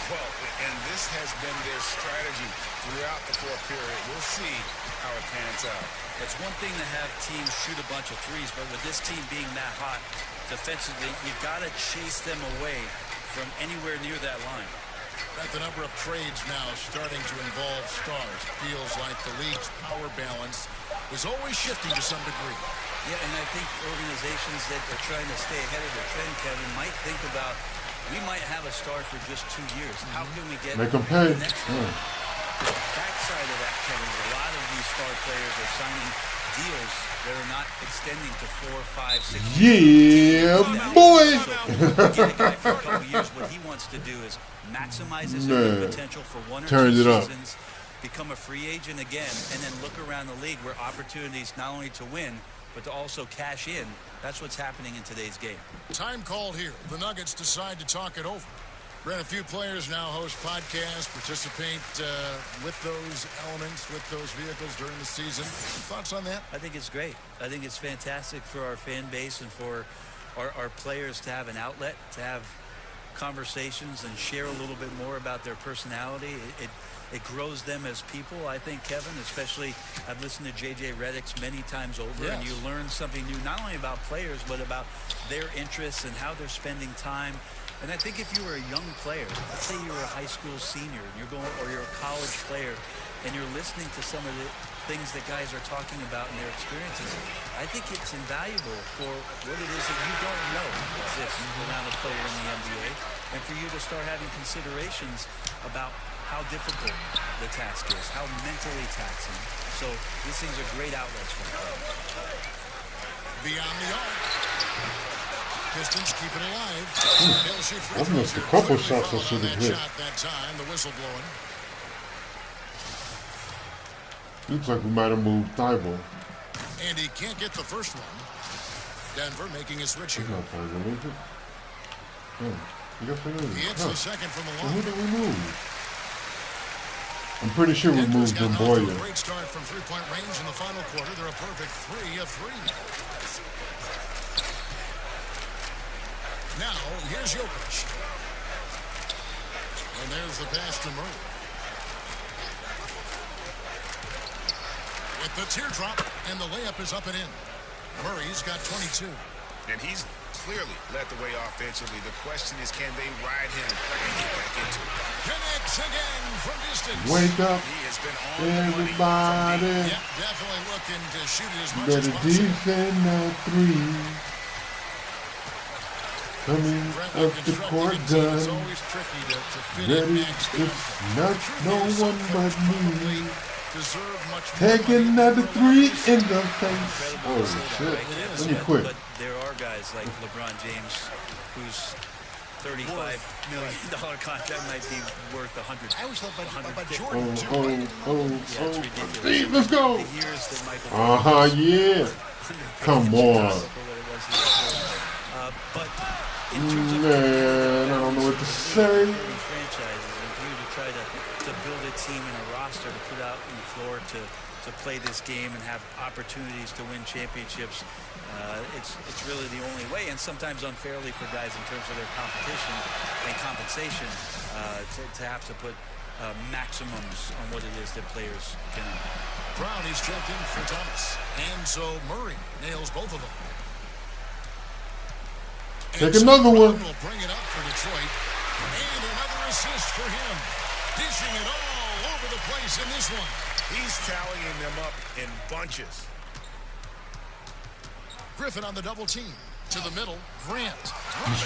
Well, and this has been their strategy throughout the fourth period. We'll see how it pans out. It's one thing to have teams shoot a bunch of threes, but with this team being that hot defensively, you've got to chase them away from anywhere near that line. Got the number of trades now starting to involve stars. Feels like the league's power balance is always shifting to some degree. Yeah, and I think organizations that are trying to stay ahead of the trend, Kevin, might think about, we might have a star for just 2 years. How can we get Make them pay. the next one? The backside of that, Kevin, is a lot of these star players are signing deals that are not extending to 4, 5, 6 years. Yeah, boy. So, get a guy for a couple years. What he wants to do is maximize his earning potential for 1 or 2 seasons, become a free agent again, and then look around the league where opportunities not only to win, but to also cash in. That's what's happening in today's game. Time called here. The Nuggets decide to talk it over. Brent, a few players now host podcasts, participate with those elements, with those vehicles during the season. Thoughts on that? I think it's great. I think it's fantastic for our fan base and for our players to have an outlet, to have conversations and share a little bit more about their personality. It grows them as people, I think, Kevin, especially I've listened to J.J. Redick's many times over, and you learn something new, not only about players, but about their interests and how they're spending time. And I think if you were a young player, let's say you were a high school senior, and you're a college player, and you're listening to some of the things that guys are talking about and their experiences, I think it's invaluable for what it is that you don't know exists around a player in the NBA, and for you to start having considerations about how difficult the task is, how mentally taxing. So these things are great outlets for players. Beyond the arc. Pistons keep it alive. I've missed a couple shots I should have hit. That time, the whistle blowing. Looks like we might have moved Thibault. And he can't get the first one. Denver making a switch here. It's not Thibault, is it? Oh, yes it is. He hits the second from the So line. who did we move? I'm pretty sure we moved them Boyer. Great start from three-point range in the final quarter. They're a perfect 3 of 3. Now, here's Jokic. And there's the pass to Murray. With the teardrop, and the layup is up and in. Murray's got 22. And he's clearly led the way offensively. The question is, can they ride him and get back into it? Connects again from distance. Wake up, He has been on everybody. Yep, definitely looking to shoot it as much Better as possible. defend that 3. Coming up the court gun. Ready, it's not no one but me. Taking another 3 in the face. Oh shit! Let me quit. there are guys like LeBron James, whose $35 million contract might be worth 100. I always thought about 150. Jordan, too. Yeah, it's ridiculous. Steve, let's go. The years that Michael Yeah. Come on. But in terms of Man, I don't know what to say. franchises and for you to try to build a team and a roster to put out on the floor to play this game and have opportunities to win championships, it's really the only way, and sometimes unfairly for guys in terms of their competition and compensation to have to put maximums on what it is that players can earn. Brown, he's checked in for Thomas. And so Murray nails both of them. Take another one. Will bring it up for Detroit. And another assist for him. Dishing it all over the place in this one. He's tallying them up in bunches. Griffin on the double team. To the middle. Grant.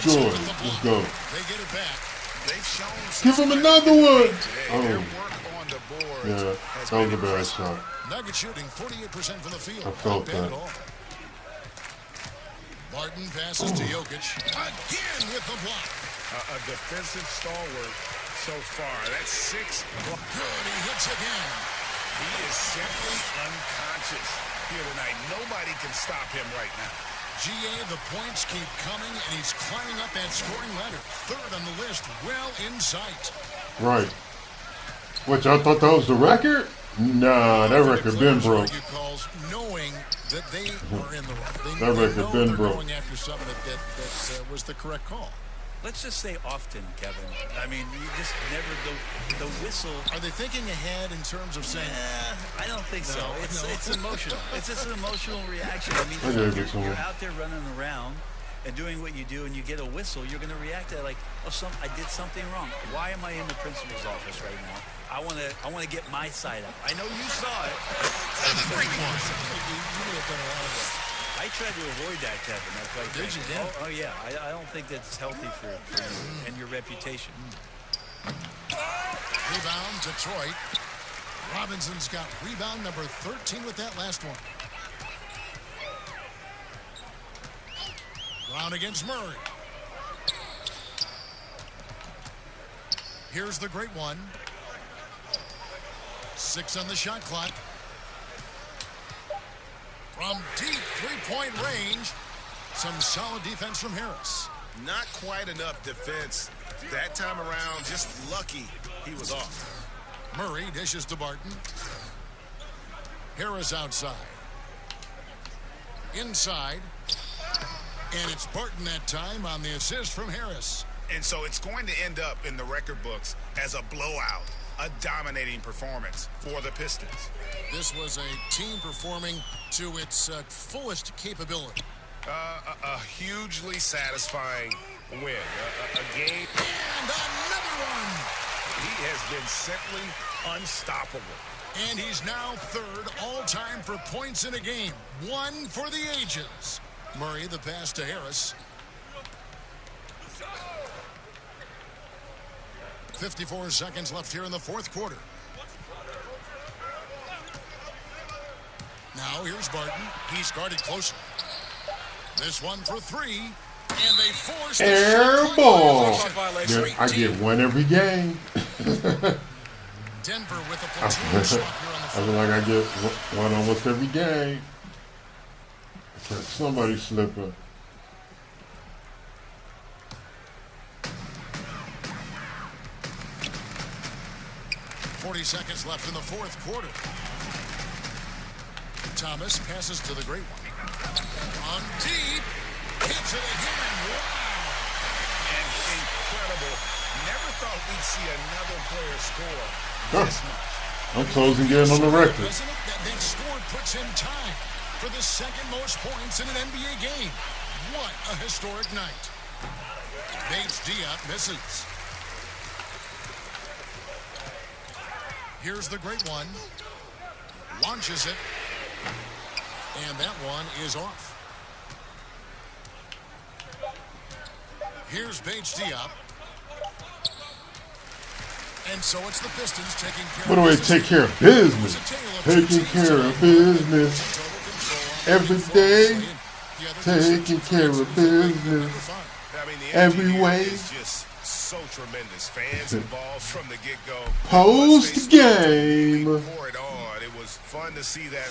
Destroy. Let's go. They get it back. They've shown Give him another one. their work on the board. Yeah, that was a bad shot. Nugget shooting 48% from the field. I felt Not bad that. at all. Martin passes to Jokic. Again with the block. A defensive stalwart so far. That's 6 blocks. Good, he hits again. He is simply unconscious here tonight. Nobody can stop him right now. GA, the points keep coming, and he's climbing up that scoring ladder. Third on the list, well in sight. Right. Which I thought that was the record? Nah, that record been broke. Calls, knowing that they are in the right. That record been broke. Going after something that was the correct call. Let's just say often, Kevin. I mean, you just never the whistle. Are they thinking ahead in terms of saying? I don't think so. No. It's emotional. It's just an emotional reaction. I mean, you're out there running around and doing what you do, and you get a whistle. You're going to react to it like, oh, I did something wrong. Why am I in the principal's office right now? I want to get my side up. I know you saw it. Great one. You may have done a lot of that. I tried to avoid that, Kevin. That's right. Did you? Oh yeah. I don't think that's healthy for you and your reputation. Rebound, Detroit. Robinson's got rebound number 13 with that last one. Brown against Murray. Here's the great one. 6 on the shot clock. From deep three-point range, some solid defense from Harris. Not quite enough defense that time around. Just lucky he was off. Murray dishes to Barton. Harris outside. Inside. And it's Barton that time on the assist from Harris. And so it's going to end up in the record books as a blowout, a dominating performance for the Pistons. This was a team performing to its fullest capability. A hugely satisfying win. A game. And another one. He has been simply unstoppable. And he's now third all-time for points in a game. One for the ages. Murray, the pass to Harris. 54 seconds left here in the fourth quarter. Now here's Barton. He's guarded closely. This one for 3. And they force the Air shot ball. violation. Yeah, I get one every game. Denver with a I platoon swap here on the feel floor. like I get one almost every game. Somebody slipping. .40 seconds left in the fourth quarter. Thomas passes to the great one. On deep. Hits it again. Wow. And incredible. Never thought we'd see another player score this much. I'm closing in on the record. That score puts him tied for the second most points in an NBA game. What a historic night. Bates Diop misses. Here's the great one. Launches it. And that one is off. Here's Bates Diop. And so it's the Pistons taking care What do we take care of business? Taking care of business every day. together. Taking care of business I mean, the every energy here way. is just so tremendous. Fans involved from the get-go. Post game. Pour it on. It was fun to see that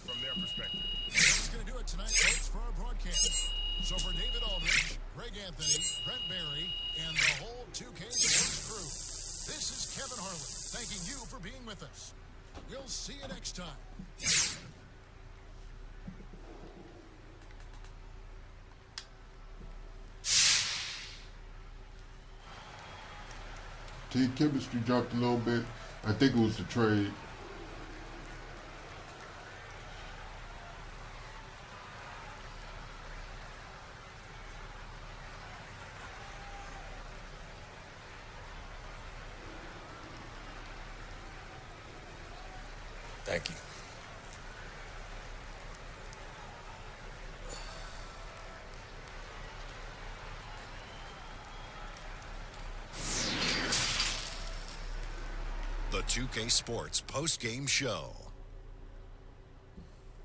from their perspective. That's going to do it tonight, folks, for our broadcast. So for David Aldridge, Greg Anthony, Brent Barry, and the whole 2K Sports crew, this is Kevin Harlan thanking you for being with us. We'll see you next time. Team chemistry dropped a little bit. I think it was the trade. Thank you. The 2K Sports post-game show.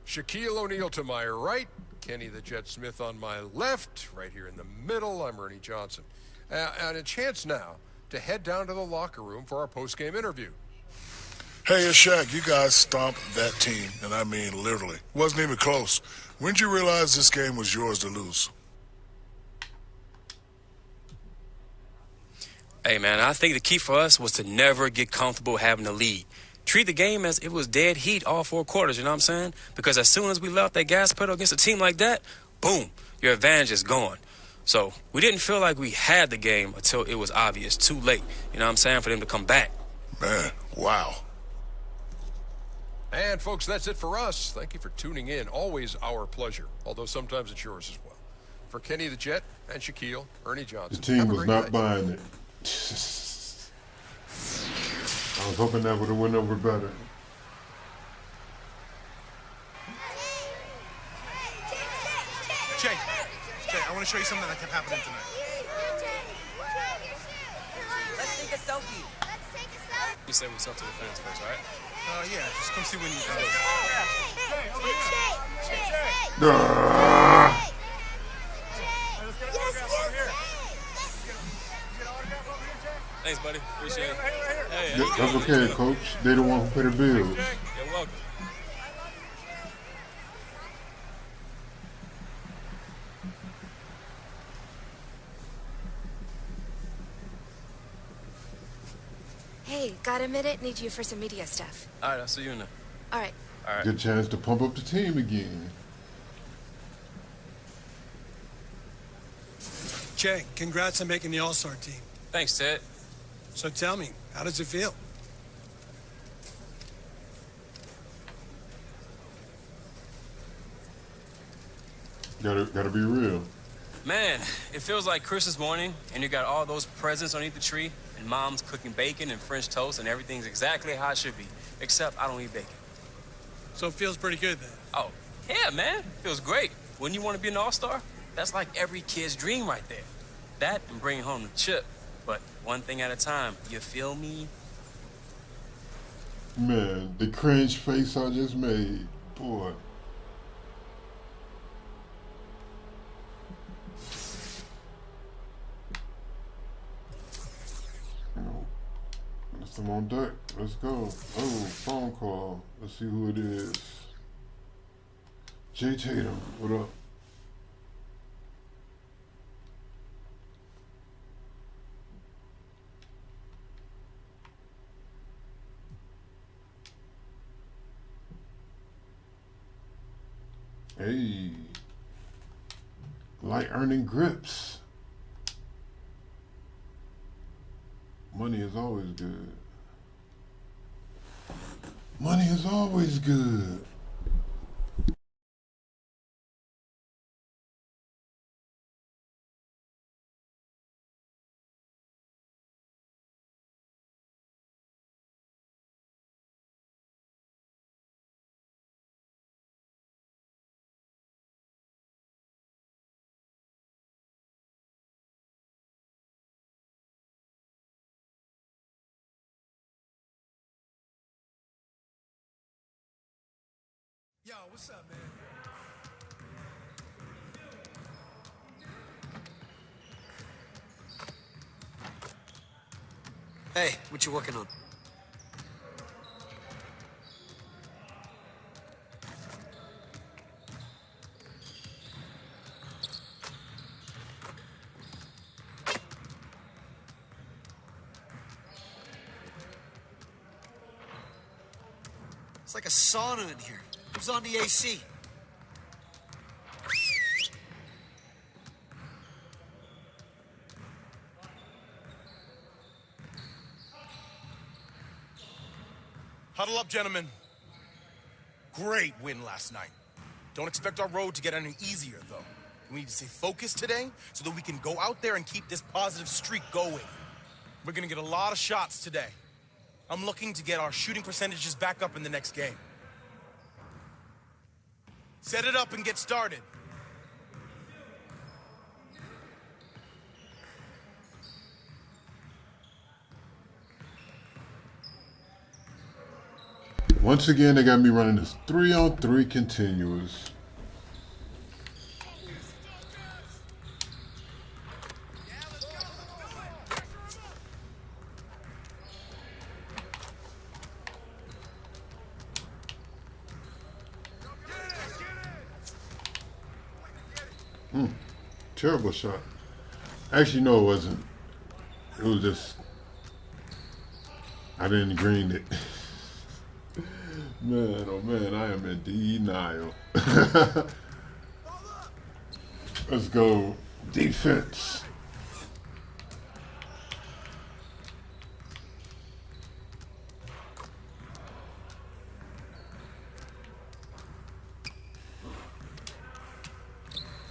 Shaquille O'Neal to my right, Kenny the Jet Smith on my left, right here in the middle, I'm Ernie Johnson. And a chance now to head down to the locker room for our post-game interview. Hey, it's Shaq. You guys stomped that team, and I mean literally. Wasn't even close. When did you realize this game was yours to lose? Hey, man, I think the key for us was to never get comfortable having the lead. Treat the game as it was dead heat all 4 quarters, you know what I'm saying? Because as soon as we left that gas pedal against a team like that, boom, your advantage is gone. So we didn't feel like we had the game until it was obvious, too late, you know what I'm saying, for them to come back. Man, wow. And, folks, that's it for us. Thank you for tuning in. Always our pleasure, although sometimes it's yours as well. For Kenny the Jet and Shaquille, Ernie Johnson. The team was not buying it. I was hoping that would have went over better. Jay, I want to show you something that kept happening tonight. Let's take a selfie. You say what's up to the fans first, all right? Yeah, just come see when you Thanks, buddy. Appreciate it. Hey, That's okay, Coach. They the one who pay the bills. You're welcome. Hey, got a minute? Need you for some media stuff. All right, I'll see you in there. All right. All right. Good chance to pump up the team again. Jay, congrats on making the All-Star team. Thanks, Ted. So tell me, how does it feel? Gotta be real. Man, it feels like Christmas morning, and you got all those presents underneath the tree, and Mom's cooking bacon and French toast, and everything's exactly how it should be, except I don't eat bacon. So it feels pretty good then. Oh, yeah, man. Feels great. Wouldn't you want to be an all-star? That's like every kid's dream right there. That and bringing home the chip. But one thing at a time. You feel me? Man, the cringe face I just made. Boy. I'm on deck. Let's go. Oh, phone call. Let's see who it is. Jay Tatum, what up? Hey. Light earning grips. Money is always good. Money is always good. Yo, what's up, man? Hey, what you working on? It's like a sauna in here. Who's on the AC? Huddle up, gentlemen. Great win last night. Don't expect our road to get any easier, though. We need to stay focused today so that we can go out there and keep this positive streak going. We're gonna get a lot of shots today. I'm looking to get our shooting percentages back up in the next game. Set it up and get started. Once again, they got me running this 3-on-3 continuous. Terrible shot. Actually, no, it wasn't. It was just, I didn't green it. Man, oh man, I am in denial. Let's go defense.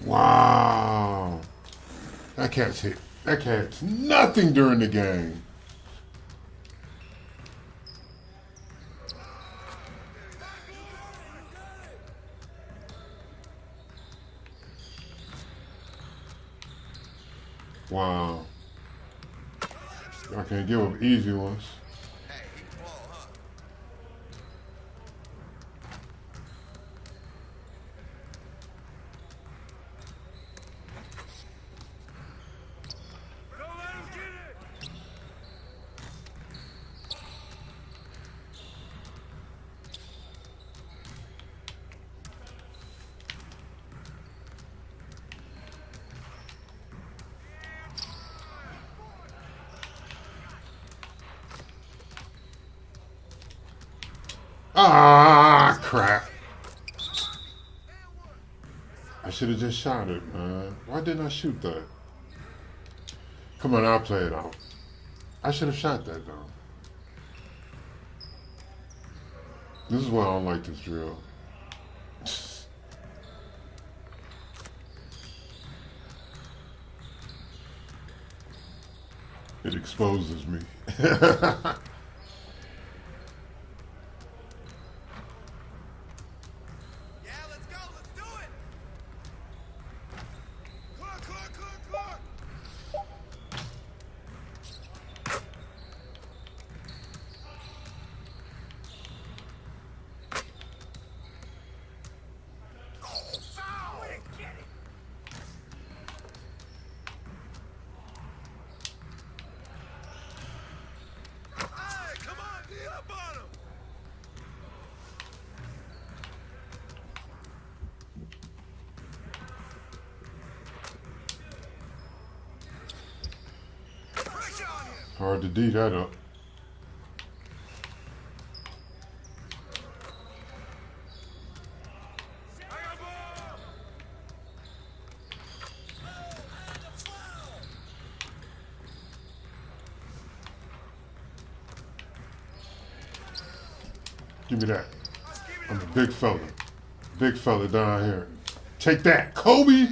Wow. That cat's hit. That cat's nothing during the game. Wow. I can't give up easy ones. Ah, crap. I should have just shot it, man. Why didn't I shoot that? Come on, I'll play it out. I should have shot that, though. This is why I don't like this drill. It exposes me. Hard to D that up. Give me that. I'm a big fella. Big fella down here. Take that, Kobe!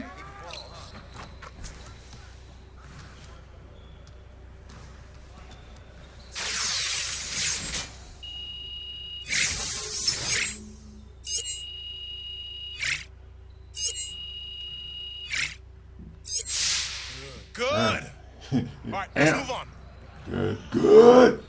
Good. All right, let's move on. Good, good.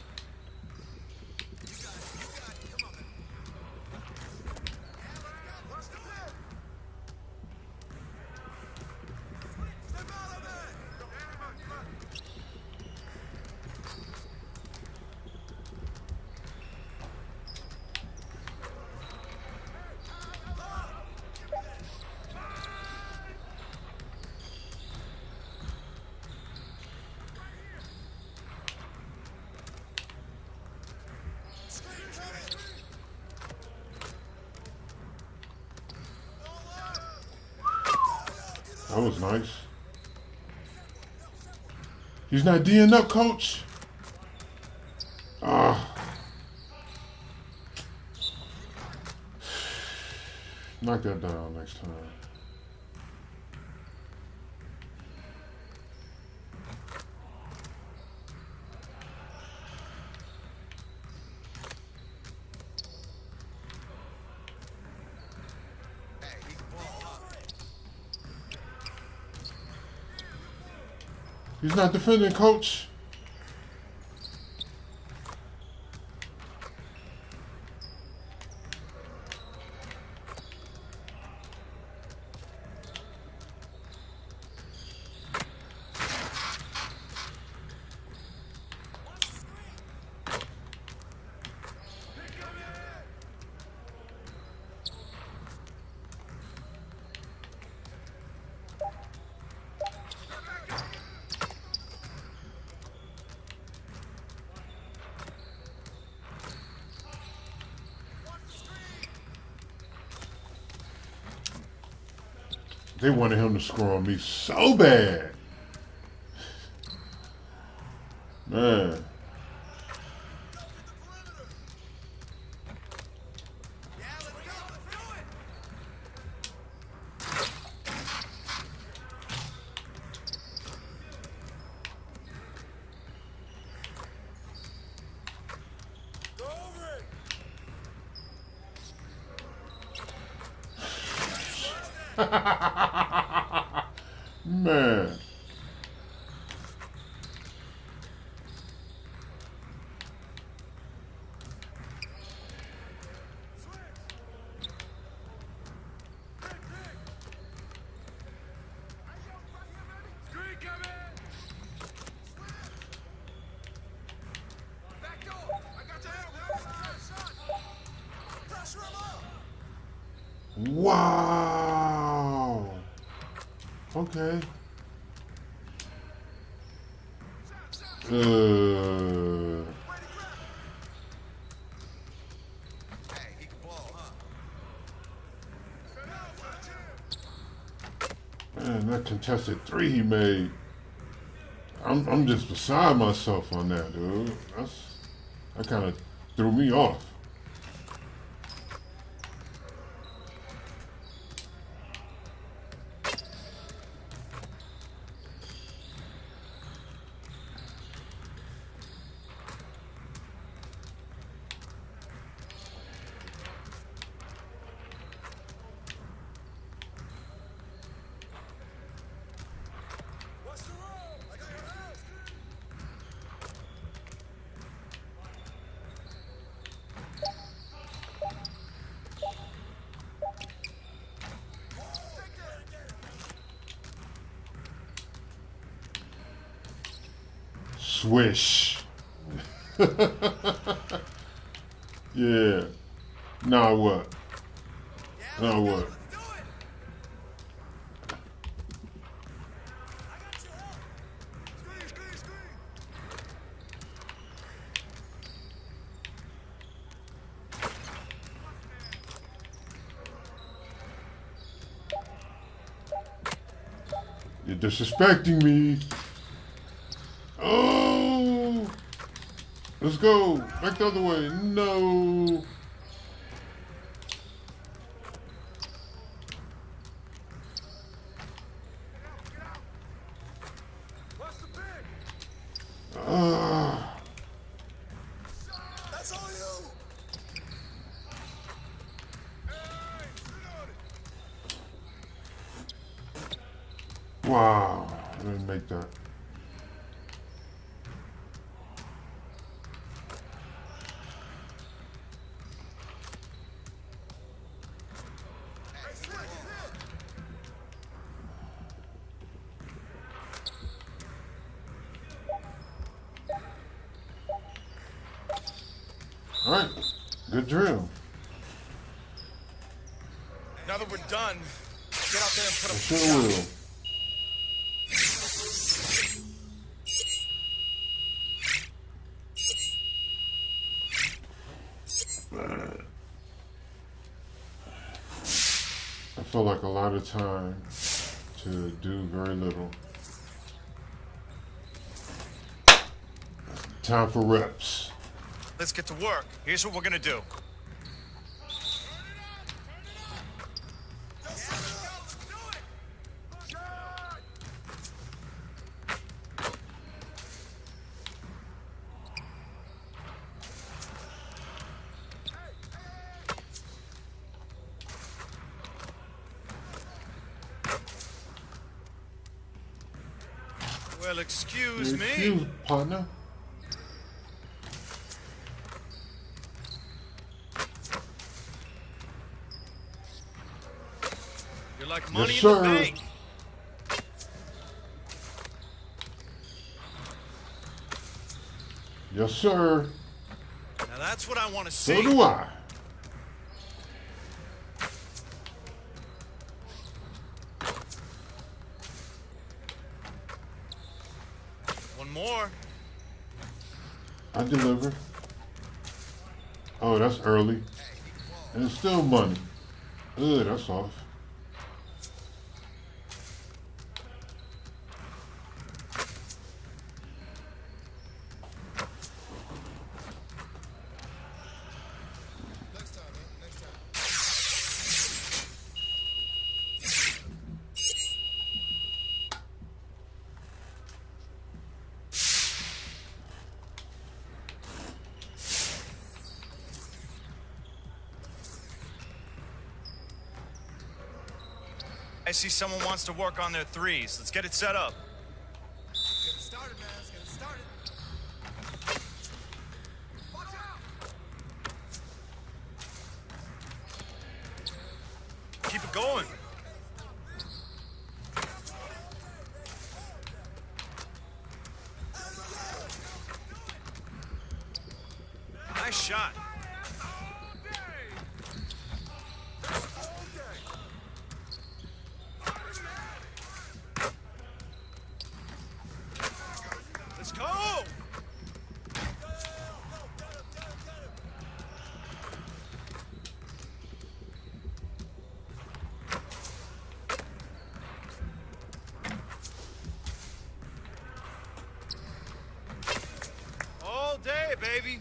was nice. He's not D'ing up, coach. Knock that down next time. He's not defending, coach. They wanted him to score on me so bad. Man. Man. Wow. Okay. Man, that contested three he made. I'm just beside myself on that, dude. That kind of threw me off. Swish. Yeah. Now what? Now what? You're disrespecting me. Oh! Let's go. Back the other way. No. That's all you. Wow. I didn't make that. All right, good drill. Now that we're done, get out there and put I up sure will. I feel like a lot of time to to do very little. Time for reps. Let's get to work. Here's what we're gonna do. Well, excuse me. Excuse, partner. You're like money Yes, in the sir. bank. Yes, sir. Now that's what I want to So see. do I. One more. I deliver. Oh, that's early. And it's still money. Ugh, that's off. I see someone wants to work on their threes. Let's get it set up. Get it started, man. Let's get it started. Watch out. Keep it going. Nice shot. Let's go. All day, baby.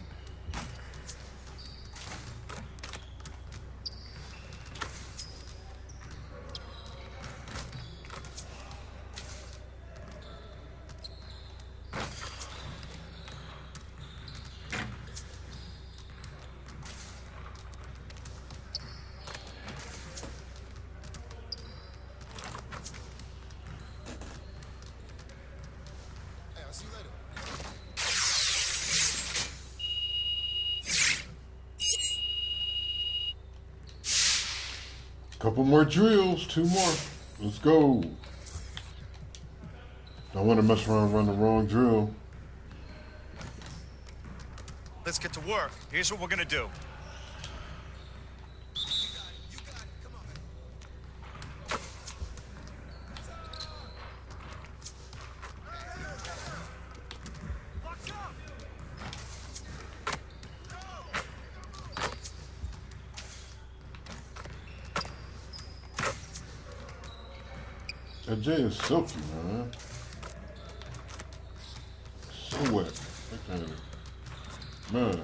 Hey, I'll see you later. Couple more drills, 2 more. Let's go. Don't want to mess around and run the wrong drill. Let's get to work. Here's what we're gonna do. You got it. Come on, man. Watch out. That J is silky, man. So wet. Look at it. Man.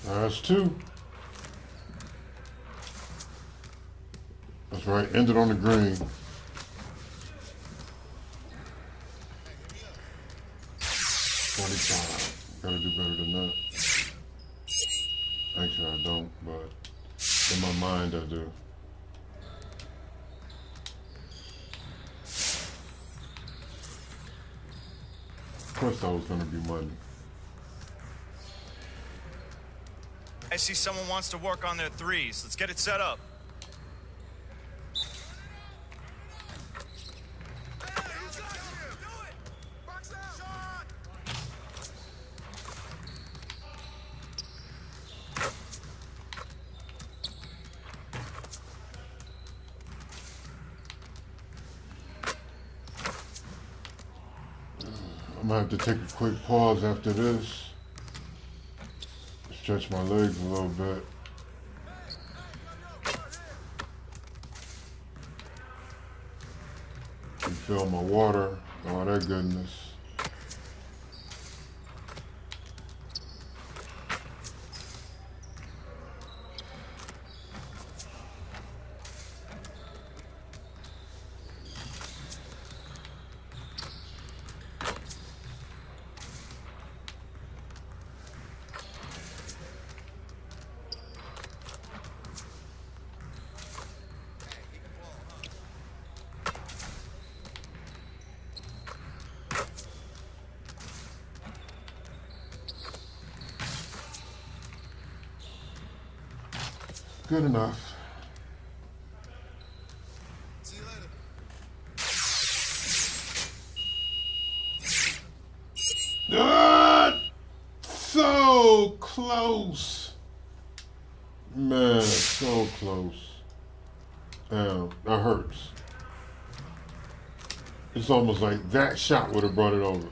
That's 2. That's right. Ended on the green. 45. Gotta do better than that. Actually, I don't, but in my mind, I do. Of course, that was gonna be money. I see someone wants to work on their threes. Let's get it set up. I'm gonna have to take a quick pause after this. Stretch my legs a little bit. Refill my water, all that goodness. Good enough. See you later. Ah, so close. Man, so close. Damn, that hurts. It's almost like that shot would have brought it over.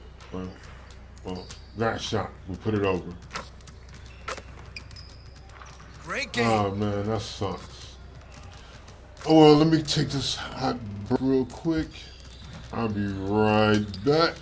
Well, that shot would put it over. Great game. Oh man, that sucks. Oh well, let me take this hot break real quick. I'll be right back.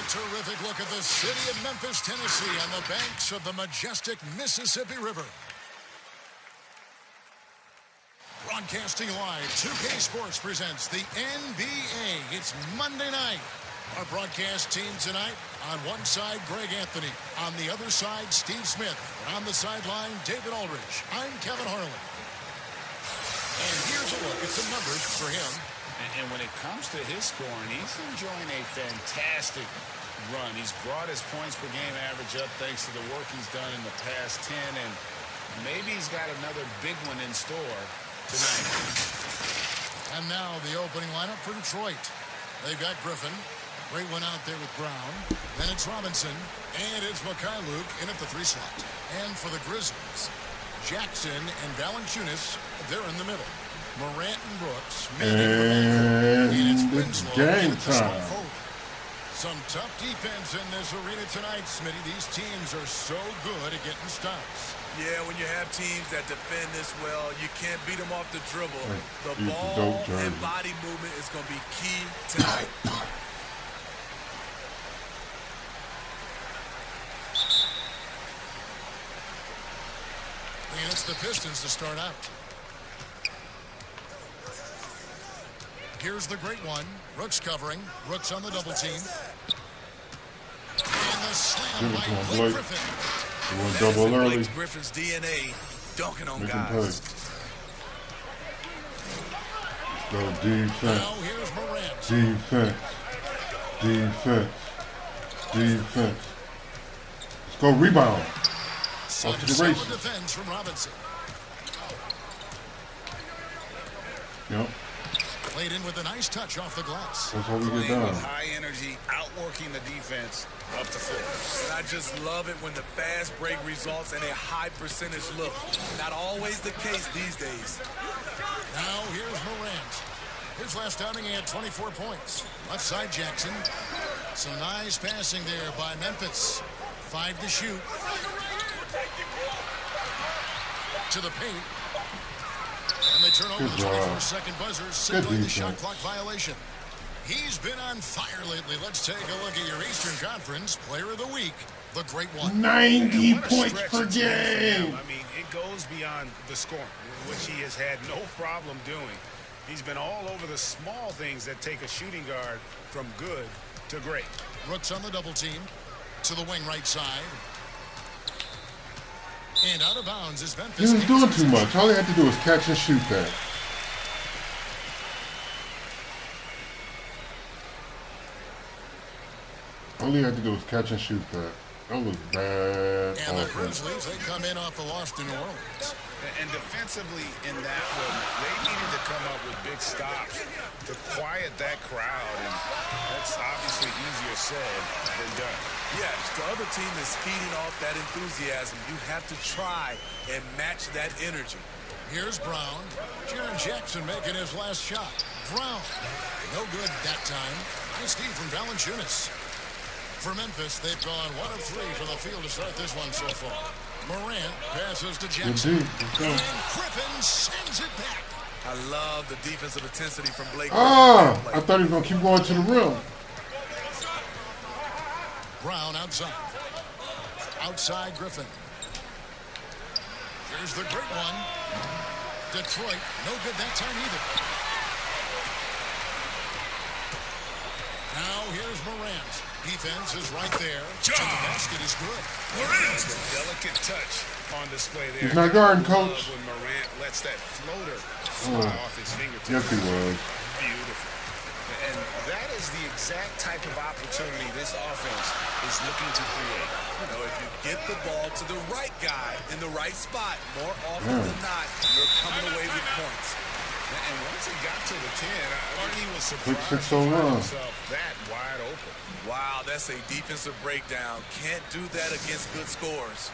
terrific look at the city of Memphis, Tennessee on the banks of the majestic Mississippi River. Broadcasting live, 2K Sports presents the NBA. It's Monday night. Our broadcast team tonight, on one side, Greg Anthony. On the other side, Steve Smith. And on the sideline, David Aldridge. I'm Kevin Harlan. And here's a look at some numbers for him. And when it comes to his scoring, he's enjoying a fantastic run. He's brought his points per game average up thanks to the work he's done in the past 10. And maybe he's got another big one in store tonight. And now the opening lineup for Detroit. They've got Griffin. Great one out there with Brown. Then it's Robinson. And it's Luke in at the 3 slot. And for the Grizzlies, Jackson and Valanciunas, they're in the middle. Morant and Brooks. And it's game time. Some tough defense in this arena tonight, Smitty. These teams are so good at getting stops. Yeah, when you have teams that defend this well, you can't beat them off the dribble. The Use the ball dope and jersey. body movement is going to be key tonight. And it's the Pistons to start out. Here's the great one. Brooks covering. Brooks on the double team. And the slam by Blake Griffin. You want double early? Blake Griffin's DNA, dunking on Make him guys. play. Let's go defense. Now here's Morant. Defense. Defense. Defense. Let's go rebound. Off to the Solid races. defense from Robinson. Yep. Played in with a nice touch off the glass. That's how we get Playing down. with high energy, outworking the defense up the floor. And I just love it when the fast break results in a high percentage look. Not always the case these days. Now here's Morant. His last outing, he had 24 points. Left side Jackson. Some nice passing there by Memphis. 5 to shoot. To the paint. And they turn over the 24-second buzzer, signaling the shot clock violation. He's been on fire lately. Let's take a look at your Eastern Conference Player of the Week, the great one. 90 What a points stretch per it's been for him. game. I mean, it goes beyond the scoring, which he has had no problem doing. He's been all over the small things that take a shooting guard from good to great. Brooks on the double team. To the wing right side. And out of bounds is Memphis. He was doing too much. All he had to do was catch and shoot that. All he had to do was catch and shoot that. That was bad. And the Grizzlies, they come in off the loss to New Orleans. And defensively in that one, they needed to come up with big stops to quiet that crowd. And that's obviously easier said than done. Yes, the other team is feeding off that enthusiasm. You have to try and match that energy. Here's Brown. Jaren Jackson making his last shot. Brown. No good that time. Nice D from Valanciunas. For Memphis, they've gone 1 of 3 from the field to start this one so far. Morant passes to Jackson. And Griffin sends it back. I love the defensive intensity from Blake. I thought he was going to keep going to the rim. Brown outside. Outside Griffin. Here's the great one. Detroit, no good that time either. Now here's Morant. Defense is right there. And the basket is good. Morant, delicate touch on display there. He's not guarding, coach. When Morant lets that floater fly off his fingertips. Yes, he was. Beautiful. And that is the exact type of opportunity this offense is looking to create. You know, if you get the ball to the right guy in the right spot, more often than not, you're coming away with points. And once he got to the 10, I think he was surprised Quick to 6-0 find run. himself that wide open. Wow, that's a defensive breakdown. Can't do that against good scores.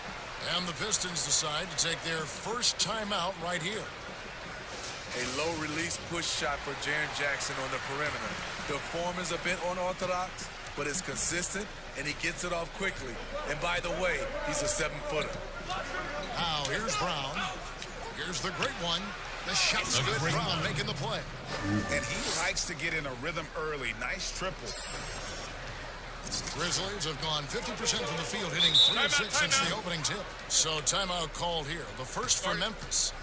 And the Pistons decide to take their first timeout right here. A low-release push shot for Jaren Jackson on the perimeter. The form is a bit unorthodox, but it's consistent, and he gets it off quickly. And by the way, he's a 7-footer. Now here's Brown. Here's the great one. The shot's good. Brown making the play. And he likes to get in a rhythm early. Nice triple. Grizzlies have gone 50% from the field, hitting 3 of 6 since the opening tip. So timeout called here. The first for Memphis.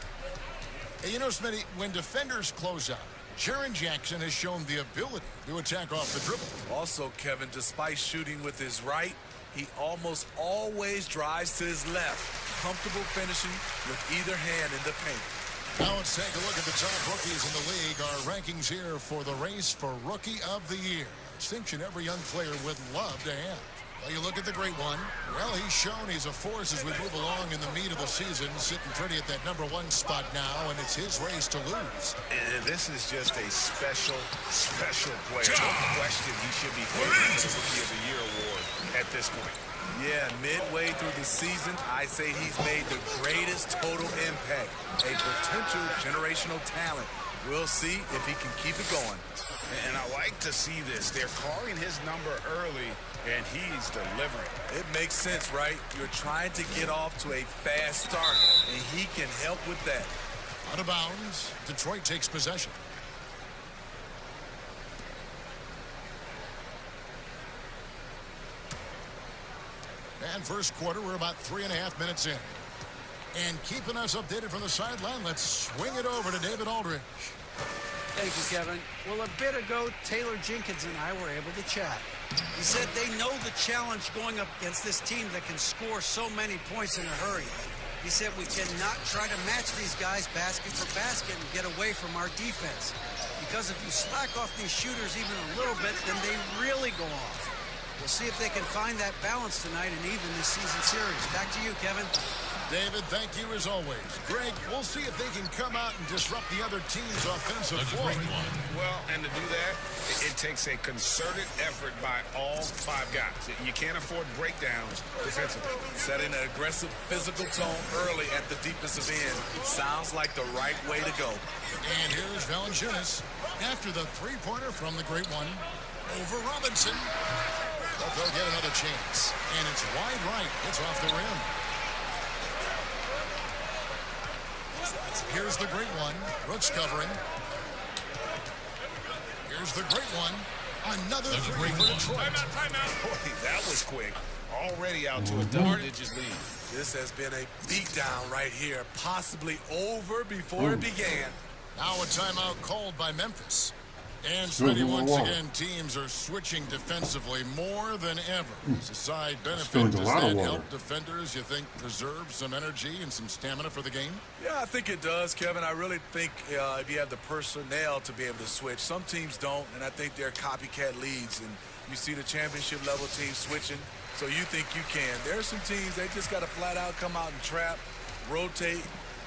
Hey, you know, Smitty, when defenders close out, Jaren Jackson has shown the ability to attack off the dribble. Also, Kevin, despite shooting with his right, he almost always drives to his left. Comfortable finishing with either hand in the paint. Now let's take a look at the top rookies in the league. Our rankings here for the race for Rookie of the Year. Distinction every young player would love to have. Well, you look at the great one. Well, he's shown he's a force as we move along in the meat of the season, sitting pretty at that #1 spot now, and it's his race to lose. And this is just a special player. No question he should be favored for the Rookie of the Year award at this point. Yeah, midway through the season, I say he's made the greatest total impact. A potential generational talent. We'll see if he can keep it going. And I like to see this. They're calling his number early, and he's delivering. It makes sense, right? You're trying to get off to a fast start, and he can help with that. Out of bounds, Detroit takes possession. And first quarter, we're about 3.5 minutes in. And keeping us updated from the sideline, let's swing it over to David Aldridge. Thank you, Kevin. Well, a bit ago, Taylor Jenkins and I were able to chat. He said they know the challenge going up against this team that can score so many points in a hurry. He said we cannot try to match these guys basket for basket and get away from our defense. Because if you slack off these shooters even a little bit, then they really go off. We'll see if they can find that balance tonight and even this season series. Back to you, Kevin. David, thank you as always. Greg, we'll see if they can come out and disrupt the other team's offensive flow. Well, and to do that, it takes a concerted effort by all 5 guys. You can't afford breakdowns defensively. Setting an aggressive physical tone early at the defensive end sounds like the right way to go. And here's Valanciunas after the three-pointer from the great one over Robinson. But they'll get another chance. And it's wide right. It's off the rim. Here's the great one. Brooks covering. Here's the great one. Another three for Detroit. Timeout. Boy, that was quick. Already out to a double-digit lead. This has been a beatdown right here. Possibly over before it began. Now a timeout called by Memphis. And Smitty, once again, teams are switching defensively more than ever. As a side benefit, does that help defenders, you think, preserve some energy and some stamina for the game? Yeah, I think it does, Kevin. I really think if you have the personnel to be able to switch. Some teams don't, and I think they're copycat leagues. And you see the championship level teams switching, so you think you can. There are some teams, they just got to flat out come out and trap, rotate,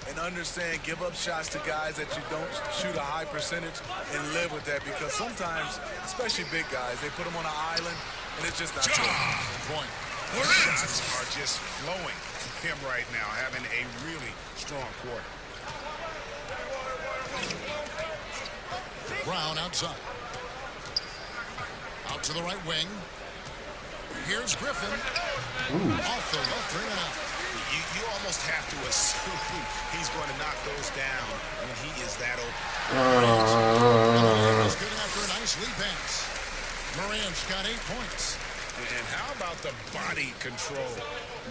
and understand, give up shots to guys that you don't shoot a high percentage and live with that, because sometimes, especially big guys, they put them on an island and it's just not true. Point. The shots are just flowing for him right now, having a really strong quarter. Brown outside. Out to the right wing. Here's Griffin. Off the left rim and out. You almost have to assume he's going to knock those down when he is that open. He's good after a nice lead pass. Morant's got 8 points. And how about the body control?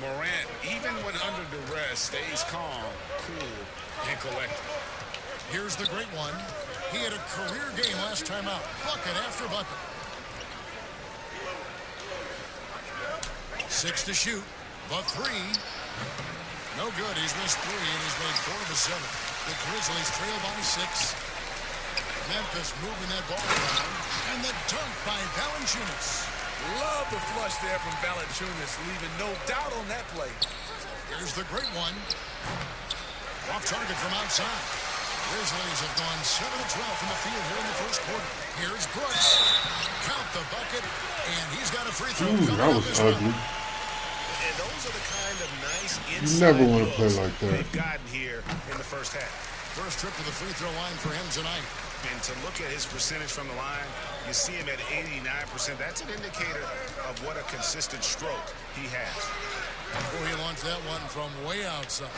Morant, even when under duress, stays calm, cool, and collected. Here's the great one. He had a career game last time out. Bucket after bucket. 6 to shoot. But 3. No good. He's missed 3, and he's made 4 of the 7. The Grizzlies trail by 6. Memphis moving that ball around. And the dunk by Valanciunas. Love the flush there from Valanciunas, leaving no doubt on that play. Here's the great one. Off target from outside. Grizzlies have gone 7 of 12 from the field here in the first quarter. Here's Brooks. Count the bucket, and he's got a free throw. That was ugly. And those are the kind of nice You never want to play like that. they've gotten here in the first half. First trip to the free throw line for him tonight. And to look at his percentage from the line, you see him at 89%. That's an indicator of what a consistent stroke he has. Oh, he launched that one from way outside.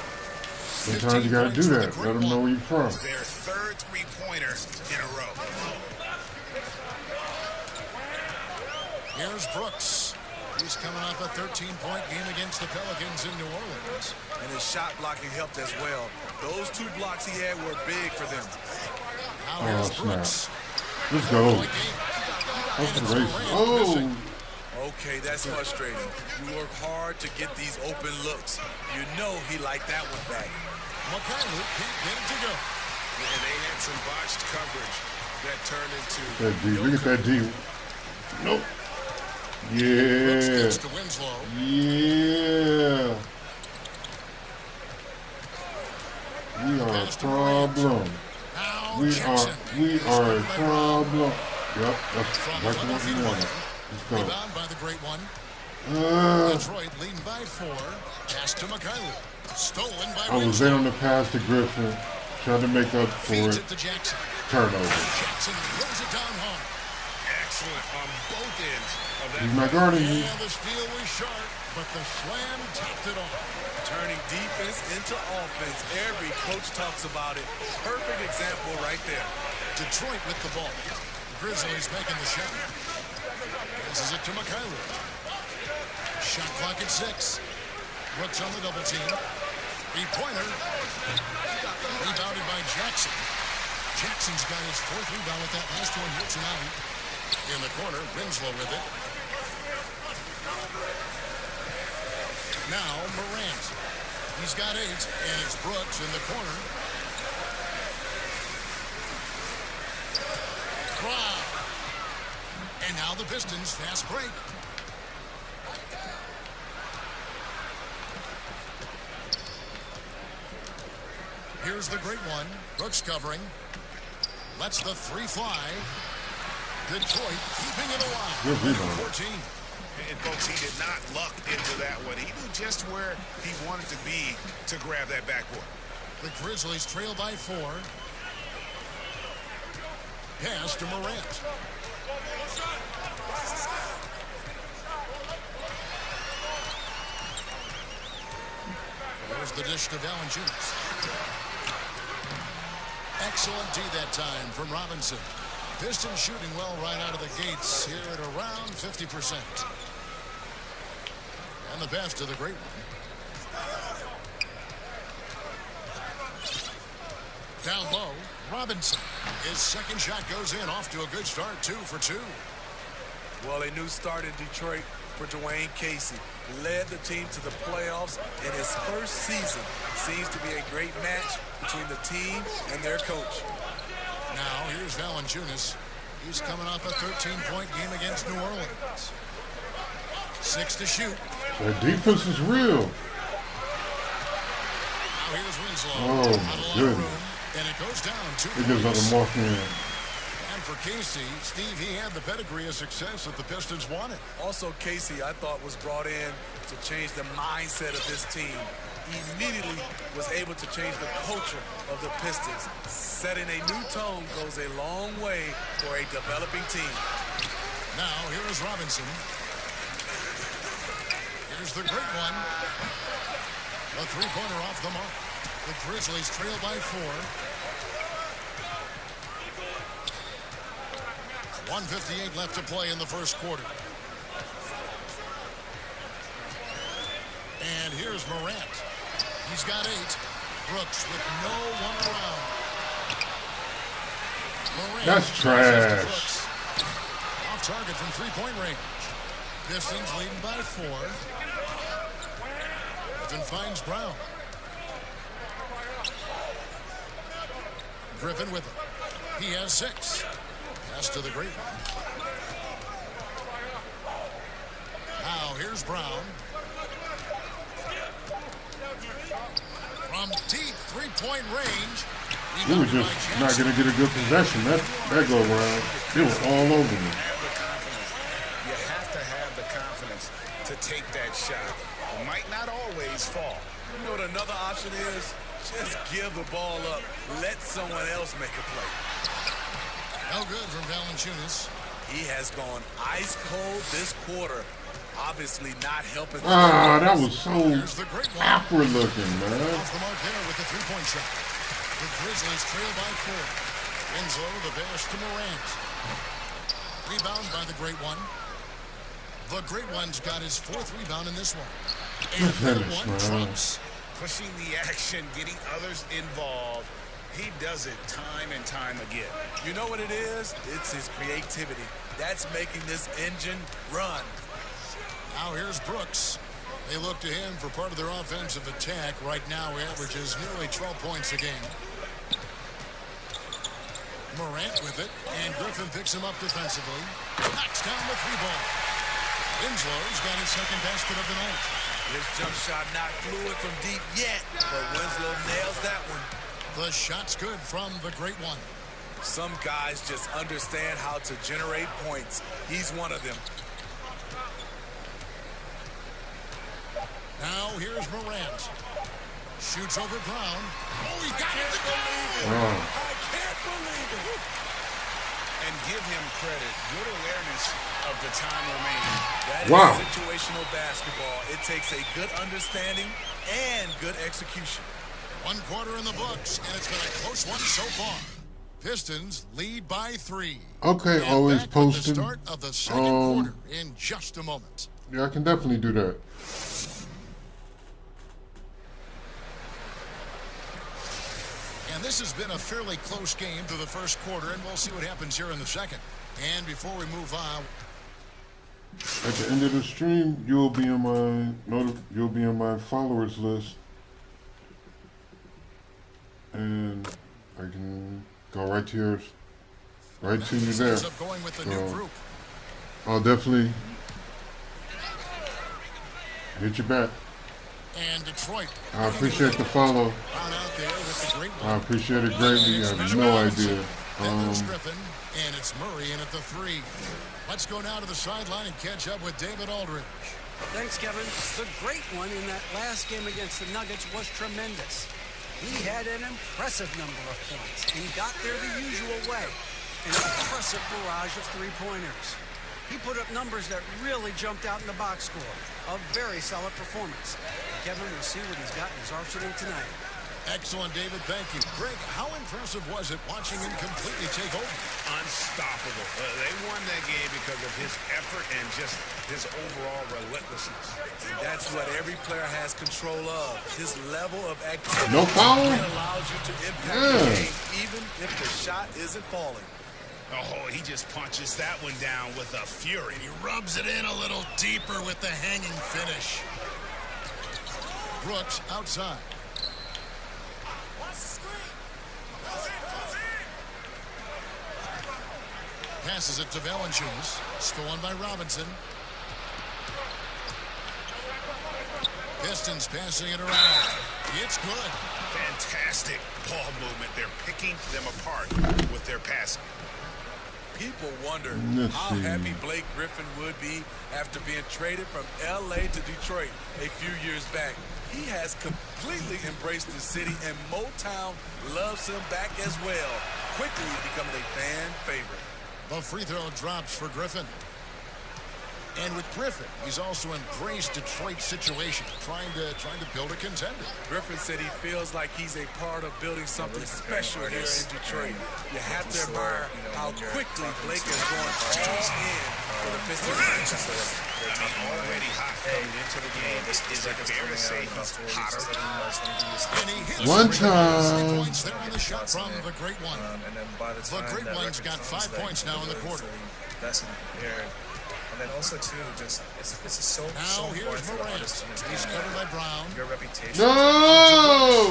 Sometimes you got to do that. Let them know where you're from. Their third three-pointer in a row. Here's Brooks. He's coming off a 13-point game against the Pelicans in New Orleans. And his shot blocking helped as well. Those 2 blocks he had were big for them. Now here's Brooks. Let's go. That's the race. Oh. Okay, that's frustrating. You work hard to get these open looks. You know he liked that one back. McCarroll can't get it to go. And they had some botched coverage that turned into... That D. Look at that D. Nope. Yeah. To Winslow. Yeah. We are a problem. We are a problem. Yep, that's exactly what we wanted. Let's go. Rebound by the great one. Detroit leading by 4. Pass to McCarroll. Stolen by I was there on the pass to Griffin. Tried to make up for Feeds it. it to Jackson. Turnover. Jackson throws it down hard. Excellent on both ends of that. He's not guarding you. Yeah, the steal was sharp, but the slam topped it off. Turning defense into offense. Every coach talks about it. Perfect example right there. Detroit with the ball. Grizzlies making the shot. Passes it to McCarroll. Shot clock at 6. Brooks on the double team. 3-pointer. Rebounded by Jackson. Jackson's got his 4th rebound with that last one here tonight. In the corner, Winslow with it. Now Morant. He's got 8, and it's Brooks in the corner. Crowd. And now the Pistons fast break. Here's the great one. Brooks covering. Lets the 3 fly. Detroit keeping it alive. Good rebound. 14. And folks, he did not luck into that one. He knew just where he wanted to be to grab that backboard. The Grizzlies trail by 4. Pass to Morant. There's the dish to Valanciunas. Excellent D that time from Robinson. Pistons shooting well right out of the gates here at around 50%. And the pass to the great one. Down low, Robinson. His second shot goes in, off to a good start, 2 for 2. Well, a new start in Detroit for Dwayne Casey. Led the team to the playoffs in his first season. Seems to be a great match between the team and their coach. Now, here's Valanciunas. He's coming off a 13-point game against New Orleans. 6 to shoot. The defense is real. Now here's Winslow. Oh, my goodness. And it goes down 2 It gives out a mark in. And for Casey, Steve, he had the pedigree of success that the Pistons wanted. Also, Casey, I thought, was brought in to change the mindset of this team. He immediately was able to change the culture of the Pistons. Setting a new tone goes a long way for a developing team. Now, here is Robinson. Here's the great one. A 3-pointer off the mark. The Grizzlies trail by 4. 1:58 left to play in the first quarter. And here's Morant. He's got 8. Brooks with no one around. Morant. That's trash. Off target from 3-point range. Pistons leading by 4. Griffin finds Brown. Griffin with it. He has 6. Pass to the great one. Now here's Brown. From deep 3-point range. We were just not going to get a good possession. That go around. It was all over me. You have to have the confidence to take that shot. It might not always fall. You know what another option is? Just give the ball up. Let someone else make a play. No good from Valanciunas. He has gone ice cold this quarter. Obviously not helping. Ah, that was so awkward looking, man. Off the mark there with the 3-point shot. The Grizzlies trail by 4. Winslow, the pass to Morant. Rebound by the great one. The Great One's got his 4th rebound in this one. And that one trumps. Pushing the action, getting others involved. He does it time and time again. You know what it is? It's his creativity. That's making this engine run. Now here's Brooks. They look to him for part of their offensive attack. Right now he averages nearly 12 points a game. Morant with it, and Griffin picks him up defensively. Knocks down the 3-ball. Winslow's got his 2nd basket of the night. His jump shot not fluid from deep yet, but Winslow nails that one. The shot's good from the Great One. Some guys just understand how to generate points. He's one of them. Now here's Morant. Shoots over Brown. Oh, he got it to go! I can't believe it. And give him credit. Good awareness of the time remaining. That is situational basketball. It takes a good understanding and good execution. 1 quarter in the books, and it's been a close one so far. Pistons lead by 3. Okay, and always back posting. The start of the 2nd quarter in just a moment. Yeah, I can definitely do that. And this has been a fairly close game through the 1st quarter, and we'll see what happens here in the 2nd. And before we move on, at the end of the stream, you'll be on my followers list, and I can go right to you there. So I'll definitely hit you back. And Detroit. I appreciate the follow. I appreciate it greatly. I have no idea. Griffin, and it's Murray in at the 3. Let's go now to the sideline and catch up with David Aldridge. Thanks, Kevin. The Great One in that last game against the Nuggets was tremendous. He had an impressive number of points and got there the usual way. An impressive barrage of 3-pointers. He put up numbers that really jumped out in the box score. A very solid performance. Kevin will see what he's got in his arsenal tonight. Excellent, David. Thank you. Greg, how impressive was it watching him completely take over? Unstoppable. They won that game because of his effort and just his overall relentlessness. And that's what every player has control of. His level of activity. No foul? Allows you to impact the game even if the shot isn't falling. Oh, he just punches that one down with a fury. And he rubs it in a little deeper with the hanging finish. Brooks outside. Passes it to Valanciunas. Stolen by Robinson. Pistons passing it around. It's good. Fantastic ball movement. They're picking them apart with their passing. People wonder how happy Blake Griffin would be after being traded from L.A. to Detroit a few years back. He has completely embraced the city, and Motown loves him back as well. Quickly becoming a fan favorite. The free throw drops for Griffin. And with Griffin, he's also embraced Detroit's situation, trying to build a contender. Griffin said he feels like he's a part of building something special here in Detroit. You have to admire how quickly Blake has gone all in for the Pistons. I mean, already hot coming into the game. Is it fair to say he's hotter? One time. Points there on the shot from the Great One. The Great One's got 5 points now in the quarter. And then also too, just it's so important for the artist in his game. He's covered by Brown. Your reputation. No!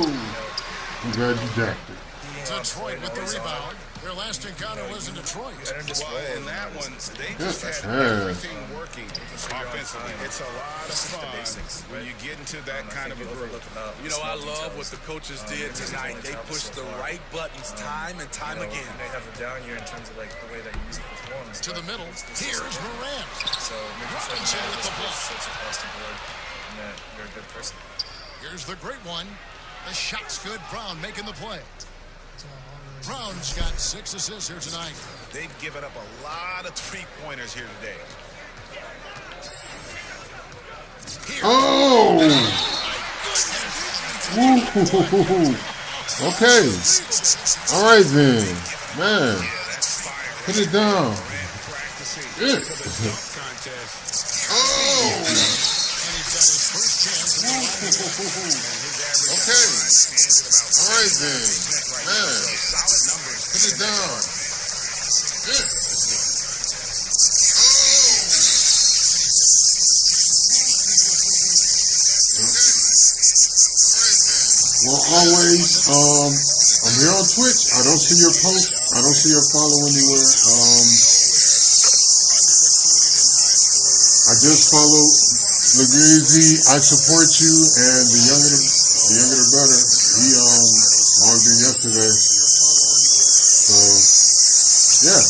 I'm glad you jacked it. Detroit with the rebound. Their last encounter was in Detroit. Well, in that one, they just had everything working offensively. It's a lot of fun when you get into that kind of a group. You know, I love what the coaches did tonight. They pushed the right buttons time and time again. They have a down year in terms of like the way that you use it performs. To the middle. Here's Morant. So Robinson with the block. Across the board, and that you're a good person. Here's the Great One. The shot's good. Brown making the play. Brown's got 6 assists here tonight. They've given up a lot of 3-pointers here today. Oh! Okay. All right then, man. Put it down. Okay. All right then. Man, put it down. Good. Well, always, I'm here on Twitch. I don't see your post. I don't see your follow anywhere. I just follow Laguizzi. I support you, and the younger the better. He logged in yesterday. So yeah,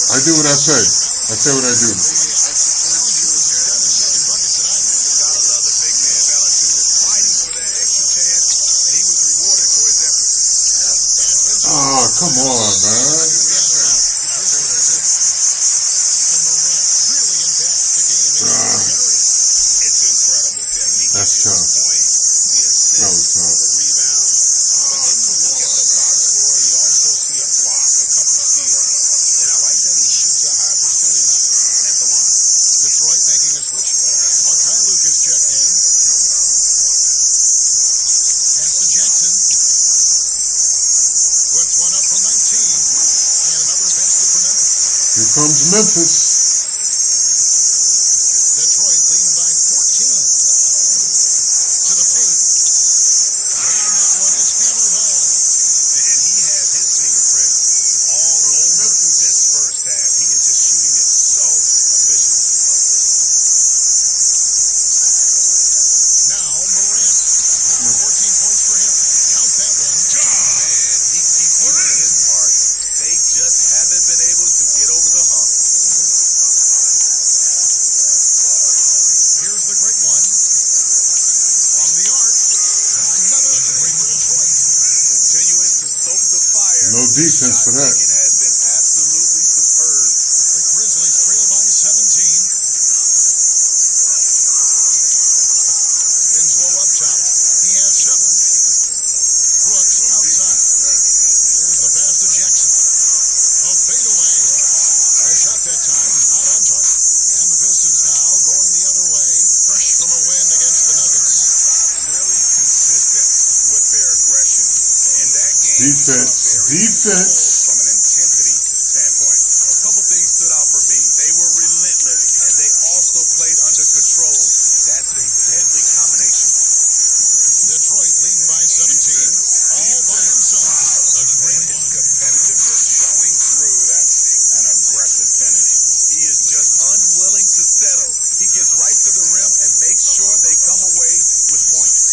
I do what I say. I say what I do. Oh, come on, man. That's tough. That was tough. Detroit making a switch. Kyle Lucas checked in. Pass to Jackson. Puts one up from 19. And another basket for Memphis. Here comes Memphis. Detroit leading by 14. To the paint. And that one is hammered home. And he has his fingerprint all over this first half. He is just shooting it so efficiently. Now Morant. 14 points for him. Count that one. Man, he keeps doing his part. They just haven't been able to get over the hump. Here's the great one. From the arc. Another three for Detroit. Continuing to stoke the fire. No defense for that. Shot making has been absolutely superb. The Grizzlies trail by 17. Winslow up top. He has 7. Brooks outside. Here's the pass to Jackson. A fadeaway. A shot that time. Not on target. And the Pistons now going the other way. Fresh from a win against the Nuggets. Really consistent with their aggression. In that game, Defense. Defense. from an intensity standpoint. A couple things stood out for me. They were relentless, and they also played under control. That's a deadly combination. Detroit leading by 17. All by himself. A great His competitiveness showing through. That's an aggressive finish. He is just unwilling to settle. He gets right to the rim and makes sure they come away with points.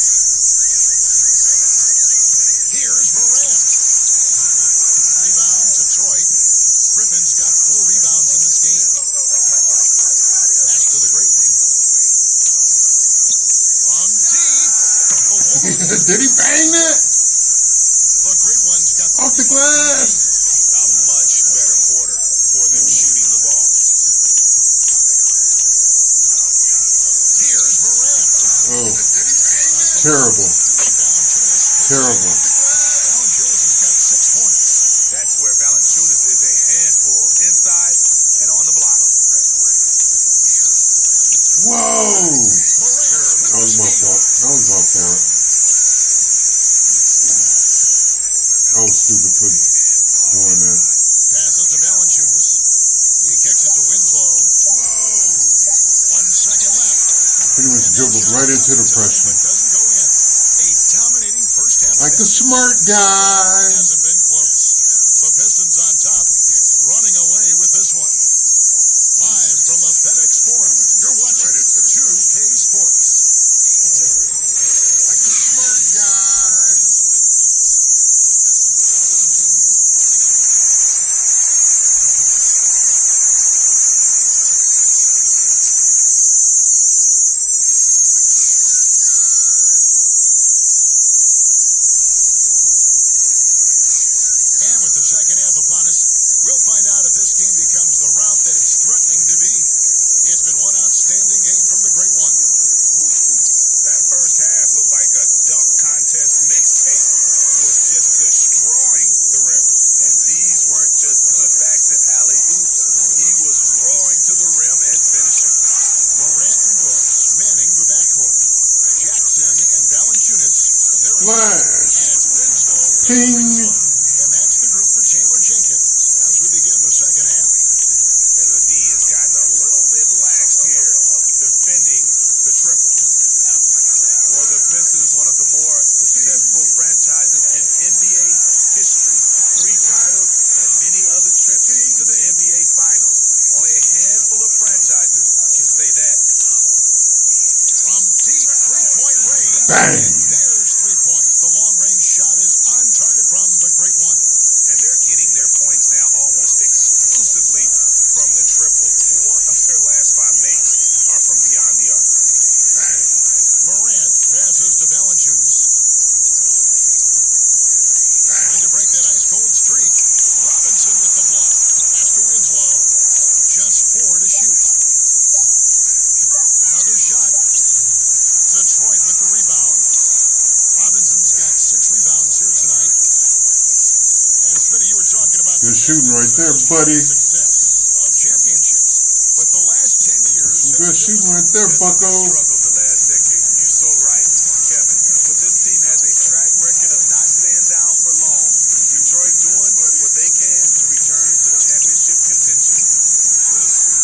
Here's Morant. Rebound, Detroit. Griffin's got 4 rebounds in this game. Pass to the great one. From deep. Did he bang that? The great one's got Off the glass. A much better quarter for them shooting the ball. Here's Morant. Oh, terrible. Terrible. Valanciunas has got 6 points. That's where Valanciunas is a handful inside and on the block. Whoa! That was my fault. That was my fault. I was stupid for doing that. Passes to Valanciunas. He kicks it to Winslow. 1 second left. Pretty much dribbled right into the pressure. Doesn't go in. A dominating first half. Like a smart guy. Hasn't been close. The Pistons on top, running away with this one. Live from the FedEx Forum, you're watching 2K Sports. Like a smart guy. And that's the group for Taylor Jenkins as we begin the second half. And the D has gotten a little bit lax here defending the triple. Well, the Pistons, one of the more successful franchises in NBA history. 3 titles and many other trips to the NBA Finals. Only a handful of franchises can say that. From deep three-point range, Bang. there's 3 points. The long-range shot is on target from the Great One. And they're getting their points now almost exclusively from the triple. 4 of their last 5 makes are from beyond the arc. Morant passes to Valanciunas. Trying to break that ice-cold streak. Robinson with the block. Pass to Winslow. Just 4 to shoot. Another shot. Detroit with the rebound. Robinson's got 6 rebounds here tonight. And Smitty, you were talking about Good shooting right there, buddy. success of championships. But the last 10 years, Good shooting right there, bucko. Struggled the last decade. You're so right, Kevin. But this team has a track record of not staying down for long. Detroit doing what they can to return to championship contention.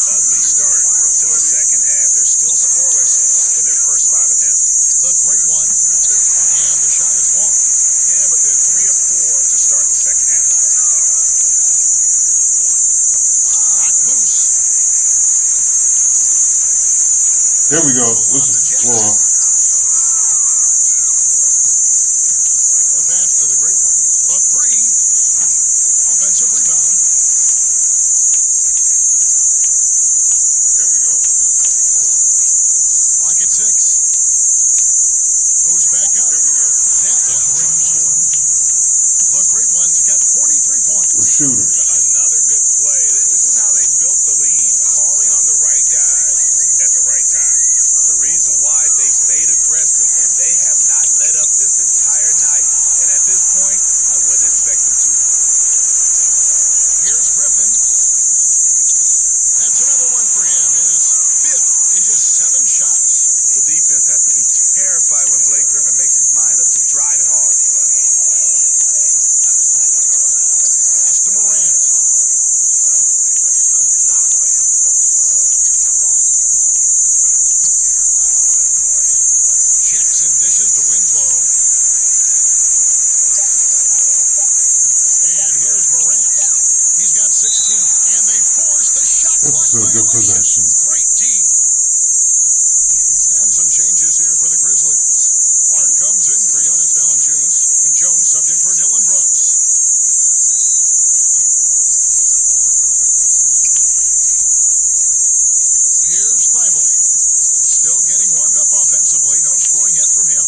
Ugly start to the second half. They're still scoreless in their first 5 attempts. the Great One, and the shot is long. Yeah, but they're 3 of 4 to start the second half. Knocked loose. There we go. Let's roll. The pass to the Great One. A 3. Offensive rebound. There we go. Lock at 6. Moves back up. There we go. That one brings one. The Great One's got 43 points. We're shooters. Another good play. This is how they built the lead, calling on the right guys at the right time. The reason why they stayed aggressive, and they have not let up this entire night. And at this point, I wouldn't expect them to. Here's Griffin. That's another one for him. His 5th in just 7 shots. The defense has to be terrified when Blake Griffin makes his mind up to drive it hard. Pass to Morant. Jackson dishes to Winslow. And here's Morant. He's got 16. And they force the shot clock That's a good violation. possession. Great D. And some changes here for the Grizzlies. Clark comes in for Jonas Valanciunas. And Jones subbed in for Dylan Brooks. Here's Thibault. Still getting warmed up offensively. No scoring yet from him.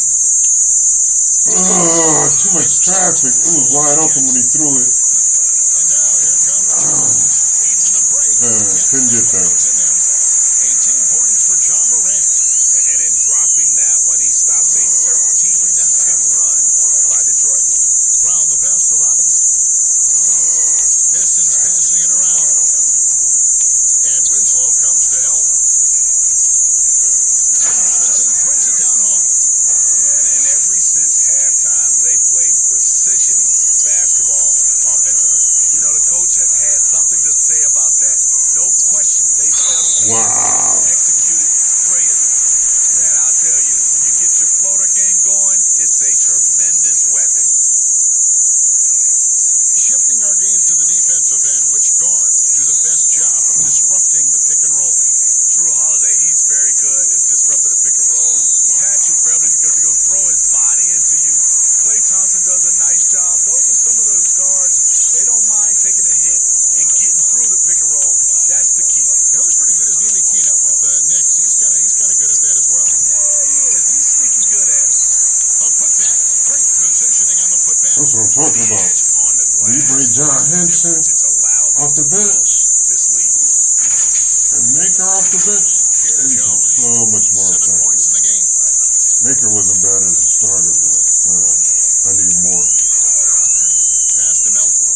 Too much traffic. It was wide open when he threw it. And now here comes Jones. Leading the break. Couldn't get there. Jones in there. 18 points for John Morant. And in dropping that one, he stops a 13-0 run by Detroit. Brown the pass to Robinson. Pistons passing it around. And Winslow comes to help. And Robinson throws it down hard. And ever since halftime, they played precision basketball offensively. You know, the coach has had something to say about that. No question, they settled. Wow. Executed brilliantly. Man, I'll tell you, when you get your floater game going, it's a tremendous weapon. Shifting our games to the defensive end, which guards do the best job of disrupting the pick and roll? Drew Holiday, he's very good at disrupting the pick and roll. Patrick Beverly, because he's going to throw his body into you. Klay Thompson does a nice job. Those are some of those guards. They don't mind taking a hit and getting through the pick and roll. That's the key. You know who's pretty good is Neely Keno with the Knicks. He's kind of good at that as well. Yeah, he is. He's sneaky good at it. The putback, great positioning on the putback. That's what I'm talking about. We bring John Henson off the bench and Maker off the bench. He's so much more 7 effective. points in the game. Maker wasn't bad as a starter, but I need more. Pass to Melton.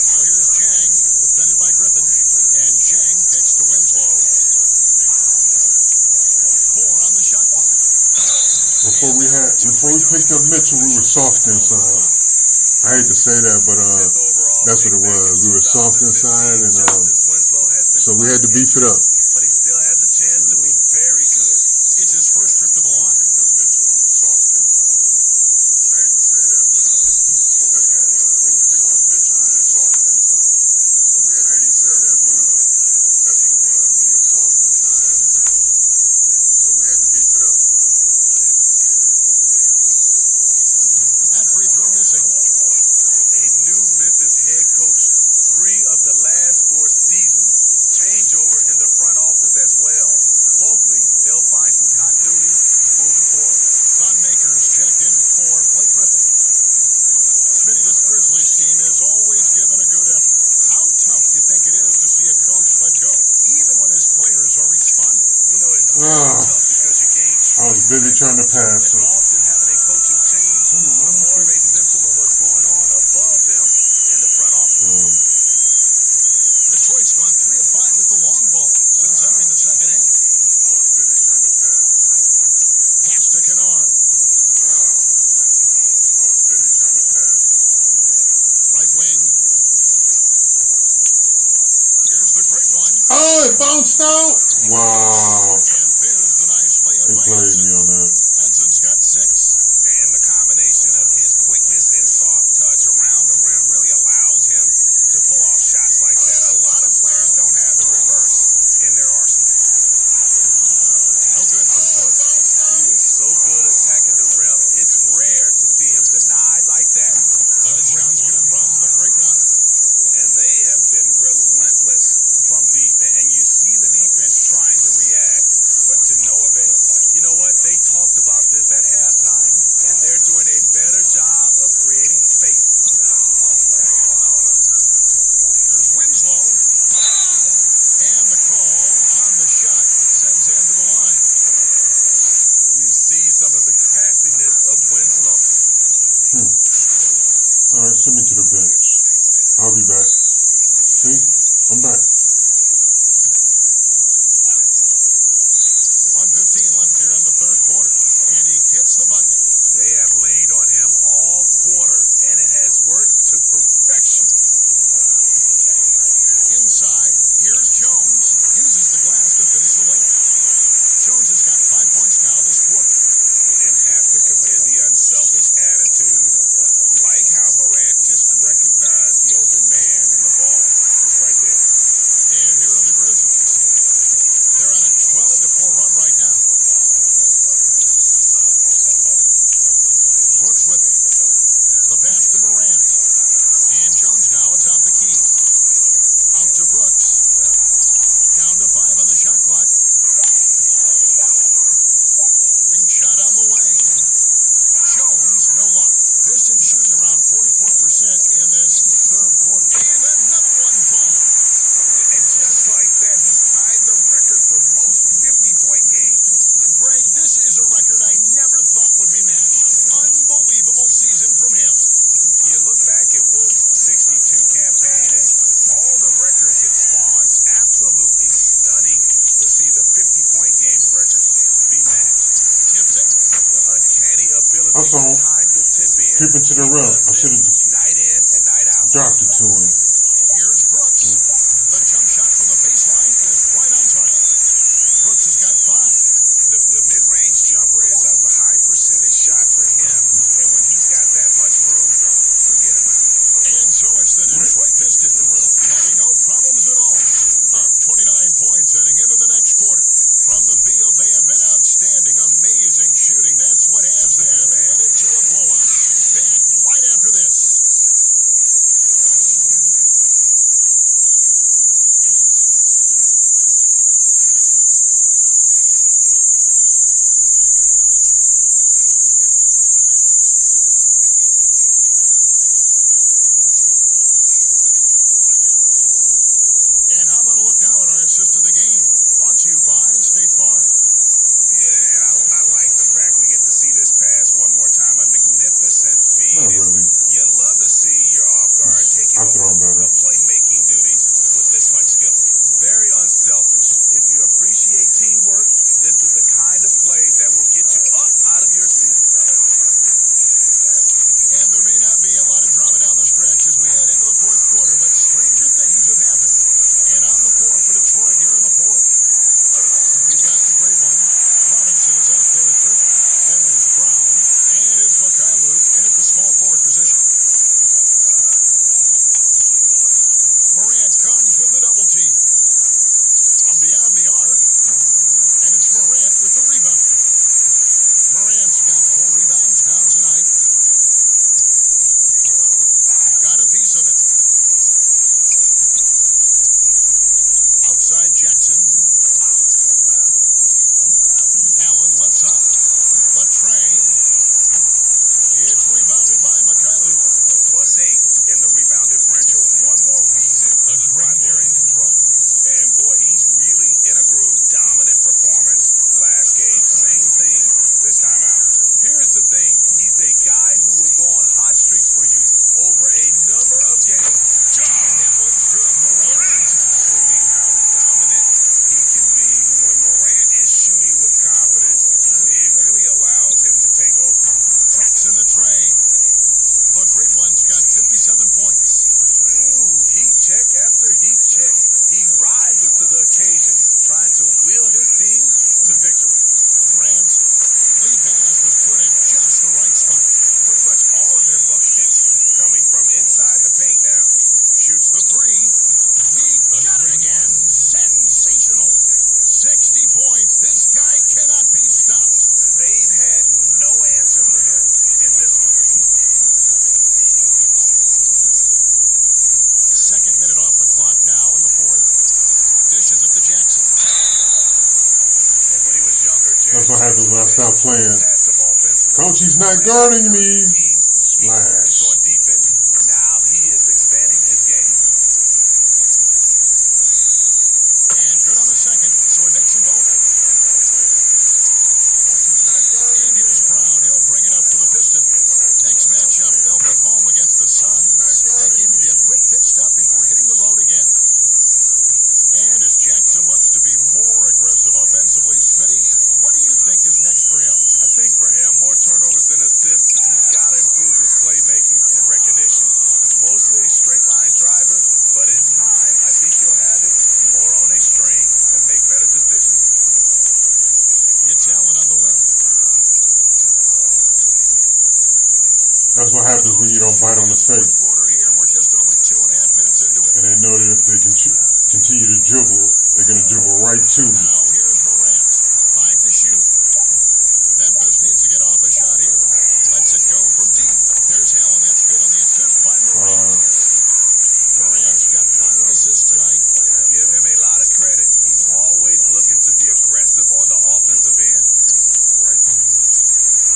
Now here's Jang, defended by Griffin. And Jang kicks to Winslow. 4 on the shot clock. Before we had before we picked up Mitchell, we were soft inside. I hate to say that, but that's what it was. We were soft inside, and so we had to beef it up. But he still has a chance to be very good. It's his first trip to the line. That free throw missing. A new Memphis head coach, 3 of the last 4 seasons. Changeover in the front office as well. Hopefully, they'll find some continuity moving forward. Thon Makers checked in for Blake Griffin. Smitty, this Grizzlies team has always given a good effort. How tough do you think it is to see a coach let go, even when his players are responding? You know, it's very tough because you gain I was busy trying to pass it. often having a coaching change are more of a symptom of what's going on above them in the front office. Detroit's gone 3 of 5 with the long ball since entering the second half. Pass to Kennard. Right wing. Here's the great one. Oh, it bounced out. Wow. And there's the nice layup. They played me on that. Benson's got 6. And the combination of his quickness and soft touch around the rim really allows him to pull off shots like that. A lot of players don't have the reverse in their arsenal. No good from Clark. He is so good attacking the rim. It's rare to see him denied like that. The shot's good from the great one. And they have been relentless from deep. And you see the defense trying to react, but to no avail. You know what? They talked about this at halftime, and they're doing a better job of creating space. There's Winslow. And the call on the shot sends him to the line. You see some of the craftiness of Winslow. All right, send me to the bench. I'll be back. See? I'm back. 1:15 left here in the third quarter. And he gets the bucket. They have leaned on him all quarter, and it has worked to perfection. Inside, here's Jones. Uses the glass to finish the layup. Jones has got 5 points now this quarter. And have to commend the unselfish attitude. Like how Morant just recognized the open man and the ball was right there. And here are the Grizzlies. They're on a 12-4 run right now. Brooks with it. The pass to Morant. And Jones now atop the key. Out to Brooks. Down to 5 on the shot clock. Wing shot on the way. Jones, no luck. Pistons shooting around 44% in this third quarter. And another one falls. And just like that, he's tied the record for most 50-point games. Greg, this is a record I never thought would be matched. Unbelievable season from him. You look back at Wolf's 62 campaign and all the records it spawns, absolutely stunning to see the 50-point games record be matched. Tips it. The uncanny ability That's all. to time the tip in. Keep it to the rim. I should have just Night in and night out. dropped it to him. Here's Brooks. The jump shot from the baseline is right on target. Brooks has got 5. The mid-range jumper is a high percentage shot for him, and when he's got that much room, forget about it. And so it's the Detroit Pistons having no problems at all. Up 29 points heading into the next quarter. From the field, they have been outstanding. Amazing shooting. That's what has them headed to a blowout. Back right after He's not guarding me. He focused on Splash. defense. Now he is expanding his game. And good on the second, so he makes them both. And here's Brown. He'll bring it up for the Pistons. Next matchup, they'll be home against the Suns. That game will be a quick pit stop before hitting the road again. And as Jackson looks to be more aggressive offensively, Smitty, what do you think is next for him? I think for him, more turnovers than assists. He's got to improve his playmaking and recognition. Mostly a straight line driver, but in time, I think he'll have it more on a string and make better decisions. It's Allen on the wing. That's what happens when you don't bite on the fake. Quarter here, we're just over 2.5 minutes into it. And they know that if they can continue to dribble, they're going to dribble right to me. Now here's Morant. 5 to shoot. Memphis needs to get off a shot here. Lets it go from deep. There's Allen. That's good on the assist by Morant. Morant's got 5 assists tonight. Give him a lot of credit. He's always looking to be aggressive on the offensive end.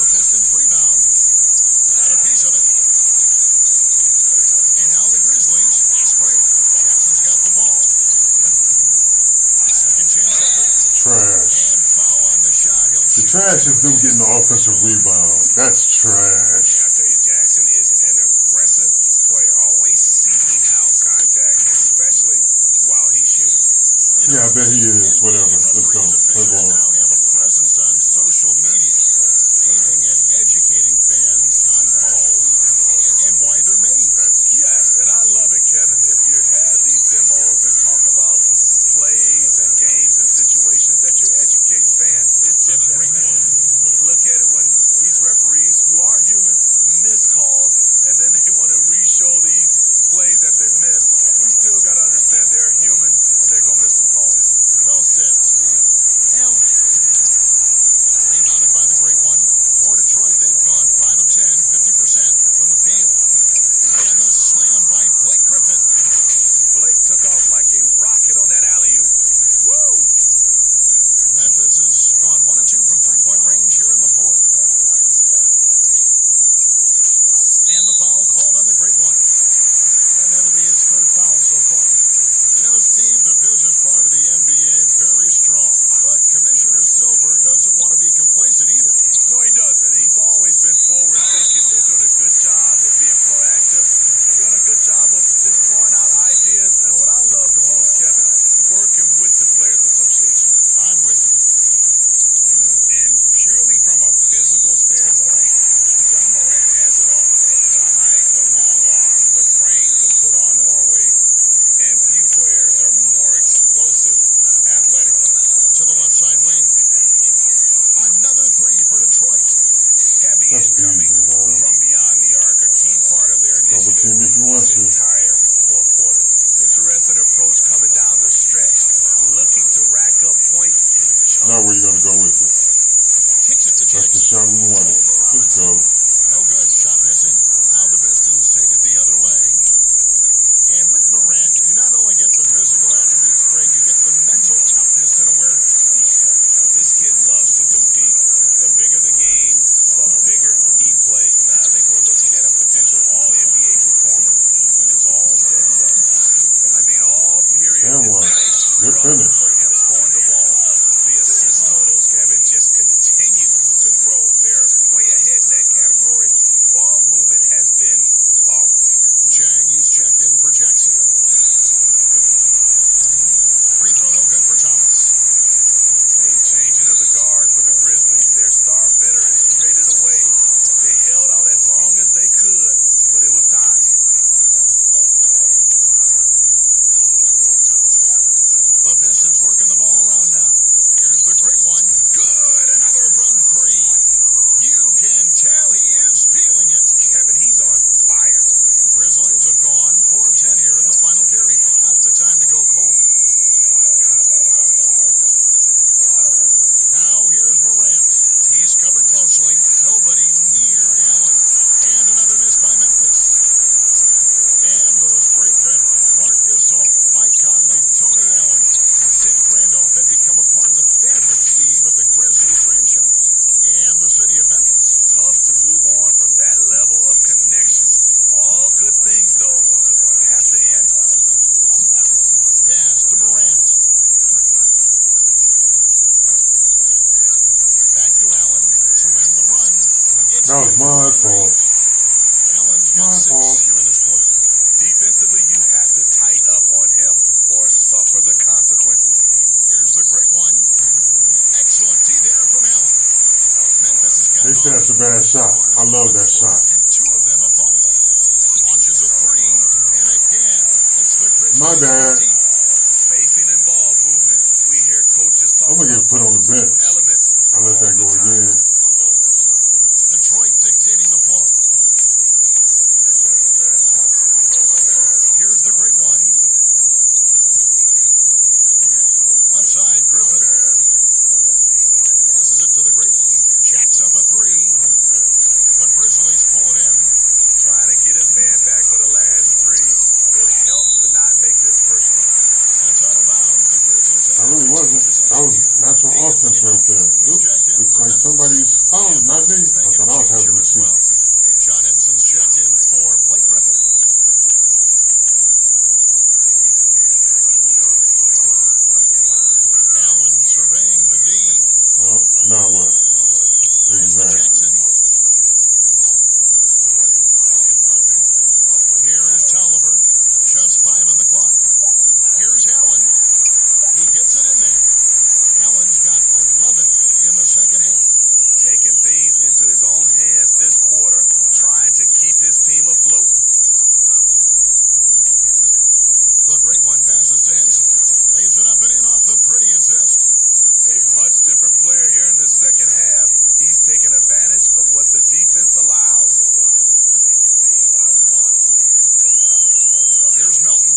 The Pistons rebound. Got a piece of it. And now the Grizzlies. Fast break. Jackson's got the ball. Second chance effort. Trash. And foul on the shot. He'll The shoot. trash is them getting the offensive rebound. That's trash. Yeah, I tell you, Jackson is an aggressive player, always seeking out contact, especially while he's shooting. Yeah, I bet he is. Whatever. Let's go. Play ball. Now have a presence on social media, aiming at educating fans on calls and why they're made. Yes, and I love it, Kevin, if you have these demos and talk about plays and games and situations that you're educating fans. It's just that, man. Look at it when these My fault. Allen's My got 6 fault. here in this quarter. Defensively, you have to tighten up on him or suffer the consequences. Here's the great one. Excellent D there from Allen. Memphis has got They said that's a bad shot. I love that shot. and 2 of them have fallen. Launches a 3, and again, it's the Grizzlies. My bad. Spacing and ball movement. We hear coaches talk I'm gonna about get put on the bench. elements. I let that go again. Detroit dictating the flow. Here's the great one. Left side, Griffin. Passes it to the great one. Jacks up a 3. The Grizzlies pull it in. Trying to get his man back for the last 3. It helps to not make this personal. And it's out of bounds. The Grizzlies. I really wasn't. That was natural offense right there. Oops. Looks like somebody's. Oh, not me. I thought I was having a seat. John Enson's checked in for Blake Griffin. Allen surveying the D. Oh, now what? Exactly. Jackson. Here is Tolliver. Just 5 on the clock. Here's Allen. He gets it in there. Allen's got 11 in the second half. Taking things into his own hands this quarter, trying to keep his team afloat. The great one passes to Henson. Lays it up and in off the pretty assist. A much different player here in the second half. He's taking advantage of what the defense allows. Here's Melton.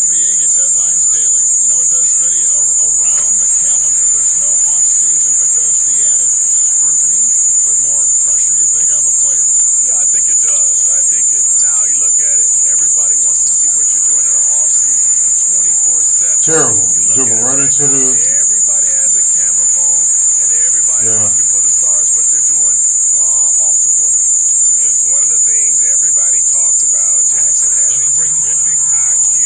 NBA gets headlines daily. You know it does, Smitty? Around the calendar. There's no off season, but does the added scrutiny put more pressure, you think, on the players? Yeah, I think it does. I think now you look at it, everybody wants to see what you're doing in the off season. And 24/7. Terrible. Dribble right into the. Everybody has a camera phone, and everybody's looking for the stars, what they're doing off the court. It's one of the things everybody talked about. Jackson has a terrific IQ.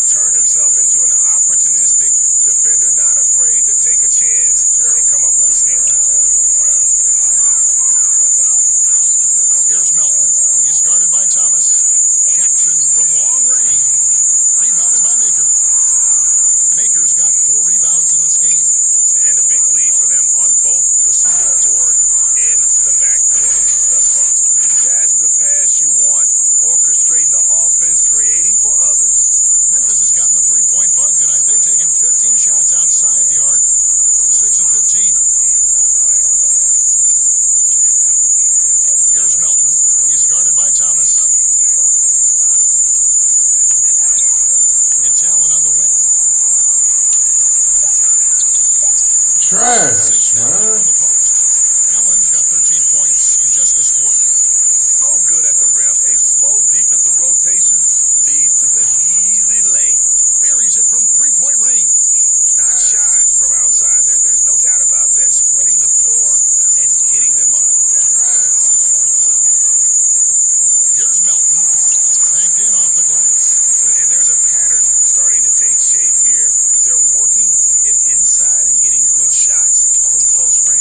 Turned himself into an opportunistic defender, not afraid to take a chance and come up with a steal. Here's Melton. He's guarded by Thomas. Jackson from long range. Rebounded by Maker. Maker's got 4 rebounds in this game. And a big lead for them on both the scoreboard and the backboard thus far. That's the pass you want. Orchestrating the offense, creating for others. Memphis has gotten the 3-point bug tonight. They've taken 15 shots outside the arc. 6 of 15. Here's Melton. He's guarded by Thomas. It's Allen on the wing. Trash, man. From the post. Allen's got 13 points in just this quarter. So good at the rim. A slow defensive rotation leads to the easy lay. Buries it from 3-point range. Nice shot from outside. There's no doubt about that. Spreading the floor and getting them up. Here's Melton. Banked in off the glass. And there's a pattern starting to take shape here. They're working it inside and getting good shots from close range.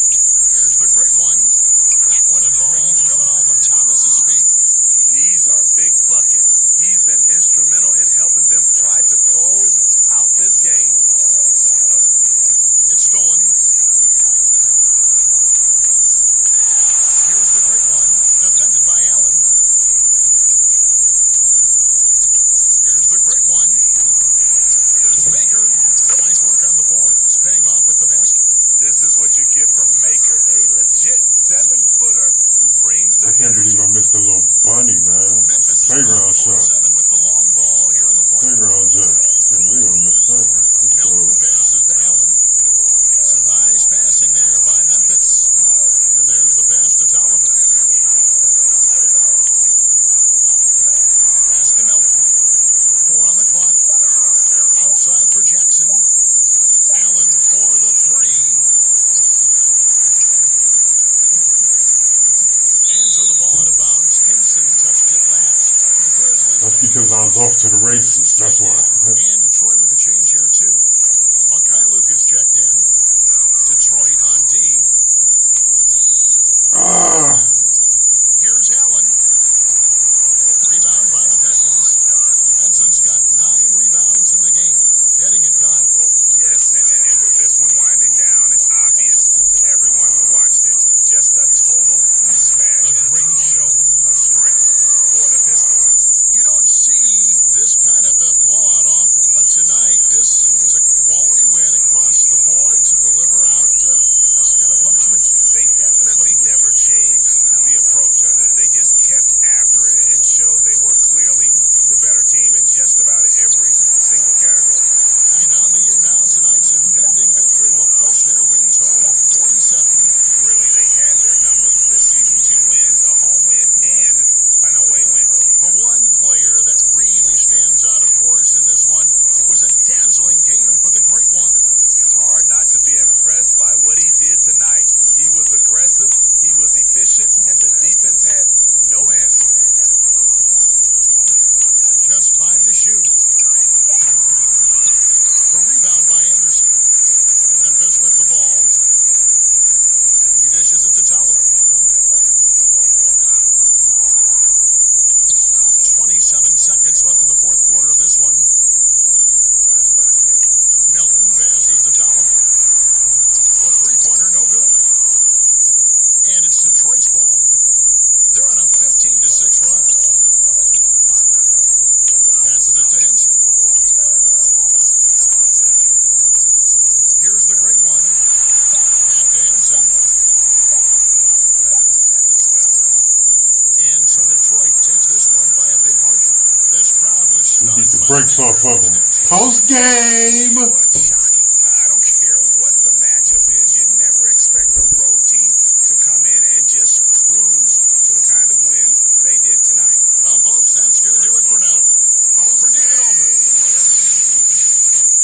breaks off of him. Post game. Shocking. I don't care what the matchup is. You never expect a road team to come in and just cruise to the kind of win they did tonight. Well, folks, that's going to do it for now. For David Aldridge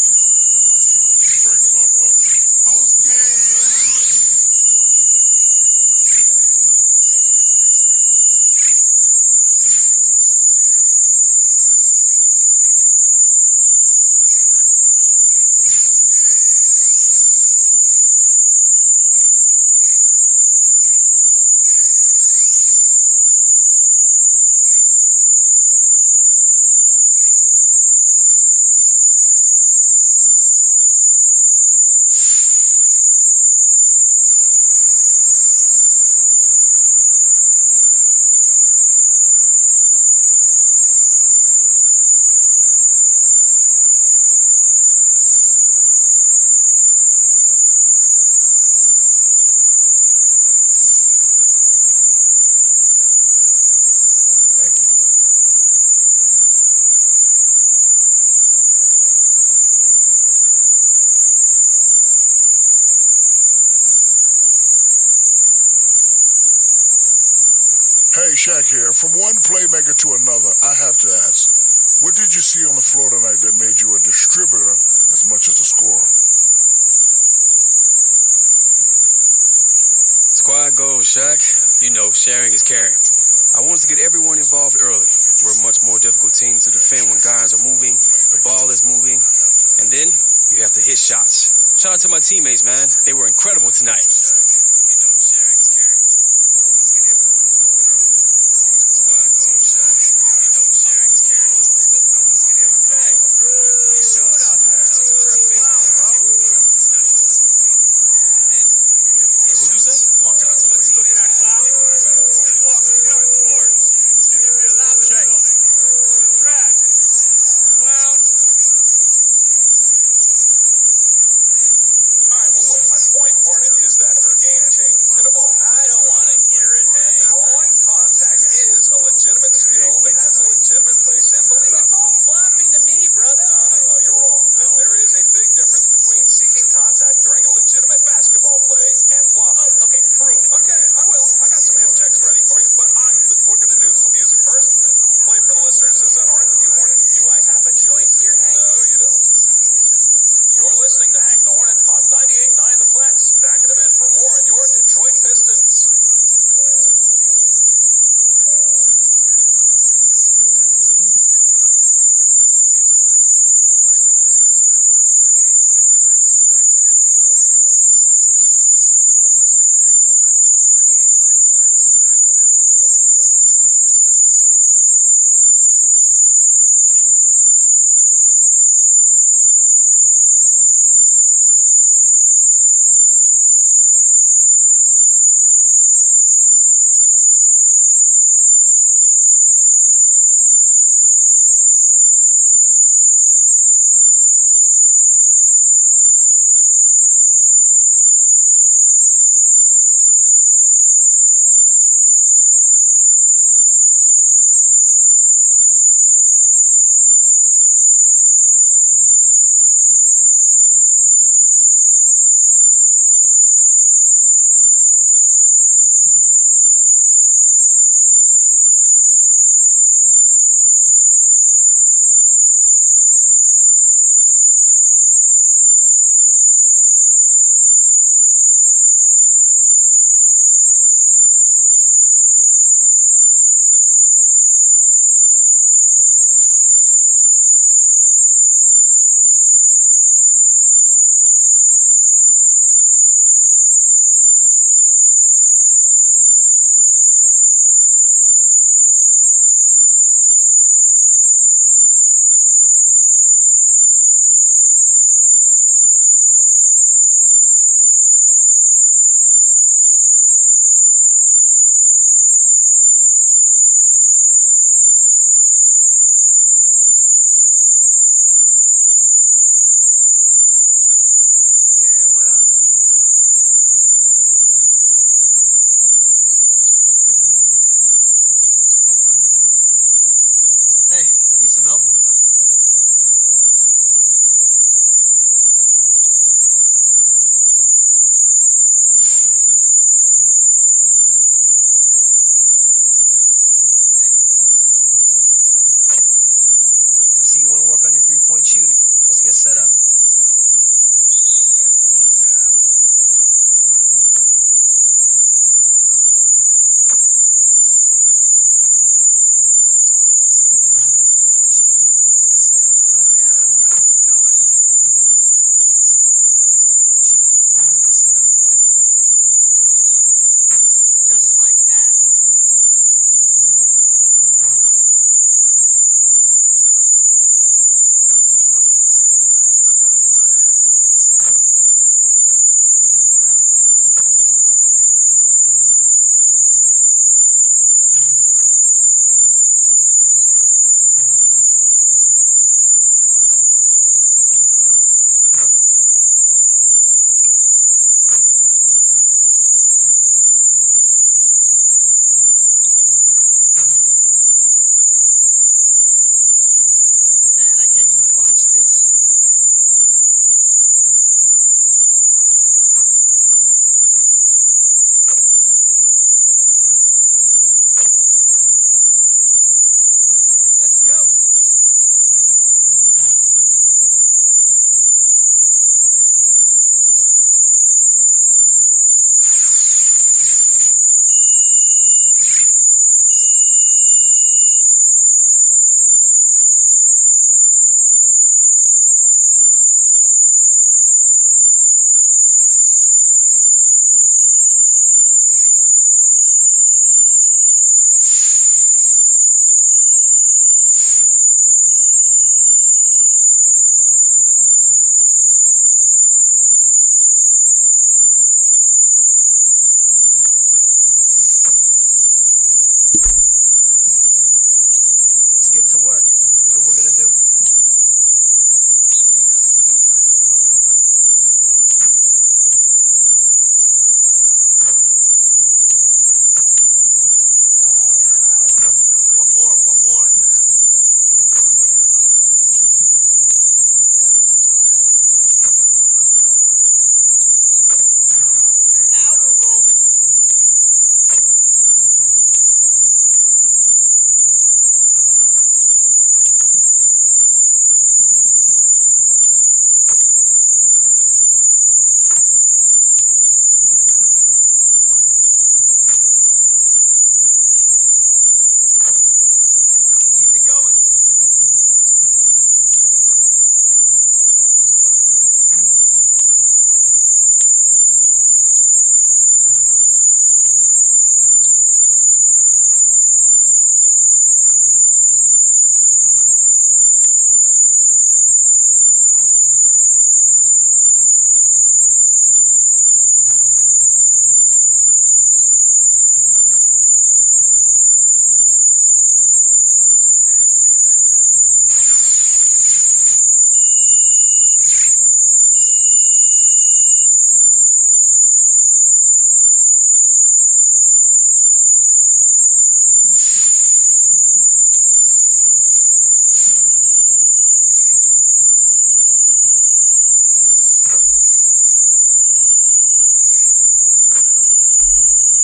and the rest of our terrific Breaks off of him. Post game. for watching. We'll see you next time. Thank you. Hey, Shaq here. From one playmaker to another, I have to ask, what did you see on the floor tonight that made you a distributor as much as a scorer? Squad goals, Shaq. You know, sharing is caring. I want us to get everyone involved early. We're a much more difficult team to defend when guys are moving, the ball is moving, and then you have to hit shots. Shout out to my teammates, man. They were incredible tonight. What'd you say? Walking out. Looking at cloud. Get off the floor. Should be allowed in the building. Trash. Cloud. All right, well, look, my point, Hornet, is that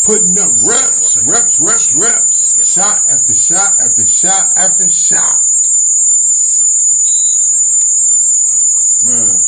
Putting up reps. Shot after shot after shot after shot. Man.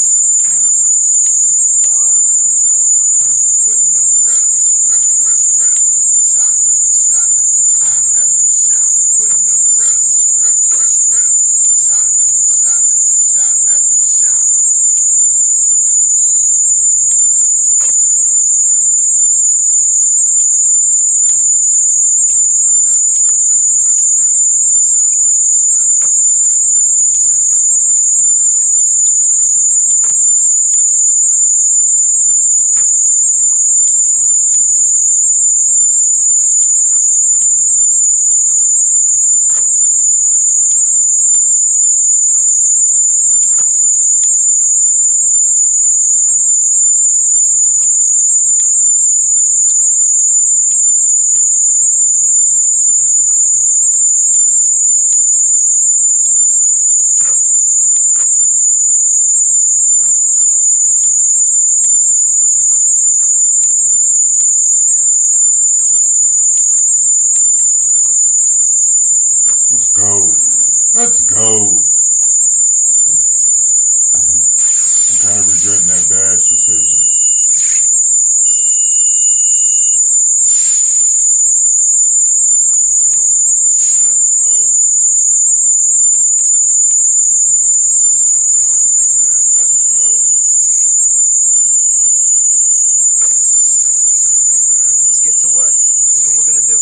Let's go. Let's go. I'm kind of regretting that Bash decision. Let's get to work. Here's what we're going to do.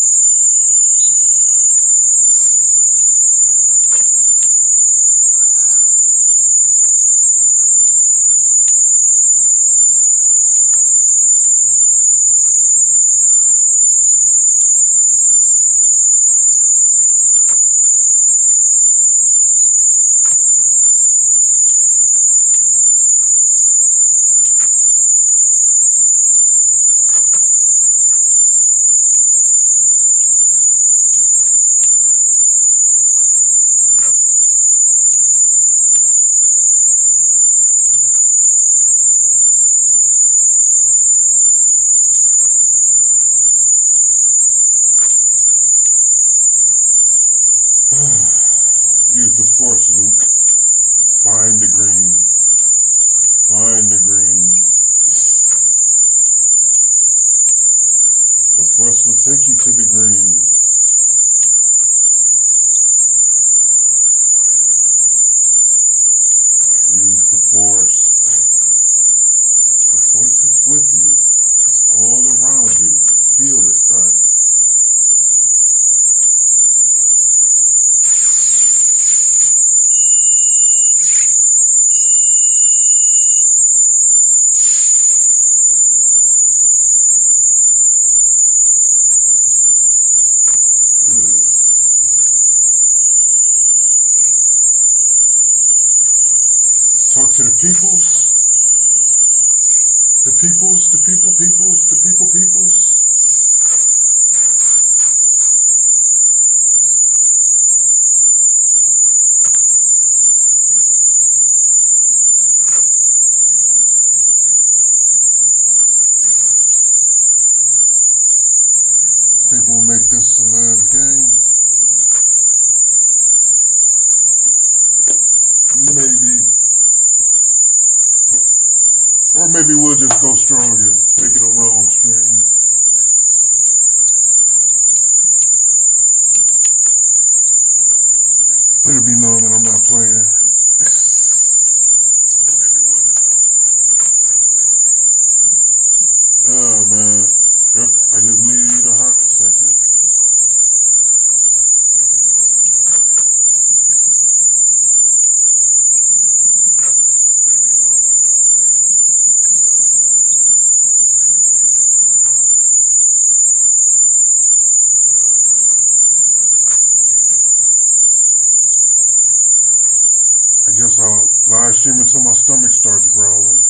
Use the force, Luke. Find the green. Find the green. The force will take you to the green. Use the force. The force is with you. It's all around you. Feel it, right? Talk to the peoples. The peoples, the peoples. Think we'll make this the last game? Maybe. Or maybe we'll just go strong and make it a long stream. Let it be known that I'm not playing. Oh, man. Yep, I just need a hot second. I guess I'll live stream until my stomach starts growling.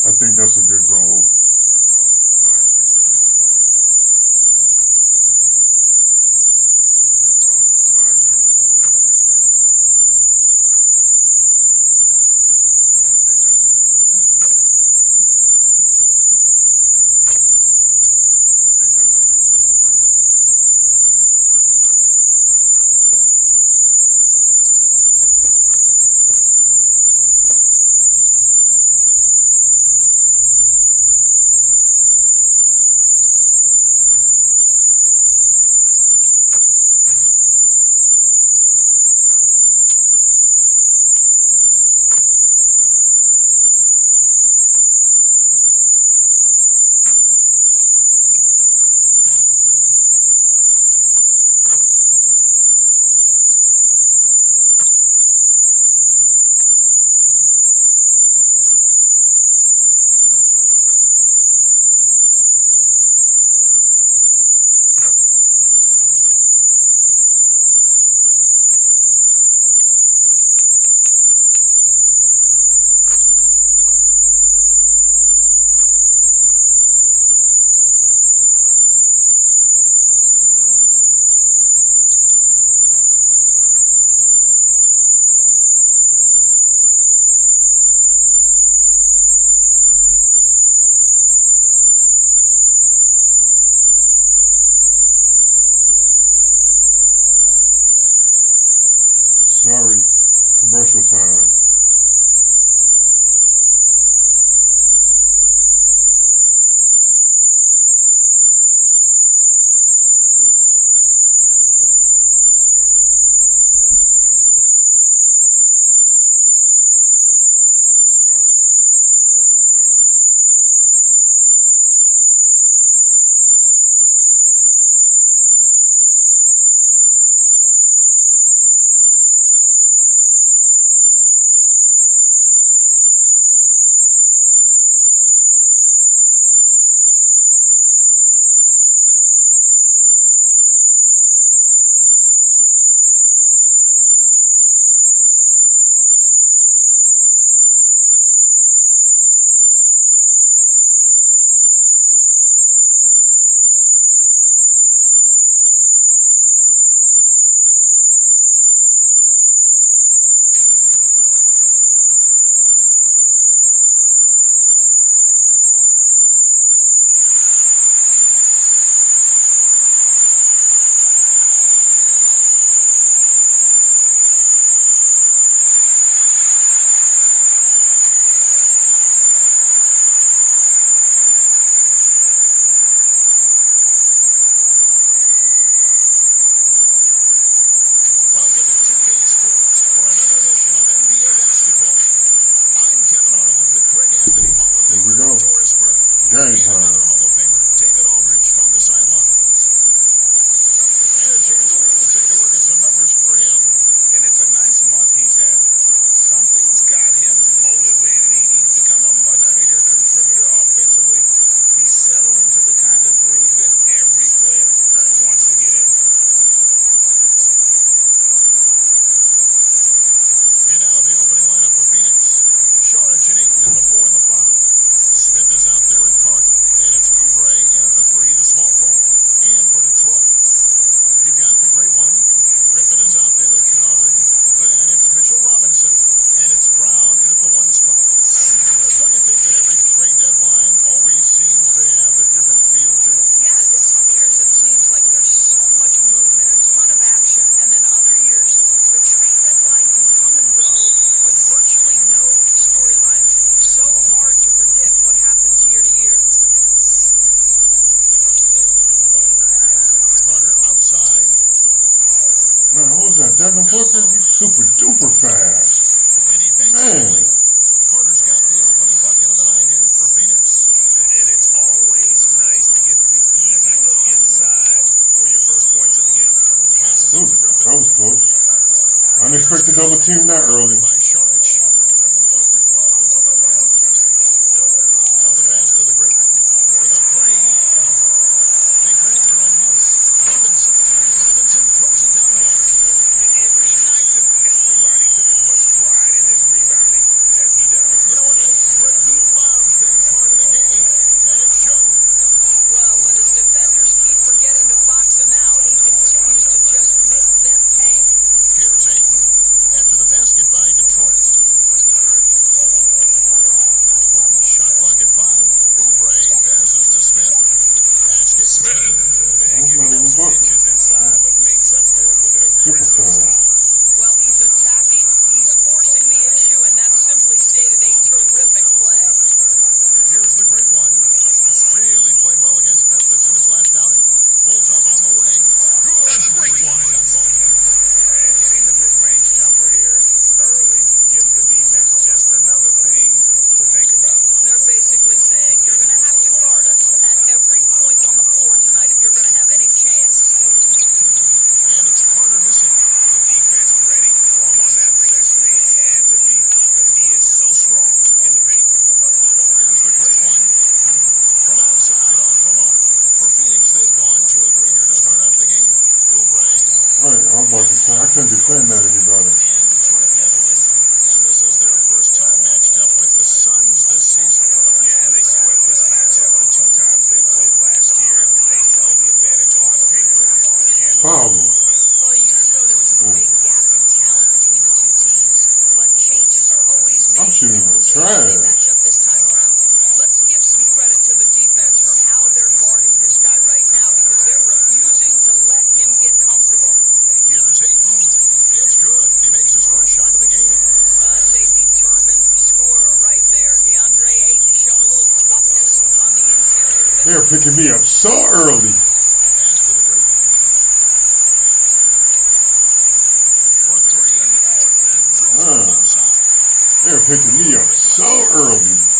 I think that's a good goal. Sorry, commercial time. Sorry, commercial time. Welcome to 2K Sports for another edition of NBA basketball. I'm Kevin Harlan with Greg Anthony, Hall of Here we Famer go. Doris Burke, Game and time. another Hall of Famer, David Aldridge, from the sidelines. And a chance to take a look at some numbers for him. And it's a nice month he's having. Something's got him motivated. He's become a much bigger contributor offensively. He's settled into the kind of groove that every player wants to get in. And now the opening lineup for Phoenix. Saric and Ayton at the 4 and the 5. Smith is out there with Carter. And it's Oubre in at the 3, the small forward. And for Detroit, you've got the great one. Griffin is out there with Kennard. Then it's Mitchell Robinson. And it's Brown in at the 1 spot. Don't you think that every trade deadline always seems to have a different feel to it? Yeah, some years it seems like there's so much movement, a ton of action. And then other years, the trade deadline can come and go with virtually no storylines. So hard to predict what happens year to year. Carter outside. Man, what was that? Devin Booker? He's super duper fast. And he banks Man. it. Carter's got the opening bucket of the night here for Phoenix. And it's always nice to get the easy look inside for your first points of the game. Passes Ooh, it to Griffin. that was close. Unexpected double team that early. By Saric. Now the pass to the great one. For the 3. They grab their own miss. Robinson. Robinson throws it down hard. It'd be nice if everybody took as much pride in his rebounding as he does. You know what? He loves that part of the game, and it shows. Well, but his defenders keep forgetting to box him out. He continues to just make them pay. Here's Ayton after the basket by Detroit. Shot clock at 5. Oubre passes to Smith. Basket. Smith. I'm not even Booker. Inside, but makes up for it with an Super aggressive fast. stop. Well, he's attacking, he's forcing the issue, and that's simply stated a terrific play. Here's the great one. Really played well against Memphis in his last outing. Pulls up on the wing. Good. A great one. And hitting the mid-range jumper here early gives the defense just another thing to think about. They're basically saying you're going to have to guard us at every point on the floor tonight if you're going to have any chance. And it's Carter missing. The defense ready for him on that possession. They had to be because he is so strong in the paint. Here's the great one. From outside, off the mark. For Phoenix, they've gone 2 or 3 here to start out the game. Oubre. Right, I was about to say, I couldn't defend that anybody. And Detroit the other way now. And this is their first time matched up with the Suns this season. Yeah, and they swept this matchup the 2 times they played last year. They held the advantage on paper. And Fouled him. Well, a year ago there was a big gap in talent between the 2 teams. But changes are always made. I'm shooting We'll like see how they trash. match up this time around. Let's give some credit to the defense for how they're guarding this guy right now because they're refusing to let him get comfortable. Here's Ayton. It's good. He makes his They're picking me up so early. Pass to the great one. For three. Cruises outside. They're picking me up so early. He's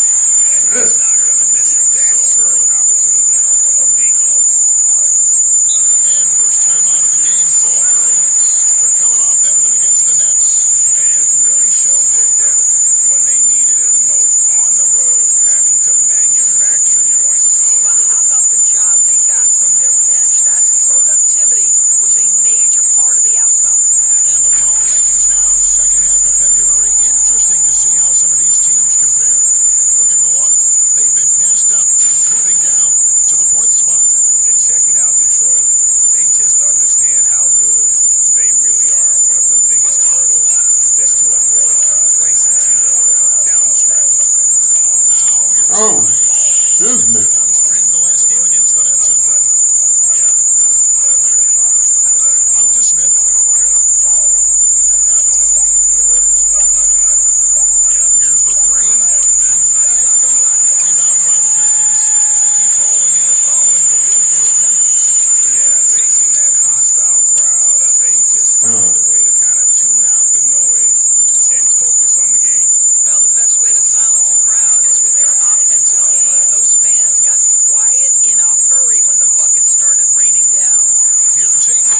not going to miss that sort of an opportunity from deep. And first time out of the game call for Phoenix. They're coming off that win against the Nets. And really showed their depth when they needed it most. On the road, having to manufacture points. Well, how about the job they got from their bench? That productivity was a major part of the outcome. And the power rankings now, second half of February. Interesting to see how some of these teams compare. Look at Milwaukee. They've been passed up, moving down to the 4th spot. And checking out Detroit, they just understand how good they really are. One of the biggest hurdles is to avoid complacency, though, down the stretch. Now, here's Oh, Gray. shiznit. Points for him the last game against the Nets in Brooklyn. Out to Smith. Here's the three. Rebound by the Pistons. Keep rolling here following the win against Memphis. Yeah, facing that hostile crowd, they just found a way to kind of tune out the noise and focus on the game. Well, the best way to silence a crowd is with your offensive game. Those fans got quiet in a hurry when the buckets started raining down. Here's Ayton.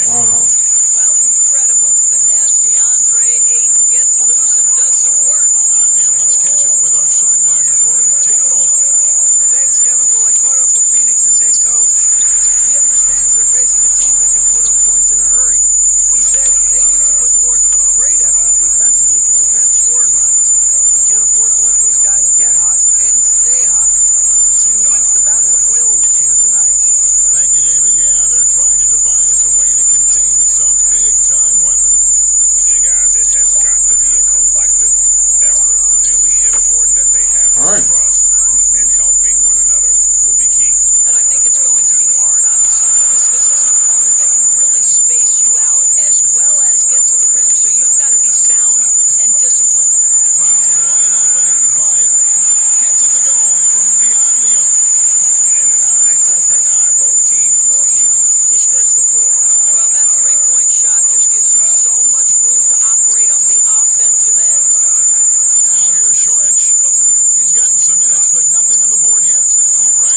Wow. Well, incredible finesse. DeAndre Ayton gets loose and does some work. And let's catch up with our sideline reporter, David Aldridge. Thanks, Kevin. Well, I caught up with Phoenix's head coach. He understands they're facing a team that can put up points in a hurry. He said they need to put forth a great effort defensively to prevent scoring runs. They can't afford to let those guys get hot and stay hot. We'll see who wins the battle of wills here tonight. Thank you, David. Yeah, they're trying to devise a way to contain some big-time weapons. And guys, it has got to be a collective effort. Really important that they have trust, and helping one another will be key. And I think it's going to be hard, obviously, because this is an opponent that can really space you out as well as get to the rim. So you've got to be sound and disciplined. Brown wide open, he fired. Gets it to go from beyond the arc. And an eye for an eye. Both teams working to stretch the floor. Well, that three-point shot just gives you so much room to operate on the offensive end. Now here's Saric. He's gotten some minutes, but nothing on the board yet. Oubre,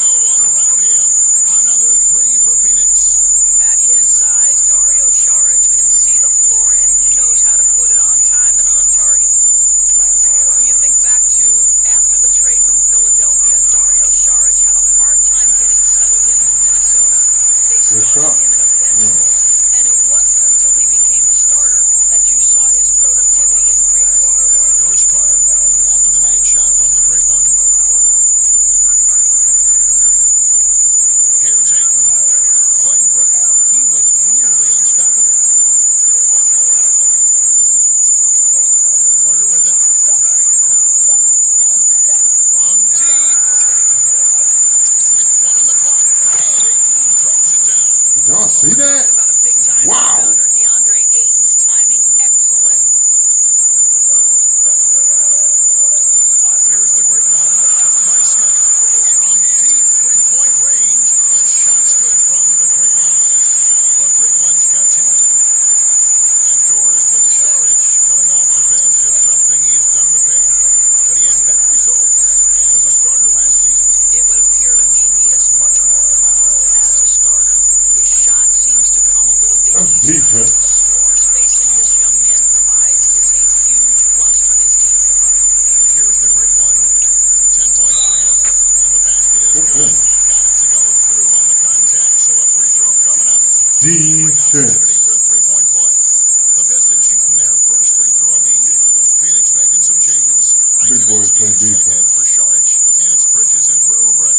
no one around him. Another three for Phoenix. At his size, Dario Saric can see the floor, and he knows how to put it on time and on target. When you think back to after the trade from Philadelphia, Dario Saric had a hard time getting settled in with Minnesota. They started him in a bench role, and it wasn't until he became a starter that you saw his productivity increase. Here's Carter after the made shot from the great one. Here's Ayton playing Brooklyn. He was nearly unstoppable. Carter with it. From deep. With one on the clock. And Ayton throws it down. Did y'all see that? Wow. DeAndre Ayton's timing excellent. Here's the great one, covered by Smith. From deep three-point range, a shot's good from the great one. The great one's got 10. And Doors with Saric coming off the bench is something he's done in the past. But he had better results as a starter last season. It would appear to me he is much more comfortable as a starter. His shot seems to come a little bit easier. Defense. The floor spacing this young man provides is a huge plus for his team. Here's the great one. 10 points for him. And the basket is good. Got it to go through on the contact, so a free throw coming up. Defense. Opportunity for a three-point play. The Pistons shooting their first free throw of the evening. Phoenix making some changes. Big boys play defense. For Saric, and it's Bridges in for Oubre.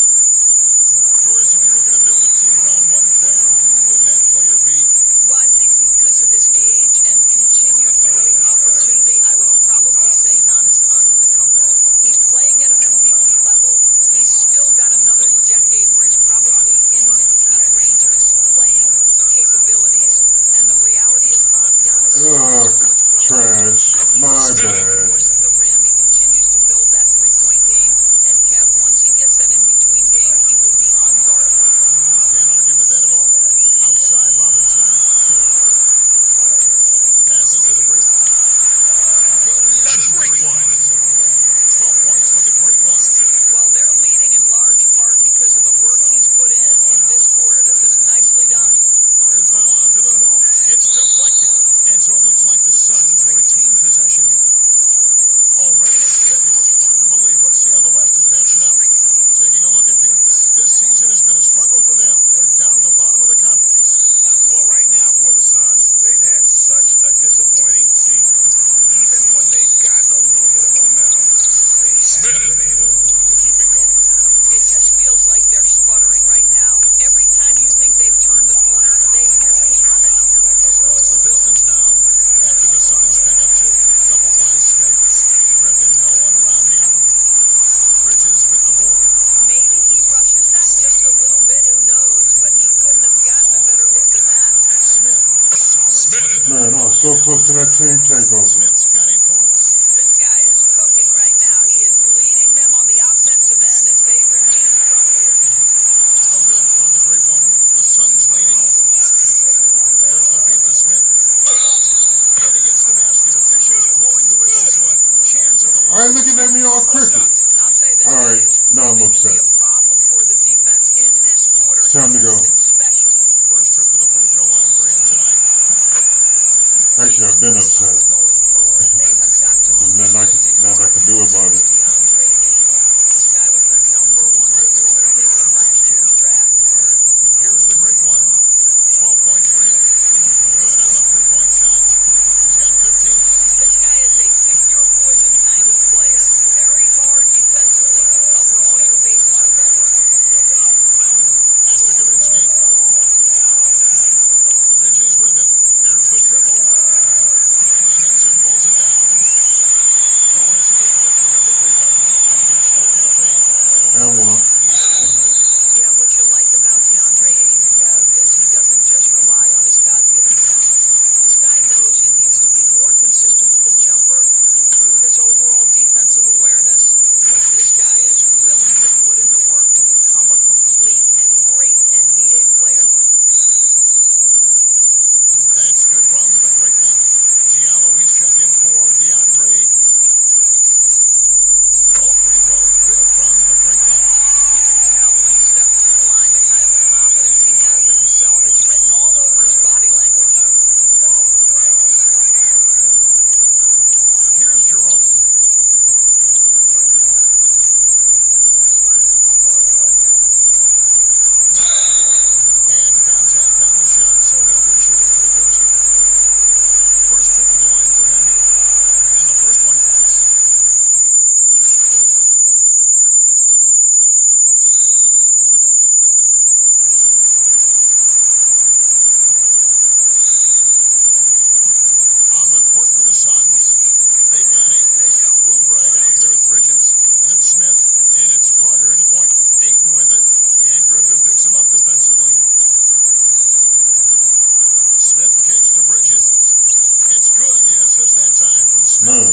Doris, if you were going to build a team around one player, who would that player be? Well, I think because of his age and continued growth opportunity, I would probably say Giannis Antetokounmpo. He's playing at an MVP level. He's still got another decade where he's probably in the peak range of his playing capabilities. And the reality is Giannis is so much growth. Trash. My bad. Force at the rim. He continues to build that three-point game. And Kev, once he so close to that team takeover. Smith's got 8 points. This guy is cooking right now. He is leading them on the offensive end as they remain in front here. No good from the great one. The Suns leading. There's the feed to Smith. And against the basket. Officials blowing the whistle, so a chance at the line. All right, looking at me all crooked. I'll tell you, this All right, now I'm be upset. a problem for the defense. In this quarter, It's time to go. special. First trip to the free throw line for him tonight. Actually, I've been upset. There's nothing I can do about it. This guy was the number 1 overall pick in last year's draft. Here's the great one. 12 points for him. Good on the three-point shot. He's got 15. This guy is a pick-your-poison kind of player. Very hard defensively to cover all your bases with him. Pass to Kaminsky. Bridges with it. There's the triple. And Henson pulls it down. Doris King, a terrific rebound. He can score in the paint. And one. Yeah, what you like about DeAndre Ayton, Kev, is he doesn't just rely on his God-given talent. This guy knows he needs to be more consistent with the jumper, improve his overall defensive awareness, but this guy is willing to put in the work to become a complete and great NBA player. That's good from the great one. Giallo, he's checked in for DeAndre Ayton. Both free throws, good from the great one. You can tell when he steps to the line the kind of confidence he has in himself. It's written all over his body language. Here's Jerome. And contact on the shot, so he'll be shooting free throws here. First trip to the line for him here. And the first one drops. On the court for the Suns, they've got Ayton. Oubre out there with Bridges. And it's Smith. And it's Carter in a point. Ayton with it. And Griffin picks him up defensively. Smith kicks to Bridges. It's good. The assist that time from Smith.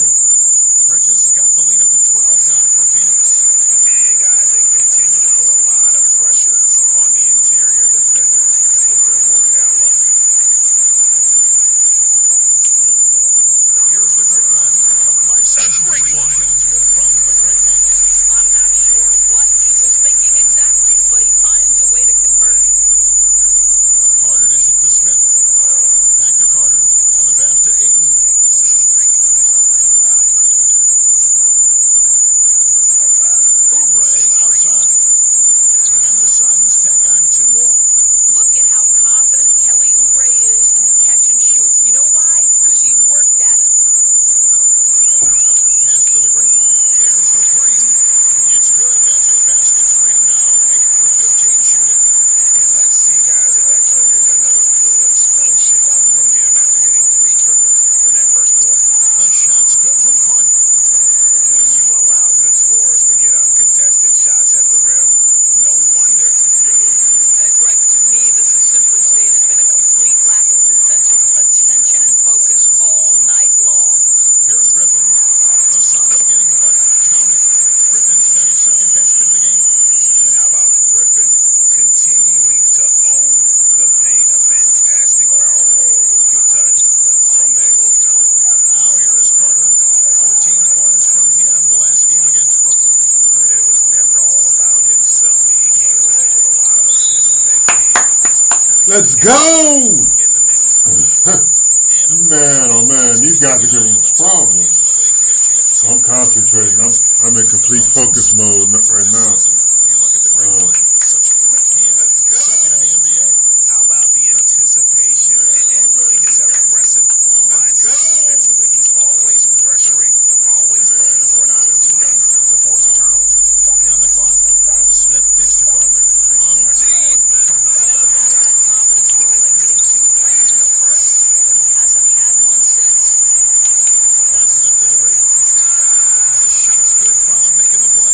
Bridges has got the lead up to 12 now for Phoenix. And guys, they continue to put a lot of pressure on the interior defenders with their work down low. Here's the great one. Covered by Smith. The great one. That's good from the great one. I'm not sure what he was thinking exactly, but he finds a way to convert. Carter dishes to Smith. Back to Carter. And the pass to Ayton. Oubre outside. And the Suns tack on 2 more. Look at how confident Kelly Oubre is in the catch and shoot. You know why? Because he worked at it. Pass to the great one. There's the three. It's good. That's 8 baskets for him now. 8 for 15 shooting. And let's see, guys, if that triggers another little explosion from him after hitting 3 triples in that first quarter. The shot's good from Carter. When you allow good scorers to get uncontested shots at the rim, no wonder you're losing. Greg, to me, this has simply stated been a complete lack of defensive attention and focus all night long. Here's Griffin. The Suns getting the bucket. Count it. Griffin's got his second basket of the game. And how about Griffin continuing to own the paint? A fantastic power forward with good touch from there. Now here is Carter. 14 points from him the last game against Brooklyn. It was never all about himself. He came away with a lot of assists in that game. And just Let's go! Man, oh man, these guys are giving us problems. I'm concentrating. I'm in complete focus mode right now. You look at the great one. Such quick hands. Second in the NBA. How about the anticipation and really his aggressive mindset defensively? He's always pressuring, always looking for an opportunity to force a turnover. 3 on the clock. Smith gets to Carter. On deep. He has that confidence rolling, hitting 2 threes in the first, but he hasn't had one since. Passes it to the great one. The shot's good. Brown making the play.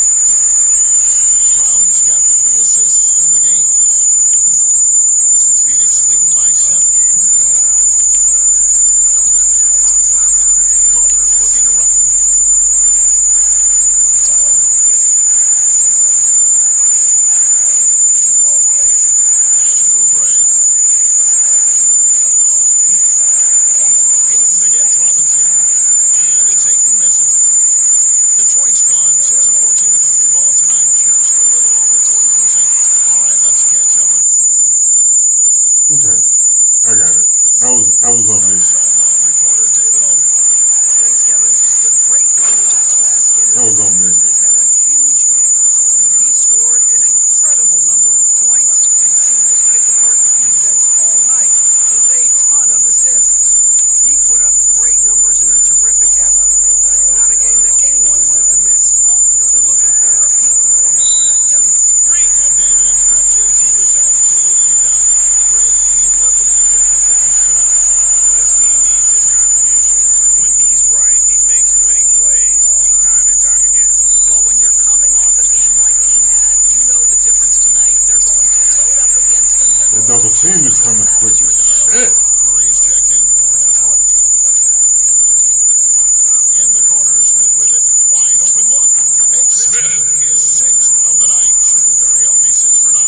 That was on me. has had a huge game. He scored an incredible number of points and seemed to pick apart the defense all night with a ton of assists. He put up great numbers in a terrific effort. It's not a game that anyone wanted to miss. And he'll be looking for a repeat performance tonight, Kevin. And David in stretches, he was absolutely down. Great. He'd love to match that performance tonight. This team needs his contributions. When he's right, he makes winning plays time and time again. Well, when you're coming off a game like he had, you know the difference tonight. They're going to load up against him. The double team is coming quick as shit. Murray's checked in for Detroit. In the corner, Smith with it. Wide open look. Makes Smith his sixth of the night. Shooting very healthy, 6 for 9.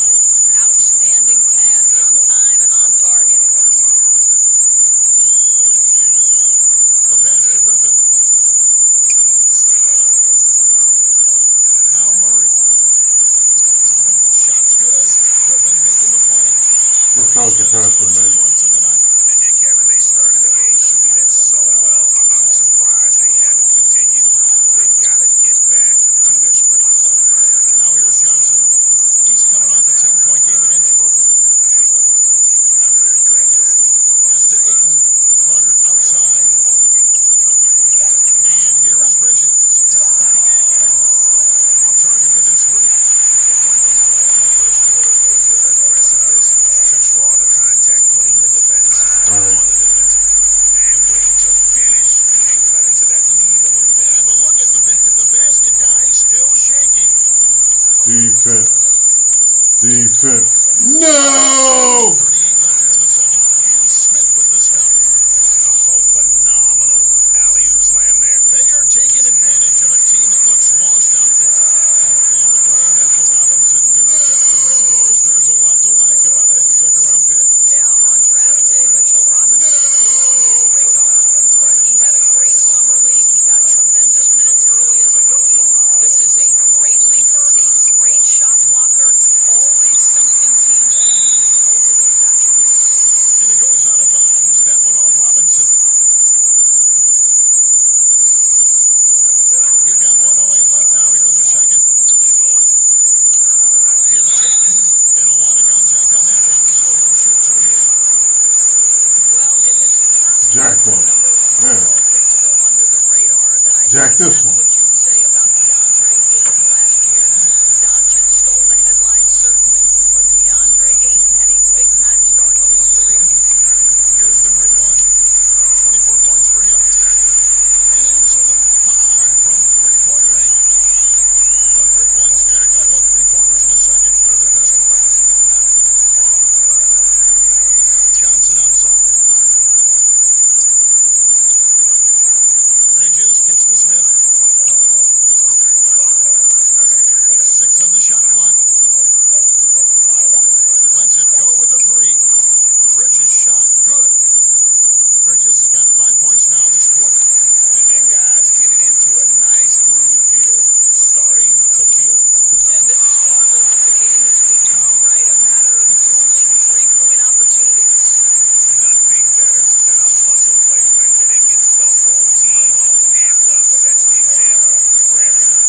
Outstanding pass, on time and on target. The pass to Griffin. Now Murray. Shot's good. Griffin making the play. This was the pass for me. Points of the night. And Kevin, they started the game shooting it so well. I'm surprised they haven't continued. They've got to get back to their strengths. Now here's Johnson. He's coming off a 10-point game against Brooklyn. Pass to Ayton. Carter outside. And here is Bridges. Off target with his 3. And one thing I liked in the first quarter was their aggressiveness to draw the contact, putting the defense on the defensive. And wait to finish and cut into that lead a little bit. But look at the basket guy still shaking. Defense. Defense. No! 38 left here in the second. And Smith with the stop. Oh, phenomenal alley-oop slam there. They are taking advantage of a team that looks lost out there. And with the way Mitchell Robinson can protect the rim doors, there's a lot to like about that second-round pick. Yeah, on draft day, Mitchell Robinson flew under the radar, but he had a great summer league. He got tremendous minutes early as a rookie. This is a great leaper, a great shot blocker, always something teams can use, both of those attributes. And it goes out of bounds. That one off Robinson. We've got 1:08 left now here in the second. Here's Ayton, and a lot of contact on that one, so he'll shoot 2 here. Well, if it's possible, Jack one. Man. Jack this one. what you'd say about DeAndre Ayton last year. Doncic stole the headline, certainly, but DeAndre Ayton had a big-time start to his career. Here's the great one. 24 points for him. An absolute bomb from three-point range. The great one's got a couple of three-pointers in the second for the Pistons. Johnson outside. Bridges kicks to Smith. 6 on the shot clock. Lets it go with a 3. Bridges shot. Good. Bridges has got 5 points now this quarter. And guys getting into a nice groove here, starting to feel it. And this is partly what the game has become, right? A matter of dueling three-point opportunities. Nothing better than a hustle play like that. It gets the whole team amped up, sets the example for everyone.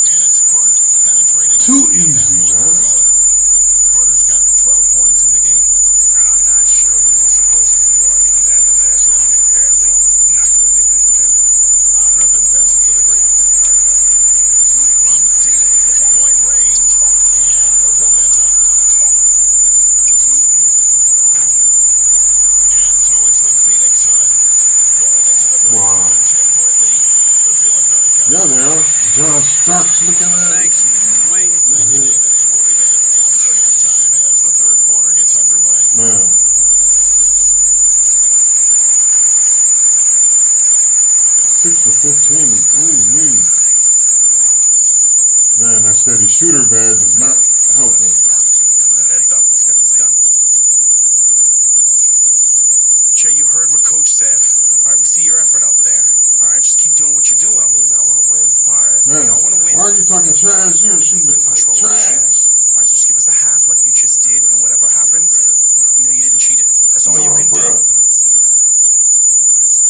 And it's Carter penetrating. Too easy, man. Good. Carter's got 12 points in the game. I'm not sure who was supposed to be on him that possession. I mean, apparently neither did the defenders. Griffin passes to the great. From deep three-point range. And no good that time. And so it's the Phoenix Suns going into the break with a 10-point lead. They're feeling very confident. Yeah, they are. John Starks looking at it. Thanks, Dwayne. Thank you, David. And we'll be back after halftime as the third quarter gets underway. Man. 6 for 15. Ooh, man, that steady shooter badge is not helping. Heads up. Let's get this done. Che, you heard what Coach said. All right, we see your effort out there. All right, just keep doing what you're doing. I mean, man, I want to win. All right, Man, I want to win. why are you talking trash? You're shooting like Control the trash. shooting. All right, so just give us a half like you just did, and whatever happens, you know you didn't cheat it. That's all you can do.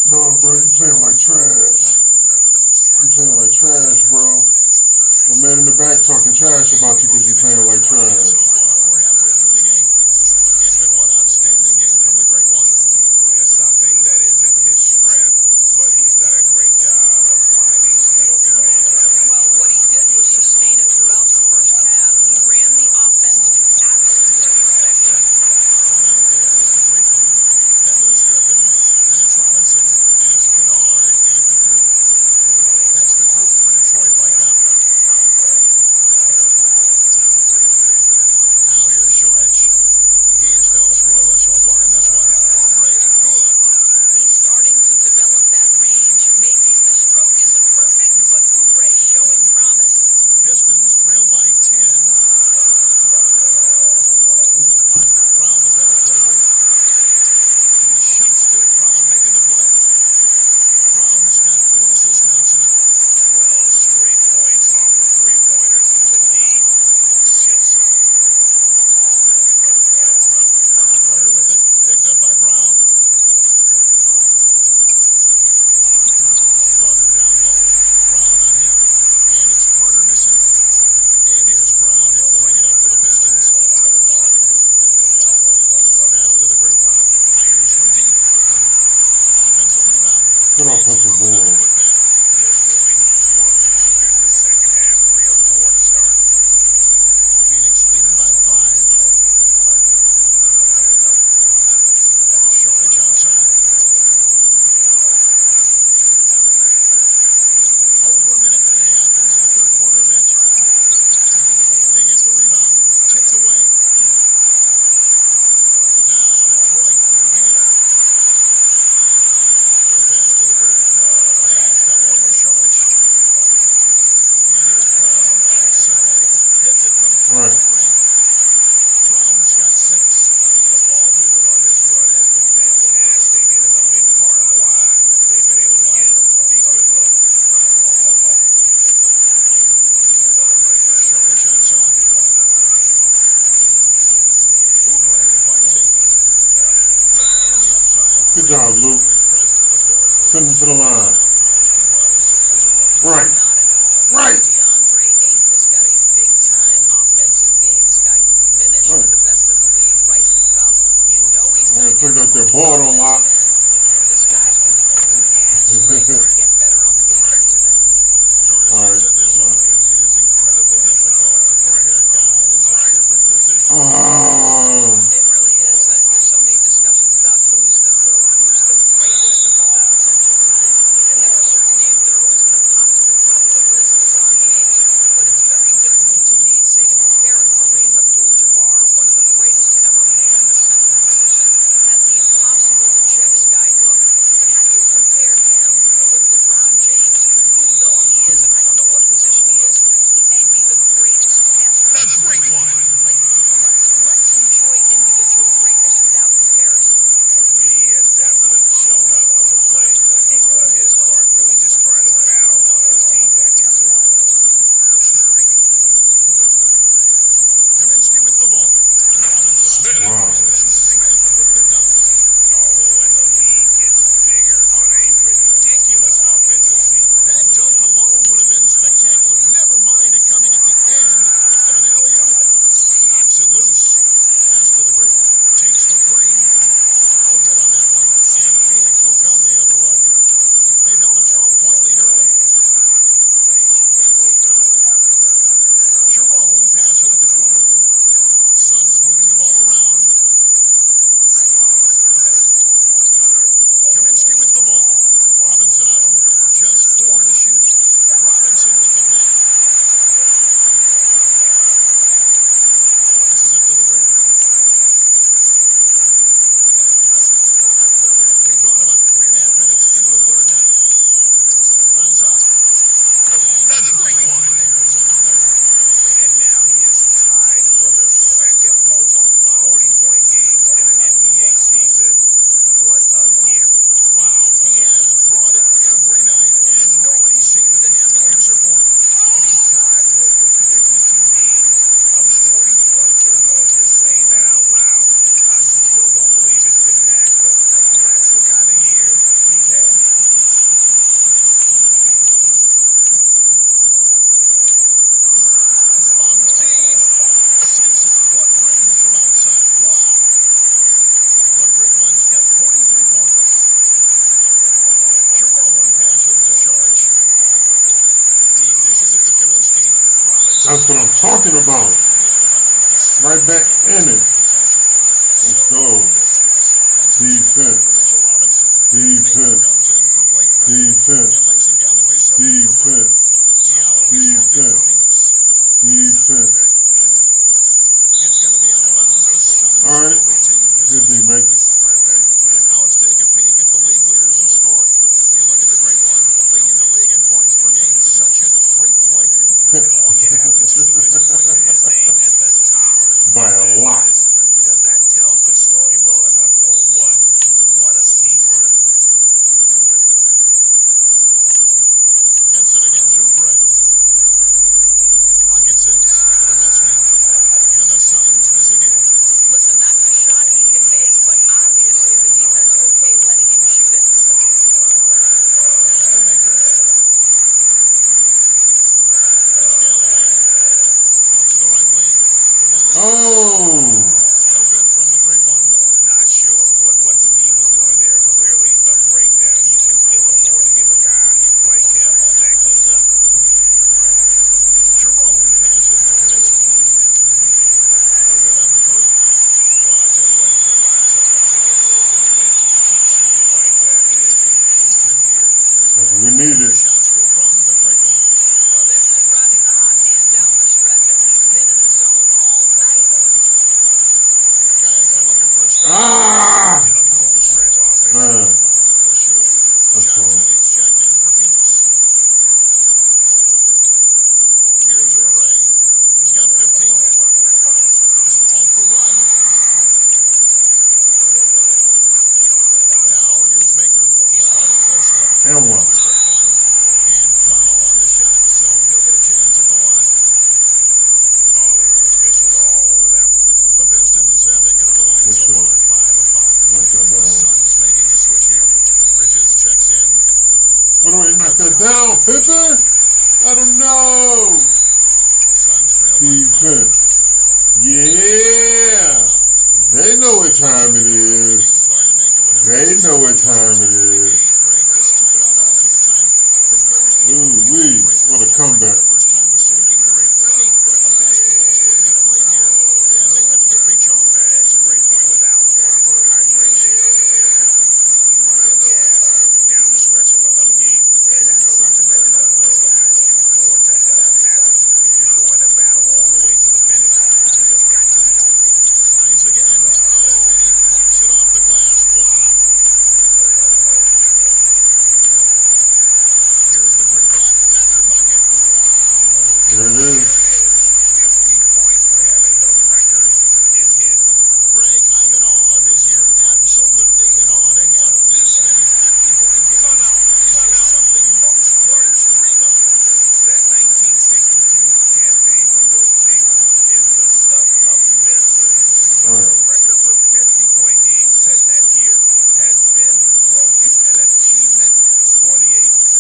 No, bro, you playing like trash. in the back talking trash about you because you're playing like trash. We're halfway through the game. It's been one outstanding game from the Great One. There's something that isn't his strength, but he's done a great job of finding the open man. Well, what he did was sustain it throughout the first half. He ran the offense to absolute perfection. Front out there with the Great One. Then there's Griffin. Then it's Robinson. And it's Kennard in at the 3. That's the group for Detroit right now. Now here's Shorich. He's still scoreless so far in this one. Oubre, good. He's starting to develop that range. Maybe the stroke isn't perfect, but Oubre showing promise. Pistons trail by 10. Brown the pass to the Great. The shot's good. Brown making the play. Brown's got 4 assists now tonight. 12 straight points off of three-pointers, and the D looks just Carter with it. Picked up by Brown. Carter down low. Brown on him. And it's Carter missing. And here's Brown. He'll bring it up for the Pistons. Pass to the Great. Fires from deep. Offensive rebound. Good offensive board. They're doing work. Here's the second half, 3 or 4 to start. Phoenix leading by 5. Shorich outside. Over a minute and a half into the third quarter of action. They get the rebound. Tipped away. Now Detroit moving it up. The pass to the Great. They double him with Shorich. And here's Brown outside. Hits it from Right. range. Brown's got 6. The ball movement on this run has been fantastic and is a big part of why they've been able to get these good looks. Shorich outside. Oubre finds Aiton. And the upside. Good job, Luke. Send him to the line. Right. Right. DeAndre Ayton has got a big-time offensive game. This guy can finish Right. with the best in the league right at the cup. You know he's Yeah, done put it it up there. Board on lock. and this guy's only going to add strength and get better on the defensive end. All right. Said this often, it is incredibly difficult to compare guys of different positions. Oh. It really is. There's so many discussions about who's the GOAT, who's the greatest of all potential time. And there are certain names that are always going to pop to the top of the list, LeBron James. But it's very difficult to me, say, to compare Kareem Abdul-Jabbar, one of the greatest to ever man the center position, had the impossible to check sky hook. But how do you compare him with talking about. Right back in it. Let's go. Defense. Defense. Defense. Defense. Defense. Defense. All right. Good D, mate. Now let's take a peek at the league leaders in scoring. You look at the great one, leading the league in points per game. Such a great player. And all you have to do is point to his name at the top. By a lot. Does that tell the story well enough or what? What a season. Henson against Oubre. Lock at 6. Kaminsky. And the Suns miss again. Listen, that's a shot he can make, but obviously the defense okay letting him shoot it. Pass to Maker. There's Galloway. Out to the right wing. Oh! No good from the great one. Not sure what the D was doing there. Clearly a breakdown. You can ill afford to give a guy like him that good look. Jerome passes to Kaminsky. No good on the 3. Well, I tell you what, he's going to buy himself a ticket to the bench. If he keeps shooting it like that, he has been putrid here. That's what we needed. Shots good from the great one. Well, they're just riding the hot hand down the stretch, and he's been in the zone all night. Guys are looking for a stretch. Ah! A cold stretch offense. Man. For sure. That's Johnson, cool. he's checked in for Phoenix. Here's Oubre. He's got 15. All for run. Now, here's Maker. He's starting closely. And one. And foul on the shot, so he'll get a chance at the line. Oh, the officials are all over that one. The Pistons have been good at the line Yes, so sir. far, 5 of 5. Knock that The down. Suns making a switch here. Bridges checks in. What do I knock that down, Pippen? I don't know. Suns trail by 5. Defense. Yeah. They know what time it is. They know what time it is. Ooh wee. What a comeback. First time we've seen Gatorade. Plenty of basketball still to be played here, and they have to get recharged. That's a great point. Without proper hydration, a player can completely run out of gas down the stretch of a game. And that's something that none of these guys can afford to have happen. If you're going to battle all the way to the finish, you have got to be hydrated. Eyes again. Oh, and he pokes it off the glass. Wow. Here's the grip. Another bucket. Wow. There it is. 50 points for him, and the record is his. Greg, I'm in awe of his year. Absolutely in awe. To have this many 50-point games is just something most players dream of. That 1962 campaign from Wilt Chamberlain is the stuff of myth. But the record for 50-point games set in that year has been broken. An achievement for the ages.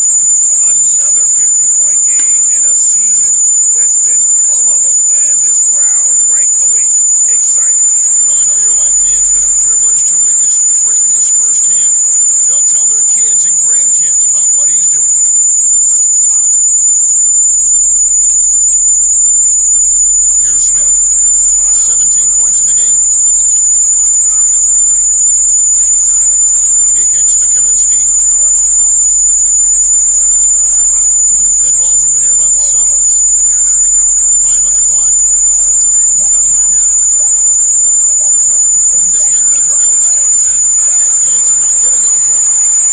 Another 50-point game in a season that's been full of them. And this crowd rightfully excited. Well, I know you're like me. It's been a privilege to witness greatness firsthand. They'll tell their kids and grandkids about what he's doing. Here's Smith. 17 points in the game. He kicks to Kaminsky. Good ball movement here by the Suns. 5 on the clock. To end the drought. It's not going to go for him.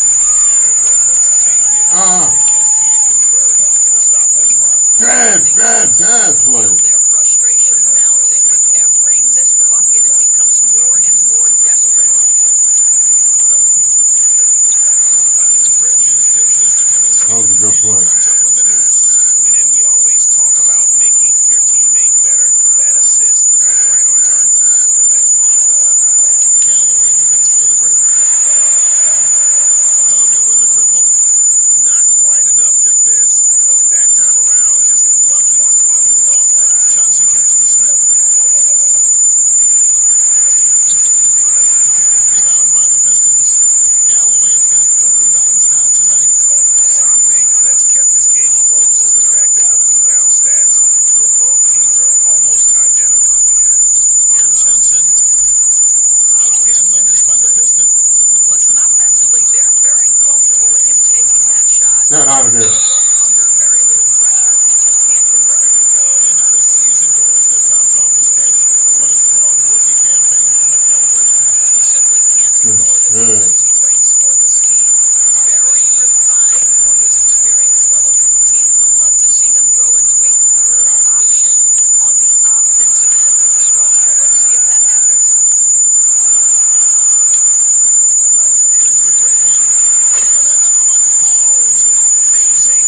No matter what looks taken, Ah. they just can't convert to stop this run. Bad play. Their frustration mounting. With every missed bucket, it becomes more and more desperate. Bridges dishes to Kaminsky. That was a good play. Comes up with the deuce. And we always talk about making your teammate better. That assist was right on target. Galloway, the pass to the great. No good with the triple. Not quite enough defense that time around. Just lucky he was off. Johnson kicks to Smith. Rebound by the Pistons. Galloway has got 4 rebounds now tonight. Something that's kept that out of there. Under very little pressure, he just can't convert. And not a season goals that tops off the statue, but a strong rookie campaign from Mikal Bridges. You simply can't ignore the defense he brings for this team. Very refined for his experience level. Teams would love to see him grow into a third option on the offensive end with this roster. Let's see if that happens. Here's the great one. And another one falls. Amazing.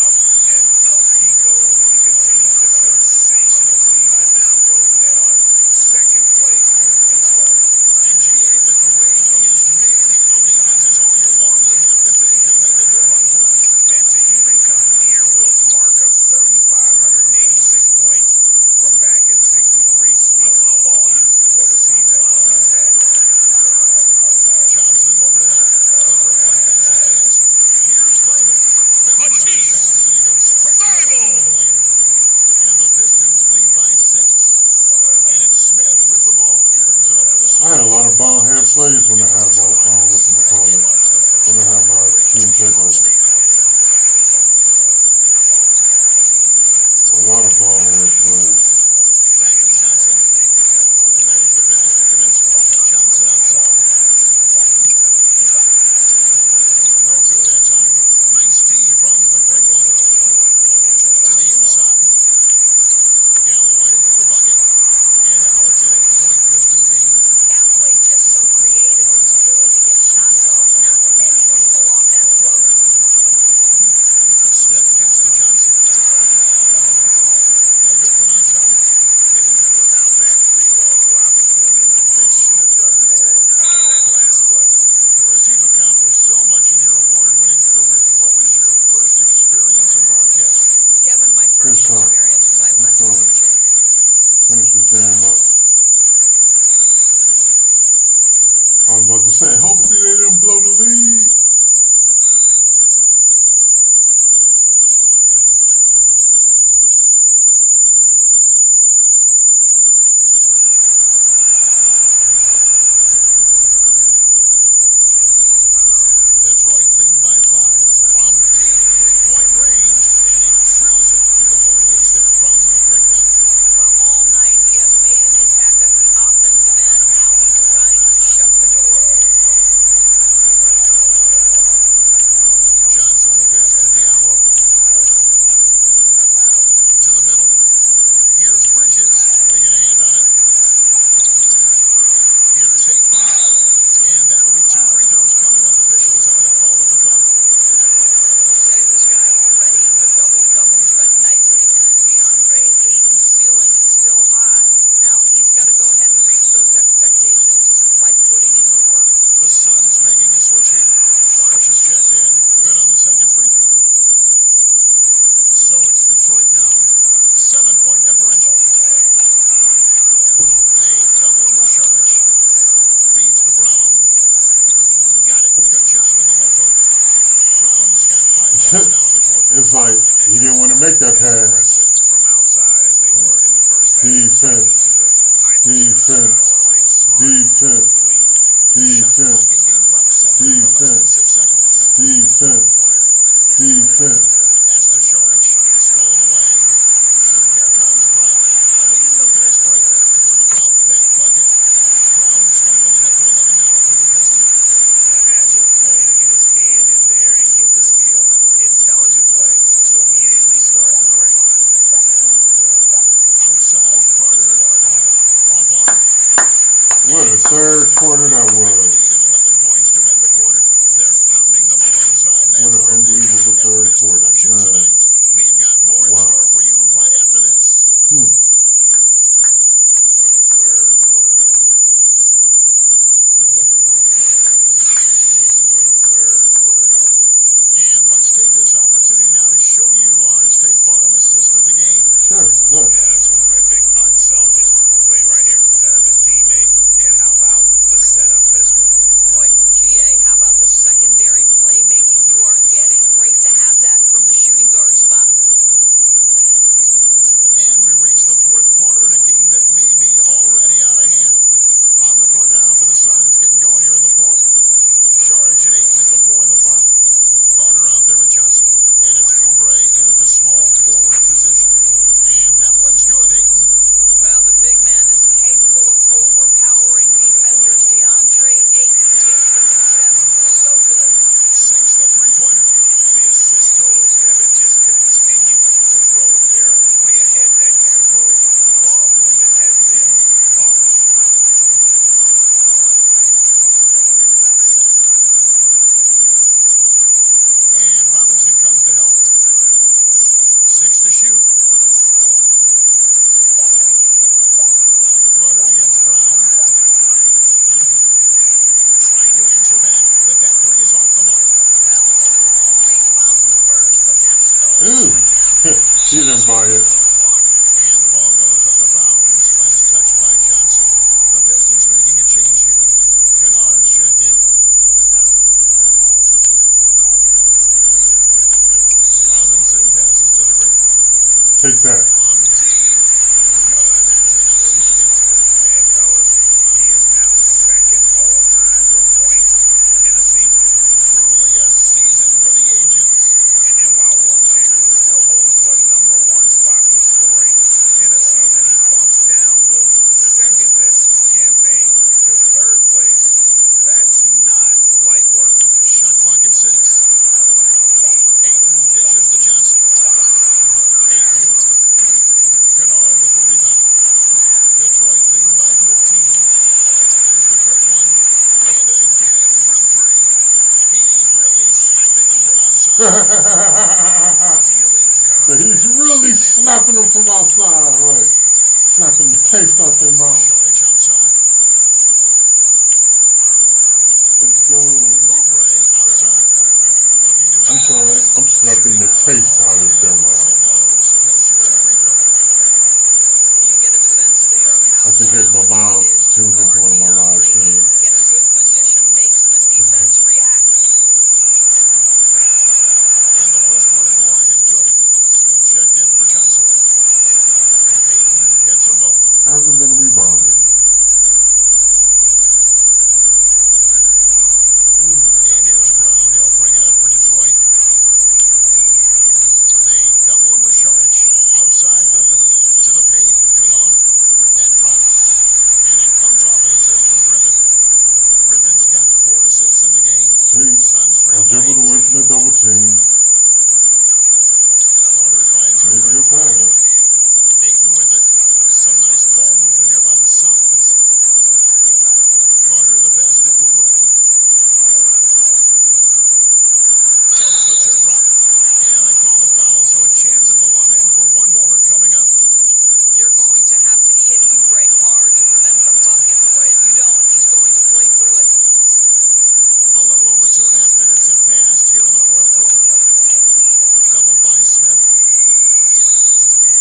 Up and up he goes. He continues this sensational season, now closing in on second place in scoring. And GA, with the way he has manhandled defenses all year long, you have to think he'll make a good run for it. And to even come near Wilt's mark of 3,586 points from back in 63 speaks volumes for the season he's had. Johnson over to help. The great one passes to Henson. Here's Fable. Matisse. And he goes straight to the layup. And the Pistons lead by 6. And it's Smith with the ball. He brings it up for the I had a lot of bonehead plays when I had my when I had my team takeover. A lot of bonehead plays. Back to Johnson. And that is the pass to Kaminsky. Johnson outside. No good that time. Nice D from the great one. To the inside. Galloway with the bucket. And now it's an 8-point Piston lead. Galloway just so creative with his ability to get shots off. Not many can pull off that floater. Smith kicks to Johnson. No good from outside. And even without that three-ball dropping for him, the defense should have done more on that last play. Doris, you've accomplished so much in your award-winning career. What was your first experience in broadcasting? Kevin, my first experience was I left coaching. Finish this game up. I was about to say, hopefully they didn't blow the lead. Detroit leading by 5 from deep three-point range, and he drills it. Beautiful release there from the great one. Well, all night he has made an impact at the offensive end. Now he's trying to shut the door. Johnson, the pass to Diallo. To the middle. Here's Bridges. They get a hand on it. Here's Ayton. And that'll be 2 free throws coming up. Officials on the call with the foul. Say this guy already the double-double threat nightly, and DeAndre Ayton's ceiling is still high. Now he's got to go ahead and reach those expectations by putting in the work. The Suns making a switch here. Arch is checked in. Good on the second free throw. So it's Detroit now. 7-point differential. They double him with Sharch. Feeds to Brown. Got it. Good job in the low post. Brown's got 5 points now in the quarter. It's like he didn't want to make that pass. From outside as they were in the first half. Defense. Defense. Defense. Defense. Defense. Defense. Defense. Pass to Sharch. Stolen away. And here comes Brown. Leading the fast break. Out that bucket. Brown's got the lead up to 11 now for the Pistons. Agile play to get his hand in there and get the steal. Intelligent play to immediately start the break. Outside Carter. Off on. What a third quarter that was. 11 points to end the quarter. They're pounding the ball inside. What an unbelievable third quarter. Ooh. He didn't buy it. And the ball goes out of bounds. Last touch by Johnson. The Pistons making a change here. Kennard's checked in. Robinson passes to the great. Take that. On deep. Good. That's another bucket. And fellas, he is now second all-time for points in a season. Truly a season for the ages. And while Wilt Chamberlain still holds the #1 spot for scoring in a season, he bumps down Wilt's second-best campaign to third place. That's not light work. Shot clock at 6. Ayton dishes to Johnson. Ayton. Kennard with the rebound. Detroit leading by 15. Here's the great one. And again for 3. He's really slapping them from outside. He's really slapping them from outside, right? Slapping the taste off their mouth. Charge outside. Let's go. Oubre outside. I'm sorry. I'm slapping the taste out of their mouth. I think it's my mom tuned into one of my live streams. And the first one at the line is good. Smith checked in for Johnson. Ayton hits them both. Hasn't been rebounding. And here's Brown. He'll bring it up for Detroit. They double him with Saric. Outside Griffin. To the paint. Kennard. That drops. And it comes off an assist from Griffin. Griffin's got 4 assists in the game. See, I dribbled away from the double team. Carter finds Made a good pass. Ayton with it. Some nice ball movement here by the Suns. Carter, the pass to Oubre. There's the teardrop. And they call the foul, so a chance at the line for one more coming up. You're going to have to hit Oubre hard to prevent the bucket, boy. If you don't, he's going to play through it. A little over 2.5 minutes have passed here in the fourth quarter. Doubled by Smith.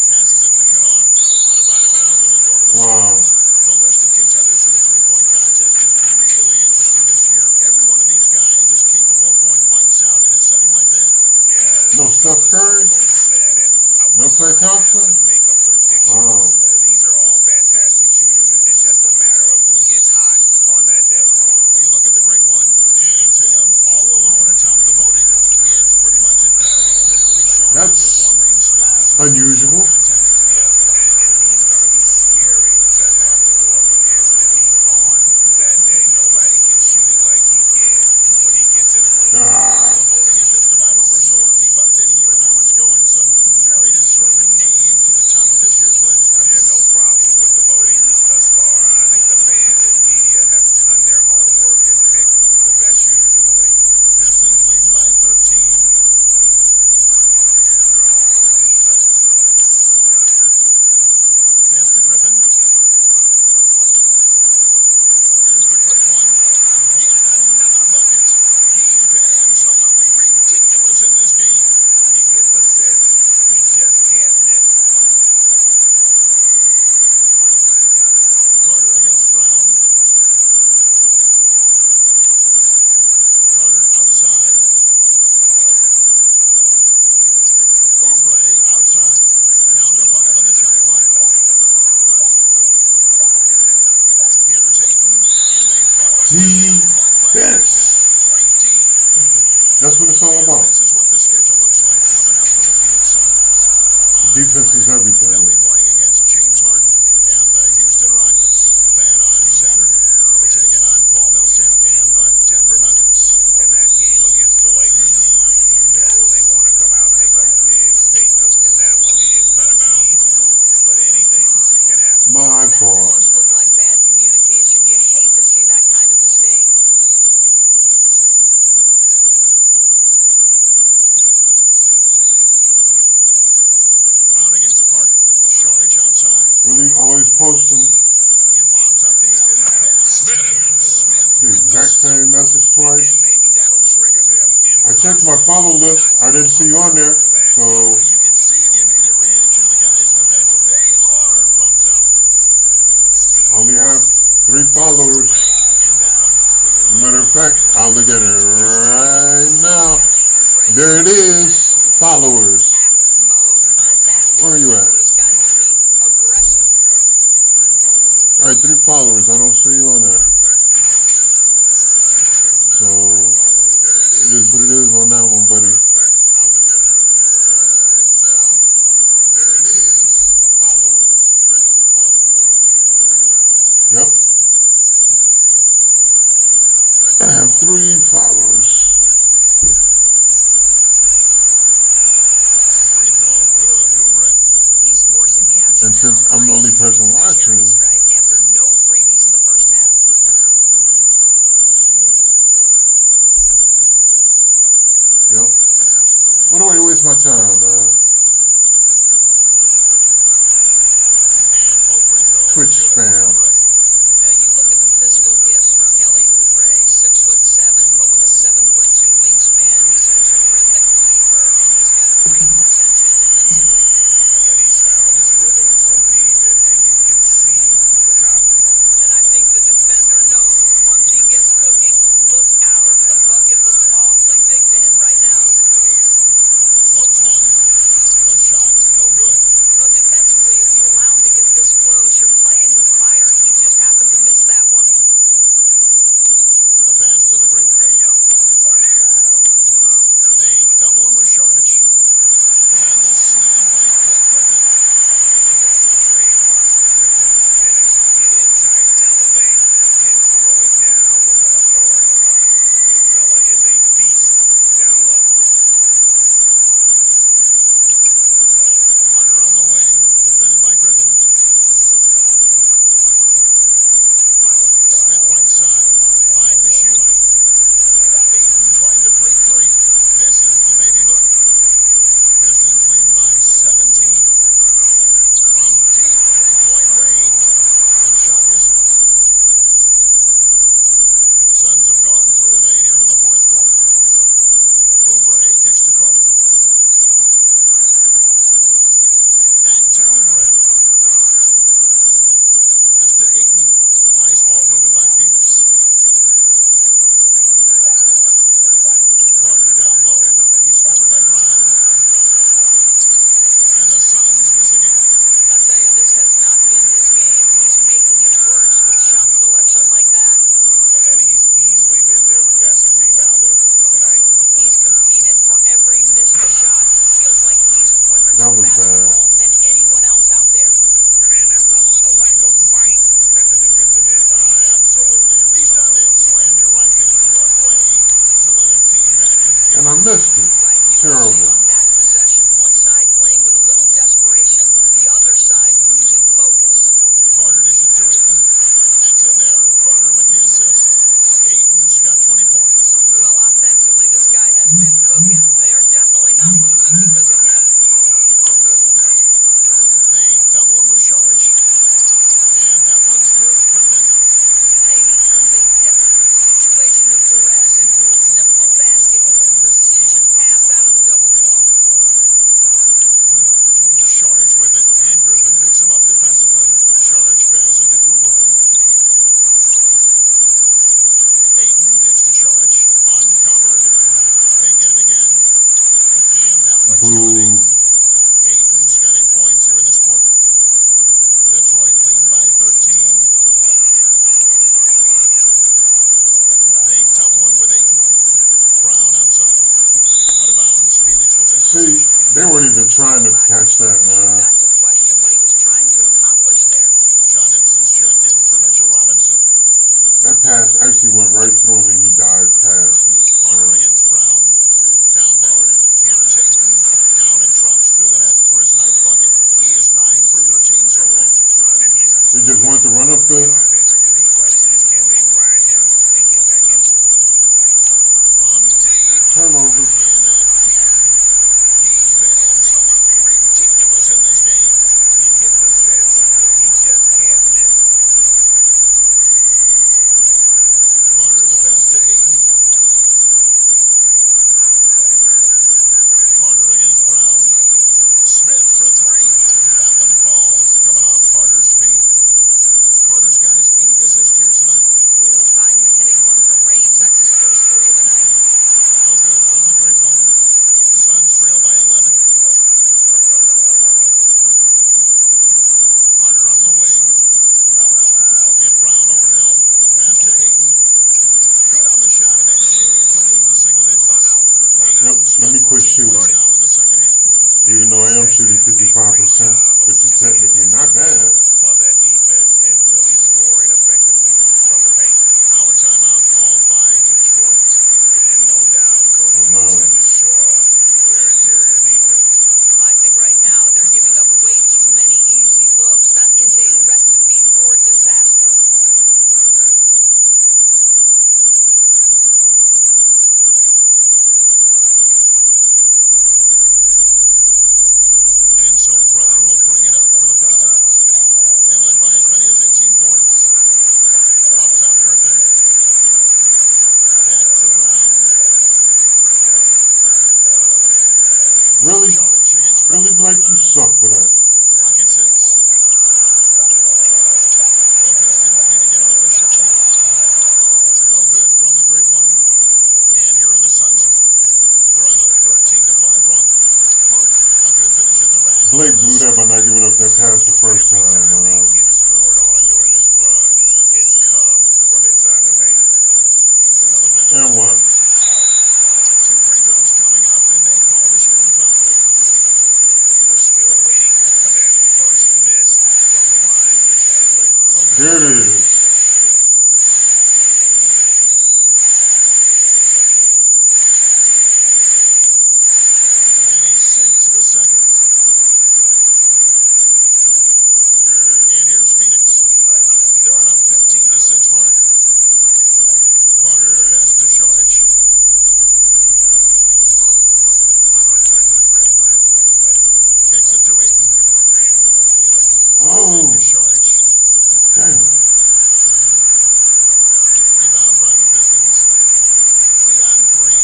Passes it to Kennard. Out of bounds. It'll go to the Suns. The list of contenders for the three-point contest is really interesting this year. Every one of these guys is capable of going lights out in a setting like that. No Steph Curry? No Klay Thompson? Oh. These are all fantastic shooters. It's just a matter of who gets hot on that day. Well, you look at the great one, and it's him all alone atop the voting. It's pretty much a done deal that he'll be showing That's his long-range skills. unusual. Yep, and he's going to be scary to have to go up against if he's on that day. Nobody can shoot it like he can when he gets in a group. The voting is just about over, so we'll keep updating you on how it's going. Some very deserving names at the top of this year's list. Yeah, no problems with the voting thus far. I think the fans and media have done their homework and picked the best shooters in the league. Pistons leading by 13. Pass to Griffin. Here's the great one. Yet another bucket. He's been absolutely ridiculous in this game. You get the sense he just can't miss. Carter against Brown. Carter outside. Oubre outside. Down to 5 on the shot clock. Here's Ayton, and they force Defense. Great team. That's what it's all about. This is what the schedule looks like coming up for the Phoenix Suns. Defense is everything. They'll be playing against James Harden and the Houston Rockets. Then on Saturday, they'll be taking on Paul Millsap and the Denver Nuggets. And that game against the Lakers, you know they want to come out and make a big statement in that one. It won't be easy, but anything can happen. My That fault. almost looked like bad communication. You hate to see that kind of mistake. Brown against Carter. Saric outside. Really always posting He lobs up the alley pass. Smith. the exact same message twice. Maybe that'll trigger them. I checked my follow list. I didn't see you on there. So get it right now. There it is. Followers. Where are you at? All right, 3 followers. I don't see you on there. So it is what it is on that one, buddy. Yep. I have 3 followers. He's forcing the action. And since I'm the only person watching, After no freebies in the first half. yep. What do I waste my time, man? Twitch spam. Now you look at the physical gifts for Kelly Oubre. 6'7", but with a 7'2" wingspan. He's a terrific leaper, and he's got great potential defensively. And he's found his rhythm from deep, and you can see the confidence. And I think the defender knows once he gets cooking, look out. The bucket looks awfully big to him right now. Floats one. The shot, no good. Well, defensively, if you allow him to get this close, you're playing with fire. He just happened to miss that one. The pass to the great. Hey, yo, right here. They double him with Sharch. And the slam by Blake Griffin. And that's the trademark Griffin finish. Get in tight, elevate, and throw it down with authority. Big fella is a beast down low. Carter on the wing, defended by Griffin. Smith right side, 5 to shoot. Ayton trying to break free. Misses the baby hook. Pistons leading by 17. From deep three-point range, the shot misses. Suns have gone 3 of 8 here in the fourth quarter. Oubre kicks to Carter. Back to Oubre. Pass to Ayton. Nice ball movement by Phoenix. Carter down low. He's covered by Brown. And the Suns miss again. I'll tell you, this has not been his game, and he's making it worse with shot selection like that. And he's easily been their best rebounder tonight. He's competed for every missed shot. It feels like he's quicker That to was the basketball bad. than anyone else out there. And that's a little lack of fight at the defensive end. Absolutely. At least on that slam, you're right. That's one way to let a team back in the game. And I missed it. Right. You Terrible. can see on that possession, one side playing with a little desperation, the other side losing focus. Carter dishes to Ayton. That's in there. Carter with the assist. Ayton's got 20 points. Well, offensively, this guy has been cooking. They're definitely not losing because of him. They double him with Sharch. And that one's good. Griffin. Hey, he turns a difficult situation of duress into a simple basket with a precision pass out of the double team. Sharch with it, and Griffin picks him up defensively. Sharch passes to Oubre. Ayton kicks to Sharch. Uncovered. They get it again. And that one's good. Ayton's got 8 points here in this quarter. Detroit leading by 13. They double him with Ayton. Brown outside. Out of bounds. Phoenix will take See, they weren't even trying to catch that, man. Got to question what he was trying to accomplish there. John Henson's checked in for Mitchell Robinson. That pass actually went right through him and he dived past it. Carter against Brown. Down low. Here's Ayton. Down and drops through the net for his 9th bucket. He is 9 for 13 so far. And he's He just wanted to run up there. offensively. The question is, can they ride him and get back into it? On deep. Turnovers. And again. He's been absolutely ridiculous in this game. You get the sense that he just can't miss. Carter, the pass to Ayton. Carter against Brown. Smith for 3. That one falls, coming off Carter's feet. Carter's got his 8th assist here tonight. Ooh, finally hitting one from range. That's his first 3 of the let me quit shooting. Now in the second half. Even though I am shooting 55%, which is technically not bad. Of that defense and really scoring effectively from the paint. Now a timeout called by Detroit. And no doubt, coach wants them to shore up their interior defense. I think right now they're giving up way too many easy looks. That is a recipe for disaster. And so Brown will bring it up for the Pistons. They led by as many as 18 points. Up top, Griffin. Back to Brown. Really? Really, Blake, you suck for that. Pocket six. The Pistons need to get off a shot here. No good from the great one. And here are the Suns now. They're on a 13-5 run. A good finish at the rack. Blake blew that by not giving up that pass the first time. Get scored on during this run. It's come from inside the paint. There's the pass. And one. Two free throws coming up, and they call the shooting foul. We're still waiting for that first miss from the line. There it is. And he sinks the second. And here's Phoenix. They're on a 15-6 run. Carter, the pass to Saric. Kicks it to Ayton. Oh. To Saric. Damn. Rebound by the Pistons. 3 on 3.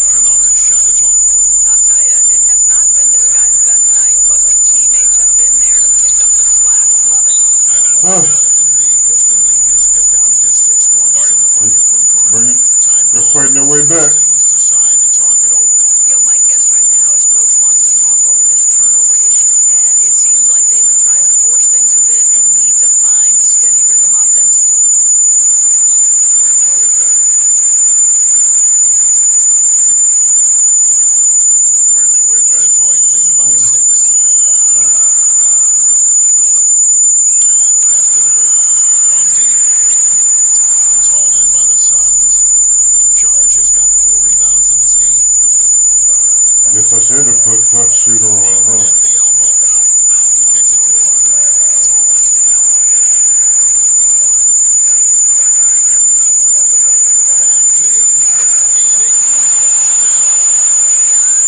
Kennard shot is off. I'll tell you, it has not been this guy's best night, but the teammates have been there to pick up the slack. Love it. That one good, and the Piston lead is cut down to just 6 points on the bucket from Carter. Bring it. Time They're call. fighting their way back. Pistons decide to talk it over. You know, my guess right now is Coach wants to talk over this turnover issue, and it seems like they've been trying to force things a bit and need to find a steady rhythm offensively. Detroit leading by 6. Pass to the great. From deep. It's hauled in by the Suns. Saric has got 4 rebounds in this game. Guess I should have put cut shooter on, At huh? the elbow. He kicks it to Carter. Back to Ayton. And Ayton pulls it down.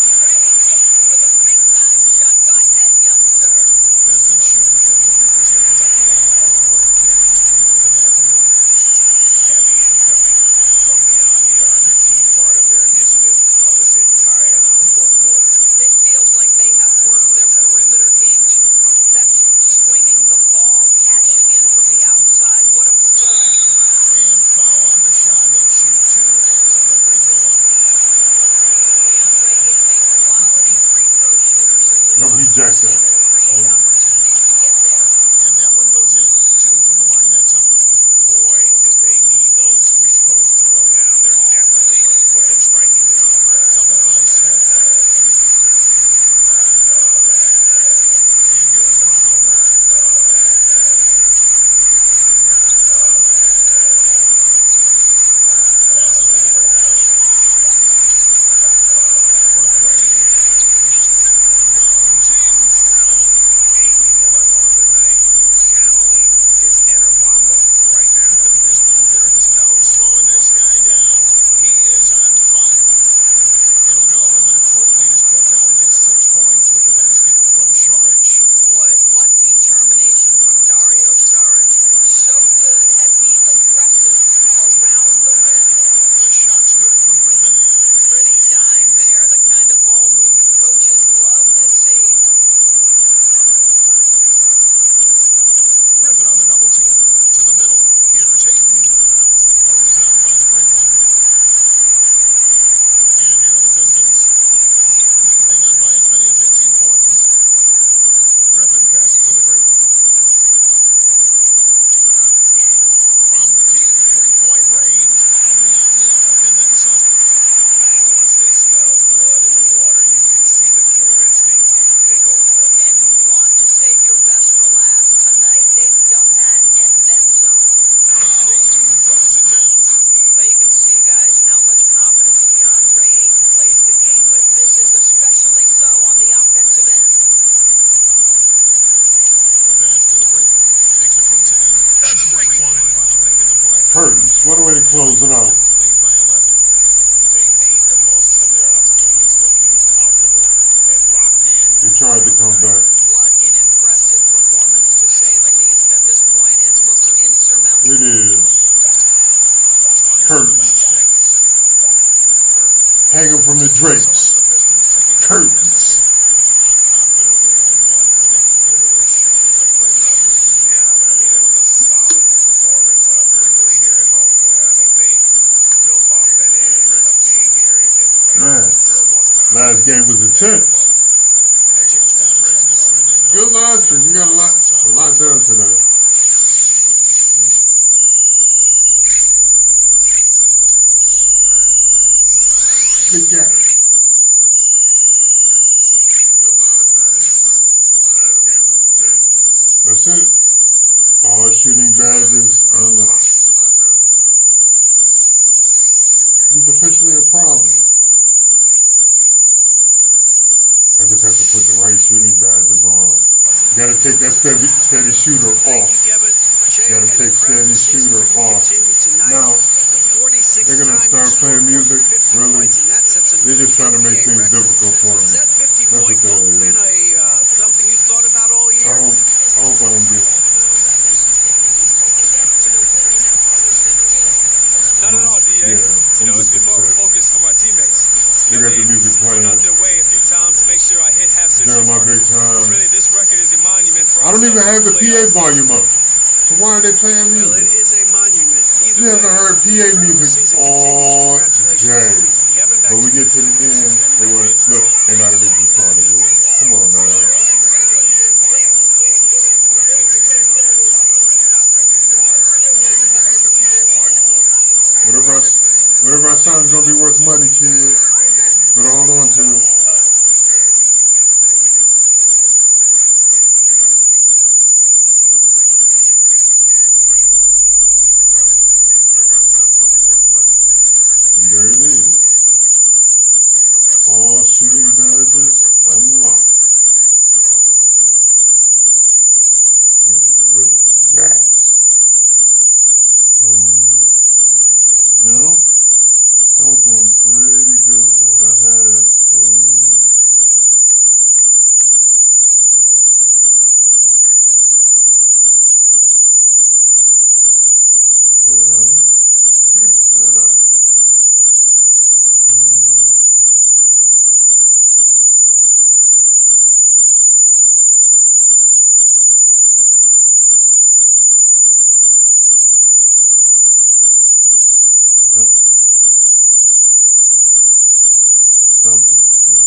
With a big-time shot. Go ahead, young sir. Pistons shooting 53% from the field in the fourth quarter. Can't ask for more than that from the offense. Heavy incoming from beyond the arc. A key part of their initiative this entire fourth quarter. It feels like they have worked their Curtains. What a way to close it out. Lead by 11. They made the most of their opportunities, looking comfortable and locked in. They tried to come back. What an impressive performance, to say the least. At this point, it looks insurmountable. It is. Curtains. Hanging from the drapes. Curtains. Man, last game was intense. Good live stream. We got a lot done today. Big gap. That's it. All shooting badges unlocked. He's officially a problem. I just have to put the right shooting badges on. You gotta take that steady shooter off. You gotta take steady shooter off. Now, they're gonna start playing music. Really? They're just trying to make things difficult for me. That's what that is. Something you thought about all year? I hope I don't get... Not at all, DA. Yeah, It's been more of a focus for my teammates. They got the music playing Went out their way a few times to make sure I hit half during my big time. Really, this record is a monument for I don't even have the PA volume up. So why are they playing music? Well, it is a monument. You haven't heard PA music all day. But we get to the end, they want to look, they're not a music song again. Come on, man. Whatever I sound is gonna be worth money, kid. But hold on to it. There it is. All shooting badges unlocked. Get rid of that. You know, I was doing pretty good with what I had, so. Did I? Yep. That looks good.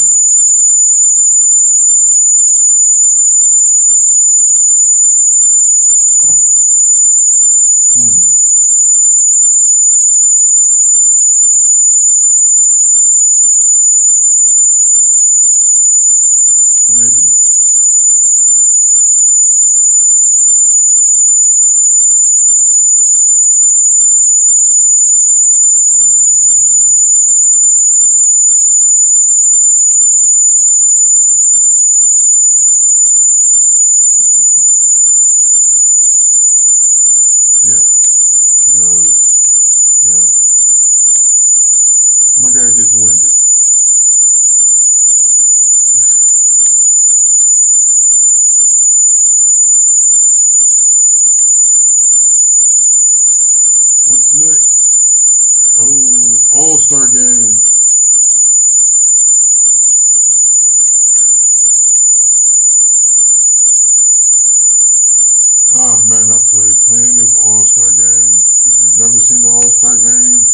Maybe not. Yeah, because, yeah, my guy gets winded. What's next? Oh, All-Star Game. Ah, man, I've played plenty of All-Star games. If you've never seen the All-Star game,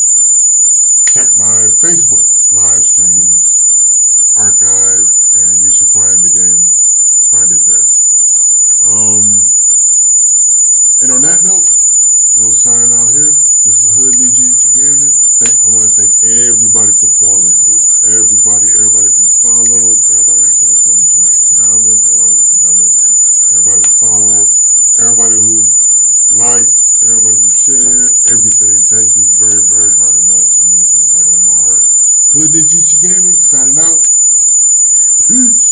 check my Facebook live streams archive, and you should find the game, find it there. And on that note, we'll sign out here. This is Hood Niji Gaming. I want to thank everybody for following through. Everybody who followed, everybody who said something to me in the comments, everybody with the comment, everybody who followed, everybody who liked, everybody who shared, everything. Thank you very, very, very much. I mean it from the bottom of my heart. Hood Niji Gaming, signing out. Peace.